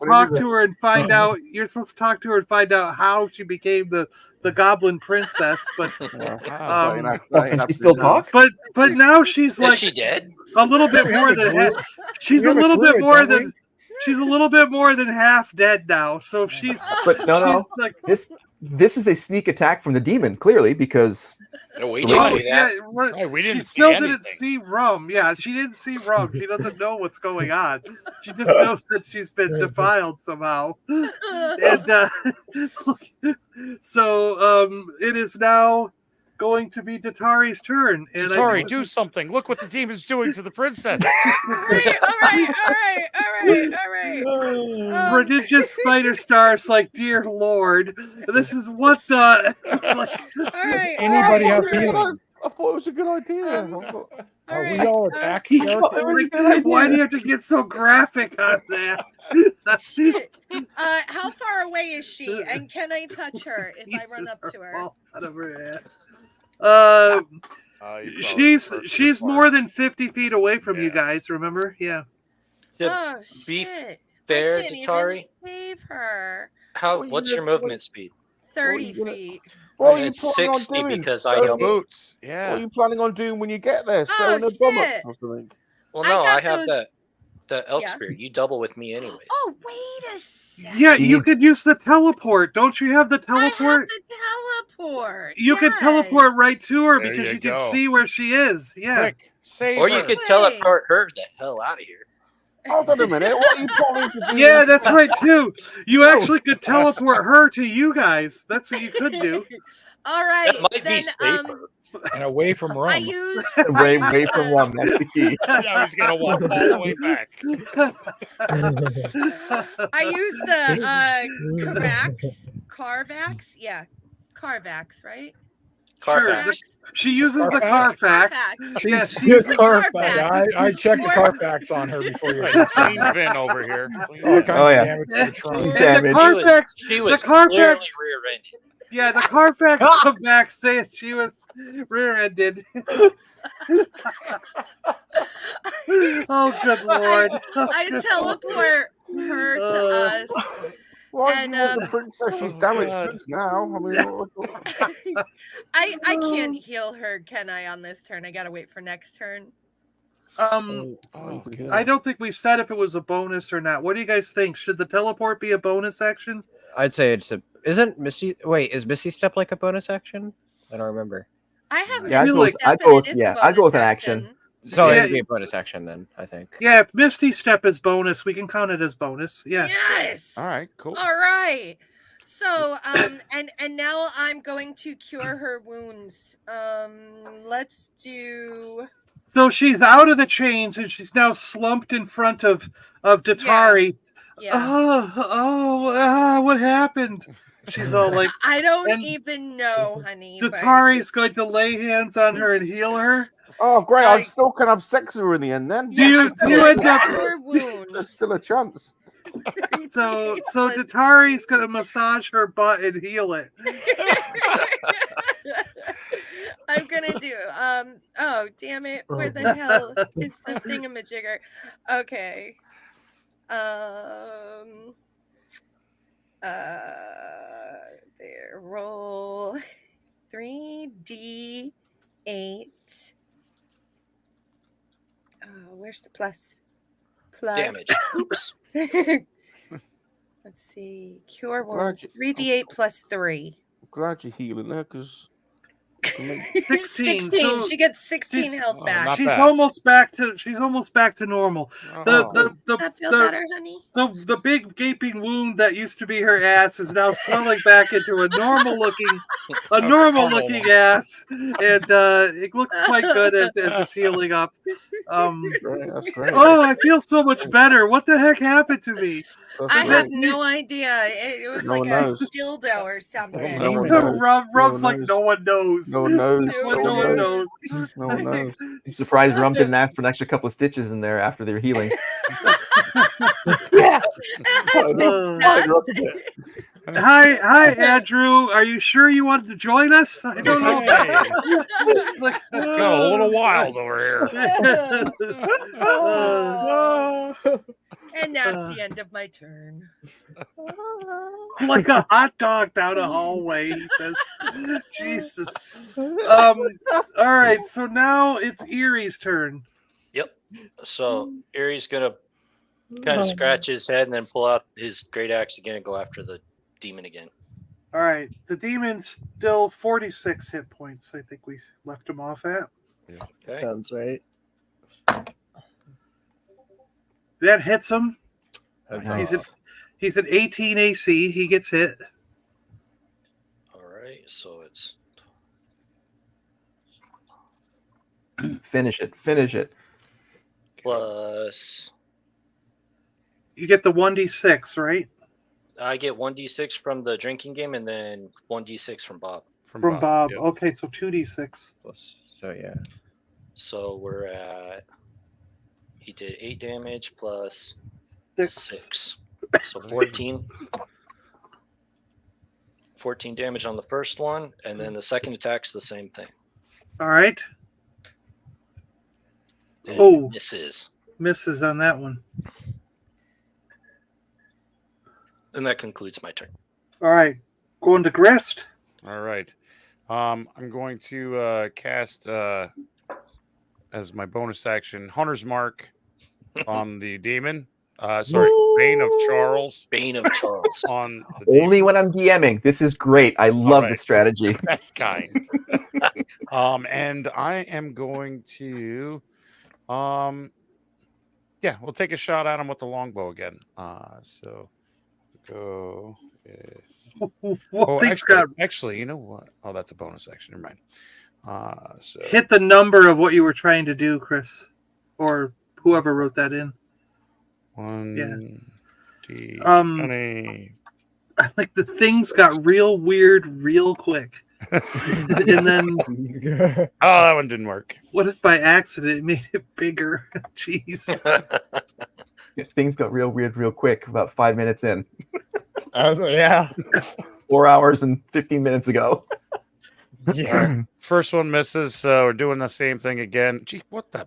talk to her and find out. You're supposed to talk to her and find out how she became the goblin princess. But Can she still talk? But now she's like Is she dead? a little bit more than she's a little bit more than she's a little bit more than half dead now. So she's But no. she's like This is a sneak attack from the demon, clearly, because No, we So didn't we- see that. Hey, we she didn't see still anything. didn't see rum. Yeah, she didn't see rum. She doesn't know what's going on. She just knows that she's been defiled somehow. And so it is now going to be Datari's turn. And Datari, do something. Look what the demon's doing to the princess. all right. Prodigious spider stars, like, dear Lord, this is what the like. Anybody have feelings? I thought it was a good idea. Are we all attack Like, characters? why do you have to get so graphic on that? How far away is she? And can I touch her if I run up to her? Out of her head. You She's probably more than 50 feet away from you Yeah. guys. Remember? Yeah. To Oh be shit! fair, I can't Datari, even save her. what's your movement speed? 30 feet. What And are you it's planning on 60 doing? because I Sewing know it- boots. What are Yeah. you planning on doing when you get there? Oh, Sewing a bum up shit. or something? Well, I no, got I have those- the elf Yeah. spear. You double with me anyways. Oh, wait a second. Yeah, She you needs- could use the teleport. Don't you have the I have teleport? the teleport. You can yes. teleport right to her There because you you can go. see where she is. Yeah. Quick, save Or her. you could Wait. teleport her the hell out of here. Hold on a minute. What are you planning to do? Yeah, that's right too. You actually could teleport her to you guys. That's what you could do. All right. That might then, be safer. And away from I rum. use Way from rum. That's the key. Now he's gonna walk all the way back. I use the Carvax. Yeah, Carvax, right? Sure. Carfax. She uses the Carfax. Carfax. Yes, She's she uses Carfax. Yeah, I checked the Or- Carfax on her before you. Right, clean Vin over here. Clean All Vin. kinds Oh, of yeah. damage to the trunk. And the Damage. Carfax. She was the Carfax- clearly rear-ended. Yeah, the Carfax come back saying she was rear-ended. Oh, good Lord. I teleport her to us. Why And, do you want the um, princess? She's damaged God. goods now. I mean, I can't heal her, can I, on this turn? I gotta wait for next turn. Oh, good. I don't think we've said if it was a bonus or not. What do you guys think? Should the teleport be a bonus action? I'd say it's a. Isn't Misty? Wait, is Misty Step like a bonus action? I don't remember. I have Yeah, I'd Misty go with- Step I'd go and with- it is a yeah, I'd go bonus with an action. So Yeah. it'd be a bonus action then. I think. Yeah, if Misty Step is bonus, we can count it as bonus. Yeah. Yes. All right, cool. All right. So and now I'm going to cure her wounds. Let's do So she's out of the chains and she's now slumped in front of Datari. yeah. What happened? She's all like, I don't and even know, honey. but- Datari's going to lay hands on her and heal her. oh, great. I Like- still can have sex with her in the end then. Do you- I'm do you gonna end up- cure wounds. There's still a chance. So Yes. Datari's going to massage her butt and heal it. I'm gonna do oh damn it, where the hell is the thingamajigger? Okay. There, roll 3d8. Oh, where's the plus? Damage. Oops. Let's see. Cure Glad wounds. you- 3d8 plus 3. I'm glad you're healing there because 16. 16. So She gets 16 health back. she's almost back to normal. The Does that feel better, honey? the big gaping wound that used to be her ass is now swelling back into a normal looking ass, and it looks quite good as it's healing up. That's great. Oh, I feel so much better. What the heck happened to me? I have no idea. It was like a dildo or something. Rum's like, no one knows. No one knows. No one knows. No one knows. I'm surprised Rum didn't ask for an extra couple of stitches in there after their healing. Yeah. Hi, Andrew. Are you sure you wanted to join us? I don't know. Got a little wild over here. And that's the end of my turn. Like a hot dog down a hallway, he says. Jesus. All right, so now it's Erie's turn. Yep. So Erie's gonna kind of scratch his head and then pull out his great axe again and go after the demon again. All right, the demon's still 46 hit points. I think we left him off at. Okay. Sounds right. That hits him. That's He's at 18 AC. He gets hit. All right, so it's Finish it. plus. You get the 1d6, right? I get 1d6 from the drinking game and then 1d6 from Bob. From Bob. Yep. Okay, so 2d6. So yeah. So we're at. He did 8 damage plus 6. So 14. 14 damage on the first one, and then the second attack's the same thing. All right. And misses on that one. And that concludes my turn. All right, going to Grist. All right. I'm going to cast as my bonus action Hunter's Mark on the demon. Sorry, Bane of Charles. Bane of Charles. On the Only when I'm DMing. This is great. I love the strategy. Best kind. And I am going to we'll take a shot at him with the longbow again. So go with... actually, you know what? Oh, that's a bonus action. Never mind. So Hit the number of what you were trying to do, Chris, or whoever wrote that in. 20. Like the things got real weird real quick. And then that one didn't work. What if by accident it made it bigger? Jeez. Things got real weird real quick about 5 minutes in. Yeah. 4 hours and 15 minutes ago. Yeah. First one misses, so we're doing the same thing again. Gee, what the?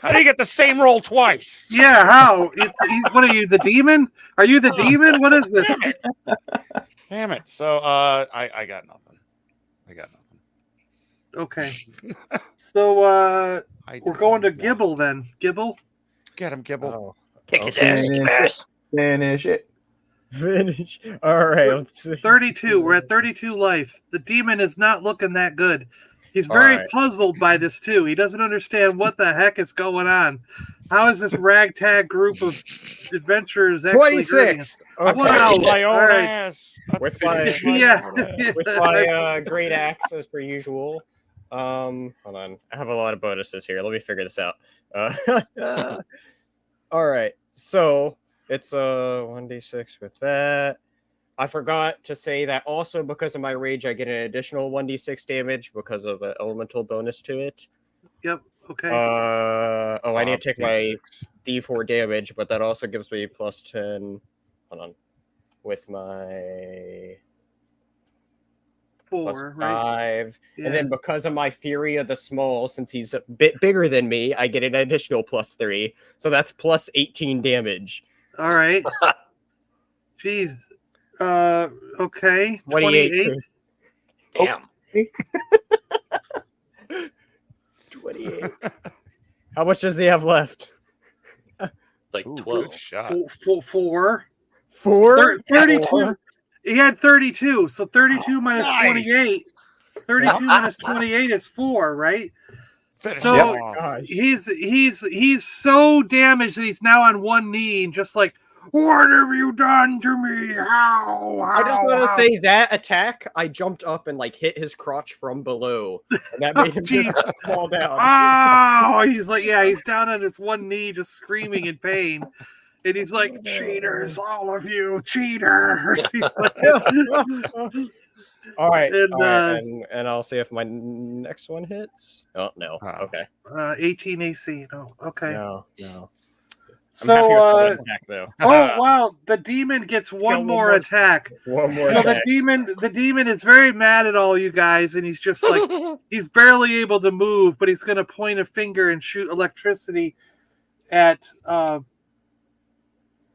How do you get the same roll twice? Yeah, how? What are you, the demon? Are you the demon? What is this? Damn it. So I got nothing. Okay. So we're going to Gibble then. Gibble? Get him, Gibble. Kick his ass. Finish it. Finish. All right. Let's see. 32. We're at 32 life. The demon is not looking that good. He's very puzzled by this too. He doesn't understand what the heck is going on. How is this ragtag group of adventurers actually 26. Okay. Wow. My own All ass. With my with my great axe as per usual. Hold on. I have a lot of bonuses here. Let me figure this out. All right. So it's 1d6 with that. I forgot to say that also because of my rage, I get an additional 1d6 damage because of an elemental bonus to it. Yep. Okay. I need to take my d4 damage, but that also gives me plus 10. Hold on. With my 4, plus 5. right? Yeah. And then because of my Fury of the Small, since he's a bit bigger than me, I get an additional plus 3. So that's plus 18 damage. All right. Jeez. Okay. 28. Damn. 28. How much does he have left? Like 12. Good shot. 4. 4? 32. He had 32. So 32 minus 28. 32 minus 28 is 4, right? Finish So him off. he's so damaged that he's now on one knee and just like, what have you done to me? How? I just want to say that attack, I jumped up and like hit his crotch from below, and that made him just fall down. Oh, he's like, yeah, he's down on his one knee, just screaming in pain, and he's like, cheaters, all of you, cheaters. All right, And, and I'll see if my next one hits. Oh no, okay. 18 AC. No, okay. No. So, attack, though. oh wow, the demon gets one more attack. One more So attack. the demon is very mad at all you guys, and he's just like, he's barely able to move, but he's going to point a finger and shoot electricity at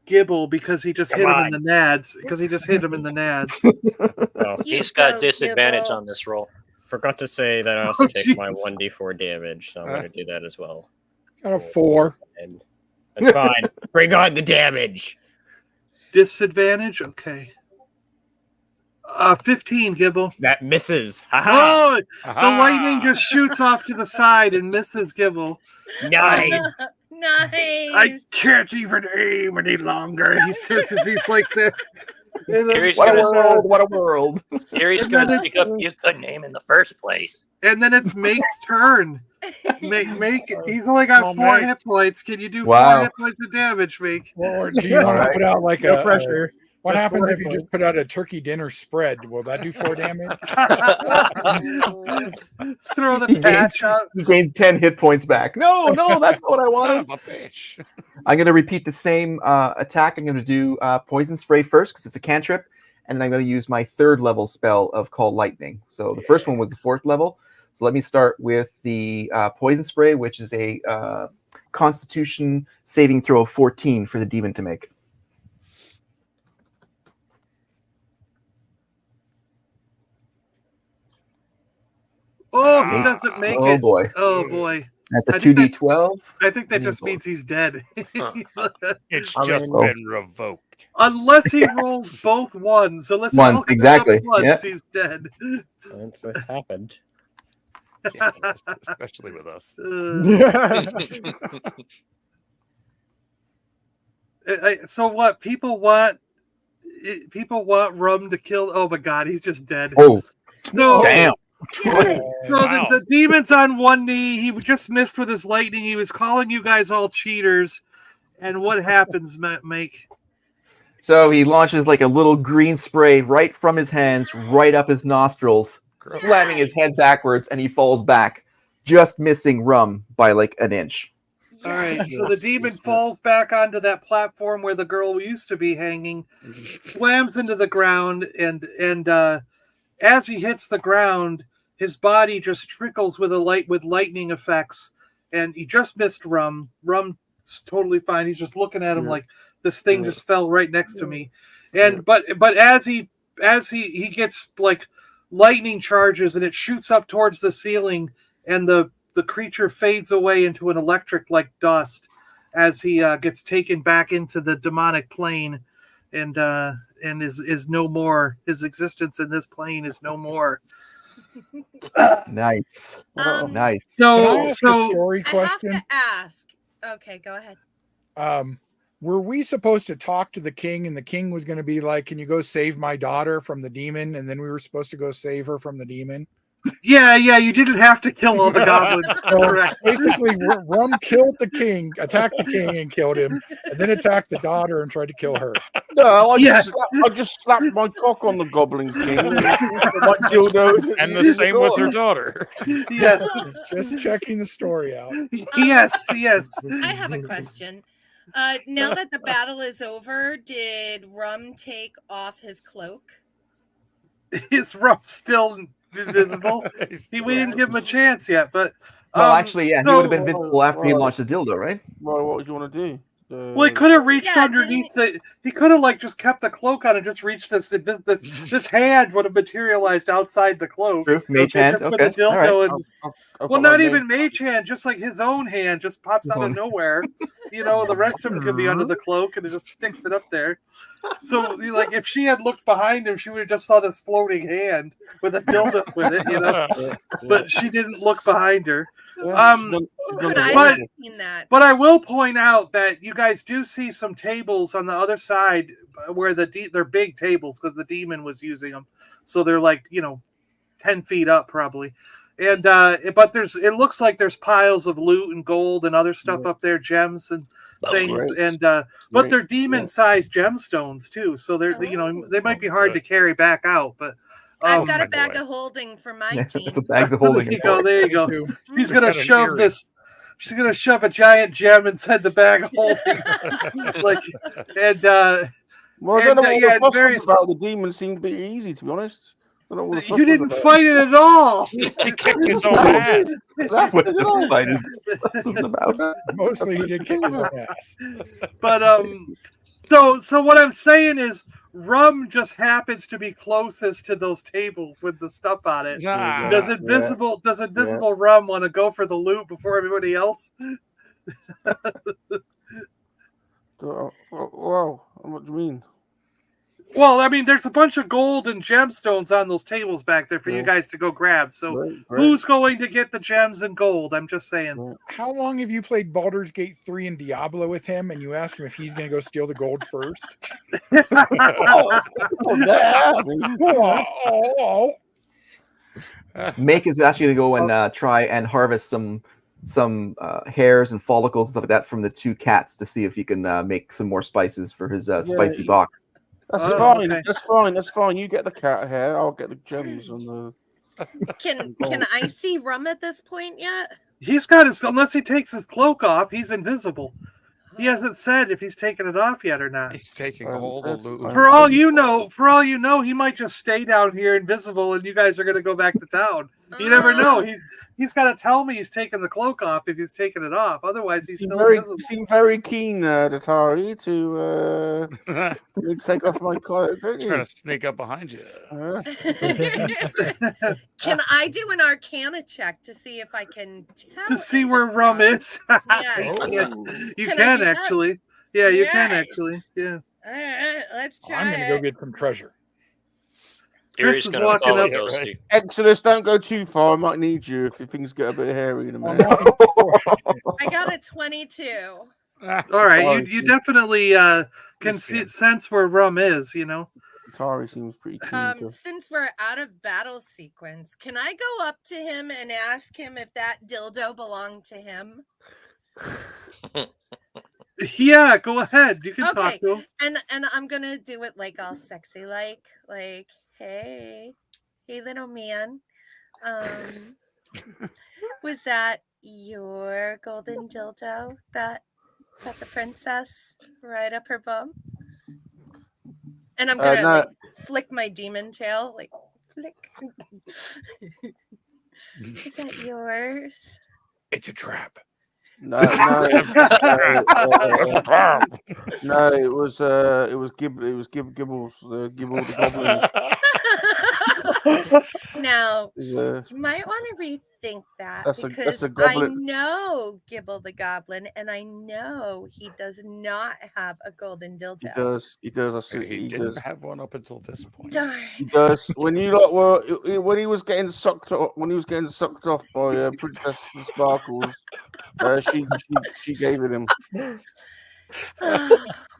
Gibble because he just hit him in the nads. Because he just hit him in the nads. Oh, He's got disadvantage on this roll. forgot to say that I also take my 1d4 damage, so I'm going to do that as well. Got a 4. And that's fine. Bring on the damage. Disadvantage? Okay. 15, Gibble. That misses. Ha-ha. Oh, the lightning just shoots off to the side and misses Gibble. Nice. Nice. I can't even aim any longer. He says as he's like this. What a world! What a world! Here he's going to speak up. You couldn't aim in the first place. And then it's Make's turn. Make he's only got 4 hit points. Can you do 4 hit points of damage, Make? Or do you want to put out like No pressure. What Just happens 4 if you just put out a turkey dinner spread? Will that do 4 damage? Throw the patch out. He gains 10 hit points back. No, that's not what I wanted. Son of a bitch. I'm going to repeat the same attack. I'm going to do poison spray first because it's a cantrip, and I'm going to use my 3rd level spell of Call Lightning. So the first one was the 4th level. So let me start with the poison spray, which is a Constitution saving throw of 14 for the demon to make. Oh, he doesn't make it. Oh boy. Oh boy. That's a 2d12. I think that just means he's dead. It's just been revoked. Unless he rolls both ones. Unless he Ones, rolls exactly. ones, Yeah. he's dead. That's happened. Yeah, especially with us. So what? People want Rum to kill. Oh my God, he's just dead. Oh, no! Damn. So the demon's on one knee. He just missed with his lightning. He was calling you guys all cheaters. And what happens, Mike? So he launches like a little green spray right from his hands, right up his nostrils, slamming his head backwards, and he falls back, just missing Rum by like an inch. All right, so the demon falls back onto that platform where the girl used to be hanging, slams into the ground, and as he hits the ground, his body just trickles with lightning effects, and he just missed Rum. Rum's totally fine. He's just looking at him like this thing just fell right next to me, and but as he gets like lightning charges and it shoots up towards the ceiling, and the creature fades away into an electric like dust as he gets taken back into the demonic plane, and is no more. His existence in this plane is no more. Nice. Nice. So a story question. I have to ask. Okay, go ahead. Were we supposed to talk to the king, and the king was going to be like, "Can you go save my daughter from the demon?" And then we were supposed to go save her from the demon. Yeah, you didn't have to kill all the goblins. Correct. Basically, Rum killed the king, attacked the king and killed him, and then attacked the daughter and tried to kill her. No, I just slapped my cock on the Goblin King. And the same with her daughter. Yes. Just checking the story out. Yes. I have a question. Now that the battle is over, did Rum take off his cloak? His Rum's still invisible. We didn't give him a chance yet, but Well, actually, yeah, he would have been visible after he launched the dildo, right? Well, what do you want to do? Well, he could have reached underneath the. He could have like just kept the cloak on and just reached this hand would have materialized outside the cloak. True, mage hand. Just with Okay, the dildo all right. and well, not even mage hand, just like his own hand just pops out of nowhere. The rest of them could be under the cloak, and it just sticks it up there. So, like, if she had looked behind him, she would have just saw this floating hand with a dildo with it, But she didn't look behind her. Could I have seen that? But I will point out that you guys do see some tables on the other side where they're big tables because the demon was using them, so they're like 10 feet up probably. And but it looks like there's piles of loot and gold and other stuff up there, gems and things, and but they're demon-sized gemstones too, so they're they might be hard to carry back out, but. I've got a bag of holding for my team. It's a bag of holding. There you go. She's gonna shove this. She's gonna shove a giant gem inside the bag of holding. Well, I don't know what the fuss was about. The demon seemed pretty easy, to be honest. I don't know what the fuss you didn't fight it at all. He kicked his own ass. What the fight is about? Mostly he did kick his own ass. But so what I'm saying is, Rum just happens to be closest to those tables with the stuff on it. Yeah. Does invisible Rum want to go for the loot before everybody else? Wow, what do you mean? Well, I mean, there's a bunch of gold and gemstones on those tables back there for you guys to go grab. So who's going to get the gems and gold? I'm just saying. How long have you played Baldur's Gate 3 and Diablo with him, and you ask him if he's going to go steal the gold first? Make is actually going to go and try and harvest some hairs and follicles and stuff like that from the two cats to see if he can make some more spices for his spicy box. That's fine. Okay. That's fine. You get the cat hair. I'll get the gems and the. Can I see Rum at this point yet? He's got his, unless he takes his cloak off, he's invisible. He hasn't said if he's taken it off yet or not. He's taking all the loot. For all you know, he might just stay down here invisible, and you guys are going to go back to town. You never know. He's got to tell me he's taking the cloak off if he's taking it off. Otherwise, he's still invisible. You seem very keen, Datari, to take off my cloak. Trying to sneak up behind you. Can I do an Arcana check to see if I can tell? To see where Rum is? Yeah. You can actually. Yeah, you can actually. Yeah. All right, let's try. I'm going to go get some treasure. Chris is walking up. Exodus, don't go too far. I might need you if things get a bit hairy in a minute. I got a 22. All right, you definitely can sense where Rum is. Atari seems pretty keen. Since we're out of battle sequence, can I go up to him and ask him if that dildo belonged to him? Yeah, go ahead. You can talk to him. And I'm gonna do it like all sexy, like. Hey little man, was that your golden dildo that the princess right up her bum? And I'm gonna flick my demon tail, like flick. Is that yours? It's a trap. No, it was Gibbles, the Gibble the Goblin. Now, you might want to rethink that because I know Gibble the Goblin, and I know he does not have a golden dildo. He does. He didn't have one up until this point. Darn. He does. When when he was getting sucked off by Princess Sparkles, she gave it him.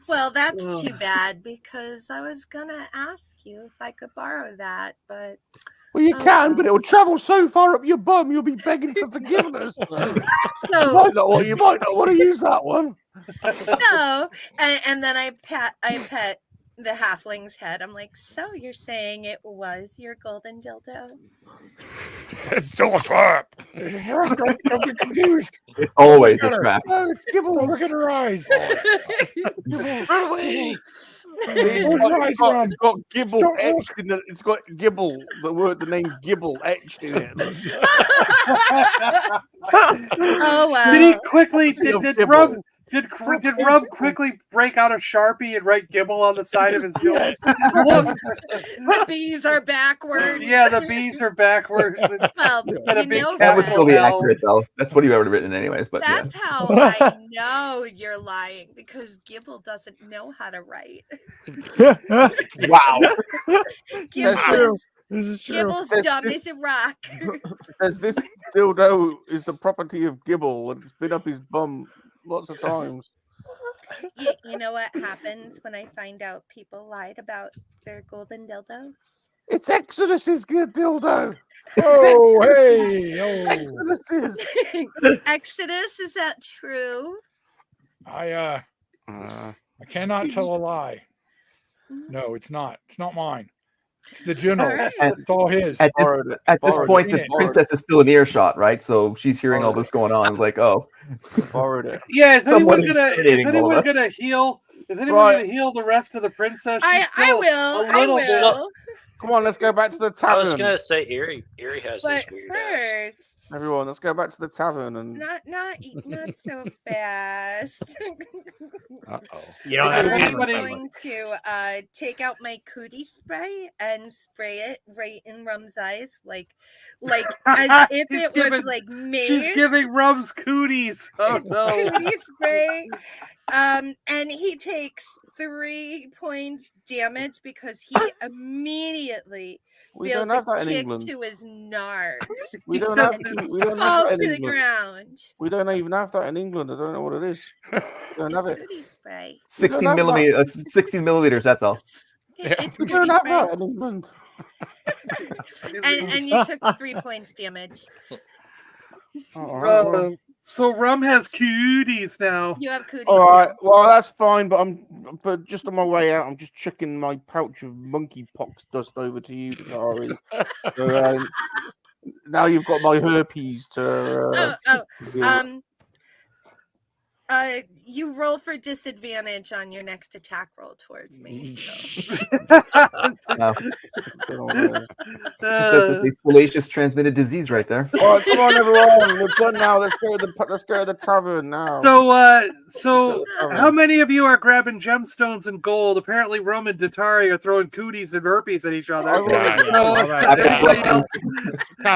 Well, that's too bad because I was gonna ask you if I could borrow that, but you can, but it will travel so far up your bum you'll be begging for forgiveness. You might not want to use that one. So, and then I pet the halfling's head. I'm like, so you're saying it was your golden dildo? It's still a trap. Don't get confused. It's always a trap. No, it's Gibble. Look at her eyes. It's got Gibble etched in it. It's got Gibble, the name Gibble etched in it. Oh wow! Did he quickly? Did Rub quickly break out a Sharpie and write Gibble on the side of his dildo? Look, The B's are backwards. yeah, the B's are backwards. Well, That would still be accurate, though. That's what you would have written anyways. But that's yeah. how I know you're lying, because Gibble doesn't know how to write. Wow. Gibble's, This is true. Gibble's dumb as a rock. Says this dildo is the property of Gibble, and it's been up his bum lots of times. You know what happens when I find out people lied about their golden dildos? It's Exodus's good dildo. Oh, hey, oh. Exodus's. Exodus, is that true? I cannot tell a lie. No, it's not. It's not mine. It's the general's. All right. It's all his. At this point, the princess is still in earshot, right? So she's hearing all this going on. It's like, oh, borrowed it. Yeah, is anyone Somewhat gonna intimidating all of us. heal? Is anyone gonna heal the rest of the princess? She's I still will. a I little will. Come on, let's go back to the I was tavern. gonna say Erie has this But weird first, Everyone, let's go back to the tavern and not so fast. Uh-oh. You know, I'm that's going to take out my cootie spray and spray it right in Rum's eyes, like as if She's it giving- was like mace. She's giving Rum's cooties. Oh no! Cootie spray. And he takes 3 points damage because he immediately we feels don't have a that in kick England. to his nards. We don't have Falls that in to the England. ground. We don't even have that in England. I don't know what it is. We don't have it. Cootie spray. 60 millimeters. That's all. It's We cootie don't have spray. that in England. And you took 3 points damage. All right, well, So Rum has cooties now. You have cooties. all right, now. well that's fine, but just on my way out, I'm just chucking my pouch of monkeypox dust over to you, Tari. So, now you've got my herpes to. You roll for disadvantage on your next attack roll towards me. So. No. It's a salacious transmitted disease right there. All right, come on, everyone. We're done now. Let's go to the tavern now. So how many of you are grabbing gemstones and gold? Apparently, Rum and Datari are throwing cooties and herpes at each other. Kind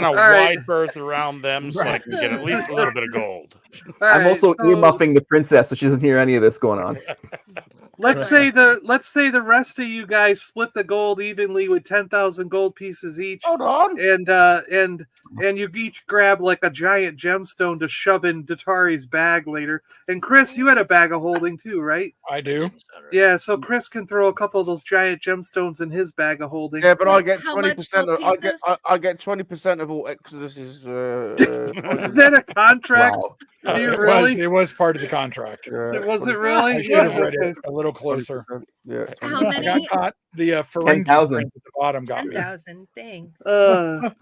of All right. wide berth around them so I can get at least a little bit of gold. I'm also earmuffing the princess so she doesn't hear any of this going on. Let's say the rest of you guys split the gold evenly with 10,000 gold pieces each. Hold on. And you each grab like a giant gemstone to shove in Datari's bag later. And Chris, you had a bag of holding too, right? I do. Yeah, so Chris can throw a couple of those giant gemstones in his bag of holding. Yeah, but I get How much 20%. gold I get 20% of all Exodus's. Is that a contract? Wow. Do you really? It was part of the contract. It wasn't really? I should have read it a little closer. Yeah. How I got many? caught. The Ferengi 10,000. print at the bottom got me. 10,000. Thanks. 20%.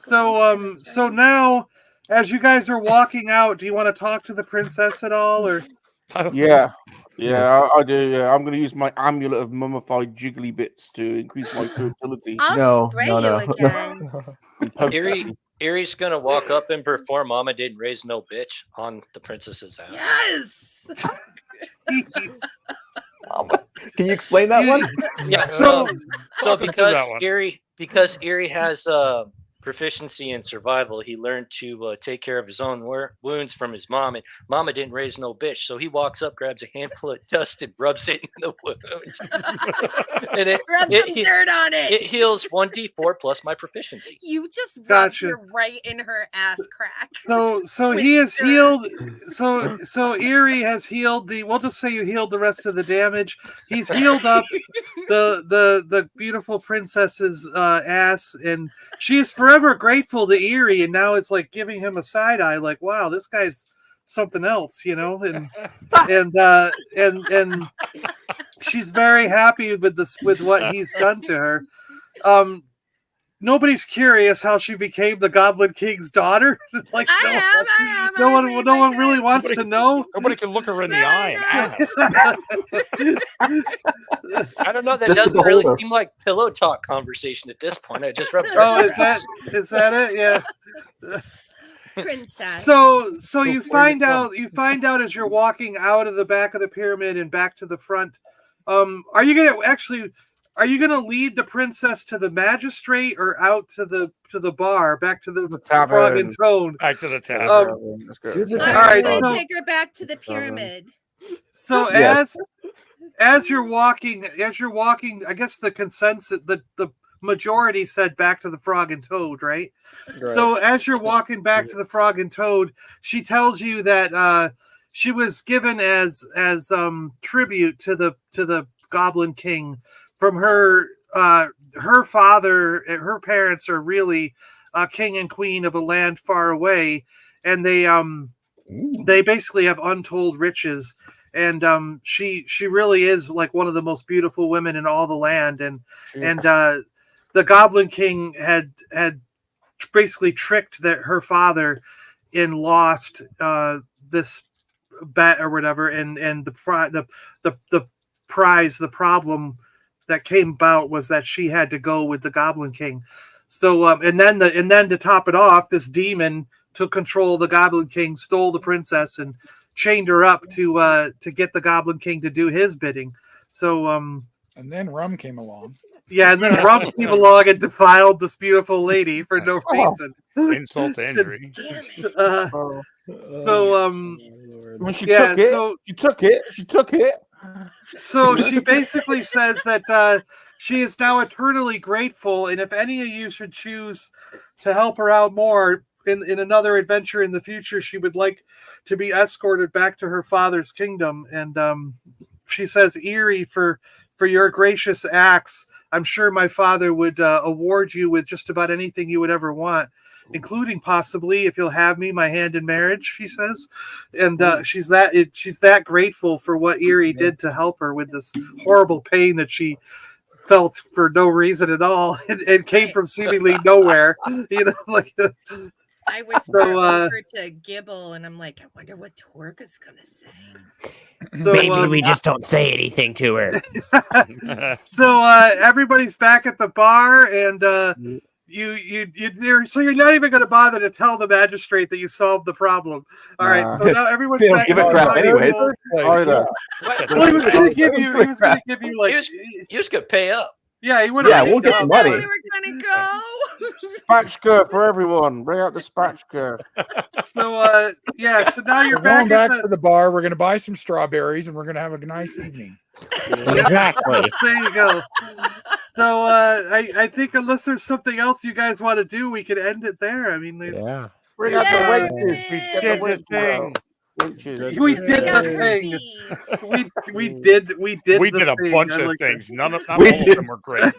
So now, as you guys are walking out, do you want to talk to the princess at all, or? Yeah, I do. Yeah, I'm going to use my amulet of mummified jiggly bits to increase my fertility. I'll spray you again. Erie's gonna walk up and perform "Mama didn't raise no bitch" on the princess's ass. Yes. Jeez. Can you explain that one? Yeah. So So us through that one. because Erie has proficiency in survival, he learned to take care of his own wounds from his mom, and Mama didn't raise no bitch. So he walks up, grabs a handful of dust, and rubs it in the wound. And Rub some dirt on it. It heals 1d4 plus my proficiency. You just rubbed Gotcha. her right in her ass crack. So he has healed. So Erie has healed the. We'll just say you healed the rest of the damage. He's healed up the beautiful princess's ass, and she is forever grateful to Erie. And now it's like giving him a side eye, like, wow, this guy's something else, you know. And she's very happy with what he's done to her. Nobody's curious how she became the Goblin King's daughter. Like I am. no one really wants to know. Nobody can look her in the eye and ask. I don't know. That Just the doesn't really beholder. seem like pillow talk conversation at this point. I just rubbed. Oh, is that it? Yeah. princess. So you find out as you're walking out of the back of the pyramid and back to the front. Are you gonna lead the princess to the magistrate or out to the bar, back to the Frog and Toad? Back to the tavern. Let's go. I'm gonna take her back to the pyramid. So Yes. as you're walking, I guess the consensus, the majority said back to the Frog and Toad, right? So as you're walking back to the Frog and Toad, she tells you that she was given as tribute to the Goblin King from her father. Her parents are really king and queen of a land far away, and they basically have untold riches. And she really is like one of the most beautiful women in all the land, and the Goblin King had basically tricked her father in lost this bet or whatever, and the problem that came about was that she had to go with the Goblin King. So and then to top it off, this demon took control of the Goblin King, stole the princess, and chained her up to get the Goblin King to do his bidding. So and then Rum came along. Yeah, and then Rum came along and defiled this beautiful lady for no reason. Insult to injury. When she took it. So she basically says that she is now eternally grateful, and if any of you should choose to help her out more in another adventure in the future, she would like to be escorted back to her father's kingdom. And she says, Eerie, for your gracious acts, I'm sure my father would award you with just about anything you would ever want, including possibly, if you'll have me, my hand in marriage, she says. And she's that grateful for what Eerie did to help her with this horrible pain that she felt for no reason at all, and came from seemingly nowhere. I was over to gibble, and I'm like, I wonder what Torka's gonna say. So, maybe we just don't say anything to her. So everybody's back at the bar, and so you're not even going to bother to tell the magistrate that you solved the problem. All right, so now everyone's back at the bar. Anyways. He was going to give you like you just could pay up. Yeah, he would. Yeah, we'll get the money. We were gonna go. Spatchka for everyone. Bring out the spatchka. So so now you're back to the bar. We're gonna buy some strawberries and we're gonna have a nice evening. Exactly. There you go. So I think unless there's something else you guys want to do, we could end it there. I mean, yeah. Bring out the waiters. We did the thing. We did the thing. We did a bunch of things. Not all of them were great.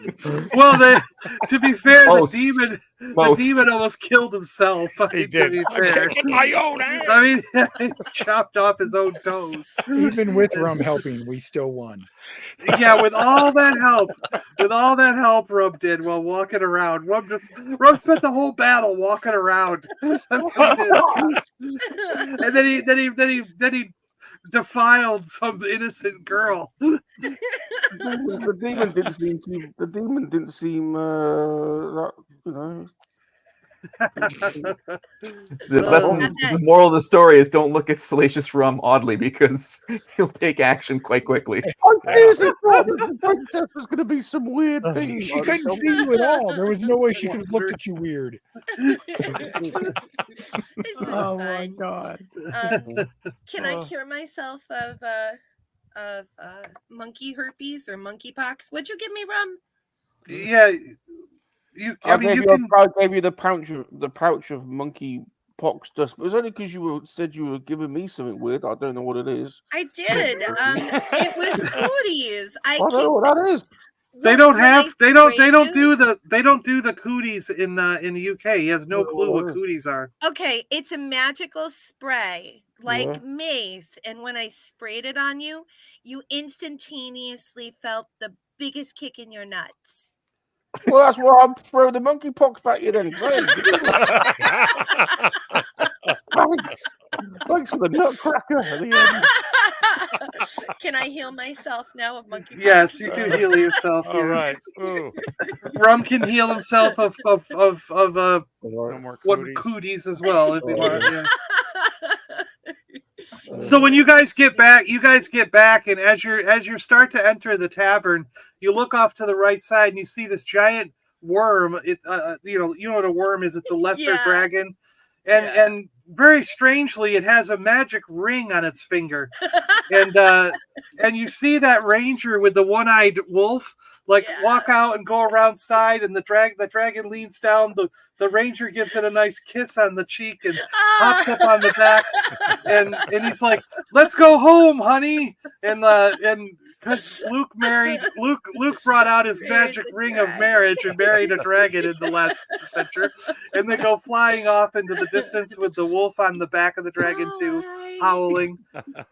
Well, to be fair, the demon almost killed himself. He did. My own ass. I mean, he chopped off his own toes. Even with Rum helping, we still won. Yeah, with all that help Rum did while walking around. Rum spent the whole battle walking around. That's what he did. And then he defiled some innocent girl. The demon didn't seem The moral of the story is don't look at Salacious Rum oddly, because he'll take action quite quickly. I thought the princess was going to be some weird thing. She couldn't see you at all. There was no way she could have looked at you weird. Oh my god! Can I cure myself of monkey herpes or monkeypox? Would you give me Rum? Yeah. I gave you the pouch of monkey pox dust, but it was only because you said you were giving me something weird. I don't know what it is. I did. It was cooties. I don't know what that is. They don't do the cooties in the UK. He has no clue what cooties are. Okay, it's a magical spray like mace, and when I sprayed it on you, you instantaneously felt the biggest kick in your nuts. Well, that's why I throw the monkeypox back you then. Thanks for the nutcracker at the end. Can I heal myself now of monkeypox? Yes, you can heal yourself. All Yes. right. Ooh, Rum can heal himself of no more what cooties. cooties as well if you want. Yeah. So when you guys get back, and as you start to enter the tavern, you look off to the right side and you see this giant worm. It's you know what a worm is. It's a lesser Yeah. dragon, and very strangely, it has a magic ring on its finger, and you see that ranger with the one-eyed wolf walk out and go around side, and the dragon leans down. The ranger gives it a nice kiss on the cheek and hops up on the back, and he's like, "Let's go home, honey." And because Luke brought out his magic ring of marriage and married a dragon in the last adventure, and they go flying off into the distance with the wolf on the back of the dragon too, howling.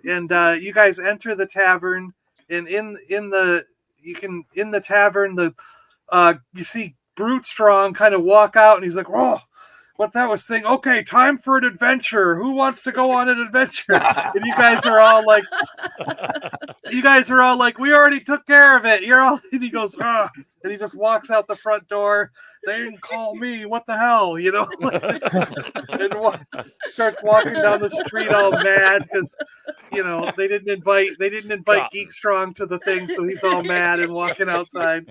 And you guys enter the tavern, and in the tavern, you see Brute Strong kind of walk out, and he's like, "Oh, what that was saying? Okay, time for an adventure. Who wants to go on an adventure?" And you guys are all like, "We already took care of it." And he goes, "Ah," and he just walks out the front door. "They didn't call me. What the hell?" And starts walking down the street all mad because they didn't invite Geek Strong to the thing, so he's all mad and walking outside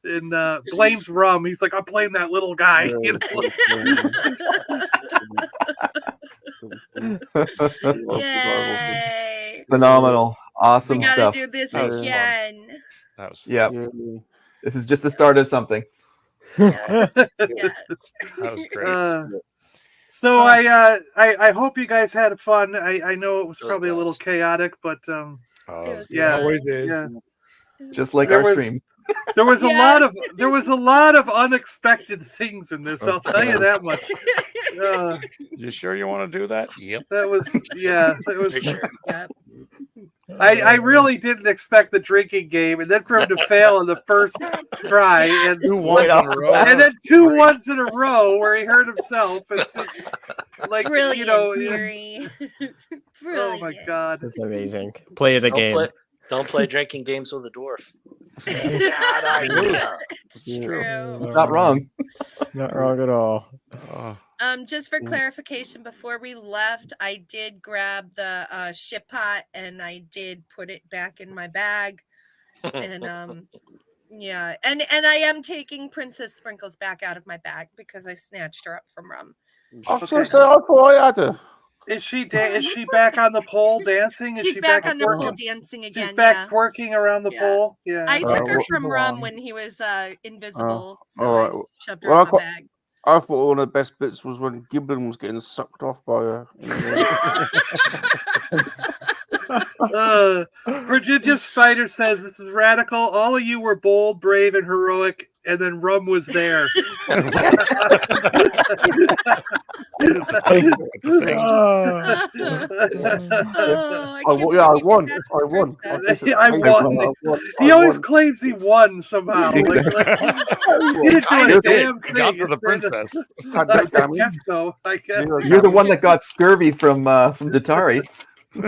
and blames Rum. He's like, "I blame that little guy." Yay! Phenomenal. Awesome We gotta stuff. do this That was fun. again. That was Yeah. This is just the start of something. Yes. that was great. So I hope you guys had fun. I know it was probably a little chaotic, but Oh, yeah, Always is. yeah. Just like There our was- streams. There was a lot of unexpected things in this. I'll tell you that much. You sure you want to do that? Yep. That was It was. Sure. Yep. I really didn't expect the drinking game, and then for him to fail on the first try, and 2 ones in a row. and then 2 ones in a row where he hurt himself. It's just like Brilliant, yeah. Yuri. Oh my Brilliant. god! That's amazing. Play the game. Don't play drinking games with a dwarf. Bad idea. It's true. Not wrong. Not wrong at all. Oh, Just for clarification, before we left, I did grab the ship pot and I did put it back in my bag. And yeah, and I am taking Princess Sprinkles back out of my bag because I snatched her up from Rum. I was going to say, I thought I had her. Is she back on the pole dancing? Is She's she back on the twerking? pole dancing again. She's back Yeah. twerking around the Yeah. pole. Yeah. I took her what- from Rum when he was invisible. So all right. I shoved her Well, in my bag. I thought one of the best bits was when Giblin was getting sucked off by her. Virginia Spider says, "This is radical. All of you were bold, brave, and heroic, and then Rum was there." I won. I won. He always claims he won somehow. Like, he didn't do a damn thing. got for the princess. I guess so. I guess. You're the one that got scurvy from Datari. You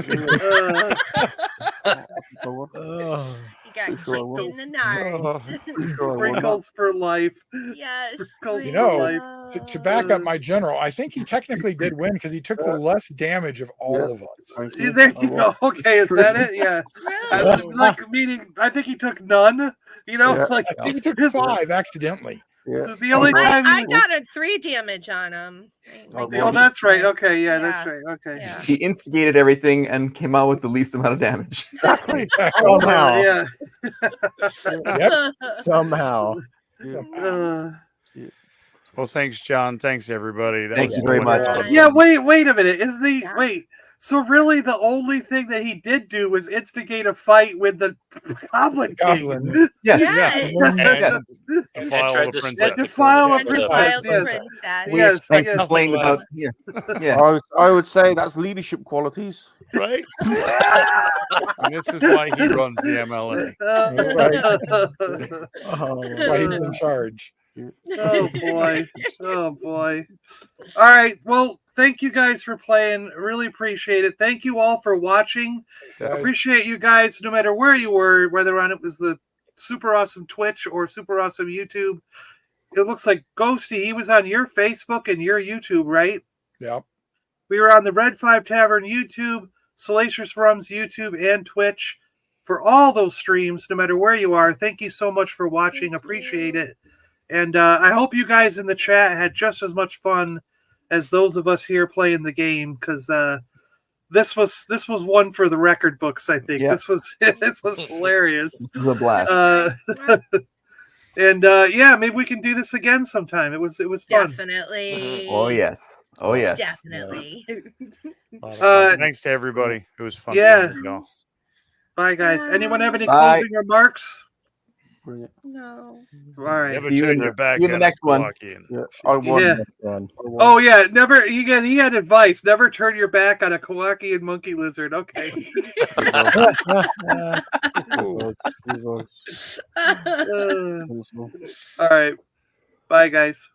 got kicked in the nards. Sprinkles for life. Yes. Sprinkles You for know, life. to back up my general, I think he technically did win because he took the less damage of all of us. There you go. Okay, is that it? Yeah. Meaning, I think he took none. Like He took 5 accidentally. the only time I got a 3 damage on him. Oh, that's right. Okay, yeah, that's right. Okay. Yeah. He instigated everything and came out with the least amount of damage. Exactly. Somehow. Yeah. Yep. Somehow. Well, thanks, John. Thanks, everybody. That Thank was you very much. wonderful. Yeah, wait a minute. Wait. So really the only thing that he did do was instigate a fight with the Goblin King. Goblin. Yes. Yes. And defile tried the to princess. And defile a And princess. defile the Yes. princess. Yes. And yes. complained about yeah. I would say that's leadership qualities. Right? And this is why he runs the MLA. Why he's in charge. Oh boy. All right. Well, thank you guys for playing. Really appreciate it. Thank you all for watching. Guys. Appreciate you guys, no matter where you were, whether on it was the Super Awesome Twitch or Super Awesome YouTube. It looks like Ghosty, he was on your Facebook and your YouTube, right? Yep. We were on the Red 5 Tavern YouTube, Salacious Rum's YouTube, and Twitch. For all those streams, no matter where you are, thank you so much for watching. Appreciate it. And I hope you guys in the chat had just as much fun as those of us here playing the game, because this was one for the record books. I think this was hilarious. It was a blast. And yeah, maybe we can do this again sometime. It was fun. Definitely. Oh yes. Oh yes. Definitely. Thanks to everybody. It was fun. Yeah. Y'all. Bye, guys. Anyone have any Bye. closing remarks? No. All right. Never See you turn in your the- back see you in the on next a one. Kowakian. Yeah, I won Yeah. this one. Oh yeah, never. He had advice. Never turn your back on a Kawaki and monkey lizard. Okay. All right. Bye, guys.